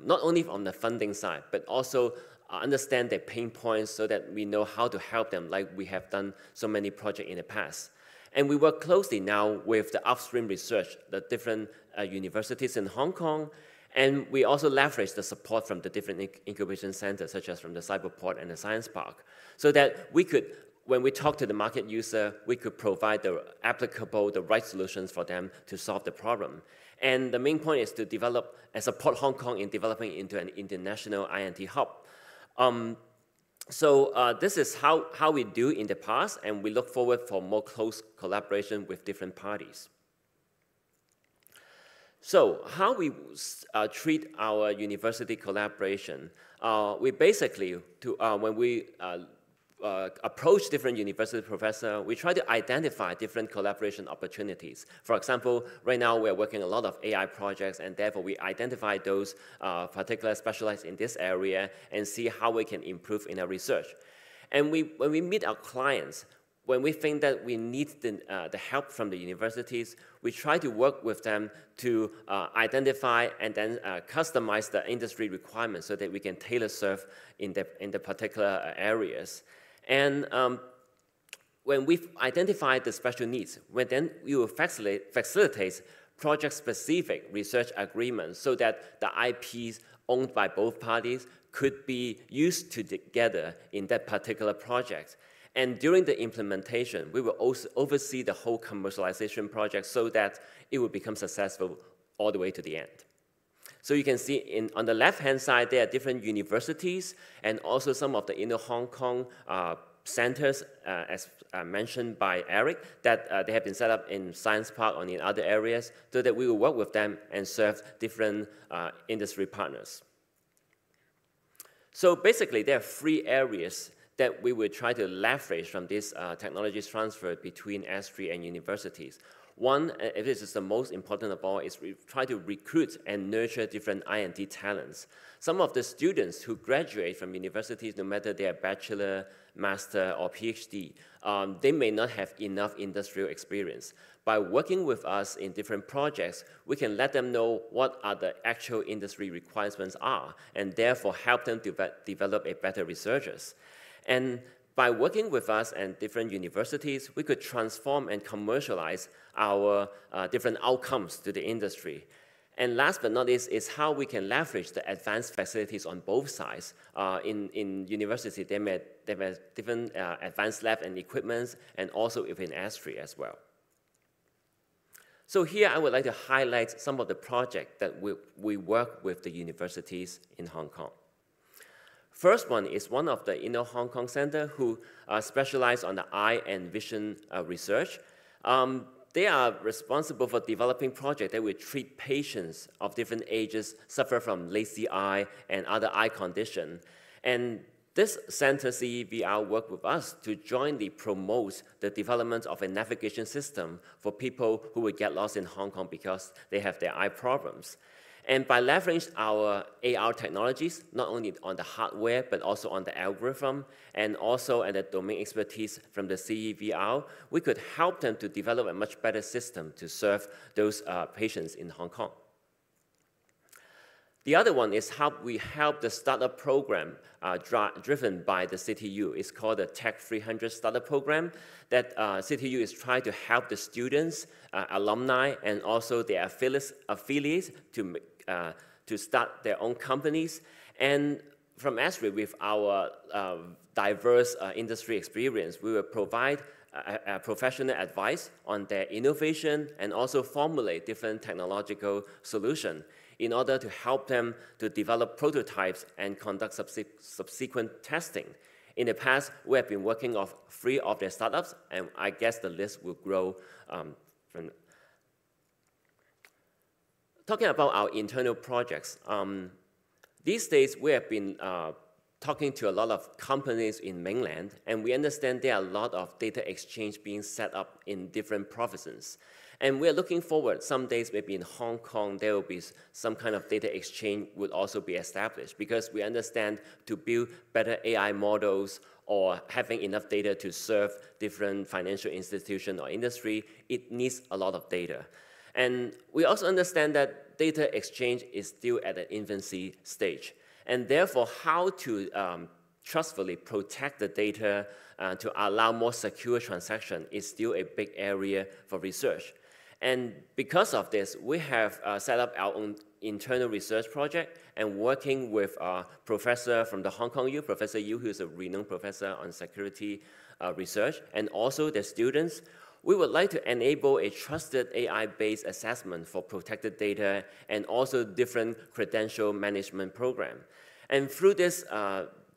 not only on the funding side, but also understand their pain points so that we know how to help them, like we have done so many projects in the past. And we work closely now with the upstream research, the different universities in Hong Kong, and we also leverage the support from the different incubation centers, such as from the Cyberport and the Science Park, so that we could, when we talk to the market user, we could provide the applicable, the right solutions for them to solve the problem. And the main point is to develop and support Hong Kong in developing into an international INT hub. So this is how we do in the past, and we look forward for more close collaboration with different parties. So how we treat our university collaboration, we basically, when we approach different university professors, we try to identify different collaboration opportunities. For example, right now we're working a lot of AI projects, and therefore we identify those particularly specialized in this area and see how we can improve in our research. And when we meet our clients, when we think that we need the help from the universities, we try to work with them to identify and then customize the industry requirements so that we can tailor serve in the particular areas. And when we've identified the special needs, then we will facilitate project-specific research agreements so that the IPs owned by both parties could be used together in that particular project. And during the implementation, we will also oversee the whole commercialization project so that it will become successful all the way to the end. So you can see on the left-hand side, there are different universities and also some of the inner Hong Kong centers, as mentioned by Eric, that they have been set up in Science Park or in other areas so that we will work with them and serve different industry partners. So basically, there are 3 areas that we will try to leverage from this technology transfer between S3 and universities. One, and this is the most important of all, is we try to recruit and nurture different INT talents. Some of the students who graduate from universities, no matter they are bachelor, master, or PhD, they may not have enough industrial experience. By working with us in different projects, we can let them know what are the actual industry requirements are, and therefore help them to develop a better researchers. And by working with us and different universities, we could transform and commercialize our different outcomes to the industry. And last but not least is how we can leverage the advanced facilities on both sides. In university, they have different advanced lab and equipments, and also within S3 as well. So here I would like to highlight some of the projects that we work with the universities in Hong Kong. First one is one of the Inner Hong Kong Center who specialize on the eye and vision research. They are responsible for developing projects that will treat patients of different ages suffer from lazy eye and other eye condition. And this center, CEVR, work with us to jointly promote the development of a navigation system for people who will get lost in Hong Kong because they have their eye problems. And by leveraging our AR technologies, not only on the hardware, but also on the algorithm, and also the domain expertise from the CEVR, we could help them to develop a much better system to serve those patients in Hong Kong. The other one is how we help the startup program driven by the CityU. It's called the Tech 300 Startup Program that CityU is trying to help the students, alumni, and also their affiliates to start their own companies. And from S3, with our diverse industry experience, we will provide professional advice on their innovation and also formulate different technological solutions in order to help them to develop prototypes and conduct subsequent testing. In the past, we have been working on 3 of their startups, and I guess the list will grow. Talking about our internal projects, these days we have been talking to a lot of companies in mainland, and we understand there are a lot of data exchange being set up in different provinces. And we're looking forward, some days maybe in Hong Kong, there will be some kind of data exchange would also be established, because we understand to build better AI models or having enough data to serve different financial institution or industry, it needs a lot of data. And we also understand that data exchange is still at an infancy stage. And therefore, how to trustfully protect the data to allow more secure transaction is still a big area for research. And because of this, we have set up our own internal research project and working with a professor from the Hong Kong U, Professor Yu, who is a renowned professor on security research, and also the students. We would like to enable a trusted AI-based assessment for protected data and also different credential management program. And through this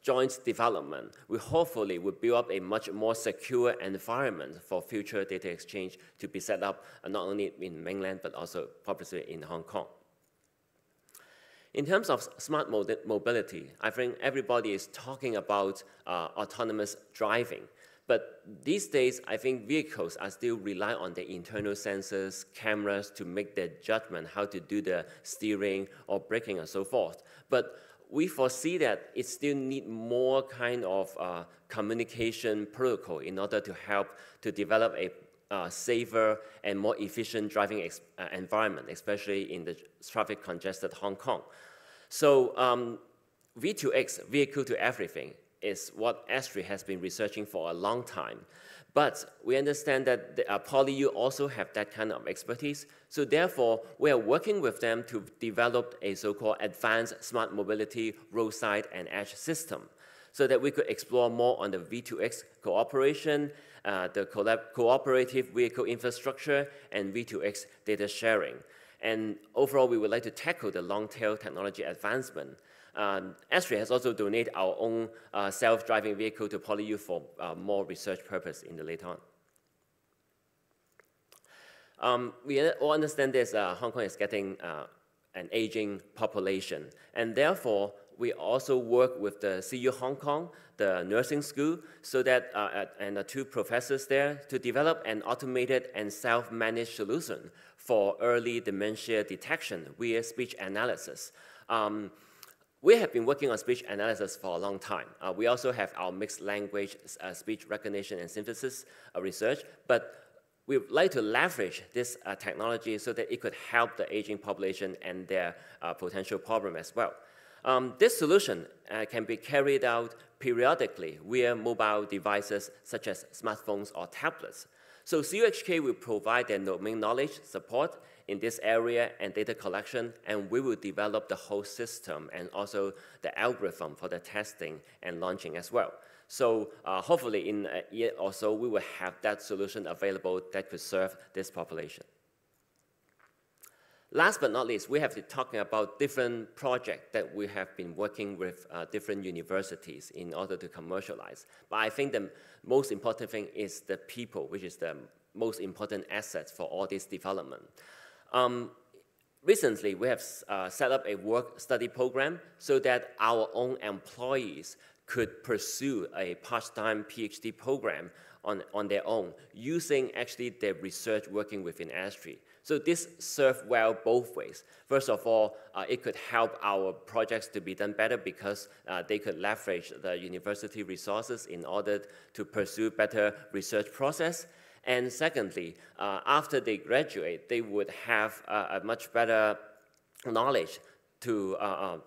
joint development, we hopefully will build up a much more secure environment for future data exchange to be set up not only in mainland, but also obviously in Hong Kong. In terms of smart mobility, I think everybody is talking about autonomous driving. But these days, I think vehicles are still relying on the internal sensors, cameras to make their judgment how to do the steering or braking and so forth. But we foresee that it still needs more kind of communication protocol in order to help to develop a safer and more efficient driving environment, especially in the traffic congested Hong Kong. So V2X, vehicle to everything, is what Esri has been researching for a long time. But we understand that PolyU also have that kind of expertise. So therefore, we are working with them to develop a so-called advanced smart mobility roadside and edge system so that we could explore more on the V2X cooperation, the cooperative vehicle infrastructure, and V2X data sharing. And overall, we would like to tackle the long-tail technology advancement. Esri has also donated our own self-driving vehicle to PolyU for more research purpose in the later on. We all understand this, Hong Kong is getting an aging population, and therefore we also work with the CU Hong Kong, the nursing school, so that, and the two professors there to develop an automated and self-managed solution for early dementia detection via speech analysis. We have been working on speech analysis for a long time. We also have our mixed language speech recognition and synthesis research, but we would like to leverage this technology so that it could help the aging population and their potential problem as well. This solution can be carried out periodically via mobile devices such as smartphones or tablets. So CUHK will provide their domain knowledge support in this area and data collection, and we will develop the whole system and also the algorithm for the testing and launching as well. So hopefully in a year or so, we will have that solution available that could serve this population. Last but not least, we have been talking about different projects that we have been working with different universities in order to commercialize. But I think the most important thing is the people, which is the most important asset for all this development. Recently, we have set up a work-study program so that our own employees could pursue a part-time PhD program on their own, using actually their research working within Esri. So this serves well both ways. First of all, it could help our projects to be done better because they could leverage the university resources in order to pursue better research process. And secondly, after they graduate, they would have a much better knowledge to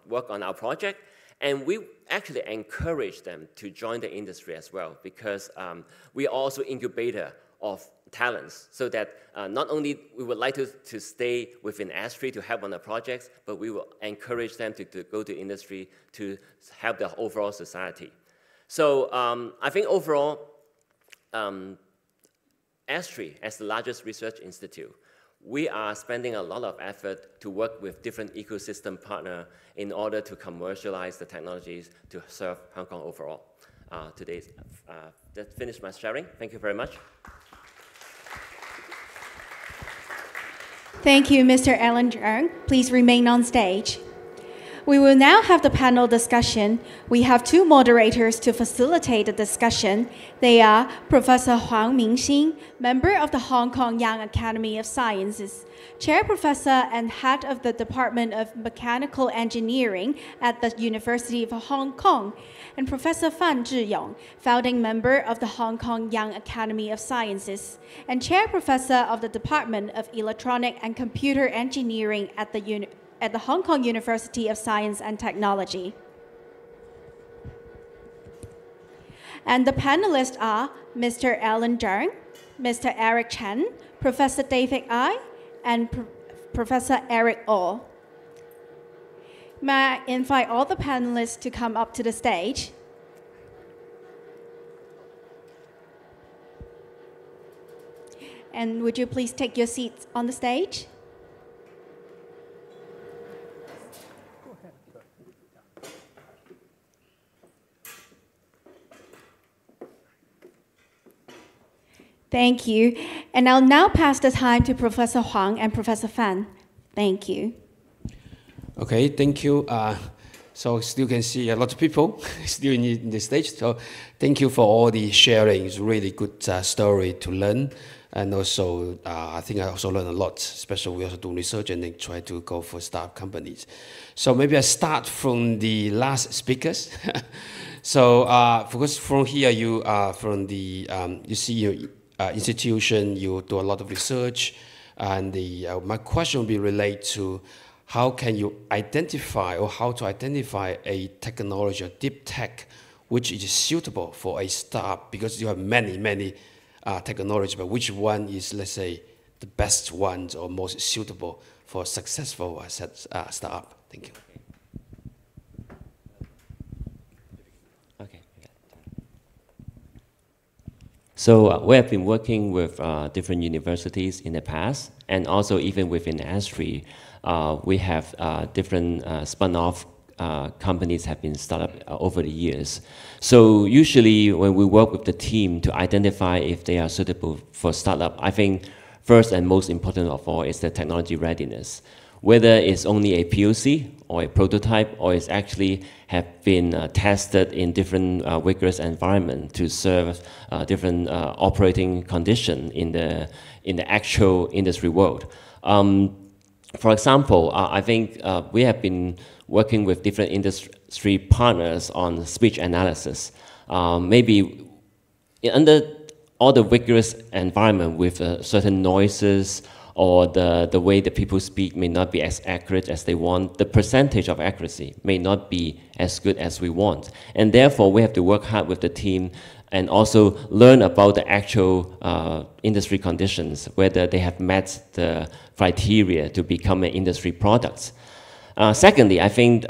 work on our project. And we actually encourage them to join the industry as well, because we are also incubator of talents, so that not only we would like to stay within Esri to help on the projects, but we will encourage them to go to industry to help the overall society. So I think overall, Esri, as the largest research institute, we are spending a lot of effort to work with different ecosystem partners in order to commercialize the technologies to serve Hong Kong overall. That finished my sharing. Thank you very much. Thank you, Mr. Alan Cheung. Please remain on stage. We will now have the panel discussion. We have two moderators to facilitate the discussion. They are Professor Huang Mingxin, member of the Hong Kong Young Academy of Sciences, chair professor and head of the Department of Mechanical Engineering at the University of Hong Kong, and Professor Fan Zhiyong, founding member of the Hong Kong Young Academy of Sciences, and chair professor of the Department of Electronic and Computer Engineering at the Hong Kong University of Science and Technology. And the panelists are Mr. Alan Zhang, Mr. Eric Chen, Professor David Ai, and Professor Eric Oh. May I invite all the panelists to come up to the stage. And would you please take your seats on the stage? Thank you. And I'll now pass the time to Professor Huang and Professor Fan. Thank you. Okay, thank you. So still can see a lot of people still in the stage. So thank you for all the sharing. It's a really good story to learn. And also, I think I also learned a lot, especially we also do research and then try to go for startup companies. So maybe I start from the last speakers. So because from here, you from the, you see your institution, you do a lot of research. And my question will be related to how can you identify or how to identify a technology, a deep tech, which is suitable for a startup, because you have many technologies, but which one is, let's say, the best one or most suitable for a successful startup? Thank you. Okay. So we have been working with different universities in the past, and also even within ASTRI, we have different spun-off companies have been started over the years. So usually when we work with the team to identify if they are suitable for startup, I think first and most important of all is the technology readiness. Whether it's only a POC or a prototype, or it's actually have been tested in different rigorous environment to serve different operating condition in the actual industry world. For example, I think we have been working with different industry partners on speech analysis. Maybe under all the rigorous environment with certain noises or the way that people speak may not be as accurate as they want, the percentage of accuracy may not be as good as we want. And therefore, we have to work hard with the team and also learn about the actual industry conditions, whether they have met the criteria to become an industry product. Secondly, I think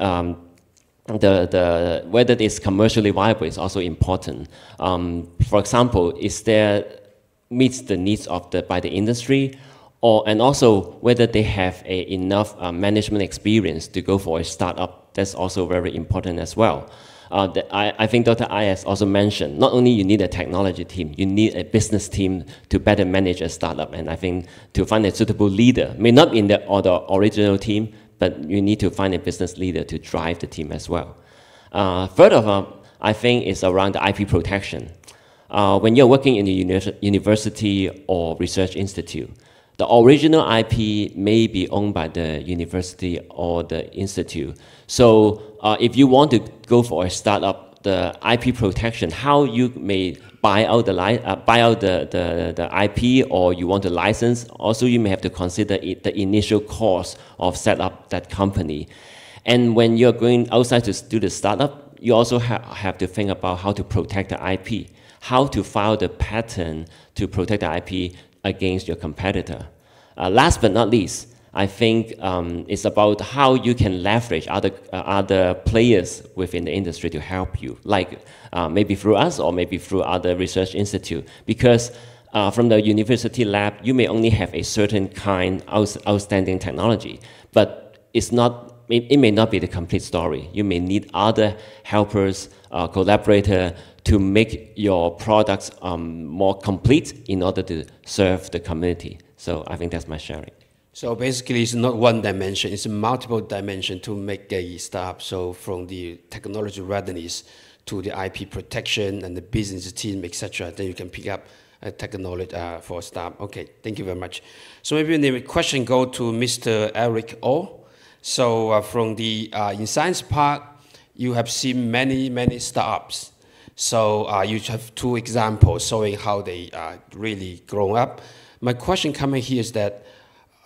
whether it's commercially viable is also important. For example, is there meets the needs of by the industry, and also whether they have enough management experience to go for a startup. That's also very important as well. I think Dr. Ai has also mentioned, not only you need a technology team, you need a business team to better manage a startup. And I think to find a suitable leader, may not be in the original team, but you need to find a business leader to drive the team as well. Further, I think it's around the IP protection. When you're working in a university or research institute, the original IP may be owned by the university or the institute. So if you want to go for a startup, the IP protection, how you may buy out the IP, or you want to license, also you may have to consider the initial cost of set up that company. And when you're going outside to do the startup, you also have to think about how to protect the IP, how to file the patent to protect the IP against your competitor. Last but not least, I think it's about how you can leverage other players within the industry to help you, like maybe through us or maybe through other research institute. Because from the university lab, you may only have a certain kind of outstanding technology, but it may not be the complete story. You may need other helpers, collaborators to make your products more complete in order to serve the community. So I think that's my sharing. So basically, it's not one dimension; it's a multiple dimension to make a startup. So from the technology readiness to the IP protection and the business team, etc. Then you can pick up a technology for a startup. Okay, thank you very much. So maybe the question go to Mr. Eric O. So from the in Science Park, you have seen many startups. So you have two examples showing how they really grow up. My question coming here is that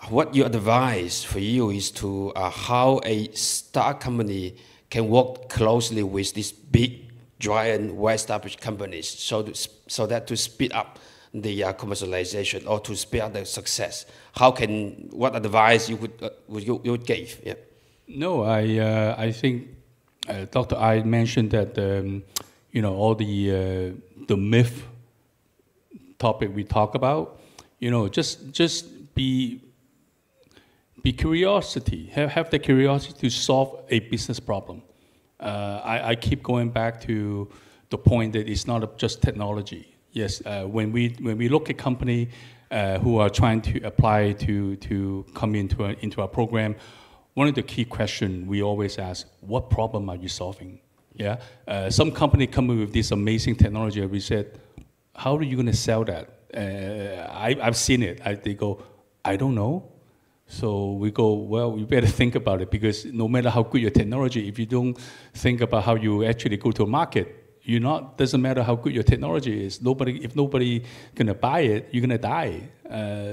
what your advice for you is to how a startup company can work closely with these big, giant, well-established companies so that to speed up the commercialization or to speed up the success. What advice you would give? Yeah. No, I think Dr. I mentioned that all the myth topic we talk about, just be curiosity, have the curiosity to solve a business problem. I keep going back to the point that it's not just technology. Yes, when we look at company who are trying to apply to come into our program, one of the key questions we always ask: what problem are you solving? Yeah, some company come up with this amazing technology. We said, how are you going to sell that? I've seen it. They go, I don't know. So we go, well, you better think about it, because no matter how good your technology, if you don't think about how you actually go to a market, doesn't matter how good your technology is. If nobody gonna buy it, you're gonna die.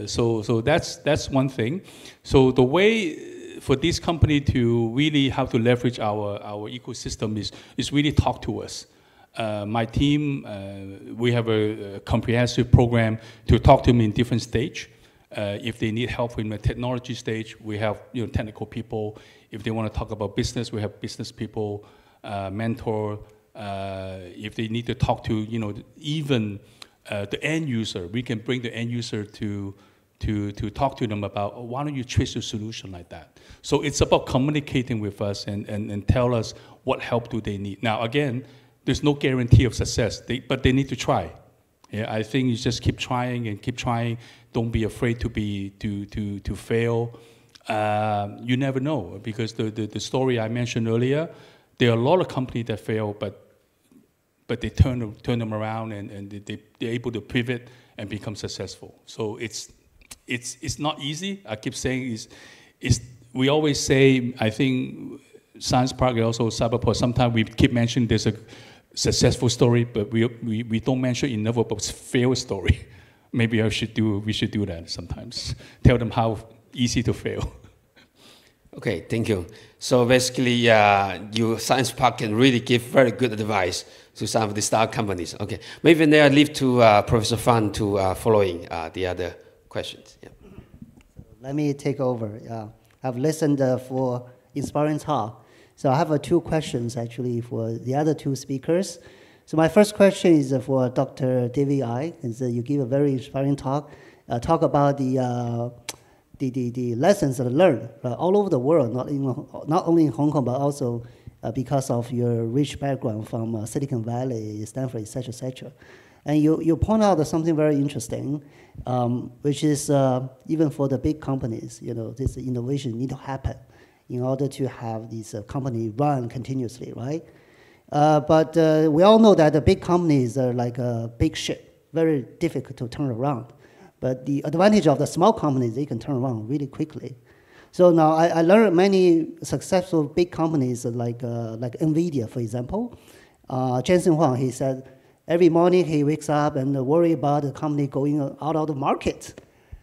So that's one thing. So the way for this company to really have to leverage our ecosystem is really talk to us. My team, we have a comprehensive program to talk to them in different stage. If they need help in the technology stage, we have technical people. If they want to talk about business, we have business people, mentor. If they need to talk to even the end user, we can bring the end user to talk to them about, why don't you trace a solution like that? So it's about communicating with us and tell us what help do they need. Now again, there's no guarantee of success, but they need to try. Yeah, I think you just keep trying and keep trying. Don't be afraid to fail. You never know, because the story I mentioned earlier, there are a lot of companies that fail, but they turn them around and they're able to pivot and become successful. So it's not easy. I keep saying we always say, I think Science Park and also Cyberport, sometimes we keep mentioning there's a successful story, but we don't mention enough about fail story. Maybe we should do that sometimes. Tell them how easy to fail. Okay, thank you. So basically, your Science Park can really give very good advice to some of the startup companies. Okay, maybe now I leave to Professor Fan to following the other questions. Yeah. Let me take over. I've listened for inspiring talk. So I have two questions actually for the other two speakers. So my first question is for Dr. David Ai. You give a very inspiring talk. Talk about the lessons learned all over the world, not only in Hong Kong, but also because of your rich background from Silicon Valley, Stanford, et cetera, et cetera. And you point out something very interesting, which is even for the big companies, this innovation need to happen in order to have this company run continuously, right? But we all know that the big companies are like a big ship, very difficult to turn around. But the advantage of the small companies, they can turn around really quickly. So now I learned many successful big companies like NVIDIA, for example. Jensen Huang, he said, every morning he wakes up and worry about the company going out of the market.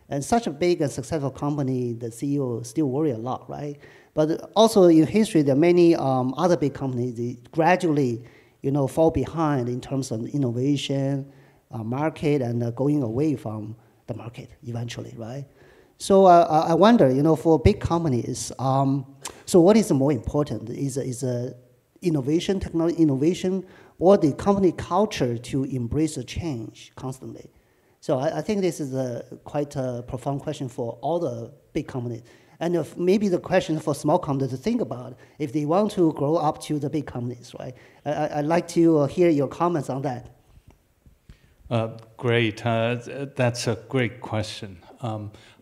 And such a big and successful company, the CEO still worry a lot, right? But also in history, there are many other big companies, they gradually fall behind in terms of innovation, market, and going away from the market eventually, right? So I wonder, for big companies, so what is more important? Is innovation, technology innovation, or the company culture to embrace the change constantly? So I think this is quite a profound question for all the big companies. And maybe the question for small companies to think about if they want to grow up to the big companies, right? I'd like to hear your comments on that. Great. That's a great question.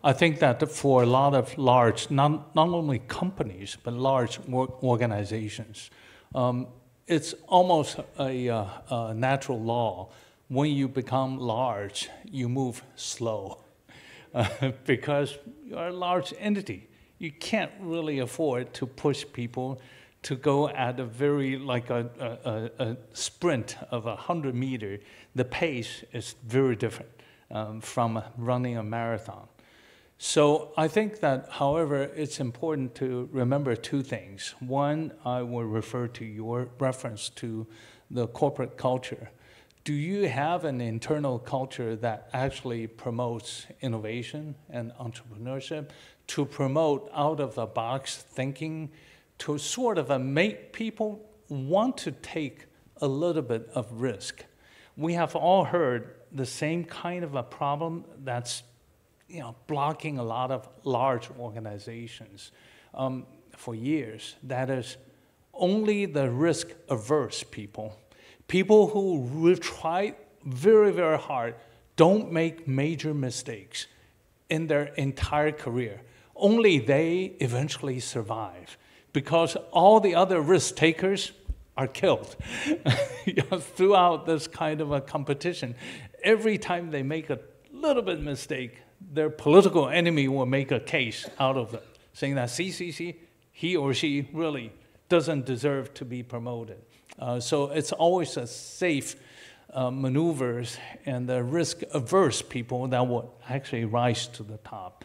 I think that for a lot of large, not only companies, but large organizations, it's almost a natural law. When you become large, you move slow because you're a large entity. You can't really afford to push people to go at a very, like a sprint of 100 meters. The pace is very different from running a marathon. So I think that, however, it's important to remember two things. One, I will refer to your reference to the corporate culture. Do you have an internal culture that actually promotes innovation and entrepreneurship, to promote out-of-the-box thinking, to sort of make people want to take a little bit of risk? We have all heard the same kind of a problem that's blocking a lot of large organizations for years. That is only the risk-averse people. People who will try very, very hard, don't make major mistakes in their entire career. Only they eventually survive, because all the other risk takers are killed throughout this kind of a competition. Every time they make a little bit mistake, their political enemy will make a case out of it, saying that, see, he or she really doesn't deserve to be promoted. So it's always a safe maneuvers and the risk-averse people that will actually rise to the top.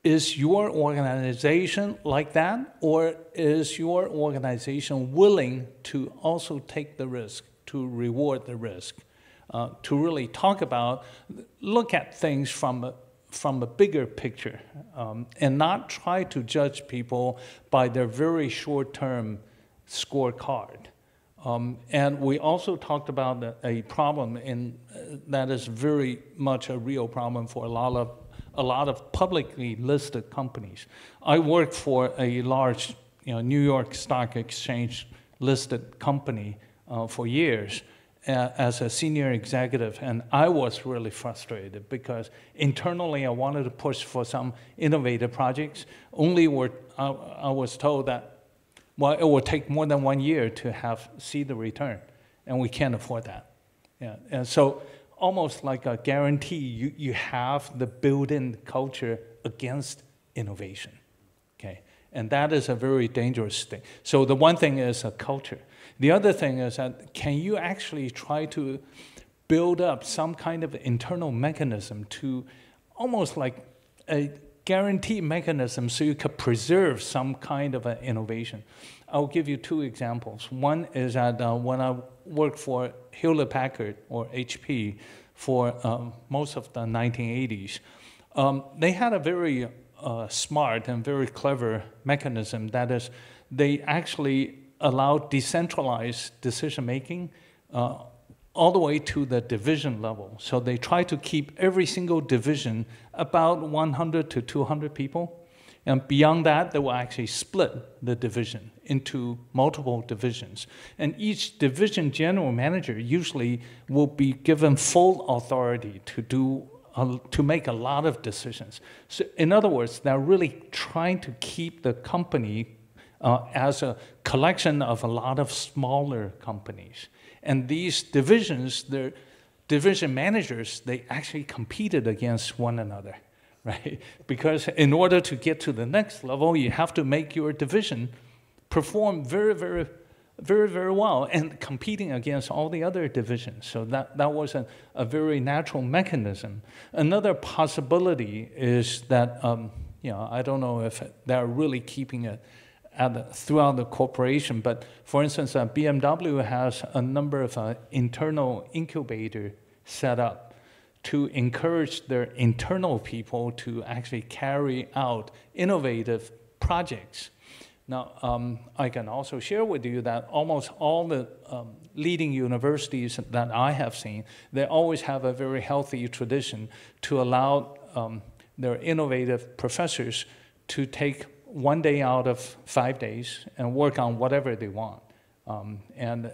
Is your organization like that, or is your organization willing to also take the risk, to reward the risk, to really talk about, look at things from a bigger picture, and not try to judge people by their very short-term scorecard? And we also talked about a problem that is very much a real problem for a lot of publicly listed companies. I worked for a large New York Stock Exchange listed company for years as a senior executive, and I was really frustrated because internally I wanted to push for some innovative projects. I was told that, well, it will take more than 1 year to see the return, and we can't afford that. Yeah. And so almost like a guarantee, you have the built-in culture against innovation, okay? And that is a very dangerous thing. So the one thing is a culture. The other thing is that, can you actually try to build up some kind of internal mechanism to almost like a guarantee mechanism so you could preserve some kind of an innovation? I'll give you two examples. One is that when I worked for Hewlett-Packard, or HP, for most of the 1980s, they had a very smart and very clever mechanism. That is, they actually allowed decentralized decision-making all the way to the division level. So they try to keep every single division about 100 to 200 people. And beyond that, they will actually split the division into multiple divisions. And each division general manager usually will be given full authority to make a lot of decisions. So in other words, they're really trying to keep the company as a collection of a lot of smaller companies. And these divisions, their division managers, they actually competed against one another, right? Because in order to get to the next level, you have to make your division perform very, very, very, very well and competing against all the other divisions. So that was a very natural mechanism. Another possibility is that, I don't know if they're really keeping it throughout the corporation, but for instance, BMW has a number of internal incubator set up to encourage their internal people to actually carry out innovative projects. Now, I can also share with you that almost all the leading universities that I have seen, they always have a very healthy tradition to allow their innovative professors to take 1 day out of 5 days and work on whatever they want. And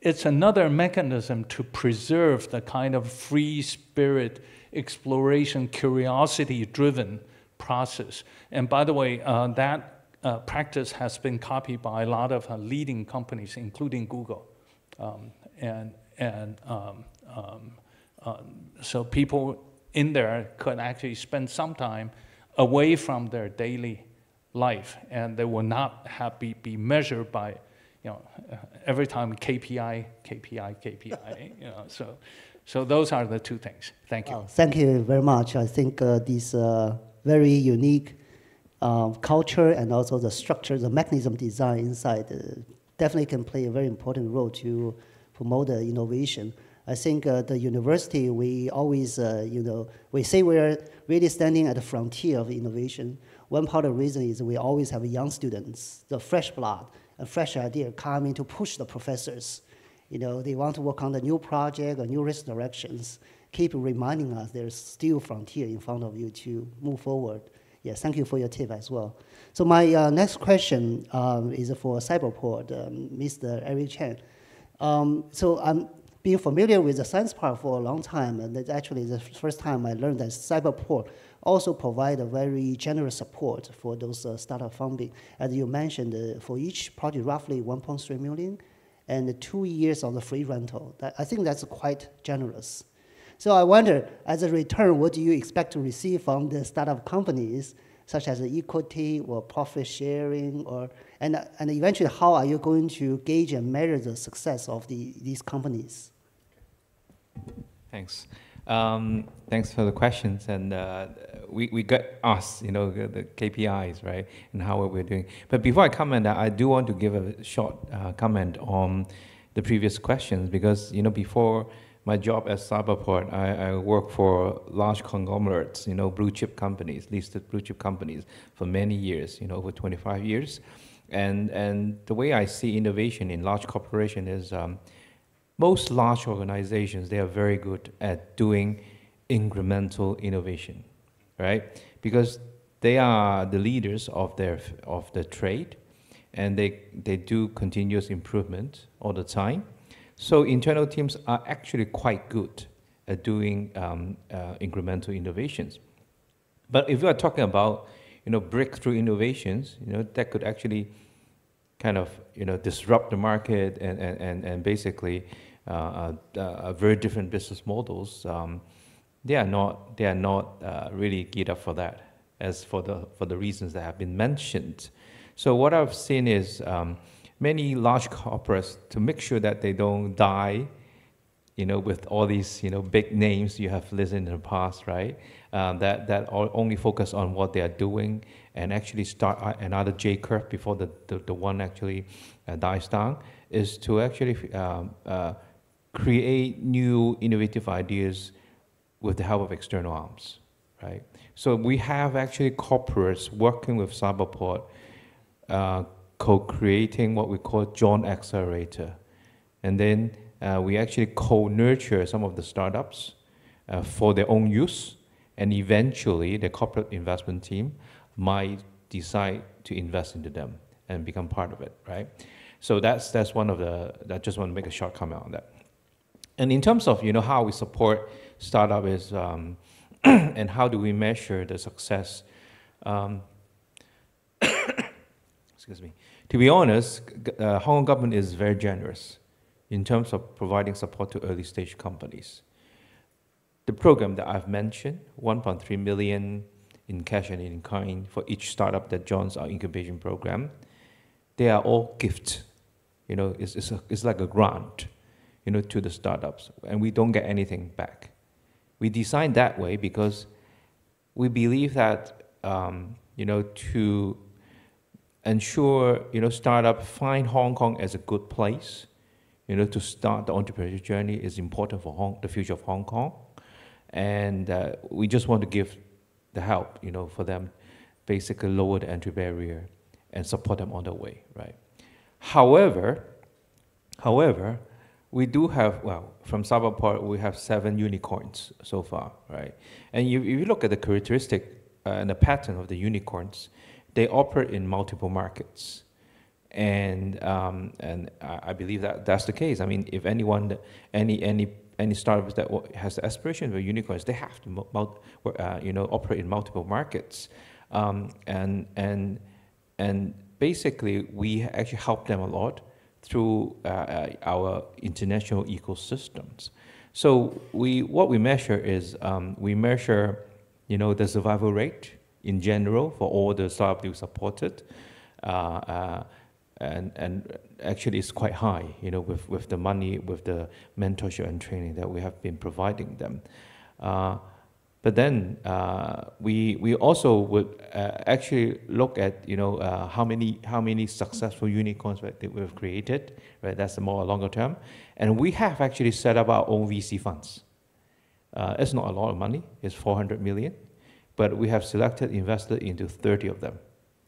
it's another mechanism to preserve the kind of free spirit exploration, curiosity-driven process. And by the way, that practice has been copied by a lot of leading companies, including Google. So people in there could actually spend some time away from their daily life, and they will not be measured by, every time KPI. So those are the two things. Thank you. Thank you very much. I think this very unique culture and also the structure, the mechanism design inside definitely can play a very important role to promote the innovation. I think the university, we always, we say we're really standing at the frontier of innovation. One part of the reason is we always have young students, the fresh blood, a fresh idea coming to push the professors. They want to work on the new project or new risk directions. Keep reminding us there's still frontier in front of you to move forward. Yes, thank you for your tip as well. So my next question is for Cyberport, Mr. Eric Chen. So I'm being familiar with the Science Park for a long time, and it's actually the first time I learned that Cyberport also provide a very generous support for those startup funding. As you mentioned, for each project, roughly 1.3 million, and 2 years of the free rental. I think that's quite generous. So I wonder, as a return, what do you expect to receive from the startup companies, such as equity or profit sharing, and eventually, how are you going to gauge and measure the success of these companies? Thanks. Thanks for the questions, and we got asked, the KPIs, right, and how we're doing. But before I comment, I do want to give a short comment on the previous questions, because before my job at Cyberport, I worked for large conglomerates, blue chip companies, listed blue chip companies for many years, over 25 years. And the way I see innovation in large corporation is most large organizations, they are very good at doing incremental innovation, right? Because they are the leaders of the trade, and they do continuous improvement all the time. So internal teams are actually quite good at doing incremental innovations. But if you are talking about breakthrough innovations, that could actually kind of disrupt the market and basically very different business models. They are not really geared up for that, as for the reasons that have been mentioned. So what I've seen is many large corporates, to make sure that they don't die, with all these big names you have listened in the past, right? That only focus on what they are doing and actually start another J curve before the one actually dies down, is to actually create new innovative ideas with the help of external arms, right? So we have actually corporates working with Cyberport, co-creating what we call joint accelerator. And then we actually co-nurture some of the startups for their own use, and eventually the corporate investment team might decide to invest into them and become part of it, right? So that's one of I just want to make a short comment on that. And in terms of how we support startup is and how do we measure the success? Excuse me. To be honest, Hong Kong government is very generous in terms of providing support to early stage companies. The program that I've mentioned, 1.3 million in cash and in kind for each startup that joins our incubation program, they are all gifts. It's like a grant, to the startups, and we don't get anything back. We designed that way because we believe that, to ensure, startup find Hong Kong as a good place, to start the entrepreneurial journey is important for the future of Hong Kong. And we just want to give the help, for them, basically lower the entry barrier and support them on their way, right? However, we do have, from Cyberport, we have 7 unicorns so far, right? And if you look at the characteristic and the pattern of the unicorns, they operate in multiple markets. And I believe that that's the case. I mean, if any any startup that has the aspiration of unicorns, they have to operate in multiple markets, and basically we actually help them a lot through our international ecosystems. So what we measure is we measure the survival rate in general for all the startups we supported, and actually it's quite high, with the money, with the mentorship and training that we have been providing them. But then we also would actually look at how many successful unicorns that we've created, right? That's a more longer term, and we have actually set up our own VC funds. It's not a lot of money; it's 400 million, but we have invested into 30 of them,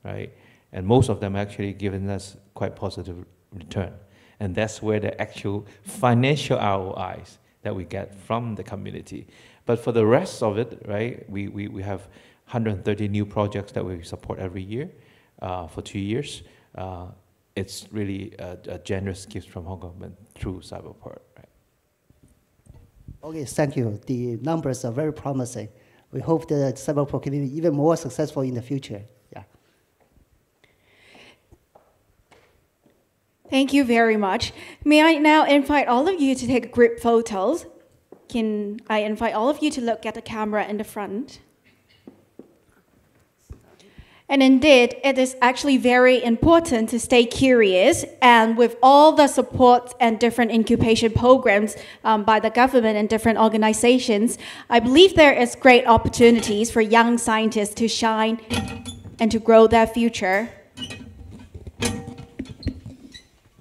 right? And most of them actually given us quite positive return, and that's where the actual financial ROIs that we get from the community. But for the rest of it, right, we have 130 new projects that we support every year for 2 years. It's really a generous gift from Hong Kong government through Cyberport. Right? Okay, thank you. The numbers are very promising. We hope that Cyberport can be even more successful in the future. Yeah. Thank you very much. May I now invite all of you to take group photos? Can I invite all of you to look at the camera in the front? And indeed, it is actually very important to stay curious, and with all the support and different incubation programs by the government and different organizations, I believe there is great opportunities for young scientists to shine and to grow their future.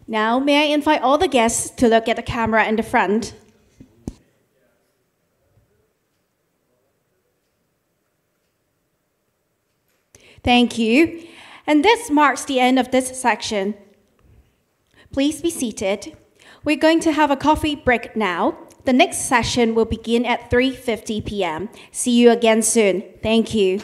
Now, may I invite all the guests to look at the camera in the front? Thank you. And this marks the end of this section. Please be seated. We're going to have a coffee break now. The next session will begin at 3:50 p.m. See you again soon. Thank you.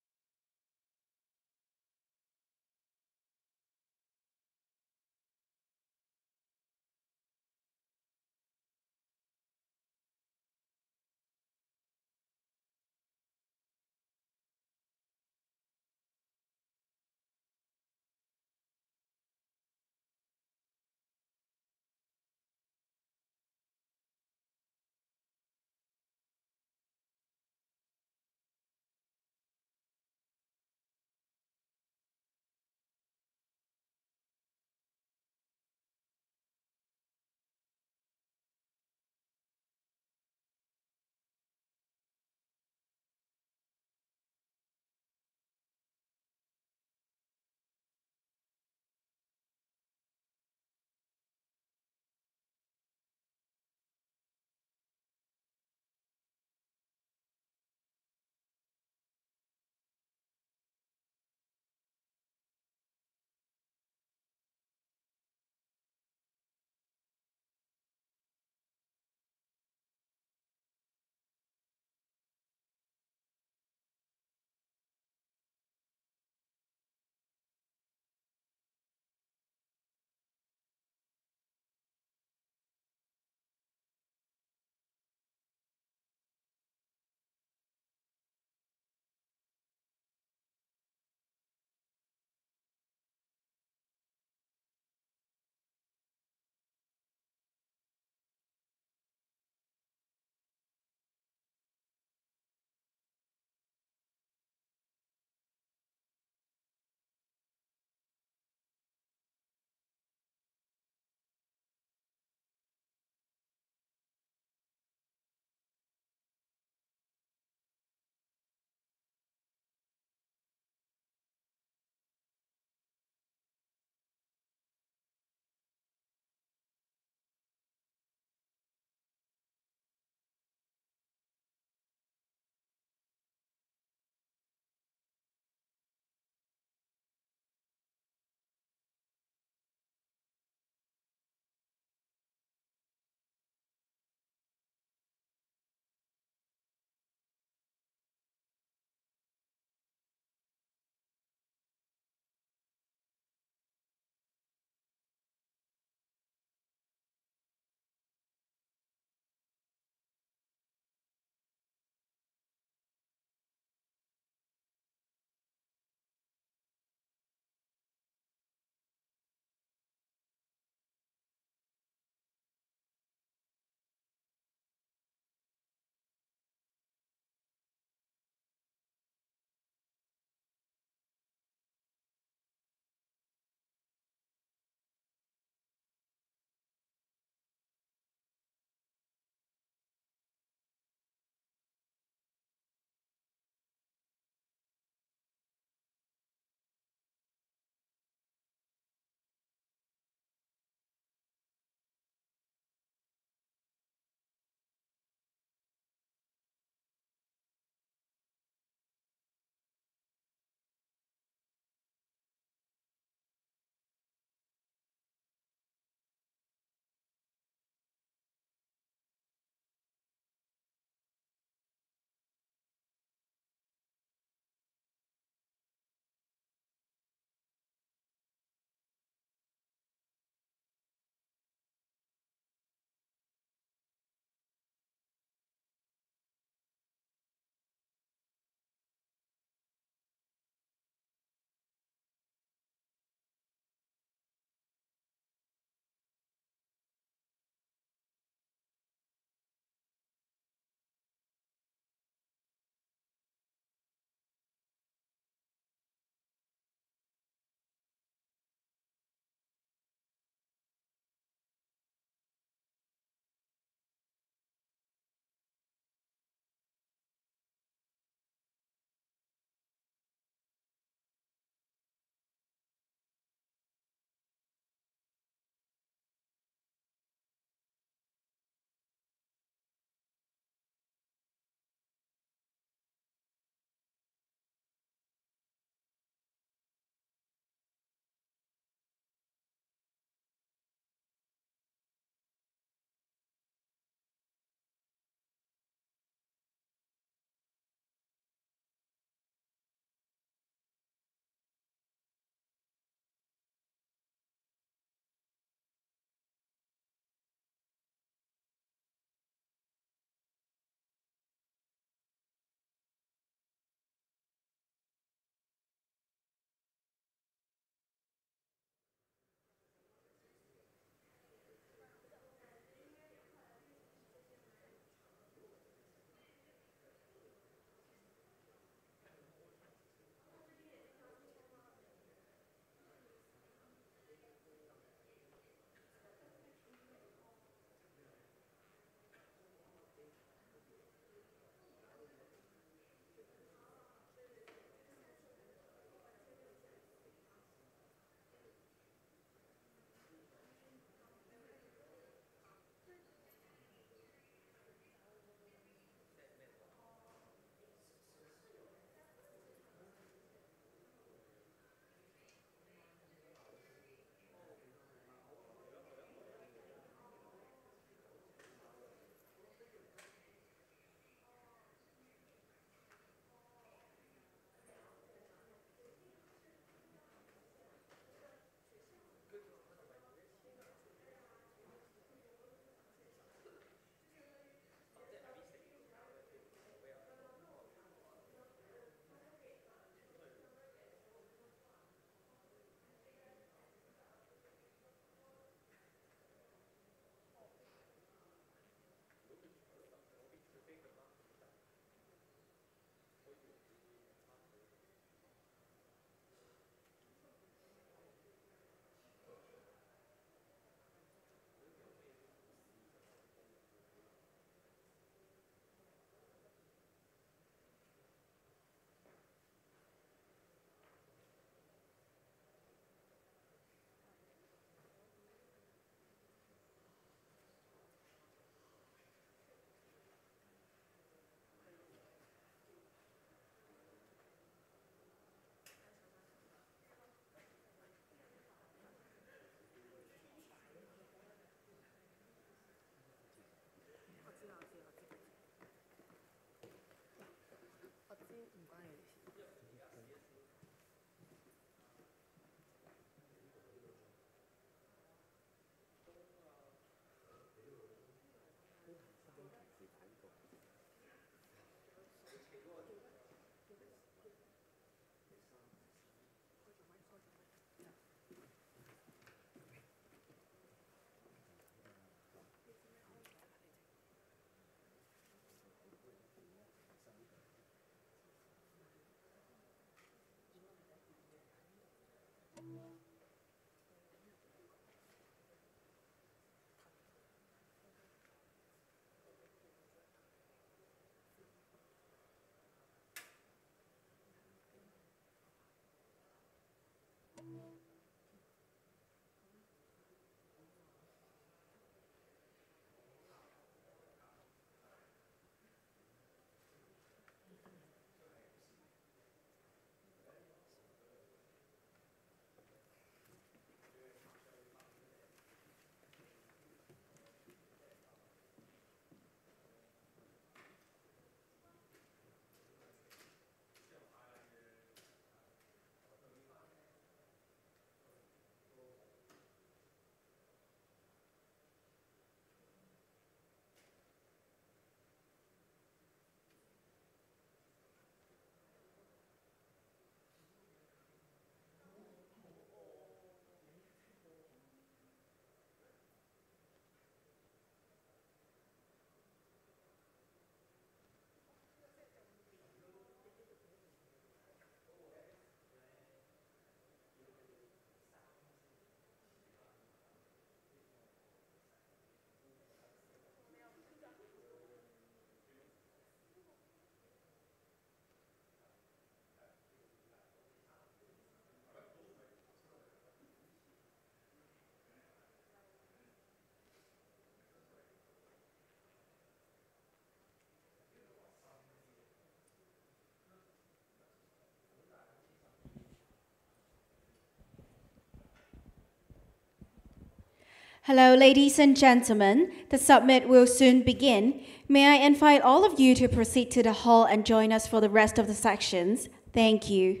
Hello, ladies and gentlemen. The summit will soon begin. May I invite all of you to proceed to the hall and join us for the rest of the sections. Thank you.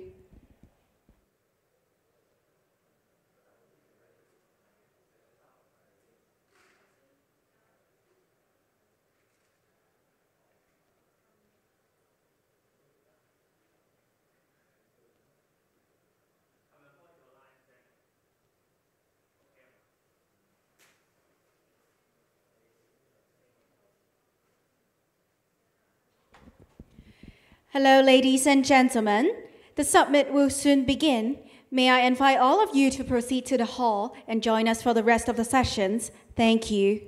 Hello, ladies and gentlemen. The summit will soon begin. May I invite all of you to proceed to the hall and join us for the rest of the sessions. Thank you.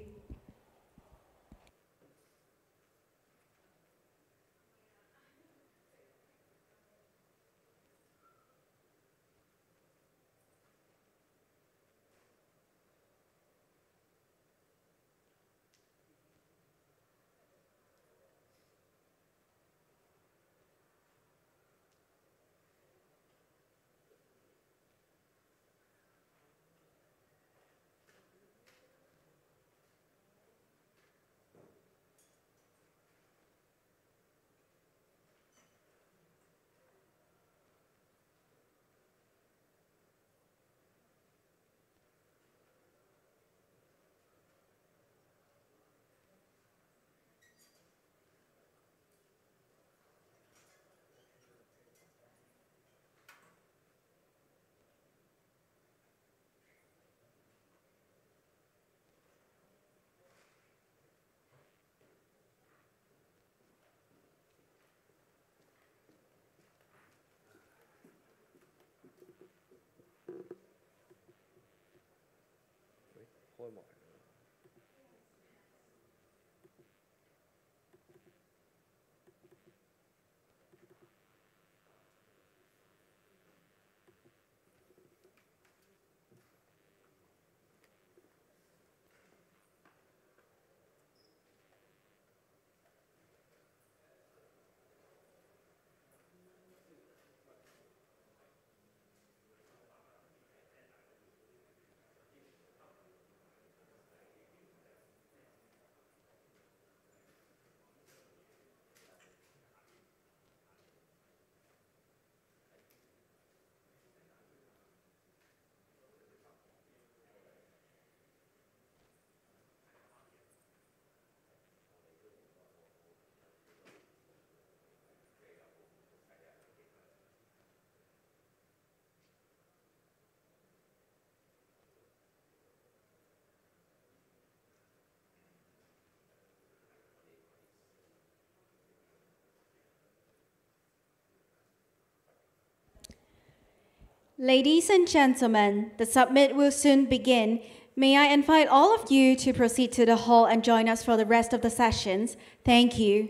Ladies and gentlemen, the summit will soon begin. May I invite all of you to proceed to the hall and join us for the rest of the sessions. Thank you.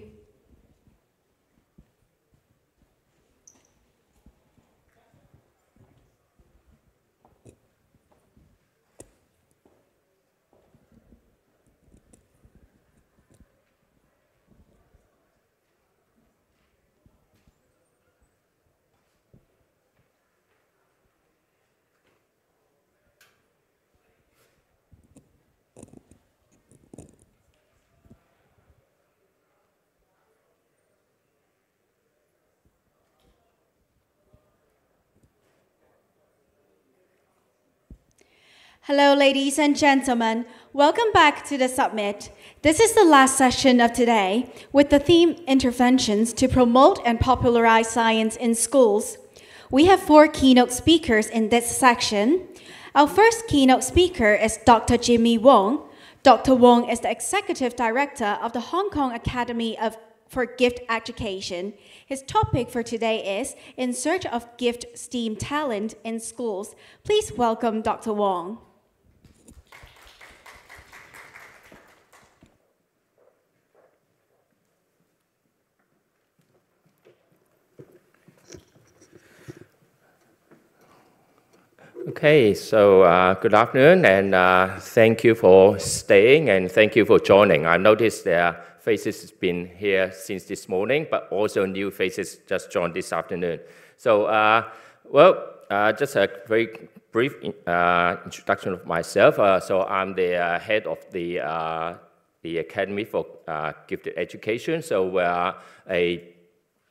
Hello, ladies and gentlemen. Welcome back to the summit. This is the last session of today with the theme Interventions to Promote and Popularize Science in Schools. We have 4 keynote speakers in this section. Our first keynote speaker is Dr. Jimmy Wong. Dr. Wong is the Executive Director of the Hong Kong Academy for Gift Education. His topic for today is In Search of Gift STEAM Talent in Schools. Please welcome Dr. Wong. Okay, so good afternoon, and thank you for staying, and thank you for joining. I noticed there are faces have been here since this morning, but also new faces just joined this afternoon. So, just a very brief introduction of myself. So I'm the head of the Academy for Gifted Education. So we're a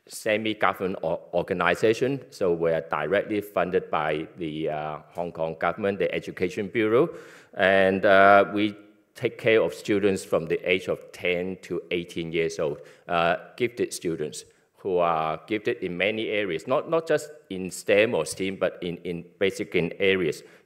semi-government organization. So we're directly funded by the Hong Kong government, the Education Bureau. And we take care of students from the age of 10 to 18 years old, gifted students who are gifted in many areas, not just in STEM or STEAM, but in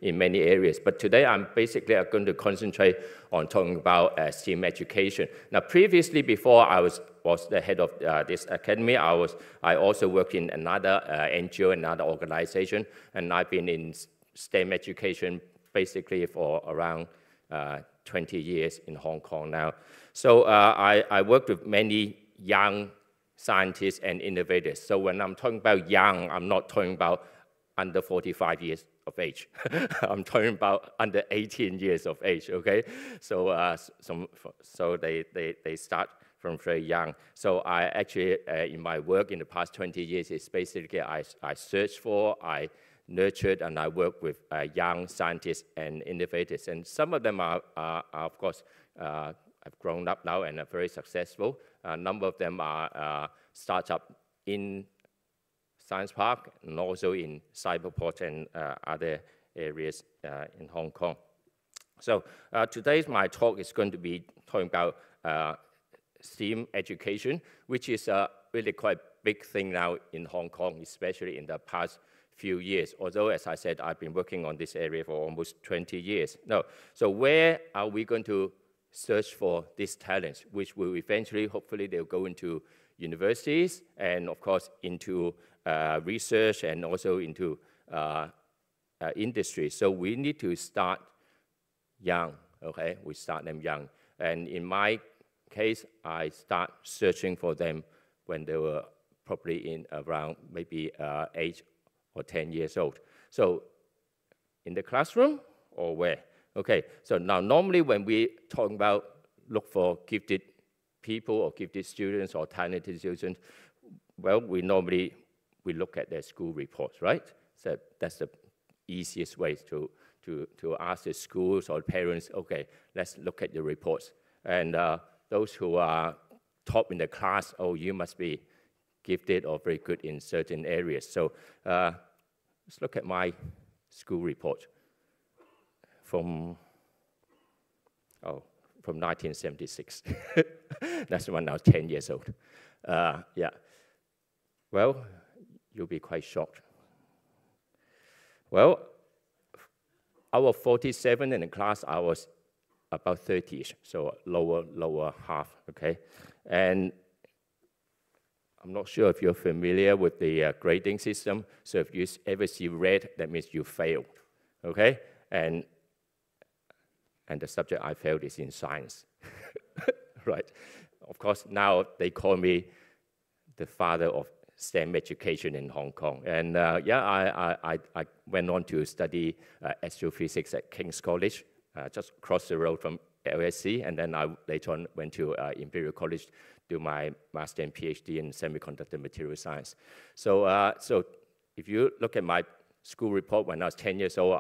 many areas. But today I'm going to concentrate on talking about STEAM education. Now, previously, before I was the head of this academy, I also worked in another NGO, another organization, and I've been in STEM education basically for around 20 years in Hong Kong now. So I work with many young scientists and innovators. So when I'm talking about young, I'm not talking about under 45 years of age. I'm talking about under 18 years of age, okay? So, so they start from very young. So I actually, in my work in the past 20 years, it's basically I search for, I nurtured, and I work with young scientists and innovators. And some of them are of course, have grown up now and are very successful. A number of them are startups in Science Park and also in Cyberport and other areas in Hong Kong. So today's my talk is going to be talking about STEAM education, which is a really quite big thing now in Hong Kong, especially in the past few years. Although, as I said, I've been working on this area for almost 20 years. No, so where are we going to search for these talents, which will eventually, hopefully, they'll go into universities and, of course, into research and also into industry. So we need to start young, okay? We start them young. And in my case, I start searching for them when they were probably in around maybe 8 or 10 years old. So in the classroom or where? Okay, so now normally when we talk about look for gifted people or gifted students or talented students, well, we normally look at their school reports, right? So that's the easiest way to ask the schools or parents, okay, let's look at the reports. And those who are top in the class, oh, you must be gifted or very good in certain areas. So let's look at my school report from 1976. That's when I was 10 years old. Yeah. Well, you'll be quite shocked. Well, out of 47 in the class, I was about 30-ish, so lower half, okay? And I'm not sure if you're familiar with the grading system. So if you ever see red, that means you failed, okay? And the subject I failed is in science, right? Of course, now they call me the father of STEM education in Hong Kong. And yeah, I went on to study astrophysics at King's College, just across the road from LSE, and then I later on went to Imperial College to do my master and PhD in semiconductor material science. So, so if you look at my school report when I was 10 years old,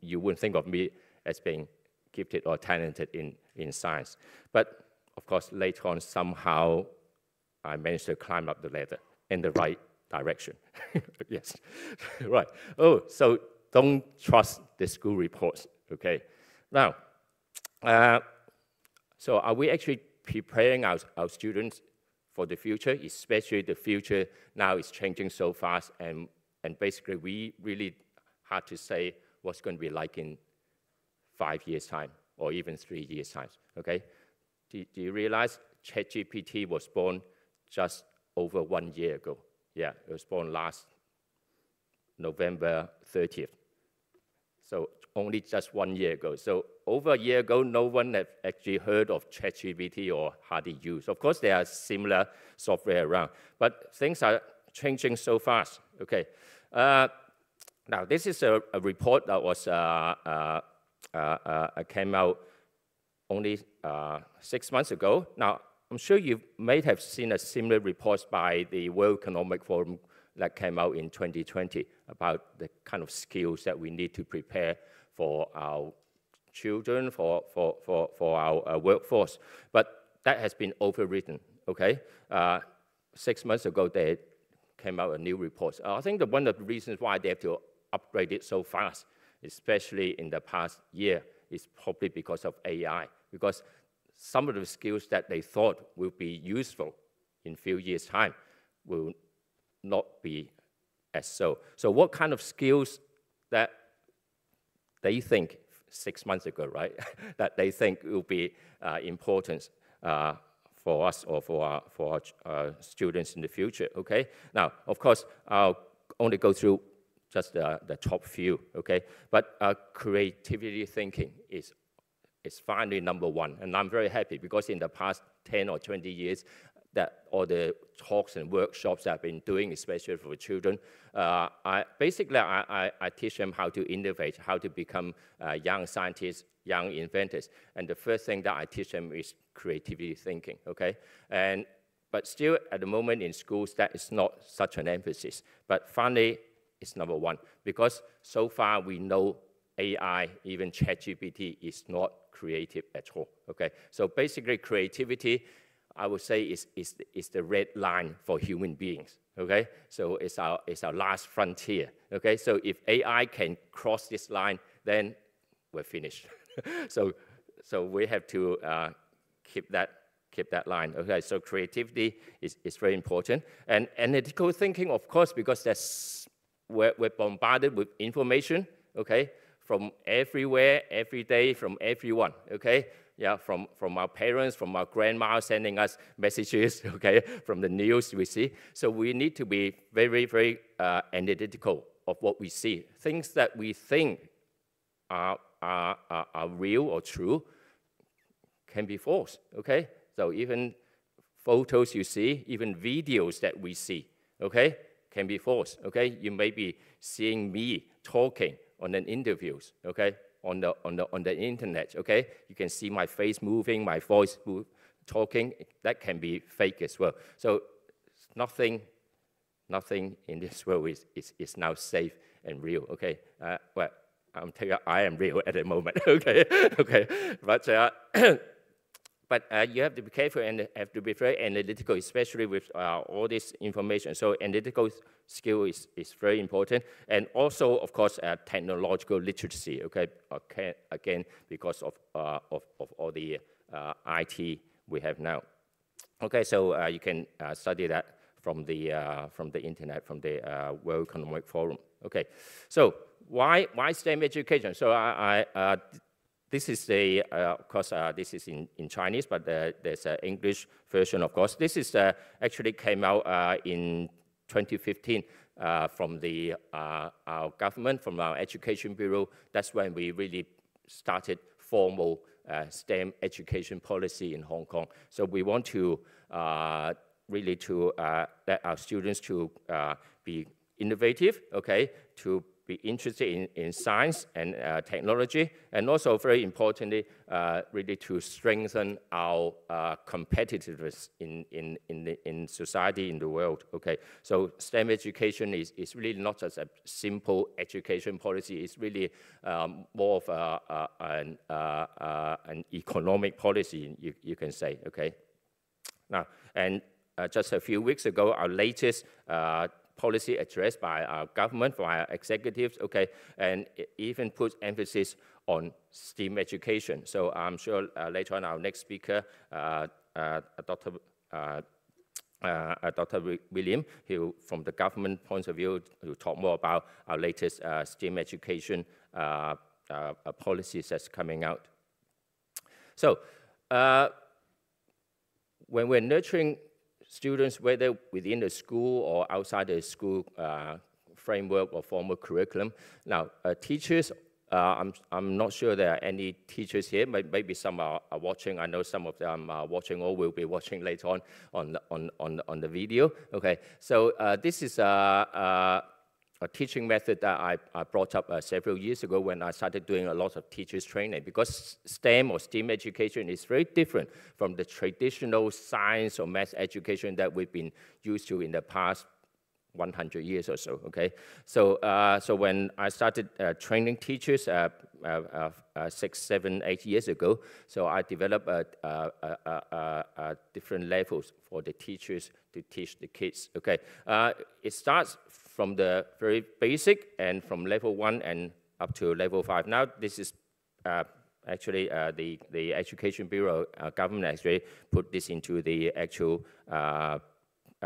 you wouldn't think of me as being gifted or talented in science. But of course, later on, somehow, I managed to climb up the ladder in the right direction. Yes, right. Oh, so don't trust the school reports, okay? Now, so are we actually preparing our students for the future, especially the future now is changing so fast, and basically we really hard to say what's going to be like in 5 years' time or even 3 years' time, okay? Do you realize ChatGPT was born just over 1 year ago? Yeah, it was born last November 30th. So only just 1 year ago. So over a year ago, no one had actually heard of ChatGPT or hardly used. Of course, there are similar software around, but things are changing so fast. Okay. Now, this is a report that was came out only 6 months ago. Now, I'm sure you may have seen a similar report by the World Economic Forum that came out in 2020 about the kind of skills that we need to prepare for our children, for our workforce. But that has been overwritten, okay? 6 months ago, they came out a new report. I think that one of the reasons why they have to upgrade it so fast, especially in the past year, is probably because of AI, because some of the skills that they thought will be useful in a few years' time will not be as so. So what kind of skills that they think 6 months ago, right, that they think will be important for us or for our students in the future, okay? Now, of course, I'll only go through just the top few, okay? But creativity thinking is finally number one, and I'm very happy because in the past 10 or 20 years, that all the talks and workshops I've been doing, especially for children, I teach them how to innovate, how to become young scientists, young inventors. And the first thing that I teach them is creativity thinking, okay? But still, at the moment in schools, that is not such an emphasis. But finally, it's number one, because so far we know AI, even ChatGPT, is not creative at all, okay? So basically, creativity, I would say, is the red line for human beings, okay? So it's our last frontier, okay? So if AI can cross this line, then we're finished. so we have to keep that line, okay? So creativity is very important. And analytical thinking, of course, because we're bombarded with information, okay? From everywhere, every day, from everyone, okay? Yeah, from our parents, from our grandma sending us messages, okay, from the news we see. So we need to be very, very analytical of what we see. Things that we think are real or true can be false, okay? So even photos you see, even videos that we see, okay, can be false, okay? You may be seeing me talking on an interviews, okay? On the internet, okay? You can see my face moving, my voice talking. That can be fake as well. So nothing in this world is now safe and real, okay? Well, I am real at the moment, okay? Okay, but you have to be careful and have to be very analytical, especially with all this information. So analytical skill is very important. And also, of course, technological literacy, okay? Again, because of all the IT we have now. Okay, so you can study that from the internet, from the World Economic Forum. Okay, so why STEM education? So this is of course, this is in Chinese, but there's an English version, of course. This is actually came out in 2015 from our government, from our education bureau. That's when we really started formal STEM education policy in Hong Kong. So we want to really to let our students to be innovative, okay, to be interested in science and technology, and also very importantly, really to strengthen our competitiveness in society, in the world. Okay, so STEM education is really not just a simple education policy. It's really more of an economic policy, you can say. Okay, now and just a few weeks ago, our latest policy address by our government, by our executives, okay, and it even puts emphasis on STEM education. So I'm sure later on our next speaker, Dr. William, who from the government point of view, will talk more about our latest STEM education policies that's coming out. So when we're nurturing students, whether within the school or outside the school framework or formal curriculum. Now, teachers, I'm not sure there are any teachers here. Maybe some are watching. I know some of them are watching or will be watching later on the video. Okay, so this is a teaching method that I brought up several years ago when I started doing a lot of teachers training, because STEM or STEAM education is very different from the traditional science or math education that we've been used to in the past 100 years or so, okay? So, so when I started training teachers 6, 7, 8 years ago, so I developed different levels for the teachers to teach the kids, okay? It starts from the very basic and from level 1 and up to level 5. Now, this is actually the Education Bureau government actually put this into the actual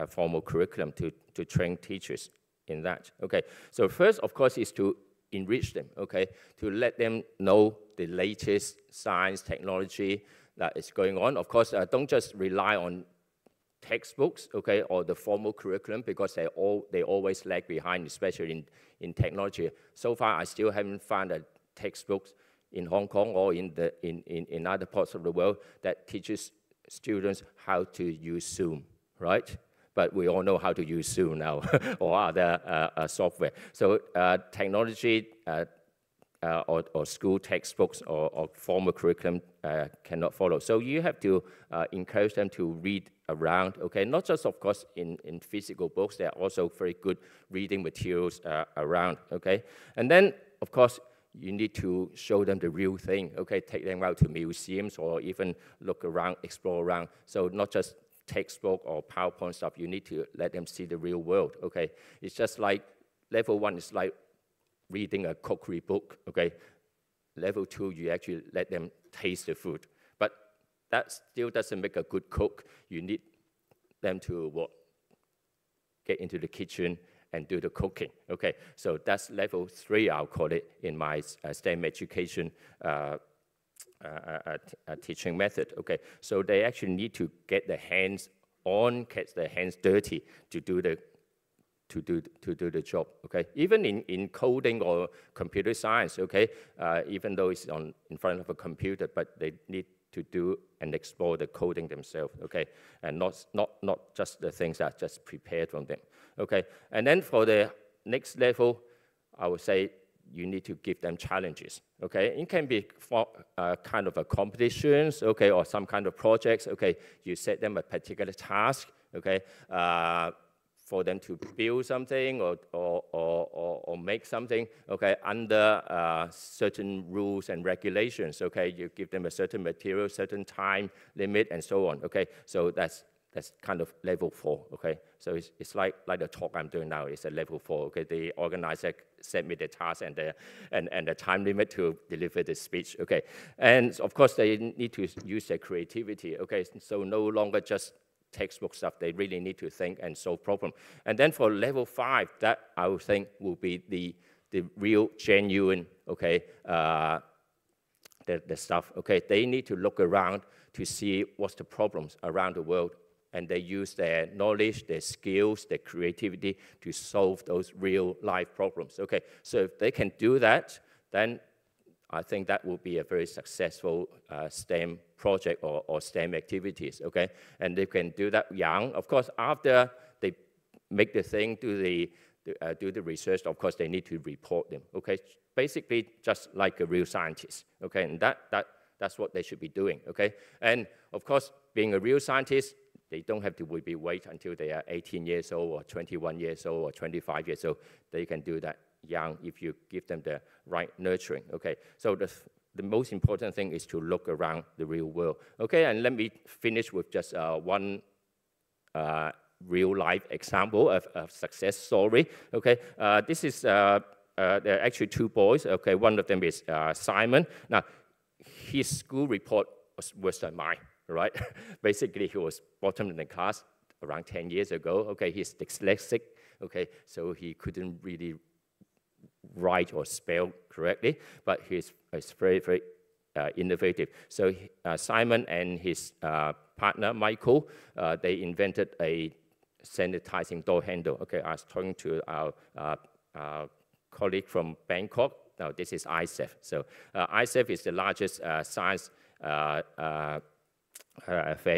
formal curriculum to train teachers in that. Okay, so first, of course, is to enrich them, okay, to let them know the latest science, technology that is going on. Of course, don't just rely on textbooks, okay, or the formal curriculum, because they always lag behind, especially in technology. So far, I still haven't found a textbook in Hong Kong or in other parts of the world that teaches students how to use Zoom, right? But we all know how to use Zoom now or other software. So technology or school textbooks or formal curriculum cannot follow. So you have to encourage them to read around, okay? Not just, of course, in physical books, there are also very good reading materials around, okay? And then, of course, you need to show them the real thing, okay? Take them out to museums or even look around, explore around. So not just textbook or PowerPoint stuff, you need to let them see the real world, okay? It's just like level 1 is like reading a cookery book, okay? Level 2, you actually let them taste the food. But that still doesn't make a good cook. You need them to get into the kitchen and do the cooking, okay? So that's level 3, I'll call it, in my STEM education teaching method, okay? So they actually need to get their hands on, get their hands dirty to do the job, okay? Even in coding or computer science, okay? Even though it's in front of a computer, but they need to do and explore the coding themselves, okay? And not just the things that are just prepared from them, okay? And then for the next level, I would say you need to give them challenges, okay? It can be for kind of a competitions, okay, or some kind of projects, okay? You set them a particular task, okay? For them to build something or make something, okay, under certain rules and regulations, okay? You give them a certain material, certain time limit, and so on, okay? So that's kind of level 4, okay? So it's like the talk I'm doing now is a level 4, okay? The organizer set me the task and the time limit to deliver the speech, okay? And of course, they need to use their creativity, okay? So no longer just textbook stuff, they really need to think and solve problems. And then for level 5, that I would think will be the real genuine, okay, the stuff, okay? They need to look around to see what's the problems around the world, and they use their knowledge, their skills, their creativity to solve those real life problems, okay? So if they can do that, then I think that will be a very successful STEM project or STEM activities, okay? And they can do that young. Of course, after they make the thing, do the research, of course, they need to report them, okay? Basically, just like a real scientist, okay? And that's what they should be doing, okay? And of course, being a real scientist, they don't have to wait until they are 18 years old or 21 years old or 25 years old. They can do that young if you give them the right nurturing, okay? So the most important thing is to look around the real world, okay? And let me finish with just one real life example of a success story, okay? This is, there are actually 2 boys, okay? One of them is Simon. Now, his school report was worse than mine, right? Basically, he was bottom in the class around 10 years ago, okay? He's dyslexic, okay? So he couldn't really write or spell correctly, but he's very, very innovative. So Simon and his partner, Michael, they invented a sanitizing door handle. Okay, I was talking to our colleague from Bangkok. Now, this is ISEF. So ISEF is the largest science affair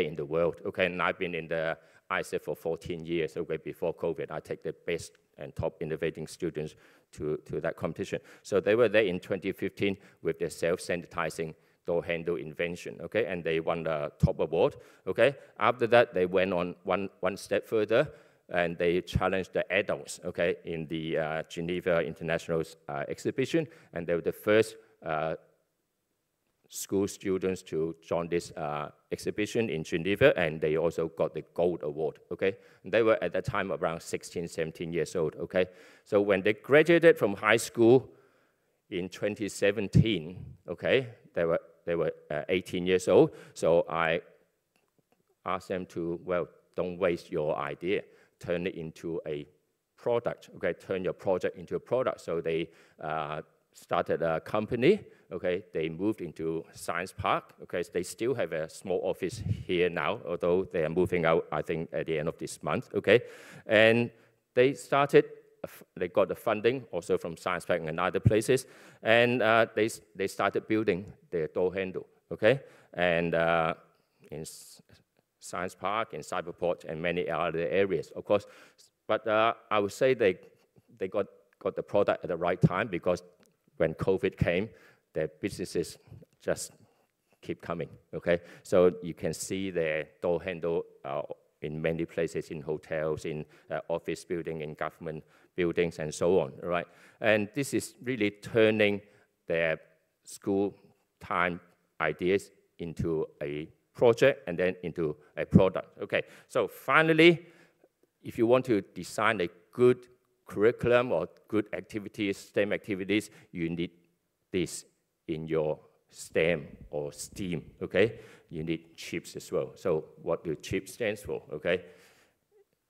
in the world. Okay, and I've been in the ISEF for 14 years. Okay, before COVID, I take the best and top innovating students to that competition. So they were there in 2015 with their self-sanitizing door handle invention, okay, and they won the top award, okay. After that, they went on one step further. and they challenged the adults, okay, in the Geneva International Exhibition, and they were the first school students to join this exhibition in Geneva, and they also got the gold award, okay? And they were at that time around 16, 17 years old, okay? So when they graduated from high school in 2017, okay, they were 18 years old, so I asked them to, well, don't waste your idea, turn it into a product, okay? Turn your project into a product. So they started a company, okay? They moved into Science Park, okay? So they still have a small office here now, although they are moving out, I think, at the end of this month, okay? And they got the funding also from Science Park and other places, and they started building their door handle, okay? And in Science Park, in Cyberport, and many other areas, of course. But I would say they got the product at the right time, because when COVID came, their businesses just keep coming, okay? So you can see their door handle in many places, in hotels, in office building, in government buildings, and so on, right? And this is really turning their school time ideas into a project and then into a product, okay? So finally, if you want to design a good curriculum or good activities, STEM activities, you need this in your STEM or STEAM, okay? You need CHIPS as well. So what do CHIPS stands for, okay?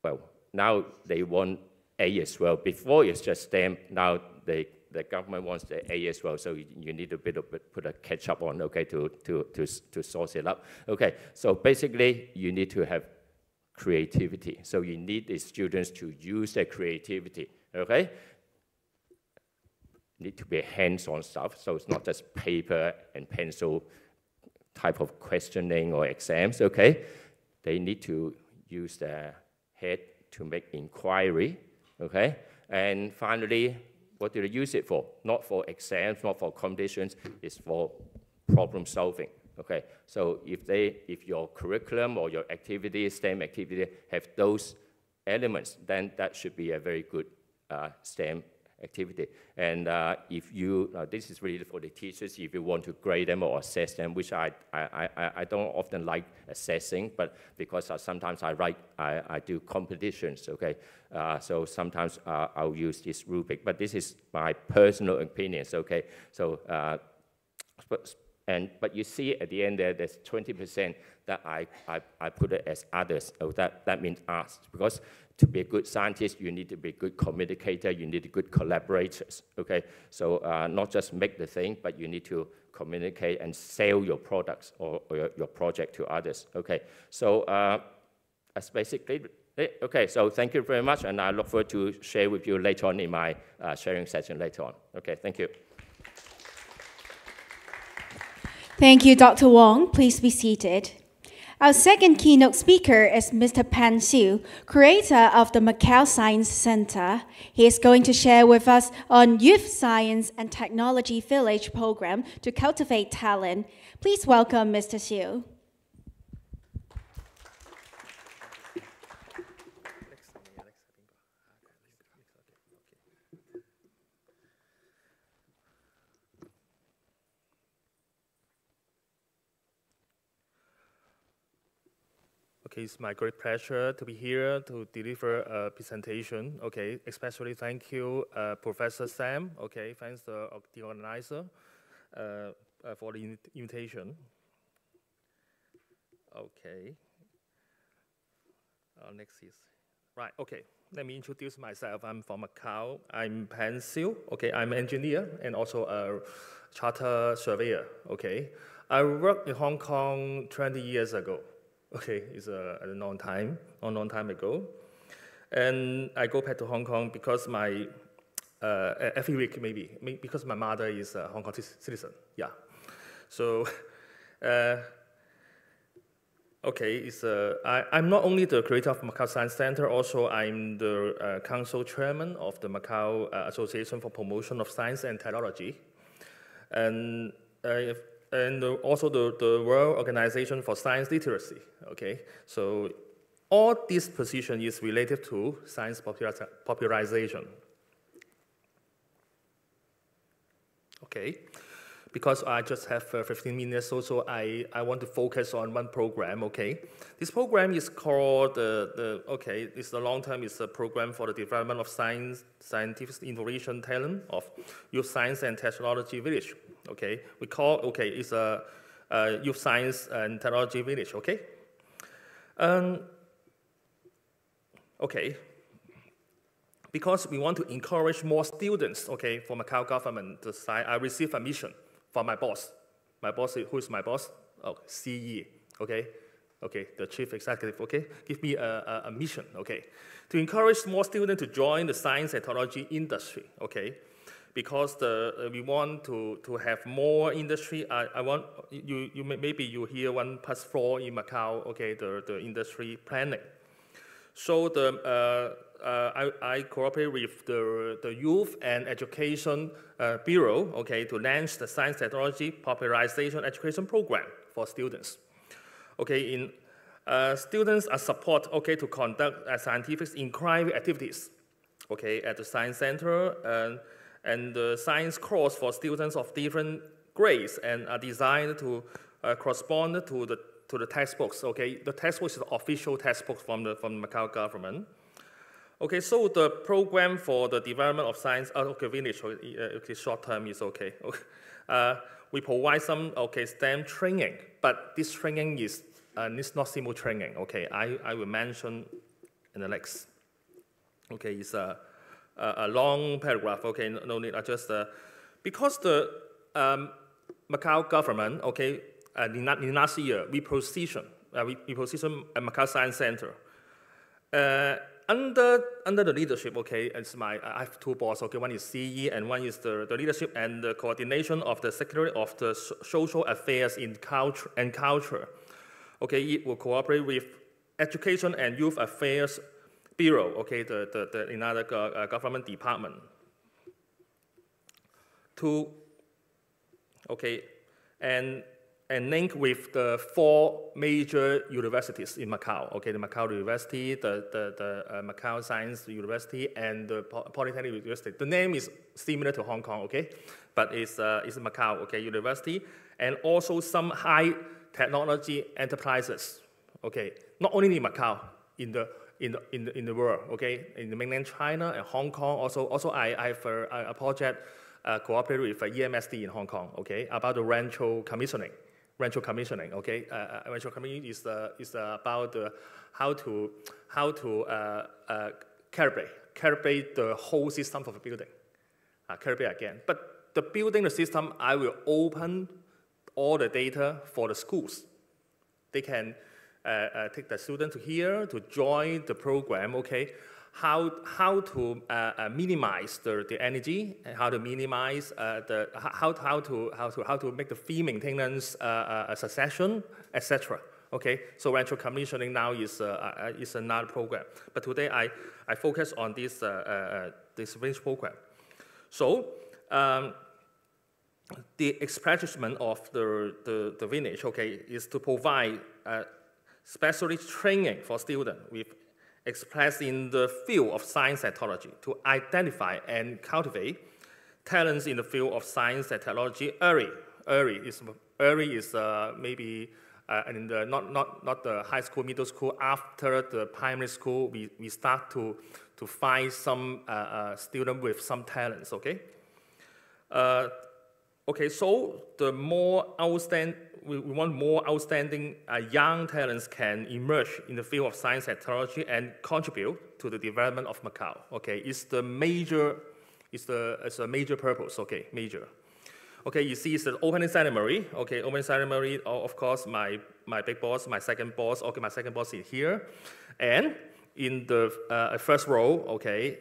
Well, now they want A as well. Before it's just STEM, now the government wants the A as well, so you need a bit of put a catch up on, okay, to source it up. Okay, so basically you need to have creativity. So you need the students to use their creativity, okay? Need to be hands-on stuff, so it's not just paper and pencil type of questioning or exams, okay? They need to use their head to make inquiry, okay? And finally, what do they use it for? Not for exams, not for competitions, it's for problem solving, okay? So if your curriculum or your activity, STEM activity, have those elements, then that should be a very good STEM activity. And if you, this is really for the teachers, if you want to grade them or assess them, which I don't often like assessing, but because sometimes I do competitions, okay? So sometimes I'll use this rubric, but this is my personal opinions, okay? So, but you see at the end there's 20% that I put it as others. So that means us, because to be a good scientist, you need to be a good communicator, you need good collaborators, okay? So not just make the thing, but you need to communicate and sell your products or your project to others, okay? So that's basically it. Okay, so thank you very much, and I look forward to share with you later on in my sharing session later on. Okay, thank you. Thank you, Dr. Wong. Please be seated. Our second keynote speaker is Mr. Pan Siu, creator of the Macau Science Center. He is going to share with us on Youth Science and Technology Village program to cultivate talent. Please welcome Mr. Siu. Okay, it's my great pleasure to be here to deliver a presentation. Okay, especially thank you, Professor Sam. Okay, thanks the organizer for the invitation. Okay. Next is right. Okay, let me introduce myself. I'm from Macau. I'm Pan Siu. Okay, I'm an engineer and also a charter surveyor. Okay, I worked in Hong Kong 20 years ago. Okay, it's a long time ago. And I go back to Hong Kong because my, every week maybe, because my mother is a Hong Kong citizen, yeah. So, okay, I'm not only the creator of Macau Science Center, also I'm the council chairman of the Macau Association for Promotion of Science and Technology. And also the World Organization for Science Literacy, okay? So all this position is related to science popularization. Okay, because I just have 15 minutes, so I want to focus on one program, okay? This program is called, it's the long term, it's a program for the development of scientific innovation talent of Youth Science and Technology Village, okay? We call, it's a Youth Science and Technology Village, okay? Because we want to encourage more students, okay, for Macau government, I received a mission from my boss. My boss, who is my boss? Oh, CE, okay? Okay, the chief executive, okay? Give me a mission, okay? To encourage more students to join the science and technology industry, okay? Because we want to have more industry. I want, maybe you hear 1+4 in Macau, okay, the industry planning. So I cooperate with the Youth and Education Bureau, okay, to launch the Science Technology Popularization Education Program for students. Okay, students are support, okay, to conduct scientific inquiry activities, okay, at the Science Center, and the science course for students of different grades and are designed to correspond to the textbooks, okay? The textbook is the official textbook from the Macau government. Okay, so the program for the development of science, village, okay, short term is okay. We provide some, STEM training, but this training is not simple training, okay? I will mention in the next. Okay, it's a long paragraph, okay, no need, I just, because the Macau government, okay, in last year, we position Macau Science Center. Under the leadership, okay, I have two bosses, okay, one is CE and one is the leadership and the coordination of the Secretary of the Social Affairs in Culture. Okay, it will cooperate with Education and Youth Affairs Bureau, okay, another government department. And link with the 4 major universities in Macau, okay, the Macau University, the Macau Science University, and the Polytechnic University. The name is similar to Hong Kong, okay, but it's Macau, okay, University, and also some high technology enterprises, okay, not only in Macau, in the world, okay, in the mainland China and Hong Kong. Also I have a project cooperated with EMSD in Hong Kong, okay, about the Rancho commissioning, okay. Rancho commissioning is about how to calibrate the whole system of a building, calibrate again. But the building the system, I will open all the data for the schools. They can take the student to here to join the program, okay. How to minimize the energy, and how to minimize how to make the fee maintenance a succession, etc. Okay, so Rancho commissioning now is another program, but today I focus on this village program. So the establishment of the village, okay, is to provide specialist training for students with expressed in the field of science and technology to identify and cultivate talents in the field of science and technology early. Early is maybe in the not the high school, middle school. After the primary school, we start to find some student with some talents. Okay. Okay. So the more outstanding. We want more outstanding young talents can emerge in the field of science and technology and contribute to the development of Macau. Okay, it's a major purpose. Okay, major. Okay, you see, it's the opening ceremony. Okay, opening ceremony. Of course, my big boss, my second boss. Okay, my second boss is here, and in the first row, okay,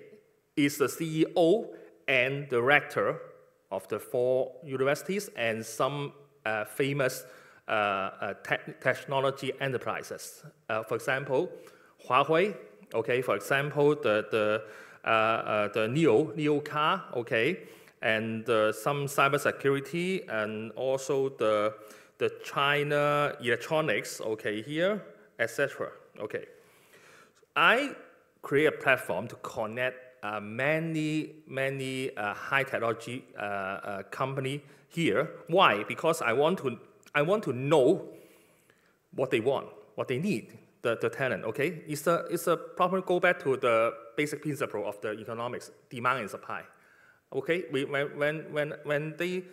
is the CEO and director of the 4 universities and some famous technology enterprises. For example, Huawei. Okay. For example, the NIO car. Okay, and some cybersecurity, and also the China electronics. Okay, here, etc. Okay. I create a platform to connect many high technology company here. Why? Because I want to know what they want, what they need, the talent. Okay, it's a probably go back to the basic principle of the economics, demand and supply. Okay, when they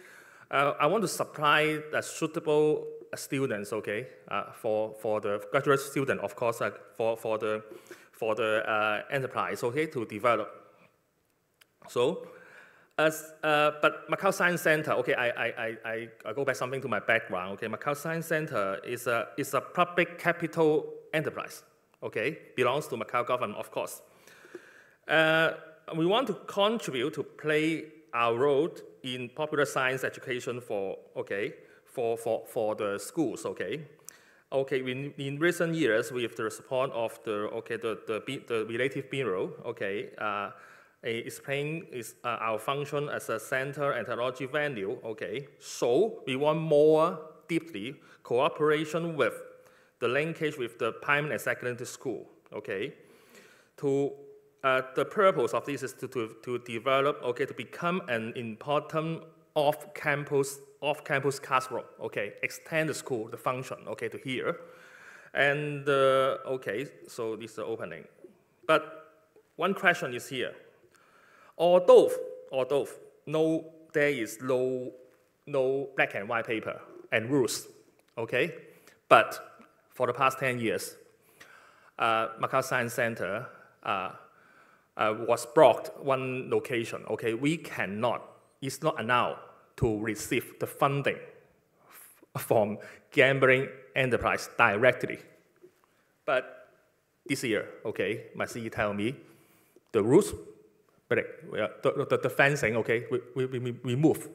I want to supply suitable students. Okay, for the graduate student, of course, for the enterprise. Okay, to develop. So, but Macau Science Center. Okay, I go back something to my background. Okay, Macau Science Center is a public capital enterprise. Okay, belongs to Macau government, of course. We want to contribute to play our role in popular science education for the schools. Okay, in recent years, with the support of the Relative Bureau, explain our function as a center and technology venue. Okay, so we want more deeply cooperation with the linkage with the primary and secondary school. Okay, the purpose of this is to develop, to become an important off-campus classroom, extend the school, the function, to here. And, so this is the opening. But one question is here. Although there is no black and white paper and rules, but for the past 10 years, Macau Science Center was blocked one location. We cannot, it's not allowed to receive the funding from gambling enterprise directly. But this year, my CE tell me the rules, the fencing, we move.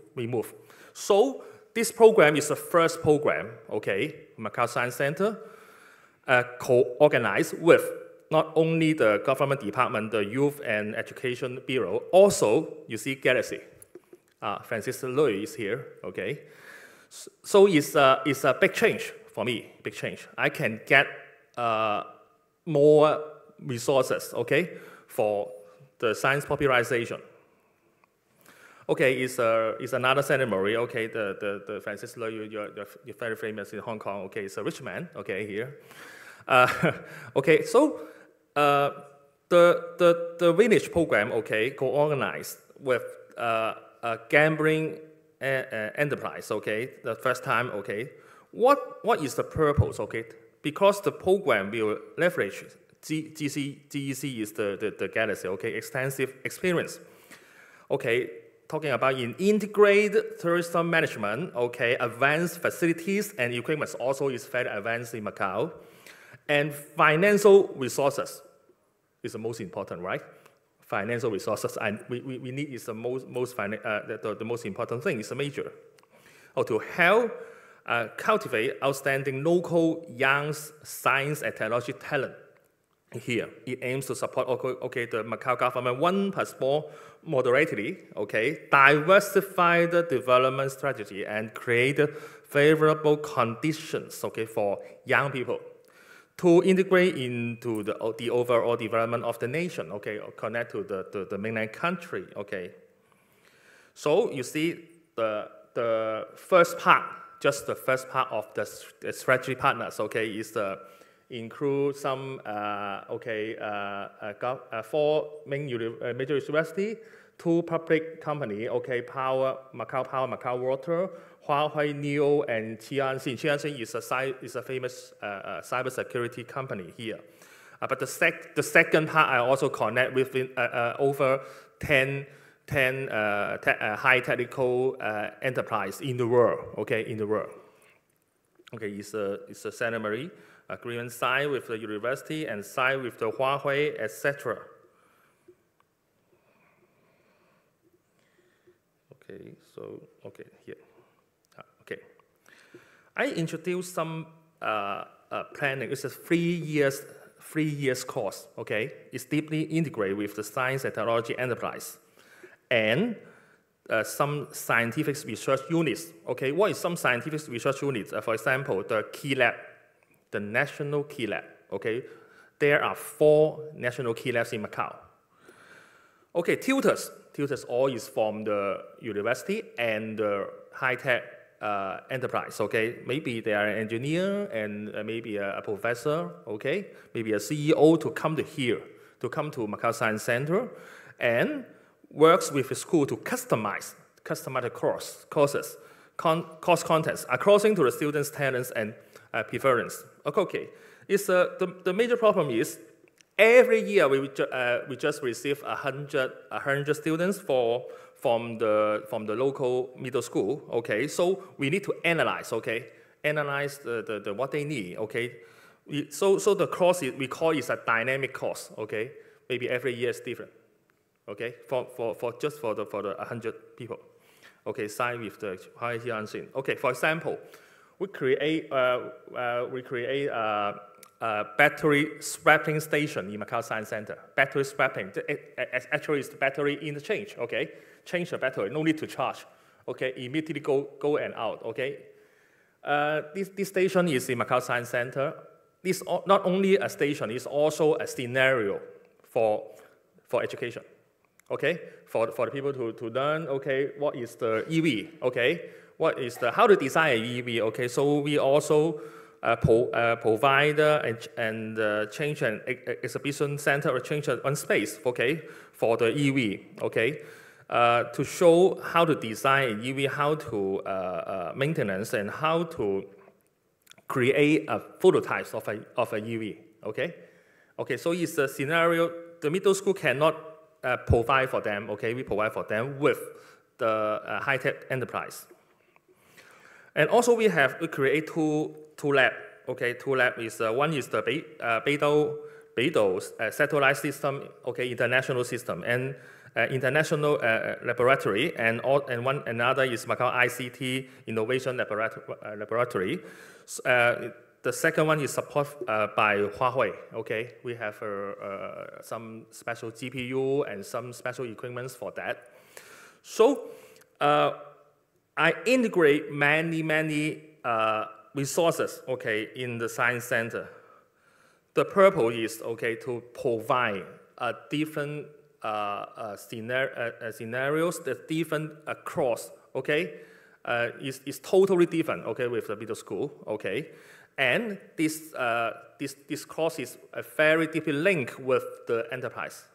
So this program is the first program, Macau Science Center, co-organized with not only the government department, the Youth and Education Bureau, also you see Galaxy. Francis Lui is here, So it's a big change for me, big change. I can get more resources, for the science popularization. It's another ceremony, the Francis Lui, you're very famous in Hong Kong, it's a rich man, here. So the village program, co-organized with a gambling enterprise, the first time, What is the purpose, Because the program will leverage GEC is the Galaxy, extensive experience, talking about in integrated tourism management, advanced facilities and equipment also is very advanced in Macau. And financial resources is the most important, right? Financial resources, and we need is the most important thing. It's a major. To help cultivate outstanding local young science and technology talent here. It aims to support the Macau government 1+4 moderately, diversified development strategy and create favorable conditions, for young people to integrate into the overall development of the nation, connect to the mainland country, So you see the first part, just the first part of the strategy partners, is include some 4 major university, 2 public company, Macau Water, Huawei Neo, and Qianxin. Qianxin is a famous cybersecurity company here. But the second part, I also connect with over 10 high technical enterprise in the world. In the world. It's a ceremony agreement signed with the university and signed with the Huawei, etc. Here. I introduced some planning. It's a 3 years course. It's deeply integrated with the science and technology enterprise, and some scientific research units. What is some scientific research units? For example, the Key Lab, the National Key Lab. there are 4 national key labs in Macau. Okay, tutors all is from the university and the high-tech enterprise, okay? Maybe they are an engineer and maybe a professor, okay? Maybe a CEO to come to here, to come to Macau Science Center and works with the school to customize the courses, course contents according to the students' talents and preference. Okay, the major problem is every year we just receive 100 students from the local middle school. Okay, so we need to analyze. Okay, analyze the what they need. Okay, so the course we call it a dynamic course. Okay, maybe every year is different. Okay, for just the 100 people. Okay, signed with the hierarchy unseen. Okay, for example, we create a battery swapping station in Macau Science Center. Battery swapping, actually it's the battery interchange, okay? Change the battery, no need to charge, okay? Immediately go and out, okay? This station is in Macau Science Center. This not only a station, it's also a scenario for education, okay? For the people to learn, okay, what is the EV, okay? What is how to design an EV, okay? So we also provide and change an exhibition center or change one space, okay, for the EV, okay, to show how to design an EV, how to maintenance, and how to create a prototype of a EV, okay? Okay, so it's a scenario the middle school cannot provide for them, okay? We provide for them with the high-tech enterprise. And also we create two labs. Okay, 2 labs is one is the Beidou satellite system, okay, international system, and international laboratory, and another is Macau ICT Innovation Laboratory. The second one is supported by Huawei. Okay, we have some special GPU and some special equipments for that. So I integrate many resources, okay, in the science center. The purpose is, okay, to provide different scenarios that different across, okay, is totally different, okay, with the middle school, okay, and this course is a very deeply linked with the enterprise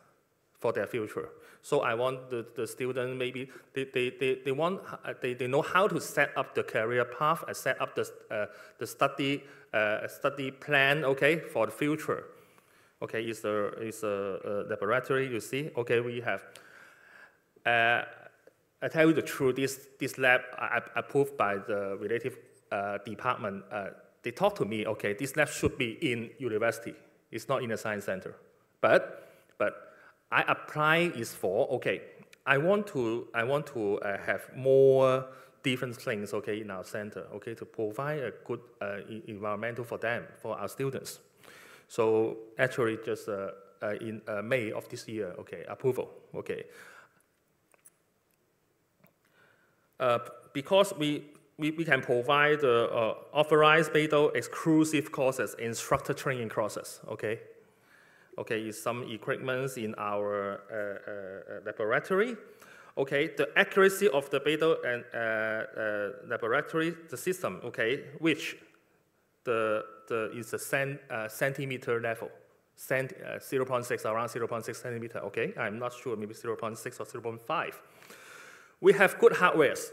for their future. So I want the student maybe they know how to set up the career path and set up the study plan, okay, for the future. Okay, it's a laboratory, you see. Okay, we have. I tell you the truth. This lab approved by the relative department. They talk to me. Okay, this lab should be in university. It's not in a science center, but I apply is for, okay, I want to have more different things, okay, in our center, okay, to provide a good environmental for them, for our students. So actually just in May of this year, okay, approval, okay. Because we can provide authorized Beidou exclusive courses, instructor training courses, okay. Okay, is some equipments in our laboratory. Okay, the accuracy of the Beidou and laboratory, the system, okay, which is a centimeter level, 0.6, around 0.6 centimeter, okay? I'm not sure, maybe 0.6 or 0.5. We have good hardwares,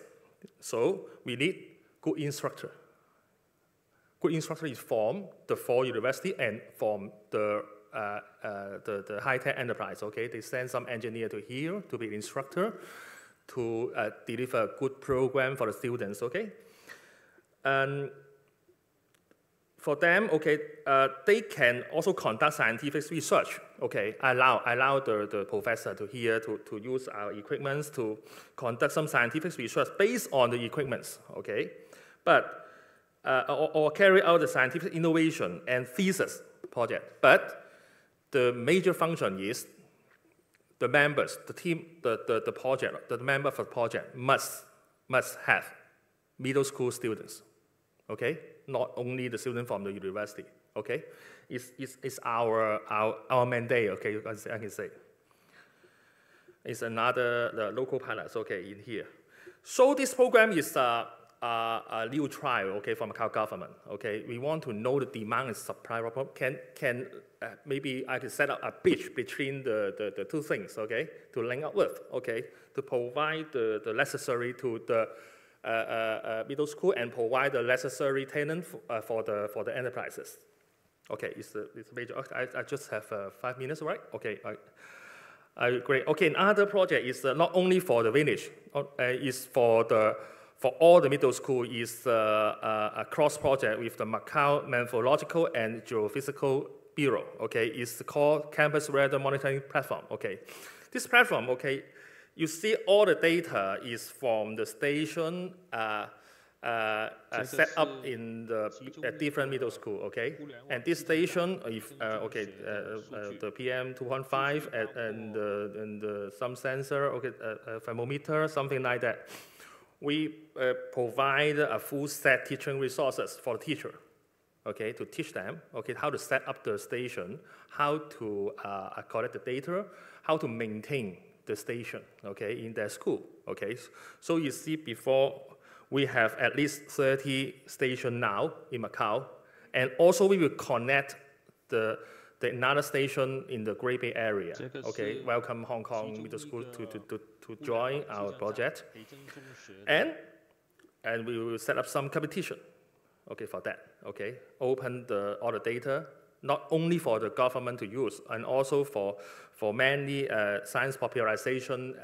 so we need good instructor. Good instructor is from the 4 university and from the high-tech enterprise, okay? They send some engineer to here to be an instructor to deliver a good program for the students, okay? And for them, okay, they can also conduct scientific research, okay? Allow the professor to here to use our equipments to conduct some scientific research based on the equipments, okay? But, or carry out the scientific innovation and thesis project. But the major function is the members, the team, the project, the member of the project must have middle school students, okay? Not only the student from the university, okay? It's our mandate, okay, I can say. It's another the local partners, okay, in here. So this program is a new trial, okay, from Macau government, okay. We want to know the demand and supply problem. Maybe I can set up a bridge between the two things, okay, to link up with, okay, to provide the necessary to the middle school and provide the necessary tenant for the enterprises. Okay, it's major. I just have 5 minutes, right? Okay, great. Okay, another project is not only for the village, is for all the middle school. Is a cross project with the Macau Morphological and Geophysical Bureau. Okay, it's called Campus Radar Monitoring Platform. Okay, this platform, okay, you see all the data is from the station set up in the different middle school, okay? And this station, if the PM 215 and some sensor, okay, thermometer, something like that. We provide a full set teaching resources for the teacher, okay, to teach them, okay, how to set up the station, how to collect the data, how to maintain the station, okay, in their school, okay? So you see before, we have at least 30 stations now in Macau, and also we will connect the another station in the Great Bay area. Okay, welcome Hong Kong Middle School to join our project, and we will set up some competition. Okay, for that. Okay, open all the data not only for the government to use, and also for many science popularization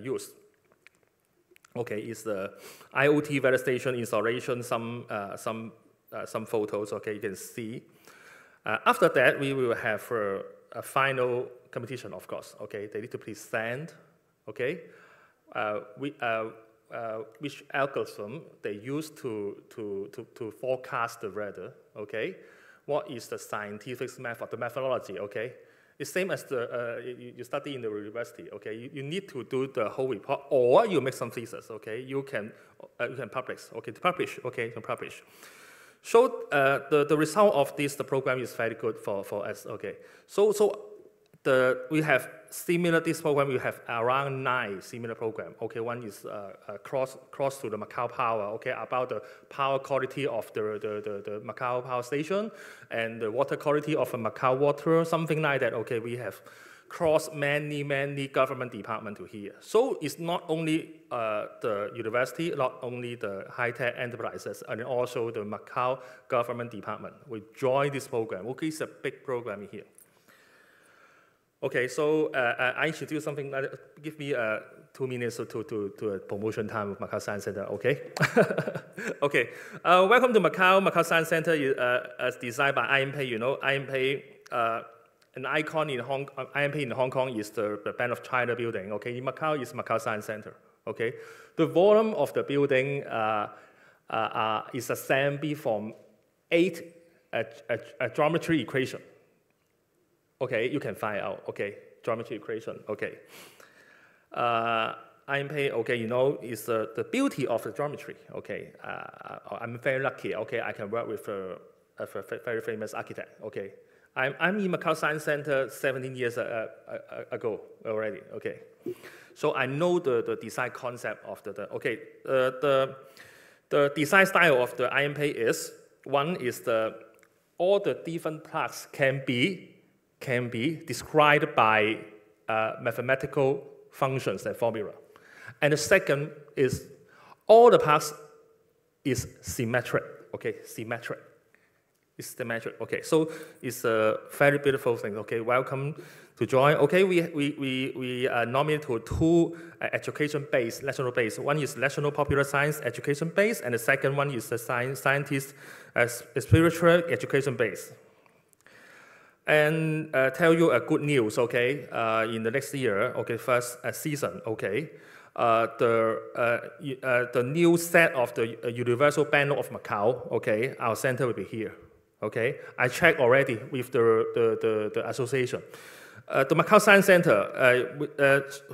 use. Okay, it's the IoT weather station installation, some photos, okay, you can see. After that, we will have a final competition, of course, okay? They need to present, okay? Which algorithm they use to forecast the weather, okay? What is the scientific method, the methodology, okay? It's same as you study in the university, okay? You need to do the whole report, or you make some thesis, okay? You can publish, okay? To publish, okay? You can publish. So the result of the program is very good for us, okay? We have similar this program. We have around 9 similar programs. Okay, one is cross to the Macau Power. Okay, about the power quality of the Macau Power Station and the water quality of the Macau water, something like that. Okay, we have crossed many government departments to here. So it's not only the university, not only the high-tech enterprises, and also the Macau government department. We join this program. Okay, it's a big program here. Okay, so I introduce something. Give me 2 minutes to a promotion time with Macau Science Center. Okay. Okay. Welcome to Macau. Macau Science Center is designed by IMPACT. You know, IMPACT, an icon in IMPACT in Hong Kong is the Bank of China building. Okay, in Macau is Macau Science Center. Okay, the volume of the building is assembled from 8 geometry equation. Okay, you can find out, okay, geometry equation, okay. IMPACT, okay, you know, is the beauty of the geometry, okay. I'm very lucky, okay, I can work with a very famous architect, okay. I'm in Macau Science Center 17 years ago already, okay. So I know the design concept of okay, the design style of the IMPACT is, one is all the different parts can be described by mathematical functions and formula. And the second is all the parts is symmetric, okay, symmetric. It's symmetric, okay. So it's a very beautiful thing, okay. Welcome to join. Okay, we nominate to 2 education-based, national base. One is national popular science education base, and the second one is the scientist spiritual education base. And tell you a good news, okay, in the next year, okay, first season, okay, the new set of the Universal Banner of Macau, okay, our center will be here, okay. I checked already with the association. The Macau Science Center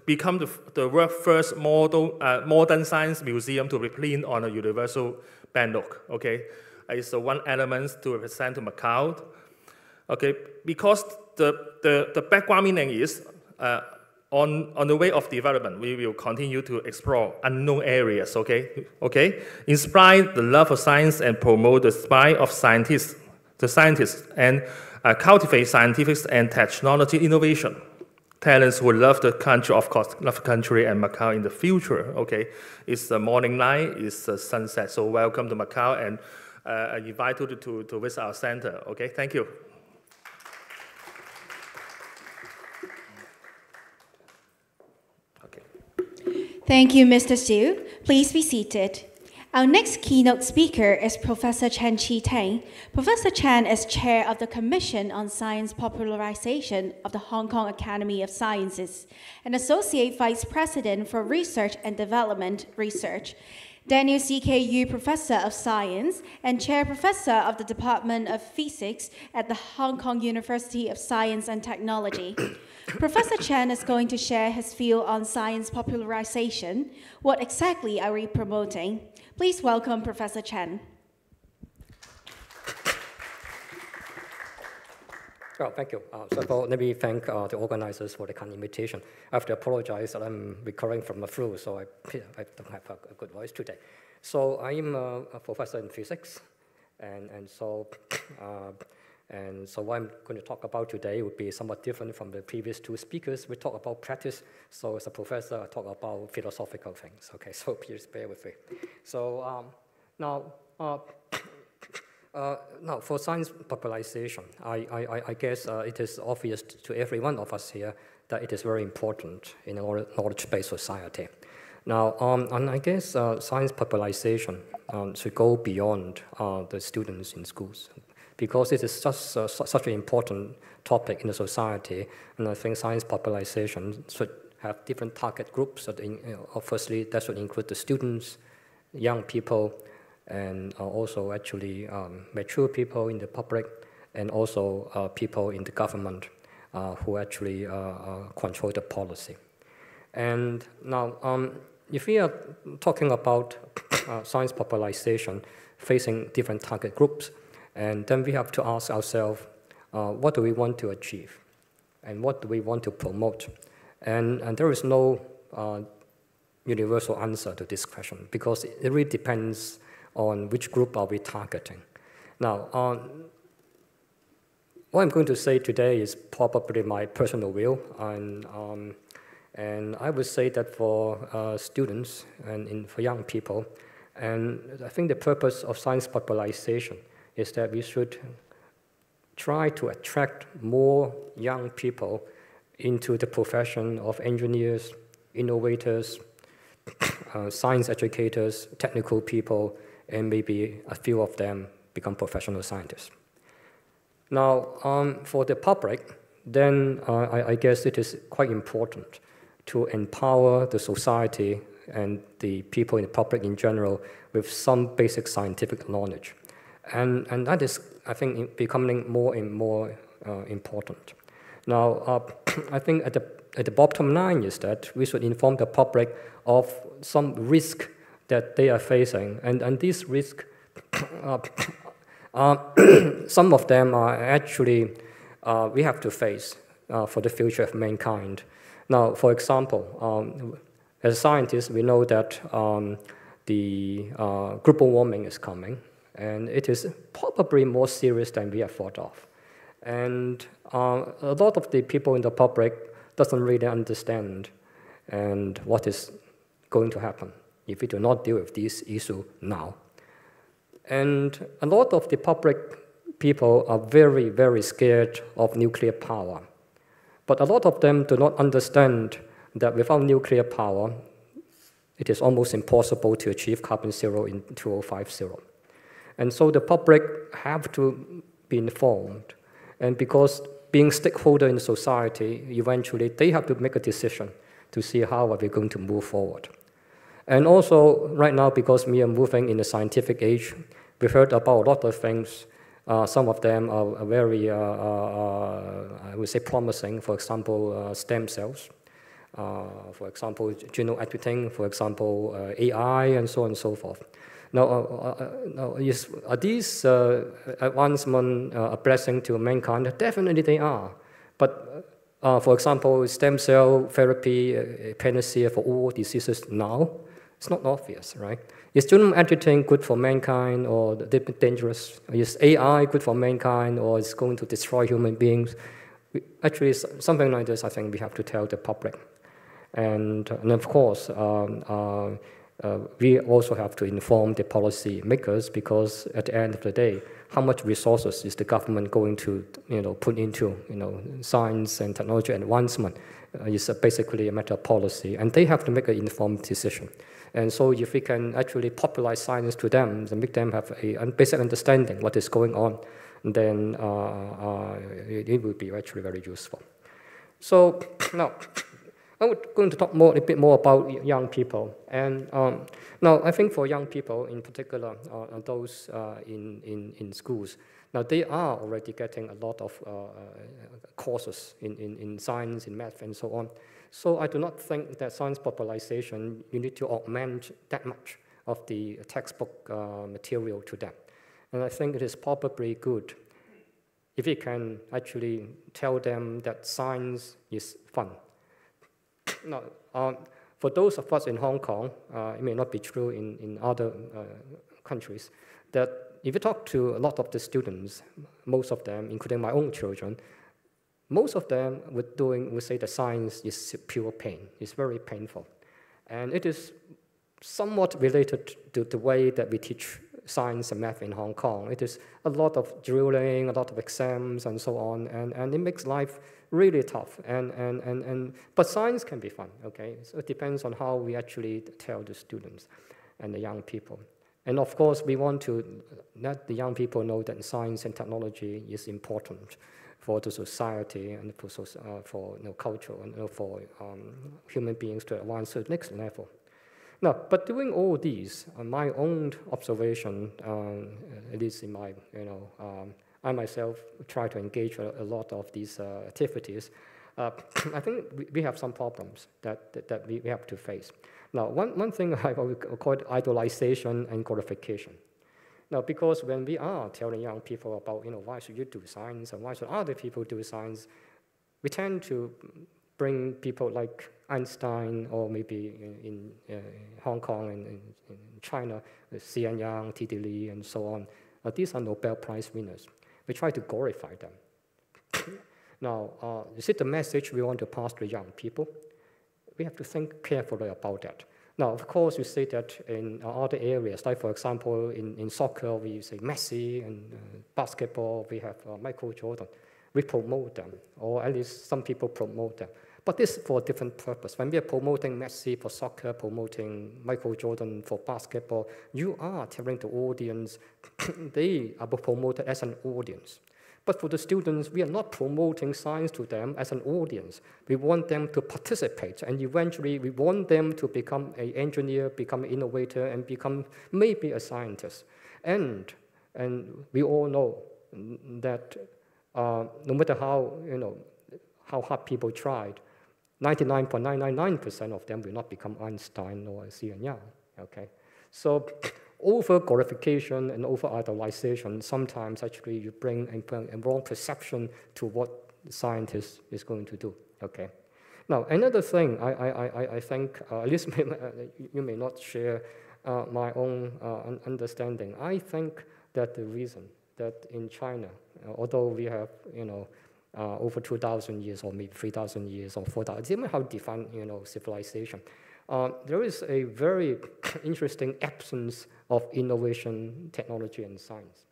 become the world's first modern science museum to reprint on a Universal Banner, okay. It's one element to represent to Macau. Okay, because the background meaning is on the way of development, we will continue to explore unknown areas, okay? Inspire the love of science and promote the spirit of the scientists, and cultivate scientific and technology innovation. Talents who love the country, of course, love the country and Macau in the future, okay? It's the morning light, it's the sunset, so welcome to Macau, and I invite you to visit our center, okay? Thank you. Thank you, Mr. Siu. Please be seated. Our next keynote speaker is Professor Chen Chi-Teng. Professor Chen is chair of the Commission on Science Popularization of the Hong Kong Academy of Sciences and associate vice president for research and development research. Daniel C.K. Yu Professor of Science and Chair Professor of the Department of Physics at the Hong Kong University of Science and Technology. Professor Chen is going to share his view on science popularization. What exactly are we promoting? Please welcome Professor Chen. Oh, thank you. So let me thank the organizers for the kind invitation. I have to apologize that I'm recovering from the flu, so I don't have a good voice today. So I'm a professor in physics, and so what I'm going to talk about today would be somewhat different from the previous two speakers. We talk about practice, so as a professor, I talk about philosophical things. Okay, so please bear with me. So now, for science popularization, I guess it is obvious to every one of us here that it is very important in a knowledge-based society. Now, and I guess science popularization should go beyond the students in schools, because it is such an important topic in the society, and I think science popularization should have different target groups. So firstly, that should include the students, young people, and also actually mature people in the public, and also people in the government who actually control the policy. And now, if we are talking about science popularization facing different target groups, and then we have to ask ourselves, what do we want to achieve? And what do we want to promote? And there is no universal answer to this question, because it really depends on which group are we targeting. Now, what I'm going to say today is probably my personal view, and I would say that for students and for young people, and I think the purpose of science popularization is that we should try to attract more young people into the profession of engineers, innovators, science educators, technical people, and maybe a few of them become professional scientists. Now, for the public, then I guess it is quite important to empower the society and the people in the public in general with some basic scientific knowledge. And that is, I think, becoming more and more important. Now, I think at the bottom line is that we should inform the public of some risk that they are facing, and these risks, some of them are actually we have to face for the future of mankind. Now, for example, as scientists, we know that the global warming is coming, and it is probably more serious than we have thought of. And a lot of the people in the public doesn't really understand and what is going to happen if we do not deal with this issue now. And a lot of the public people are very, very scared of nuclear power. But a lot of them do not understand that without nuclear power, it is almost impossible to achieve carbon zero in 2050. And so the public have to be informed. And because being stakeholder in society, eventually they have to make a decision to see how are we going to move forward. And also, right now, because we are moving in the scientific age, we've heard about a lot of things. Some of them are very, I would say, promising. For example, stem cells. For example, genome editing, for example, AI, and so on and so forth. Now, are these advancements a blessing to mankind? Definitely they are. But for example, stem cell therapy, panacea for all diseases now, it's not obvious, right? Is genome editing good for mankind or dangerous? Is AI good for mankind or is going to destroy human beings? Actually, something like this, I think we have to tell the public. And of course, we also have to inform the policy makers, because at the end of the day, how much resources is the government going to put into science and technology advancement is basically a matter of policy, and they have to make an informed decision. And so if we can actually popularize science to them and make them have a basic understanding what is going on, then it will be actually very useful. So now, I'm going to talk a bit more about young people. And now, I think for young people in particular, those in schools, now they are already getting a lot of courses in science, in math, and so on. So I do not think that science popularization, you need to augment that much of the textbook material to them. And I think it is probably good if you can actually tell them that science is fun. Now, for those of us in Hong Kong, it may not be true in other countries, that if you talk to a lot of the students, most of them, including my own children, most of them would say that science is pure pain. It's very painful. And it is somewhat related to the way that we teach science and math in Hong Kong. It is a lot of drilling, a lot of exams, and so on, and it makes life really tough. But science can be fun, okay? So it depends on how we actually tell the students and the young people. And of course, we want to let the young people know that science and technology is important for the society and for culture and for human beings to advance to the next level. Now, but doing all these, my own observation, at least in my, I myself try to engage a lot of these activities. I think we have some problems that we have to face. Now, one thing I would call idolization and glorification. Now, because when we are telling young people about, why should you do science and why should other people do science, we tend to bring people like Einstein, or maybe in Hong Kong and in China, C.N. Yang, T.D. Lee, and so on. These are Nobel Prize winners. We try to glorify them. Now, you see the message we want to pass to young people? We have to think carefully about that. Now, of course, you say that in other areas, like for example, in soccer, we say Messi, and basketball, we have Michael Jordan. We promote them, or at least some people promote them. But this is for a different purpose. When we are promoting Messi for soccer, promoting Michael Jordan for basketball, you are telling the audience they are promoted as an audience. But for the students, we are not promoting science to them as an audience. We want them to participate, and eventually we want them to become an engineer, become an innovator, and become maybe a scientist. And we all know that no matter how hard people tried, 99.999% of them will not become Einstein or C.N. Yang, okay? So over-glorification and over-idolization, sometimes actually you bring a wrong perception to what the scientist is going to do, okay? Now, another thing I think, at least you may not share my own understanding. I think that the reason that in China, although we have, over 2,000 years or maybe 3,000 years or 4,000, depending how define, civilization. There is a very interesting absence of innovation, technology, and science.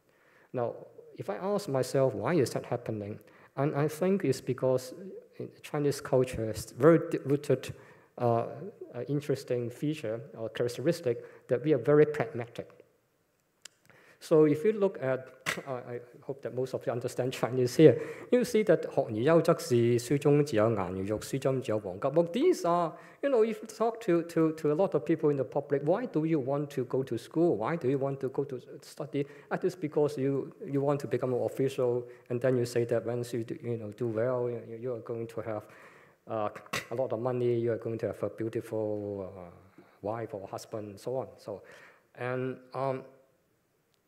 Now, if I ask myself why is that happening, and I think it's because Chinese culture is very rooted, interesting feature or characteristic that we are very pragmatic. So if you look at, I hope that most of you understand Chinese here, you see that 學而優則仕，書中自有顏如玉，書中自有黃金屋. These are, if you talk to a lot of people in the public, why do you want to go to school? Why do you want to go to study? That is because you want to become an official, and then you say that once you do well, you are going to have a lot of money, you are going to have a beautiful wife or husband, and so on. So, and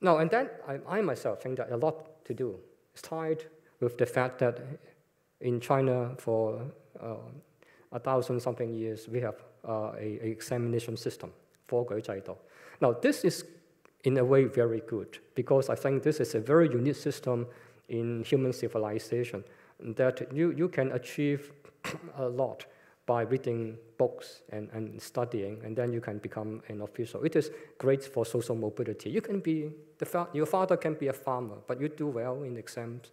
no, and then I myself think that a lot to do is tied with the fact that in China for 1,000-something years we have an examination system, 科舉制度. Now this is in a way very good because I think this is a very unique system in human civilization that you can achieve a lot by reading books and studying, and then you can become an official. It is great for social mobility. You can be, your father can be a farmer, but you do well in exams,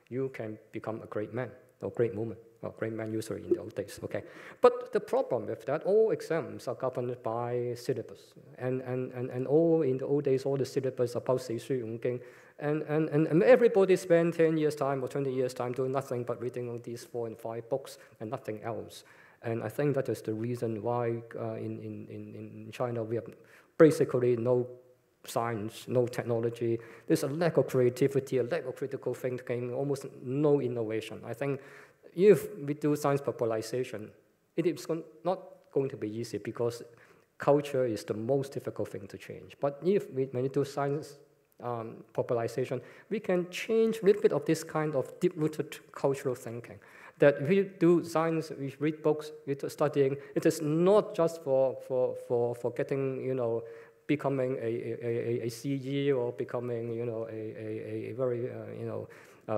you can become a great man or great woman. Well, great man usually in the old days, okay. But the problem with that, all exams are governed by syllabus. And all in the old days, all the syllabus about 四書五經. And everybody spent 10 years' time or 20 years' time doing nothing but reading all these 4 and 5 books and nothing else. And I think that is the reason why in China we have basically no science, no technology. There's a lack of creativity, a lack of critical thinking, almost no innovation. I think if we do science popularization, it is not going to be easy because culture is the most difficult thing to change. But when you do science popularization, we can change a little bit of this kind of deep-rooted cultural thinking. That if we do science, we read books, we do studying, it is not just for getting, becoming a CE or becoming, a very,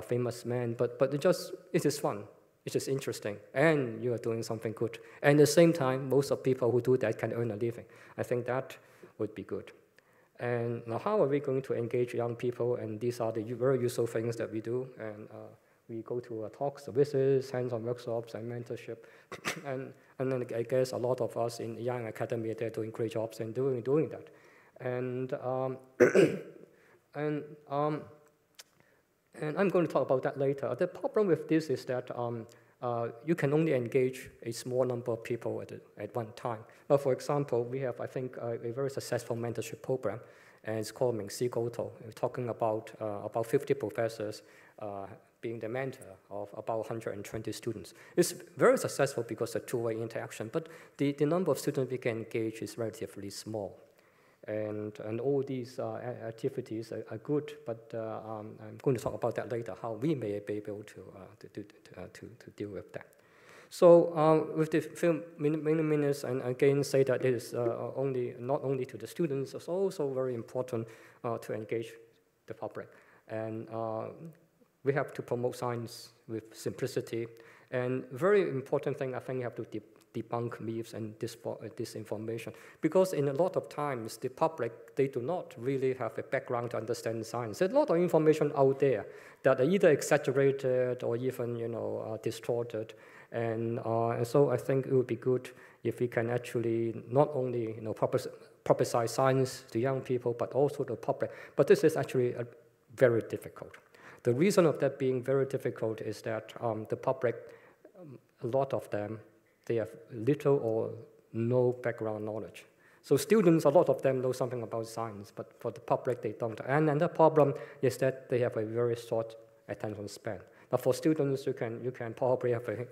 famous man, but it is fun. It is interesting, and you are doing something good. And at the same time, most of people who do that can earn a living. I think that would be good. And now how are we going to engage young people? And these are the very useful things that we do. And we go to talks, services, hands-on workshops, and mentorship. and then I guess a lot of us in Young Academy, they're doing great jobs and doing that. And and I'm going to talk about that later. The problem with this is that you can only engage a small number of people at one time. Now, for example, we have, I think, a very successful mentorship program, and it's called Mingxi Gotou. We're talking about 50 professors being the mentor of about 120 students. It's very successful because of two-way interaction, but the number of students we can engage is relatively small. And all these activities are good, but I'm going to talk about that later, how we may be able to deal with that. So with the few minutes, and again say that it is not only to the students, it's also very important to engage the public. And we have to promote science with simplicity. And very important thing, I think you have to debunk myths and disinformation. Because in a lot of times, the public, they do not really have a background to understand science. There's a lot of information out there that are either exaggerated or even, distorted. And so I think it would be good if we can actually not only, prophesize science to young people, but also the public. But this is actually very difficult. The reason of that being very difficult is that the public, a lot of them, they have little or no background knowledge. So students, a lot of them know something about science, but for the public, they don't. And the problem is that they have a very short attention span. Now, for students, you can probably have a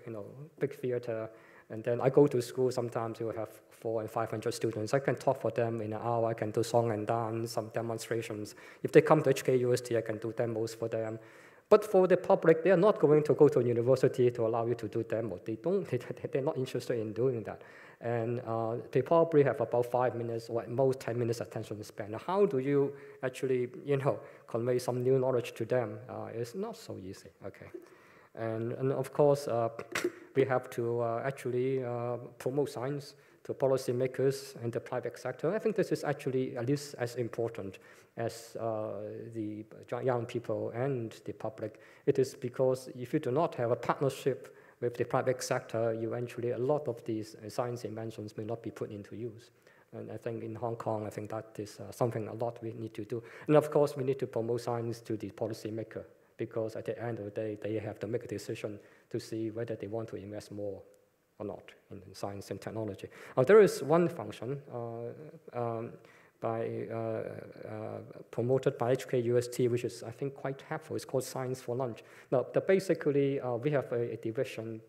big theater, and then I go to school. Sometimes you have 400 and 500 students. I can talk for them in an hour. I can do song and dance, some demonstrations. If they come to HKUST, I can do demos for them. But for the public, they are not going to go to a university to allow you to do demo. They're not interested in doing that. And they probably have about 5 minutes or at most 10 minutes attention span. Now, how do you actually, convey some new knowledge to them? It's not so easy, okay? And of course, we have to actually promote science to policymakers and the private sector. I think this is actually at least as important as the young people and the public. It is because if you do not have a partnership with the private sector, eventually a lot of these science inventions may not be put into use. And I think in Hong Kong, I think that is something a lot we need to do. And of course, we need to promote science to the policymaker, because at the end of the day, they have to make a decision to see whether they want to invest more or not in science and technology. There is one function promoted by HKUST, which is, I think, quite helpful. It's called Science for Lunch. Now, basically, we have a division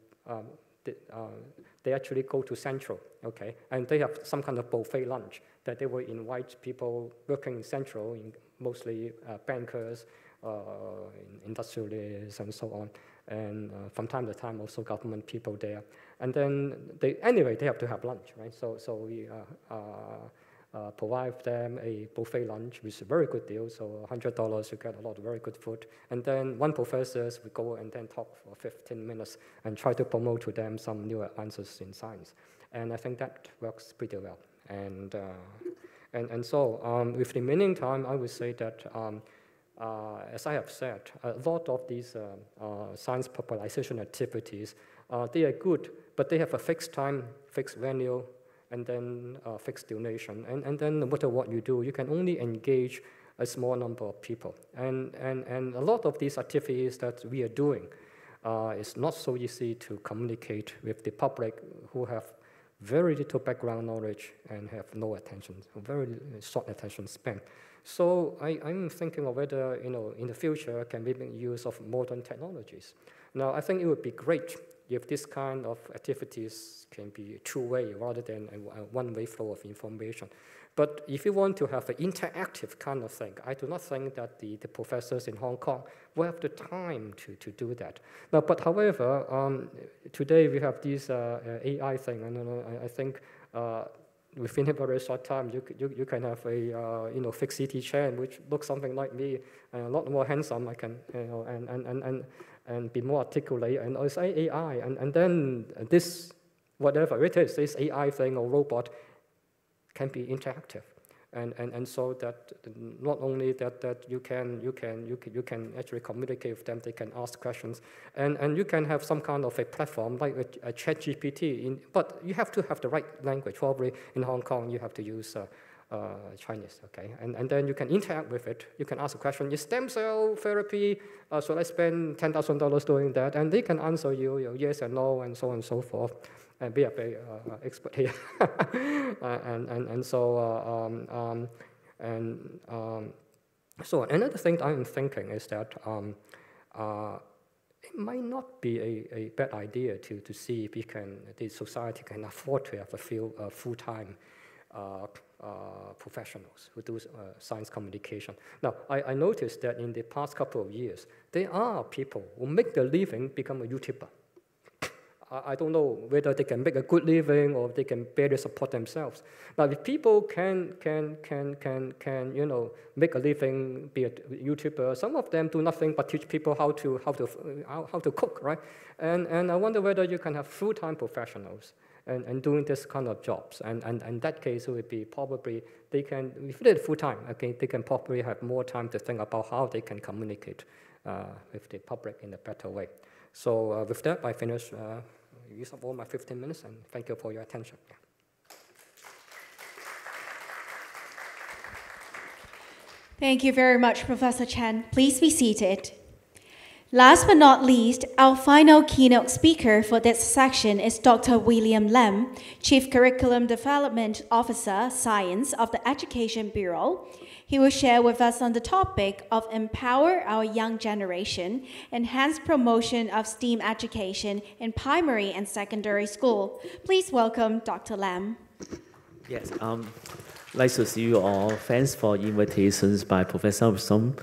they actually go to Central, okay, and they have some kind of buffet lunch that they will invite people working in Central, mostly bankers, industrialists, and so on, and from time to time also government people there. And then they have to have lunch, right? So we provide them a buffet lunch, which is a very good deal. So $100, you get a lot of very good food. And then one professor will go and then talk for 15 minutes and try to promote to them some new advances in science. And I think that works pretty well. And so with the remaining time, I would say that, as I have said, a lot of these science popularization activities, they are good, but they have a fixed time, fixed venue, and then fixed donation. And then no matter what you do, you can only engage a small number of people. And a lot of these activities that we are doing, it's not so easy to communicate with the public who have very little background knowledge and have no attention, very short attention span. So I'm thinking of whether, in the future, can we make use of modern technologies. Now, I think it would be great if this kind of activities can be two-way rather than a one-way flow of information. But if you want to have an interactive kind of thing, I do not think that the professors in Hong Kong will have the time to do that. Now, but however, today we have this AI thing, and I think within a very short time, you can have a fixed CT chain which looks something like me, and a lot more handsome. I can and be more articulate, and it's AI, and then this whatever it is, this AI thing or robot can be interactive, and so that not only that you can actually communicate with them, they can ask questions, and you can have some kind of a platform like a ChatGPT. But you have to have the right language. Probably in Hong Kong, you have to use Chinese, okay? And then you can interact with it. You can ask a question, is stem cell therapy, should I spend $10,000 doing that? And they can answer you, yes and no, and so on and so forth. And we are very expert here. So another thing I'm thinking is that it might not be a bad idea to see if the society can afford to have a few full-time professionals who do science communication. Now, I noticed that in the past couple of years, there are people who make their living become a YouTuber. I don't know whether they can make a good living or they can barely support themselves. Now, if people can make a living, be a YouTuber, some of them do nothing but teach people how to cook, right? And I wonder whether you can have full-time professionals and doing this kind of jobs. And in that case, it would be probably, if they're full-time, okay, they can probably have more time to think about how they can communicate with the public in a better way. So with that, I finish use up all my 15 minutes, and thank you for your attention. Thank you very much, Professor Chen. Please be seated. Last but not least, our final keynote speaker for this section is Dr. William Lam, Chief Curriculum Development Officer, Science of the Education Bureau. He will share with us on the topic of empower our young generation, enhance promotion of STEAM education in primary and secondary school. Please welcome Dr. Lam. Yes, nice to see you all. Thanks for invitations by Professor Wilson.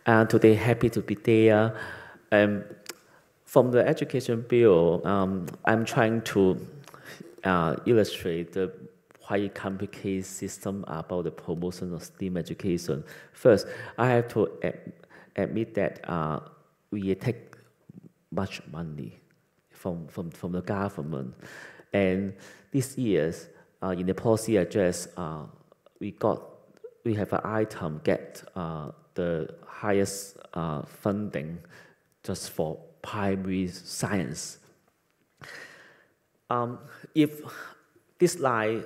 Today, happy to be there. From the Education Bureau, I'm trying to illustrate the quite complicated system about the promotion of STEAM education. First, I have to admit that we take much money from the government. And this year, in the policy address, we have an item get the highest funding just for primary science. If this line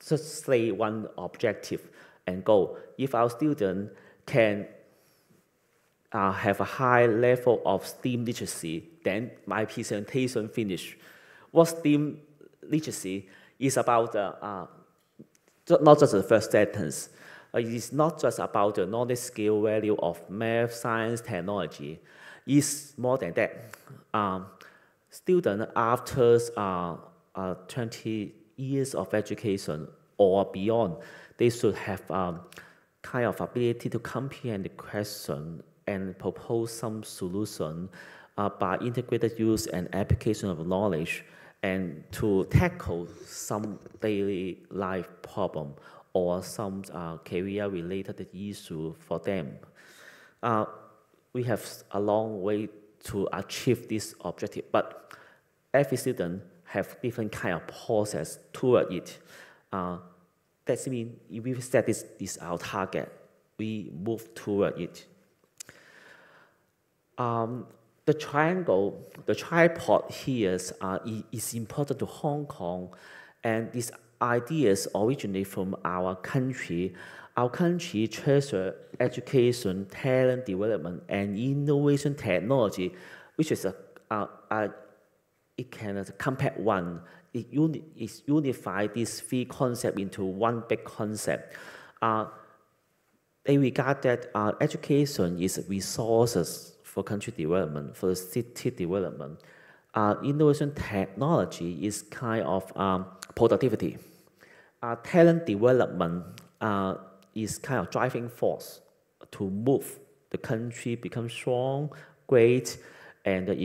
just say one objective and goal, if our student can have a high level of STEAM literacy, then my presentation finished. What STEAM literacy is about, not just the first sentence. It is not just about the knowledge skill value of math, science, technology. It's more than that. students after 20 years of education or beyond, they should have kind of ability to comprehend the question and propose some solution by integrated use and application of knowledge, and to tackle some daily life problem or some career-related issue for them. We have a long way to achieve this objective, but every student have different kind of process toward it. That means if we set this is our target, we move toward it. The triangle, the tripod here is important to Hong Kong, and these ideas originate from our country. Our country treasures education, talent development, and innovation technology, which is it can compact one. It unifies these three concepts into one big concept. They regard that education is resources for country development, for the city development. Innovation technology is kind of productivity. Talent development is kind of driving force to move the country become strong, great, and the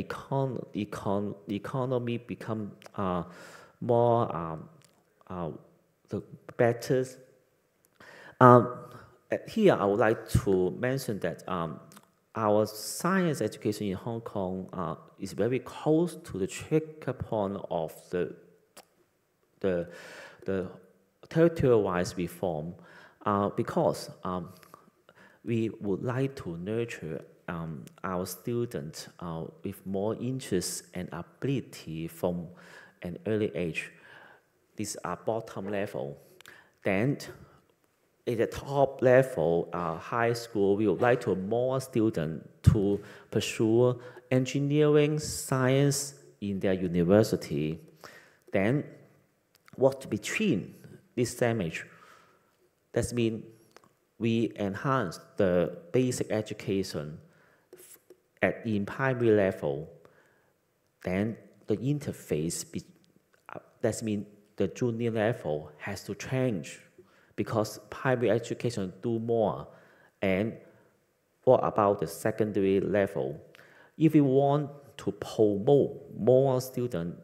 economy become more the better. Here, I would like to mention that our science education in Hong Kong is very close to the trigger point of the territorial-wise reform, because we would like to nurture our students with more interest and ability from an early age. These are bottom level. Then, at the top level, high school, we would like to more students to pursue engineering, science in their university. Then, what between this damage? That means we enhance the basic education in primary level. Then the interface, that means the junior level has to change, because primary education do more. And what about the secondary level? If we want to promote more students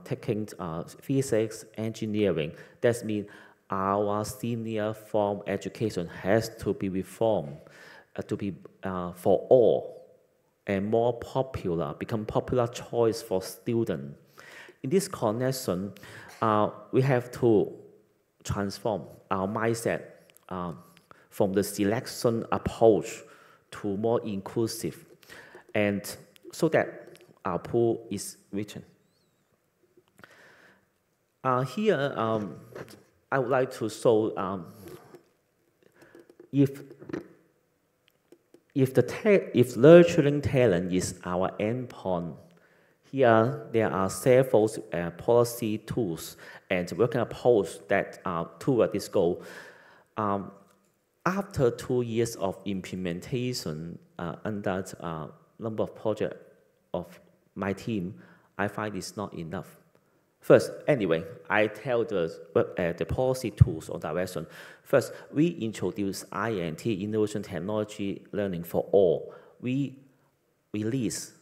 taking physics, engineering, that means our senior form education has to be reformed to be for all and more popular, become popular choice for students. In this connection, we have to transform our mindset from the selection approach to more inclusive, and so that our pool is richer. Here, I would like to show if nurturing talent is our endpoint. Here, there are several policy tools and working approach that toward this goal. After 2 years of implementation under a number of projects of my team, I find it's not enough. First, anyway, I tell the policy tools or direction. First, we introduce INT, Innovation Technology Learning for All. We release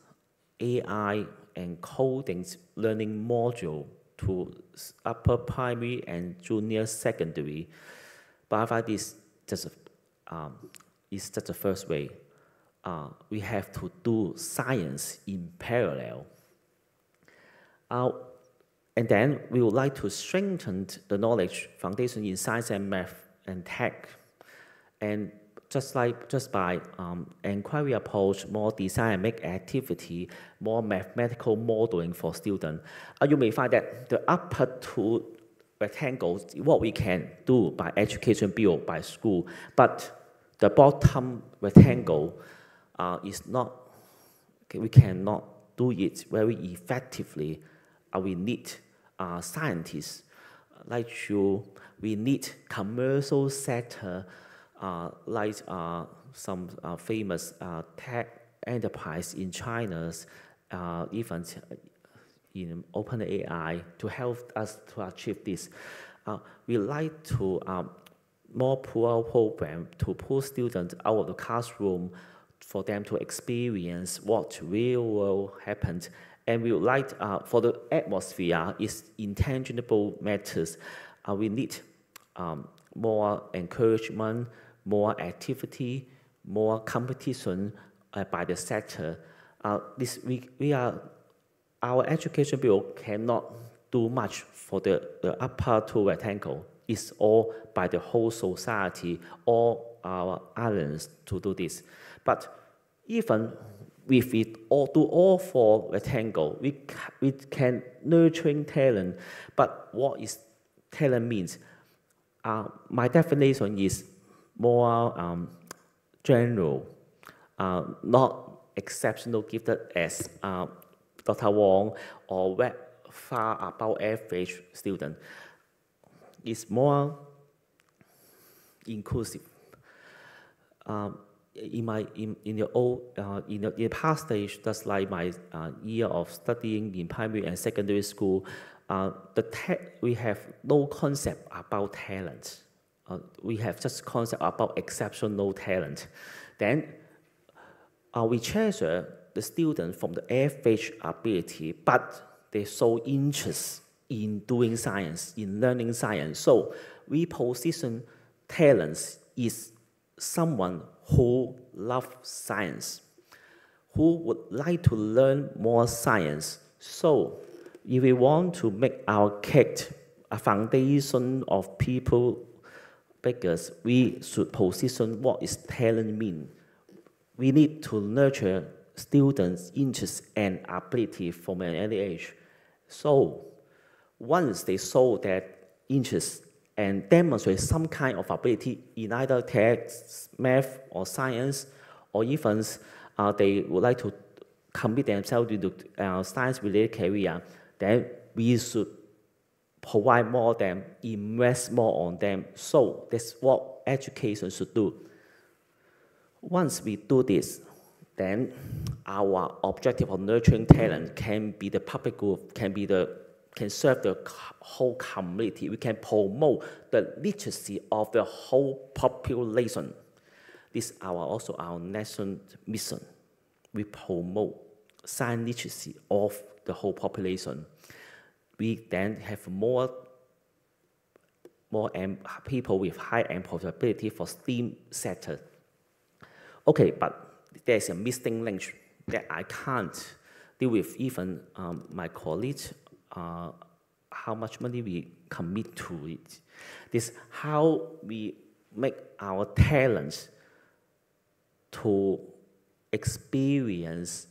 AI and coding learning module to upper primary and junior secondary. But I find this just is just the first way. We have to do science in parallel. And then we would like to strengthen the knowledge foundation in science and math and tech. And just by inquiry approach, more design and make activity, more mathematical modeling for students, you may find that the upper two rectangles, what we can do by education bill, by school, but the bottom rectangle is not, we cannot do it very effectively. We need scientists like you. We need commercial sector like some famous tech enterprise in China, even in OpenAI to help us to achieve this. We like to more pull program to pull students out of the classroom for them to experience what real world happened. And we would like, for the atmosphere, is intangible matters. We need more encouragement, more activity, more competition by the sector. Our education bill cannot do much for the upper two rectangle. It's all by the whole society, all our islands to do this. But even with it all four rectangle, we can nurturing talent. But what is talent means? My definition is more general, not exceptional gifted as Dr. Wong or far above average student. It's more inclusive. In the past stage, just like my year of studying in primary and secondary school, we have no concept about talent. We have just concept about exceptional talent. Then we treasure the students from the average ability, but they show interest in doing science, in learning science. So we position talents is someone who loves science, who would like to learn more science. So if we want to make our cake a foundation of people bigger, we should position what is talent mean. We need to nurture students' interest and ability from an early age. So once they show that interest and demonstrate some kind of ability in either text, math, or science, or even they would like to commit themselves to the science-related career, then we should provide more of them, invest more on them. So that's what education should do. Once we do this, then our objective of nurturing talent can be the public good, can serve the whole community. We can promote the literacy of the whole population. This is also our national mission. We promote science literacy of the whole population. We then have more people with high employability for STEAM sector. Okay, but there's a missing link that I can't deal with even my colleagues, how much money we commit to it. This how we make our talents to experience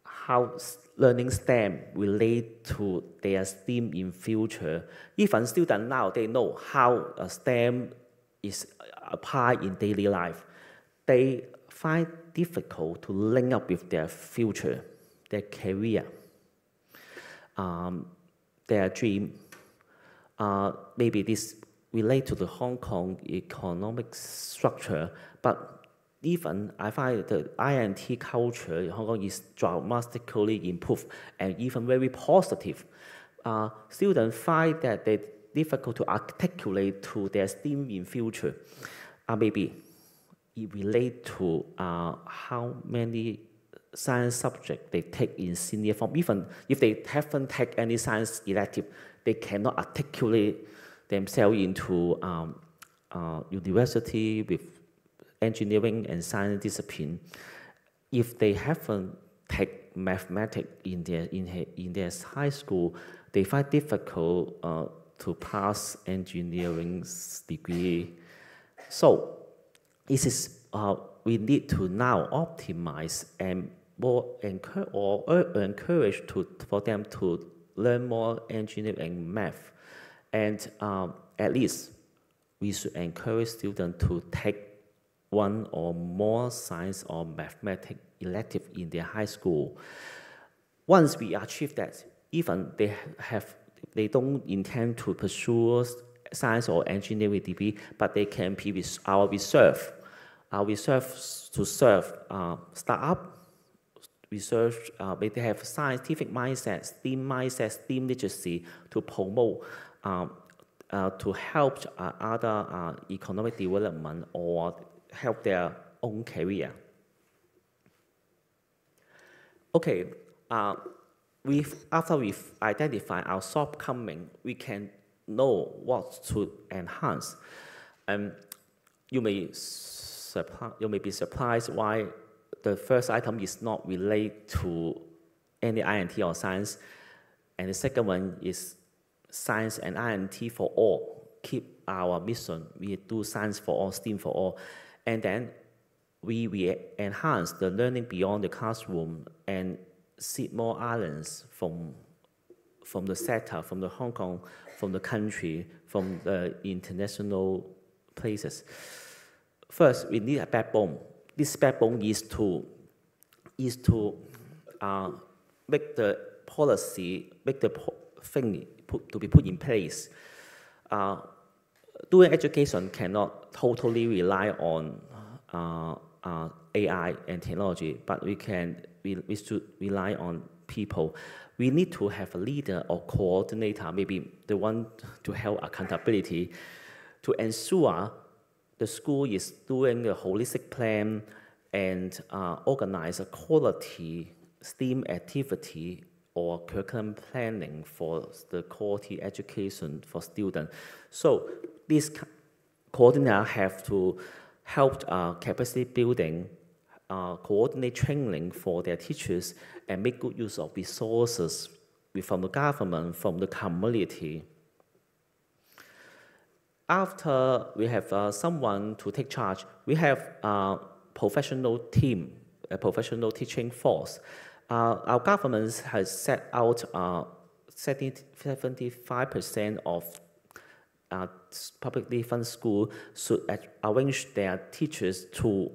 how learning STEM relate to their STEAM in future. Even students now, they know how STEM is applied in daily life. They find difficult to link up with their future, their career, their dream. Maybe this relate to the Hong Kong economic structure, but even I find the INT culture in Hong Kong is dramatically improved and even very positive. Students find that they difficult to articulate to their STEAM in future. Maybe it relate to how many science subjects they take in senior form. Even if they haven't taken any science elective, they cannot articulate themselves into university with engineering and science discipline. If they haven't taken mathematics in their high school, they find difficult to pass engineering degree. So this is we need to now optimize and more encourage for them to learn more engineering and math. And at least we should encourage students to take one or more science or mathematics elective in their high school. Once we achieve that, even they don't intend to pursue science or engineering degree, but they can be with our reserve. Our reserve to serve startup, research, they have scientific mindset, STEAM literacy to promote, to help other economic development or help their own career. Okay, after we've identified our shortcoming, we can know what to enhance. You may be surprised why the first item is not related to any INT or science, and the second one is science and INT for all. Keep our mission. We do science for all, STEAM for all, and then we enhance the learning beyond the classroom and seek more islands from the sector, from the Hong Kong, from the country, from the international places. First, we need a backbone. This backbone is to make the policy, make the thing to be put in place. Doing education cannot totally rely on AI and technology, but we should rely on people. We need to have a leader or coordinator, maybe the one to help accountability, to ensure the school is doing a holistic plan and organize a quality STEAM activity or curriculum planning for the quality education for students. So this coordinator have to help capacity building, coordinate training for their teachers, and make good use of resources from the government, from the community. After we have someone to take charge, we have a professional team, a professional teaching force. Our government has set out 75% of publicly funded schools should arrange their teachers to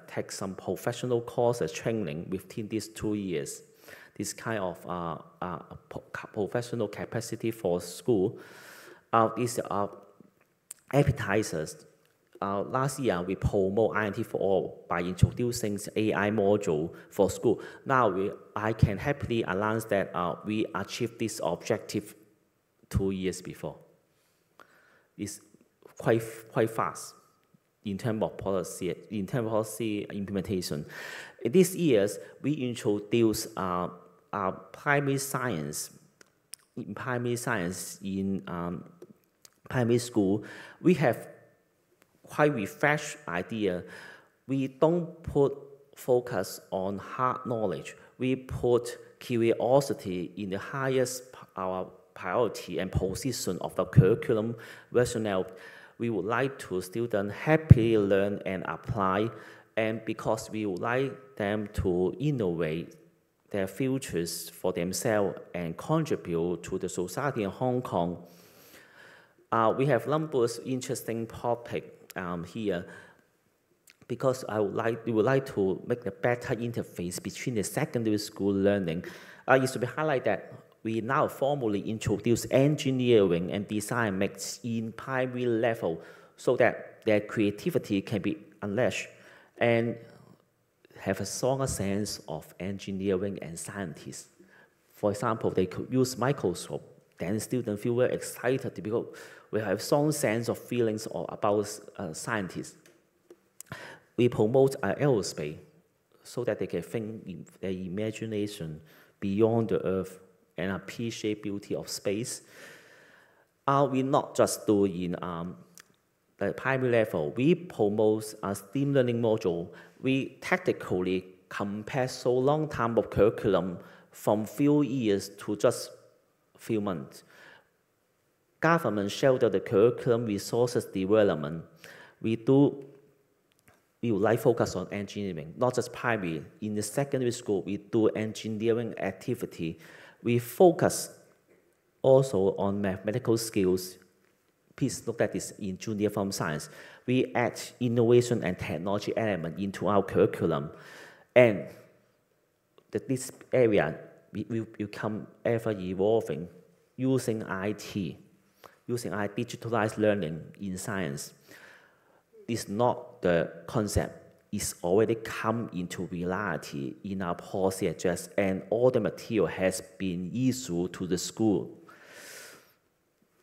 take some professional courses training within these 2 years. This kind of professional capacity for school. These are appetizers. Last year, we promote INT for all by introducing AI module for school. Now, I can happily announce that we achieved this objective 2 years before. It's quite fast in terms of policy, implementation. In these years, we introduced primary science. In primary science in primary school, we have quite refreshed idea. We don't put focus on hard knowledge. We put curiosity in the highest our priority and position of the curriculum rationale. We would like to students happily learn and apply, and because we would like them to innovate their futures for themselves and contribute to the society in Hong Kong. We have numerous interesting topics here, because we would like to make a better interface between the secondary school learning. It should be highlighted that we now formally introduce engineering and design mix in primary level so that their creativity can be unleashed and have a stronger sense of engineering and scientists. For example, they could use microscope, then students feel very excited because we have strong sense of feelings about scientists. We promote aerospace so that they can think in their imagination beyond the Earth and appreciate beauty of space. We not just do in the primary level. We promote a STEAM learning module. We tactically compare so long time of curriculum from few years to just few months. Government shoulder the curriculum resources development. We would like focus on engineering, not just primary. In the secondary school, we do engineering activity. We focus also on mathematical skills. Please look at this in junior form science. We add innovation and technology element into our curriculum. And this area will become ever evolving using IT, digitalized learning in science. It's not the concept. is already come into reality in our policy address, and all the material has been issued to the school.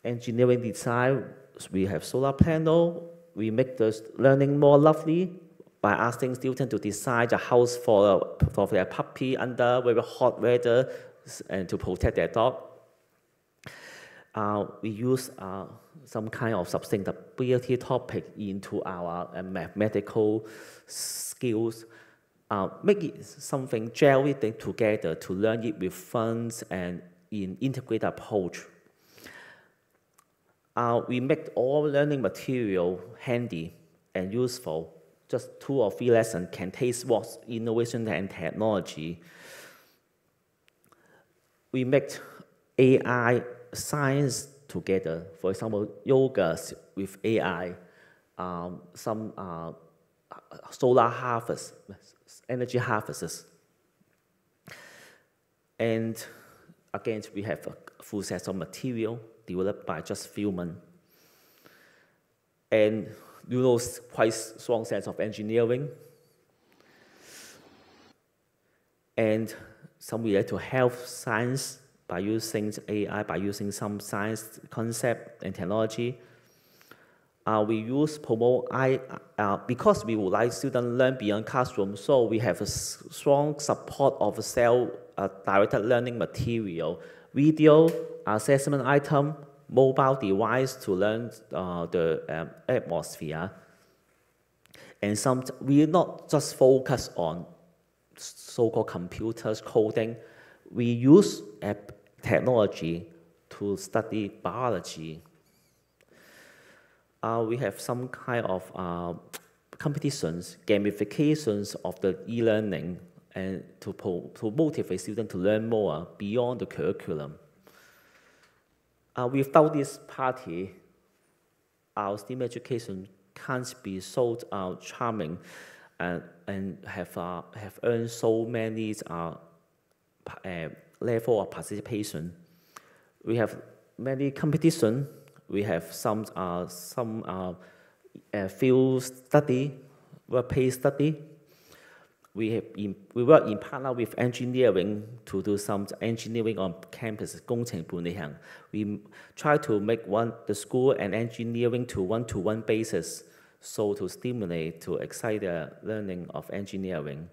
Engineering design, we have solar panel. We make the learning more lovely by asking students to design a house for their puppy under very hot weather and to protect their dog. We use some kind of sustainability topic into our mathematical skills. Make it something gel it together to learn it with fun and in integrated approach. We make all learning material handy and useful. Just 2 or 3 lessons can taste what's innovation and technology. We make AI science together. For example, yoga with AI, some solar harvest, energy harvests. And again, we have a full set of material developed by Just Filman. And quite strong sense of engineering. And some related to health science by using AI, by using some science concept and technology. We promote because we would like students to learn beyond classroom, so we have a strong support of self-directed learning material, video, assessment item, mobile device to learn the atmosphere. And we not just focus on so-called computers coding. We use technology to study biology. We have some kind of competitions, gamifications of the e-learning, and to motivate students to learn more beyond the curriculum. Without this party, our STEAM education can't be so charming and have earned so many level of participation. We have many competitions. We have some field study, workplace study. We work in partner with engineering to do some engineering on campus, 工程管理行. We try to make the school and engineering to one-to-one basis, so to stimulate, to excite the learning of engineering.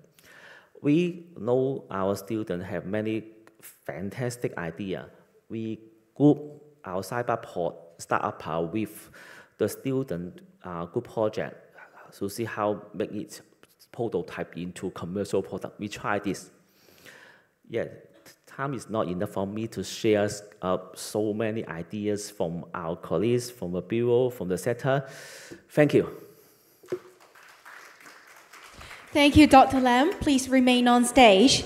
We know our students have many fantastic ideas. We group our cyberport startup with the student group project to see how make it prototype into commercial product. We try this. Yeah, time is not enough for me to share so many ideas from our colleagues, from the bureau, from the sector. Thank you. Thank you, Dr. Lam. Please remain on stage.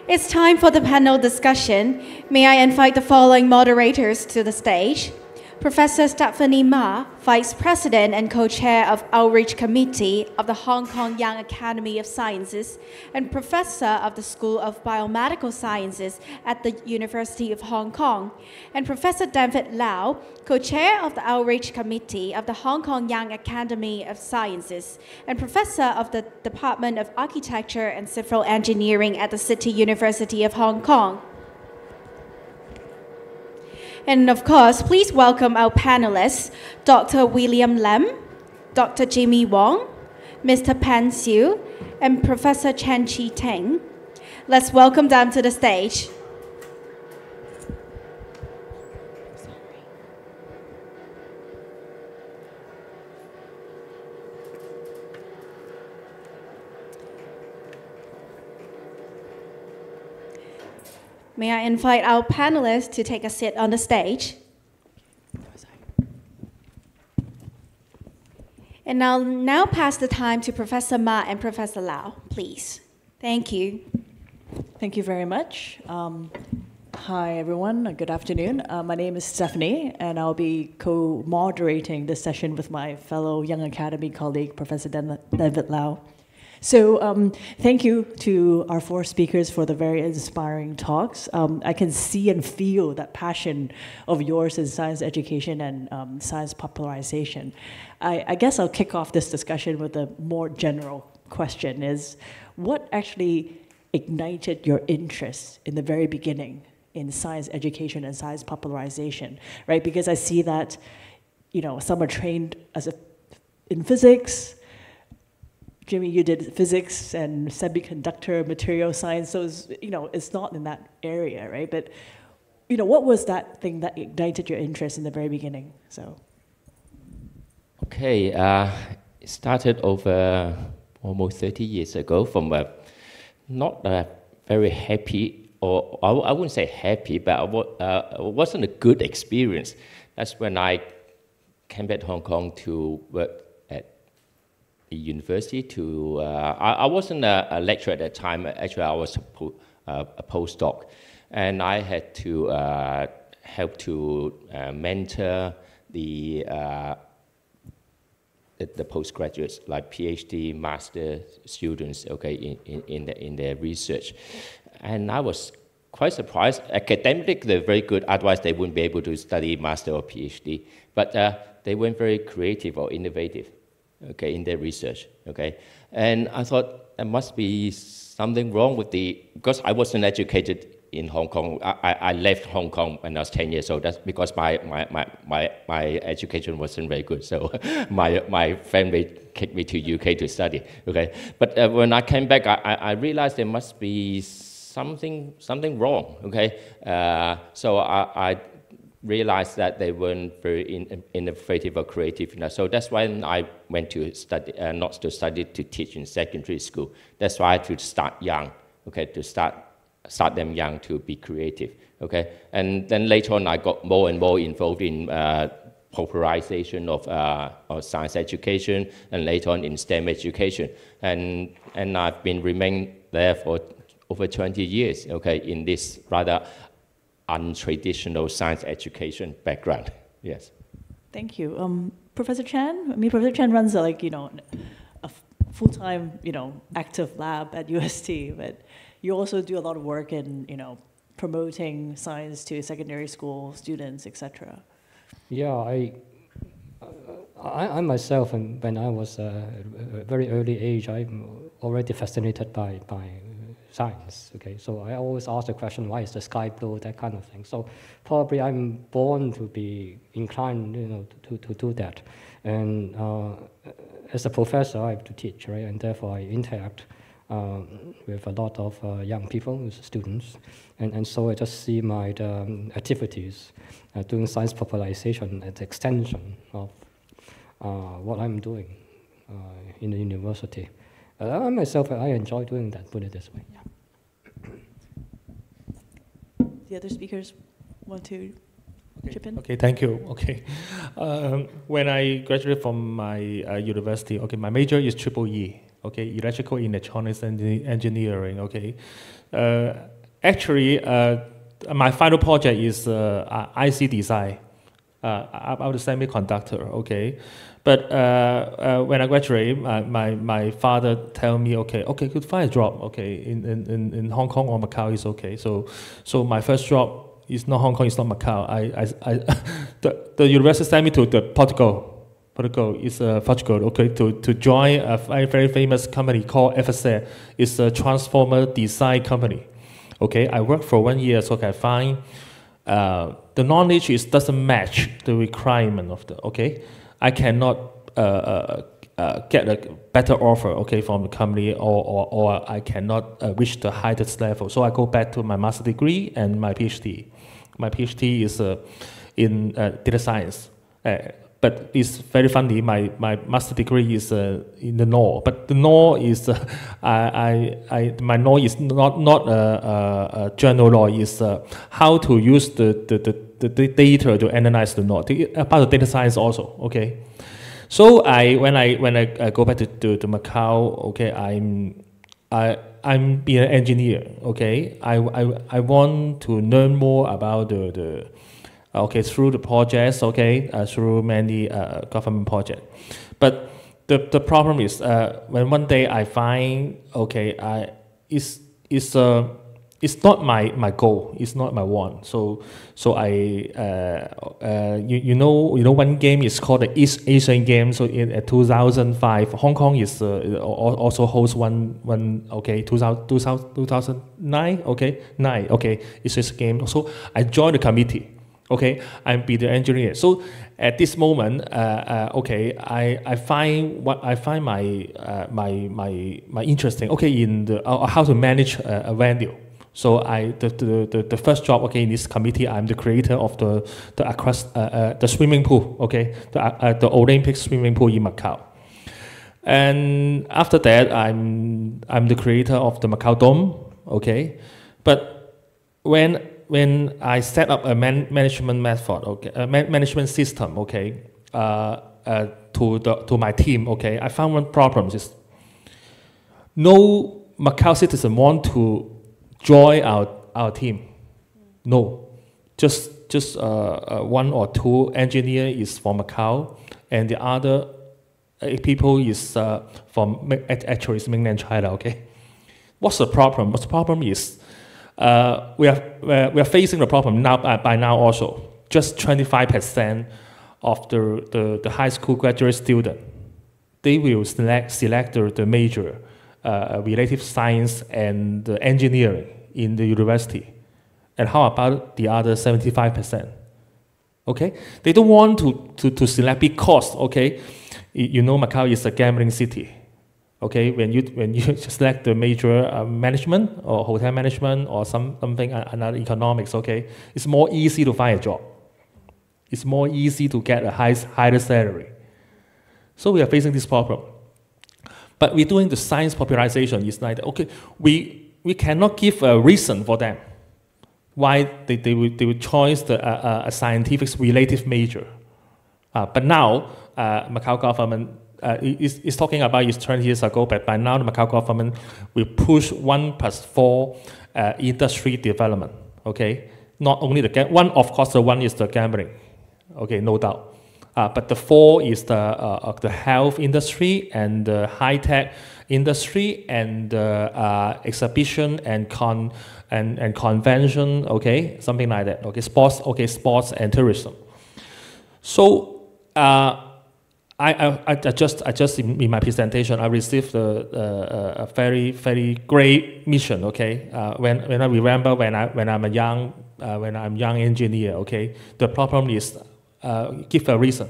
It's time for the panel discussion. May I invite the following moderators to the stage. Professor Stephanie Ma, Vice President and Co-Chair of Outreach Committee of the Hong Kong Young Academy of Sciences and Professor of the School of Biomedical Sciences at the University of Hong Kong, and Professor David Lau, Co-Chair of the Outreach Committee of the Hong Kong Young Academy of Sciences and Professor of the Department of Architecture and Civil Engineering at the City University of Hong Kong. And of course, please welcome our panelists, Dr. William Lam, Dr. Jimmy Wong, Mr. Pan Siu, and Professor Chen Chi Teng. Let's welcome them to the stage. May I invite our panelists to take a seat on the stage? And I'll now pass the time to Professor Ma and Professor Lau, please. Thank you. Thank you very much. Hi, everyone. Good afternoon. My name is Stephanie, and I'll be co-moderating this session with my fellow Young Academy colleague, Professor David Lau. So thank you to our 4 speakers for the very inspiring talks. I can see and feel that passion of yours in science education and science popularization. I guess I'll kick off this discussion with a more general question is, what actually ignited your interest in the very beginning in science education and science popularization, right? Because I see that, you know, some are trained in physics. Jimmy, you did physics and semiconductor material science, so it's not in that area, right? But, you know, what was that thing that ignited your interest in the very beginning? So. Okay, it started over almost 30 years ago from not a very happy, or I wouldn't say happy, but it wasn't a good experience. That's when I came back to Hong Kong to work at the university. I wasn't a lecturer at that time. Actually, I was a postdoc, and I had to help to mentor the postgraduates, like PhD, master students, okay, in their research. And I was quite surprised. Academically, they're very good, otherwise they wouldn't be able to study master or PhD. But they weren't very creative or innovative, okay, in their research, okay. And I thought there must be something wrong with because I wasn't educated in Hong Kong. I left Hong Kong when I was 10 years old. That's because my education wasn't very good. So my family kicked me to UK to study. Okay, but when I came back, I realized there must be something wrong. Okay, so I realized that they weren't very innovative or creative enough. So that's why I went to study, not to study, to teach in secondary school. That's why I had to start young. Okay, to start them young to be creative, okay? And then later on, I got more and more involved in popularization of science education, and later on in STEM education. And I've been remaining there for over 20 years, okay, in this rather untraditional science education background, yes. Thank you. Professor Chan? I mean, Professor Chan runs a full-time, active lab at UST, but you also do a lot of work in, promoting science to secondary school students, etc. Yeah, I myself, when I was a very early age, I'm already fascinated by science. Okay, so I always ask the question, why is the sky blue? That kind of thing. So probably I'm born to be inclined, to do that. And as a professor, I have to teach, right? And therefore I interact with a lot of young people, students, and so I just see my activities doing science popularization as extension of what I'm doing in the university. I myself, I enjoy doing that, put it this way. Yeah. The other speakers want to chip in? Okay, thank you. Okay. When I graduated from my university, okay, my major is EEE. Okay, electrical electronics engineering. Okay, actually, my final project is IC design about the semiconductor. Okay, but when I graduated, my father tell me, okay, could find a job. Okay, in Hong Kong or Macau is okay. So my first job is not Hong Kong, it's not Macau. The university sent me to Portugal. Portugal is Portugal, okay, to join a very famous company called FSA. It's a transformer design company. Okay, I worked for 1 year, so I find the knowledge doesn't match the requirement of okay. I cannot get a better offer, okay, from the company, or I cannot reach the highest level. So I go back to my master's degree and my PhD. My PhD is in data science. But it's very funny. My master degree is in the law, but the law is my law is not a general law. Is how to use the data to analyze the law. About the data science also. Okay, so when I go back to Macau, okay, I'm being an engineer. Okay, I want to learn more about okay, through the projects, okay, through many government projects. But the problem is when one day I find, okay, it's not my goal, it's not my want. So I you know one game is called the East Asian Games. So in 2005, Hong Kong is also hosts one 2009 East Asian game. So I joined the committee. Okay, I'm be the engineer. So at this moment, I find my interesting. Okay, in the how to manage a venue. So the first job, okay, in this committee, I'm the creator of the swimming pool, okay, the Olympic swimming pool in Macau. And after that, I'm the creator of the Macau Dome, okay. But when I set up a management method, okay, management system, okay, to my team, okay, I found one problem is no Macau citizen want to join our team. No, just one or two engineer is from Macau, and the other people is from actually is mainland China. Okay, what's the problem? What's the problem is we are facing the problem now by now also. Just 25% of the high school graduate student, they will select the major relative science and engineering in the university. And how about the other 75%? Okay, they don't want to select because, okay, you know Macau is a gambling city. Okay, when you select the major management or hotel management or something another economics, okay, it's more easy to find a job. It's more easy to get a higher salary. So we are facing this problem. But we're doing the science popularization. It's like, okay, we cannot give a reason for them why they would choose a scientific relative major. But now, Macau government is talking about it 20 years ago, but by now the Macau government will push 1+4 industry development. Okay, not only one, of course, the one is the gambling. Okay, no doubt. But the 4 is the health industry and the high-tech industry and exhibition and convention, okay, something like that. Okay, sports and tourism. So I just in my presentation I received a very great mission. Okay, when I remember when I'm a young engineer. Okay, the problem is. Give a reason.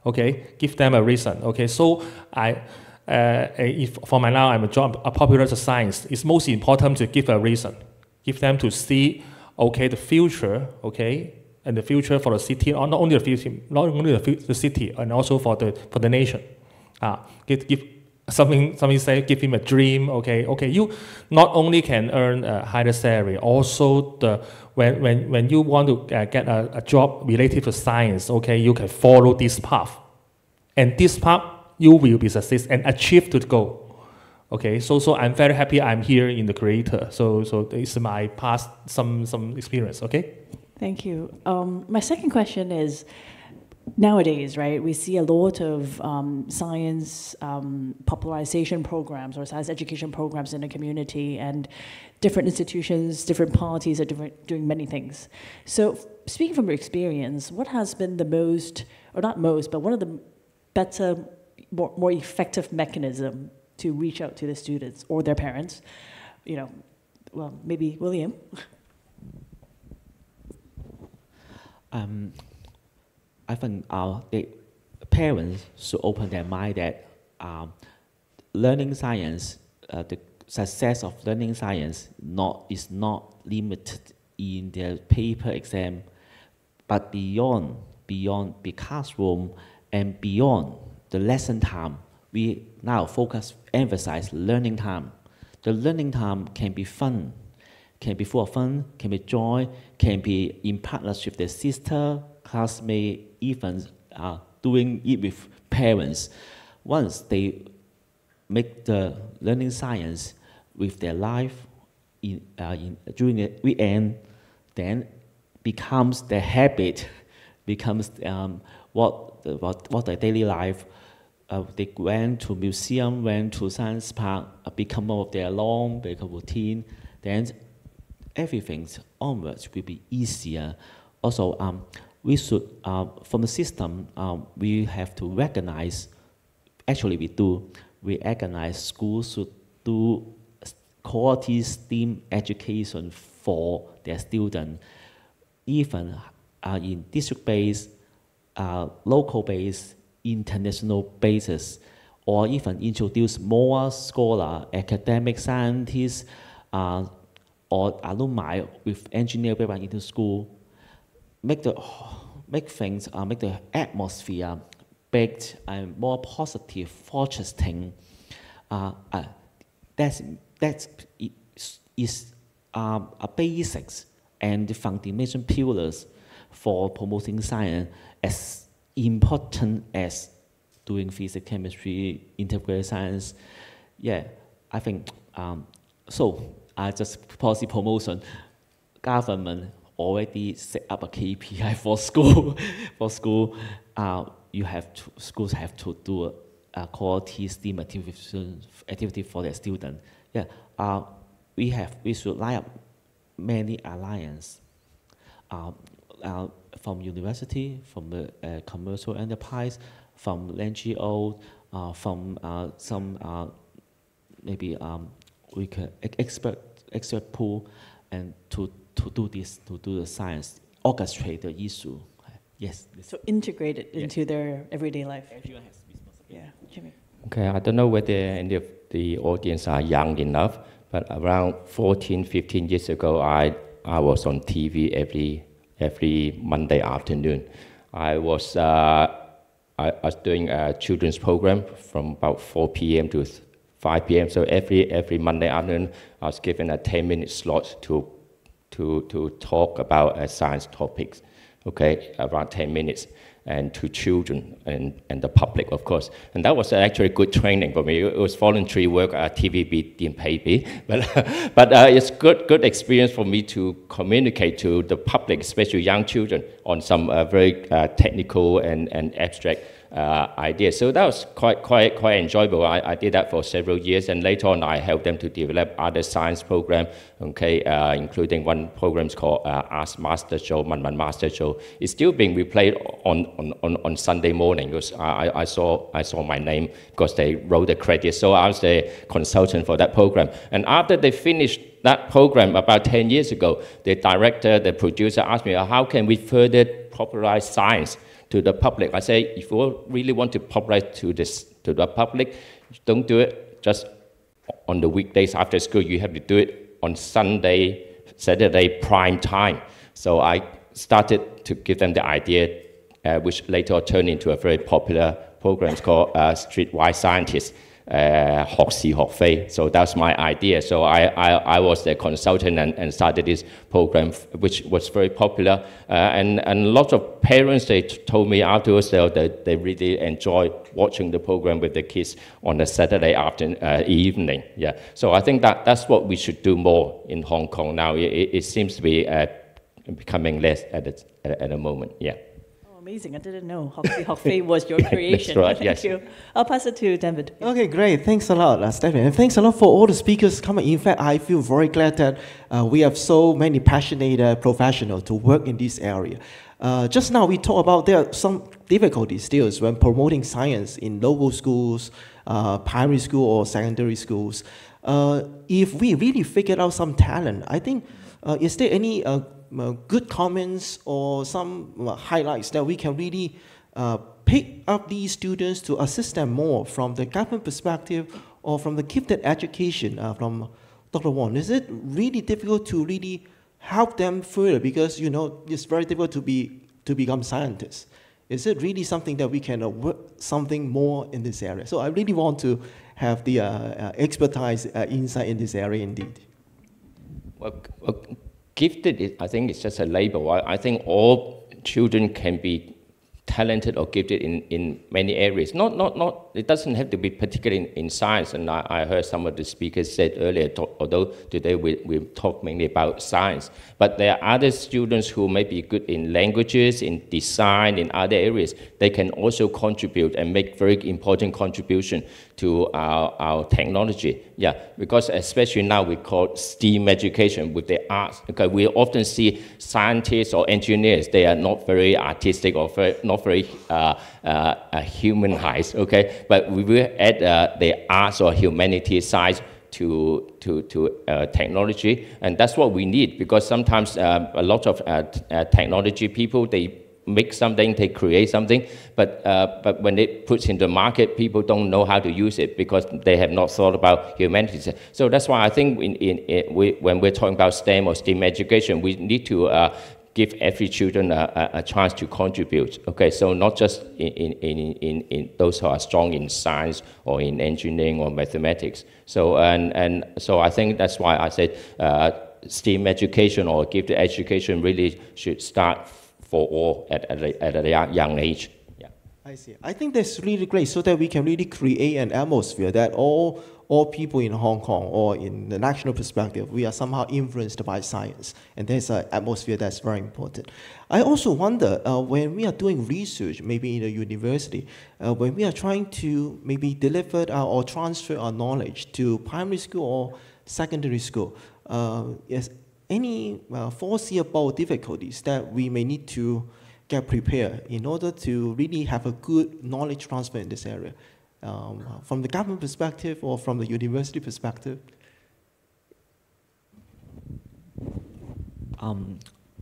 Okay, give them a reason. Okay, so if for my now I'm a popular science, it's most important to give a reason. Give them to see, okay, the future, okay, and the future for the city, or not only the future, not only the city, and also for the nation. Give something say, give him a dream. Okay, you not only can earn a higher salary, also when you want to get a job related to science, okay, you can follow this path, and this path you will be success and achieve the goal. Okay, so I'm very happy I'm here in the creator. So this is my past some experience. Okay. Thank you. My second question is, nowadays, right, we see a lot of science popularization programs or science education programs in the community, and different institutions, different parties are doing many things. So speaking from your experience, what has been the most, or not most, but one of the better, more effective mechanism to reach out to the students or their parents? You know, well, maybe William. I think the parents should open their mind that learning science, the success of learning science is not limited in the paper exam, but beyond the classroom and beyond the lesson time. We now emphasize learning time. The learning time can be fun, can be full of fun, can be joy, can be in partnership with their sister, classmate, even doing it with parents. Once they make the learning science with their life during the weekend, then becomes their habit, becomes what their daily life they went to museum, went to science park, become more of their long, become routine, then everything onwards will be easier. Also, we should, from the system, we have to recognize, actually we recognize schools should do quality STEAM education for their students, even in district-based, local-based, international basis, or even introduce more scholar, academic scientists, or alumni with engineering background into school, make the atmosphere baked and more positive, fostering. That is a basics and the foundation pillars for promoting science as important as doing physics, chemistry, integrated science. Yeah, I think so. Just policy promotion. Government already set up a KPI for school. Schools have to do a quality STEAM activity for their students. Yeah, we should line up many alliances from university, from the commercial enterprise, from NGO, from some maybe we can expert pool, and to do the science, orchestrate the issue. Yes. So integrate it into their everyday life. Everyone has responsibility. Yeah, Jimmy. Okay, I don't know whether any of the audience are young enough, but around 14, 15 years ago, I was on TV every Monday afternoon. I was doing a children's program from about 4 p.m. to 5 p.m. So every Monday afternoon, I was given a 10-minute slot to talk about science topics, okay, around 10 minutes, and to children and the public, of course. And that was actually good training for me. It was voluntary work. TVB didn't pay me, but it's good experience for me to communicate to the public, especially young children, on some very technical and abstract ideas. So that was quite enjoyable. I did that for several years, and later on I helped them to develop other science programs, okay, including one program called Ask Master Show, Man Master Show. It's still being replayed on Sunday morning because I saw my name because they wrote the credits. So I was the consultant for that program. And after they finished that program about 10 years ago, the director, the producer asked me, how can we further popularize science to the public? I say, if you really want to popularize to the public, don't do it just on the weekdays after school. You have to do it on Sunday, Saturday prime time. So I started to give them the idea, which later turned into a very popular program called Streetwise Scientists. 學是學非. So that's my idea. So I was the consultant and started this program, which was very popular. And lots of parents, they told me afterwards that they really enjoy watching the program with the kids on a Saturday evening. Yeah. So I think that's what we should do more in Hong Kong now. It seems to be becoming less at the moment. Yeah. Amazing. I didn't know Hock Fei was your creation. That's right, Thank yes. you. I'll pass it to David. Okay, great. Thanks a lot, Stephanie. And thanks a lot for all the speakers coming. In fact, I feel very glad that we have so many passionate professionals to work in this area. Just now, we talked about there are some difficulties still when promoting science in local schools, primary school or secondary schools. If we really figured out some talent, I think, is there any good comments or some highlights that we can really pick up these students to assist them more from the government perspective or from the gifted education from Dr. Wong? Is it really difficult to really help them further? Because, you know, it's very difficult to become scientists. Is it really something that we can work something more in this area? So I really want to have the expertise insight in this area indeed. Well, gifted, I think it's just a label. I think all children can be talented or gifted in many areas. It doesn't have to be particularly in science, and I heard some of the speakers said earlier, although today we talk mainly about science, but there are other students who may be good in languages, in design, in other areas. They can also contribute and make very important contribution to our technology. Yeah, because especially now we call STEAM education with the arts. Okay, we often see scientists or engineers, they are not very artistic or not very humanized, okay? But we will add the arts or humanity side to technology, and that's what we need, because sometimes a lot of technology people, they make something, they create something, but when they put in the market, people don't know how to use it because they have not thought about humanity. So that's why I think when we're talking about STEM or STEAM education, we need to give every children a chance to contribute. Okay, so not just in those who are strong in science or in engineering or mathematics. So so I think that's why I said STEAM education or gifted education really should start for all at a young age. Yeah. I see. I think that's really great, so that we can really create an atmosphere that all people in Hong Kong or in the national perspective, we are somehow influenced by science, and there's an atmosphere that's very important. I also wonder, when we are doing research, maybe in a university, when we are trying to maybe deliver or transfer our knowledge to primary school or secondary school, yes, any foreseeable difficulties that we may need to get prepared in order to really have a good knowledge transfer in this area, from the government perspective or from the university perspective?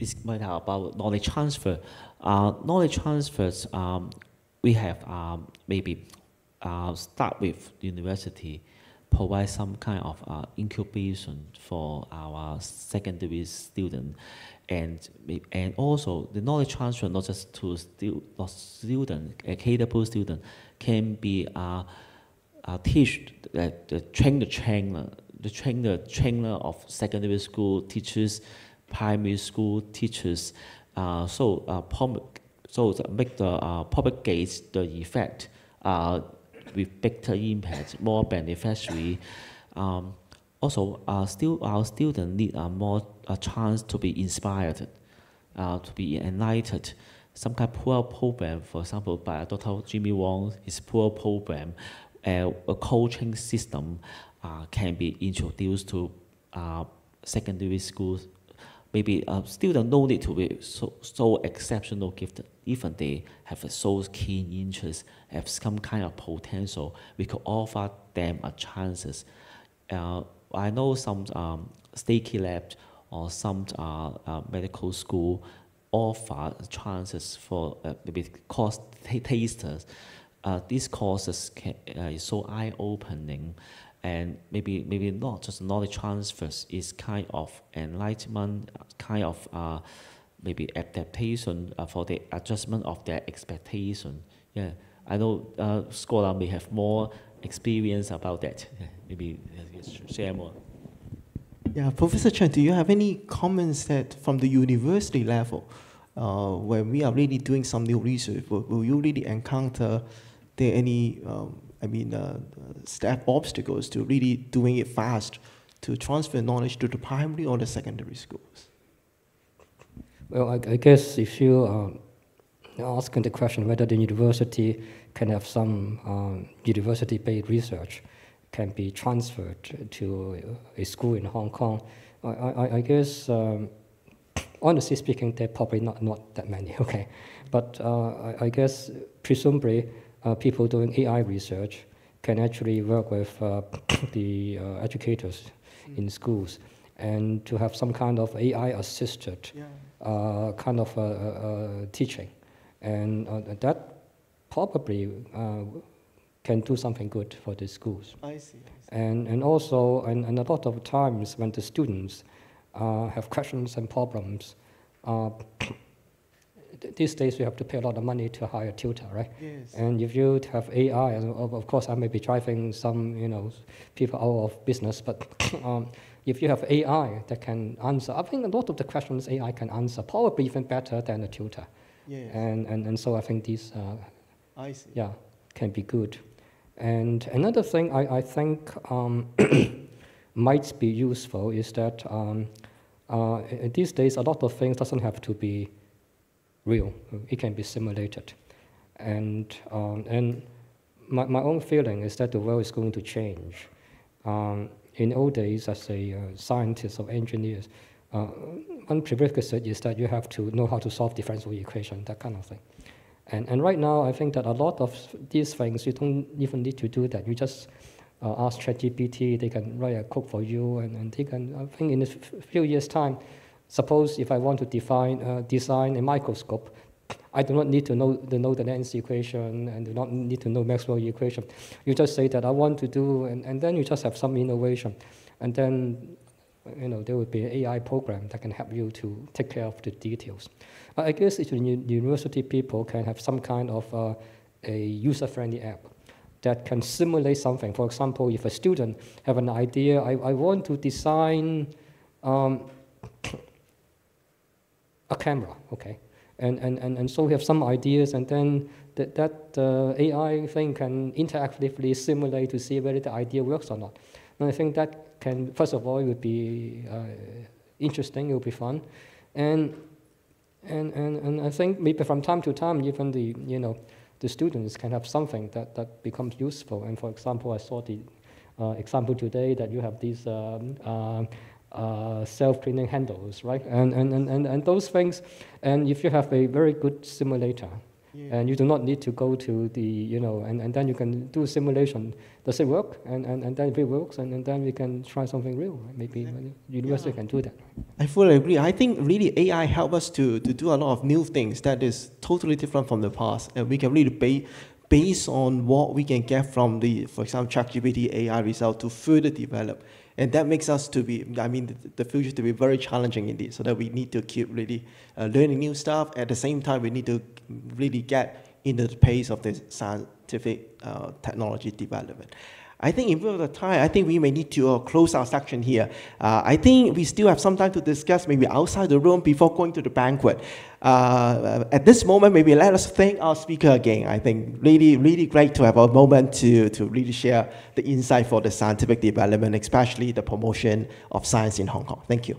It's about knowledge transfer. Knowledge transfers, we have maybe start with university, provide some kind of incubation for our secondary student, and also the knowledge transfer not just to student, a capable student, can be teach train the trainer of secondary school teachers, primary school teachers, so make the propagate the effect with better impact, more beneficiary. Also, our students need more a chance to be inspired, to be enlightened. Some kind of poor program, for example, by Dr. Jimmy Wong, his poor program, a coaching system can be introduced to secondary schools. Maybe students no need to be so exceptional gifted. Even they have a so keen interest, have some kind of potential, we could offer them a chances. I know some state labs or some medical school offer chances for maybe course tasters. These courses is so eye-opening, and maybe not just knowledge transfers, is kind of enlightenment, kind of maybe adaptation for the adjustment of their expectation. Yeah, I know scholar may have more experience about that. Yeah, maybe share more. Yeah, Professor Chen, do you have any comments that from the university level, when we are really doing some new research, will you really encounter there any step obstacles to really doing it fast to transfer knowledge to the primary or the secondary schools? Well, I guess if you are asking the question whether the university can have some university-based research can be transferred to a school in Hong Kong, I guess, honestly speaking, there are probably not that many, okay? But I guess presumably people doing AI research can actually work with the educators in schools, and to have some kind of AI-assisted kind of teaching. And that probably can do something good for the schools. I see. And also, and a lot of times when the students have questions and problems, these days you have to pay a lot of money to hire a tutor, right? Yes. And if you have AI, and of course I may be driving some people out of business, but if you have AI that can answer, I think a lot of the questions AI can answer, probably even better than a tutor. Yes. And so I think these I see. yeah, can be good. And another thing I think might be useful is that these days a lot of things doesn't have to be real. It can be simulated. And my own feeling is that the world is going to change. In old days, as a scientist or engineers, one prerequisite is that you have to know how to solve differential equation, that kind of thing. And right now, I think that a lot of these things, you don't even need to do that. You just ask ChatGPT, they can write a code for you, and they can, I think in a few years' time, suppose if I want to design a microscope, I do not need to know the Nernst equation and do not need to know Maxwell equation. You just say that I want to do, and then you just have some innovation. And then, there will be an AI program that can help you to take care of the details. I guess if university people can have some kind of a user-friendly app that can simulate something. For example, if a student have an idea, I want to design a camera, okay? And so we have some ideas, and then that AI thing can interactively simulate to see whether the idea works or not. And I think that can, first of all, it would be interesting, it would be fun. And I think maybe from time to time, even the students can have something that becomes useful. And for example, I saw the example today that you have these self-cleaning handles, right? And those things, and if you have a very good simulator, and you do not need to go to the, and then you can do a simulation. Does it work? And then if it works, and then we can try something real. Right? Maybe university can do that. I fully agree. I think really AI help us to do a lot of new things that is totally different from the past, and we can really based on what we can get from the, for example, ChatGPT AI result to further develop. And that makes us to be, the future to be very challenging indeed, so that we need to keep really learning new stuff. At the same time, we need to really get into the pace of the scientific technology development. I think in view of the time, I think we may need to close our section here. I think we still have some time to discuss maybe outside the room before going to the banquet. At this moment, maybe let us thank our speaker again. I think really, really great to have a moment to really share the insight for the scientific development, especially the promotion of science in Hong Kong. Thank you.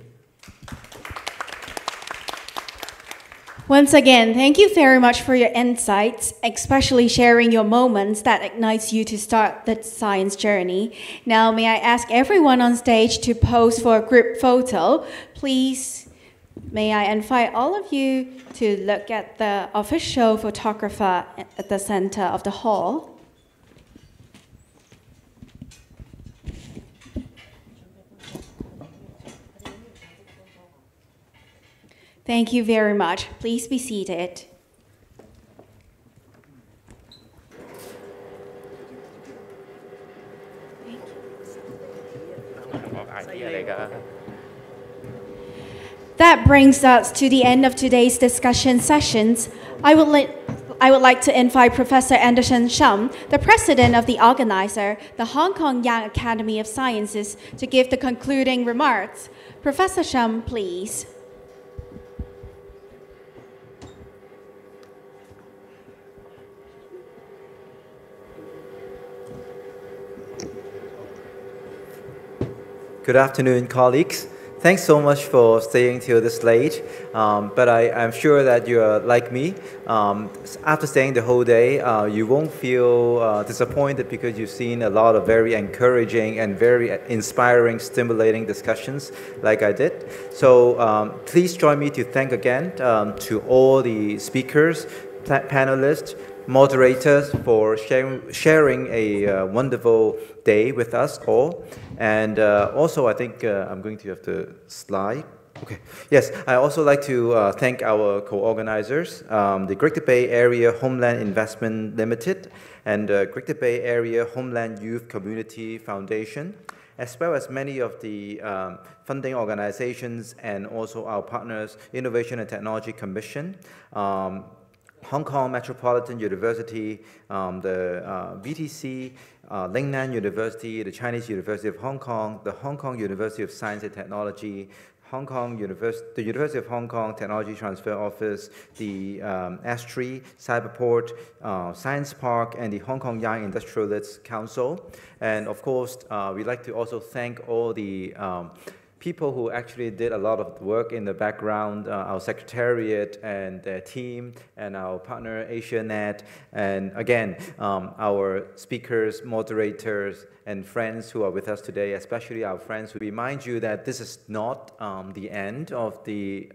Once again, thank you very much for your insights, especially sharing your moments that ignites you to start the science journey. Now, may I ask everyone on stage to pose for a group photo? Please, may I invite all of you to look at the official photographer at the center of the hall. Thank you very much. Please be seated. That brings us to the end of today's discussion sessions. I would like to invite Professor Anderson Shum, the president of the organizer, the Hong Kong Young Academy of Sciences, to give the concluding remarks. Professor Shum, please. Good afternoon, colleagues. Thanks so much for staying till this late, but I'm sure that you're like me. After staying the whole day, you won't feel disappointed because you've seen a lot of very encouraging and very inspiring, stimulating discussions like I did. So please join me to thank again to all the speakers, panelists, moderators for sharing a wonderful day with us all. And also, I think I'm going to have the slide. Okay. Yes, I also like to thank our co-organizers, the Greater Bay Area Homeland Investment Limited and Greater Bay Area Homeland Youth Community Foundation, as well as many of the funding organizations and also our partners, Innovation and Technology Commission, Hong Kong Metropolitan University, the VTC, Lingnan University, the Chinese University of Hong Kong, the Hong Kong University of Science and Technology, the University of Hong Kong Technology Transfer Office, the S3, Cyberport, Science Park, and the Hong Kong Young Industrialists Council. And of course, we'd like to also thank all the people who actually did a lot of work in the background, our secretariat and their team, and our partner AsiaNet, and again, our speakers, moderators, and friends who are with us today, especially our friends who remind you that this is not the end of the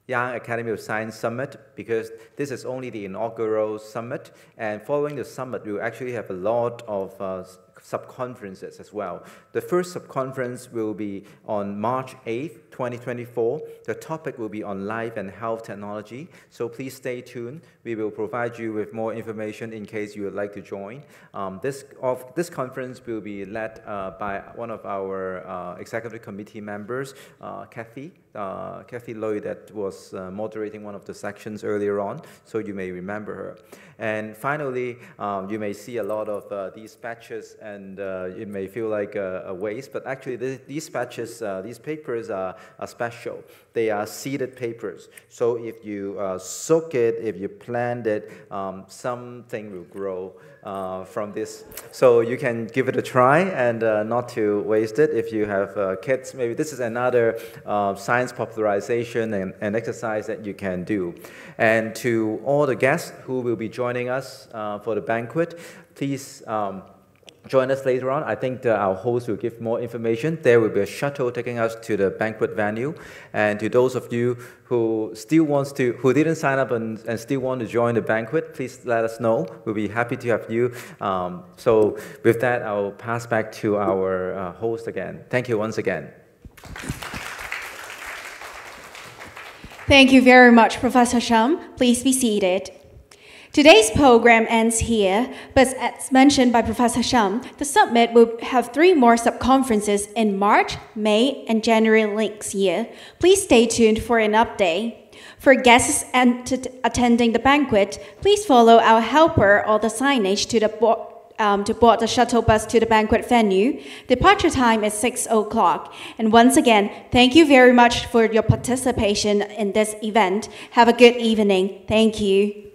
Young Academy of Science Summit, because this is only the inaugural summit, and following the summit, we will actually have a lot of sub-conferences as well. The first sub-conference will be on March 8th, 2024. The topic will be on life and health technology, so please stay tuned. We will provide you with more information in case you would like to join. This conference will be led by one of our executive committee members, Kathy Lui, that was moderating one of the sections earlier on, so you may remember her. And finally, you may see a lot of these patches, and it may feel like a waste, but actually these patches, these papers are special. They are seeded papers. So if you soak it, if you plant it, something will grow from this. So you can give it a try and not to waste it. If you have kids, maybe this is another science popularization and exercise that you can do. And to all the guests who will be joining us for the banquet, please join us later on. I think our host will give more information. There will be a shuttle taking us to the banquet venue. And to those of you who didn't sign up and still want to join the banquet, please let us know. We'll be happy to have you. So with that, I'll pass back to our host again. Thank you once again. Thank you very much, Professor Shum. Please be seated. Today's program ends here, but as mentioned by Professor Shum, the summit will have 3 more sub-conferences in March, May, and January next year. Please stay tuned for an update. For guests attending the banquet, please follow our helper or the signage to board the shuttle bus to the banquet venue. Departure time is 6 o'clock. And once again, thank you very much for your participation in this event. Have a good evening. Thank you.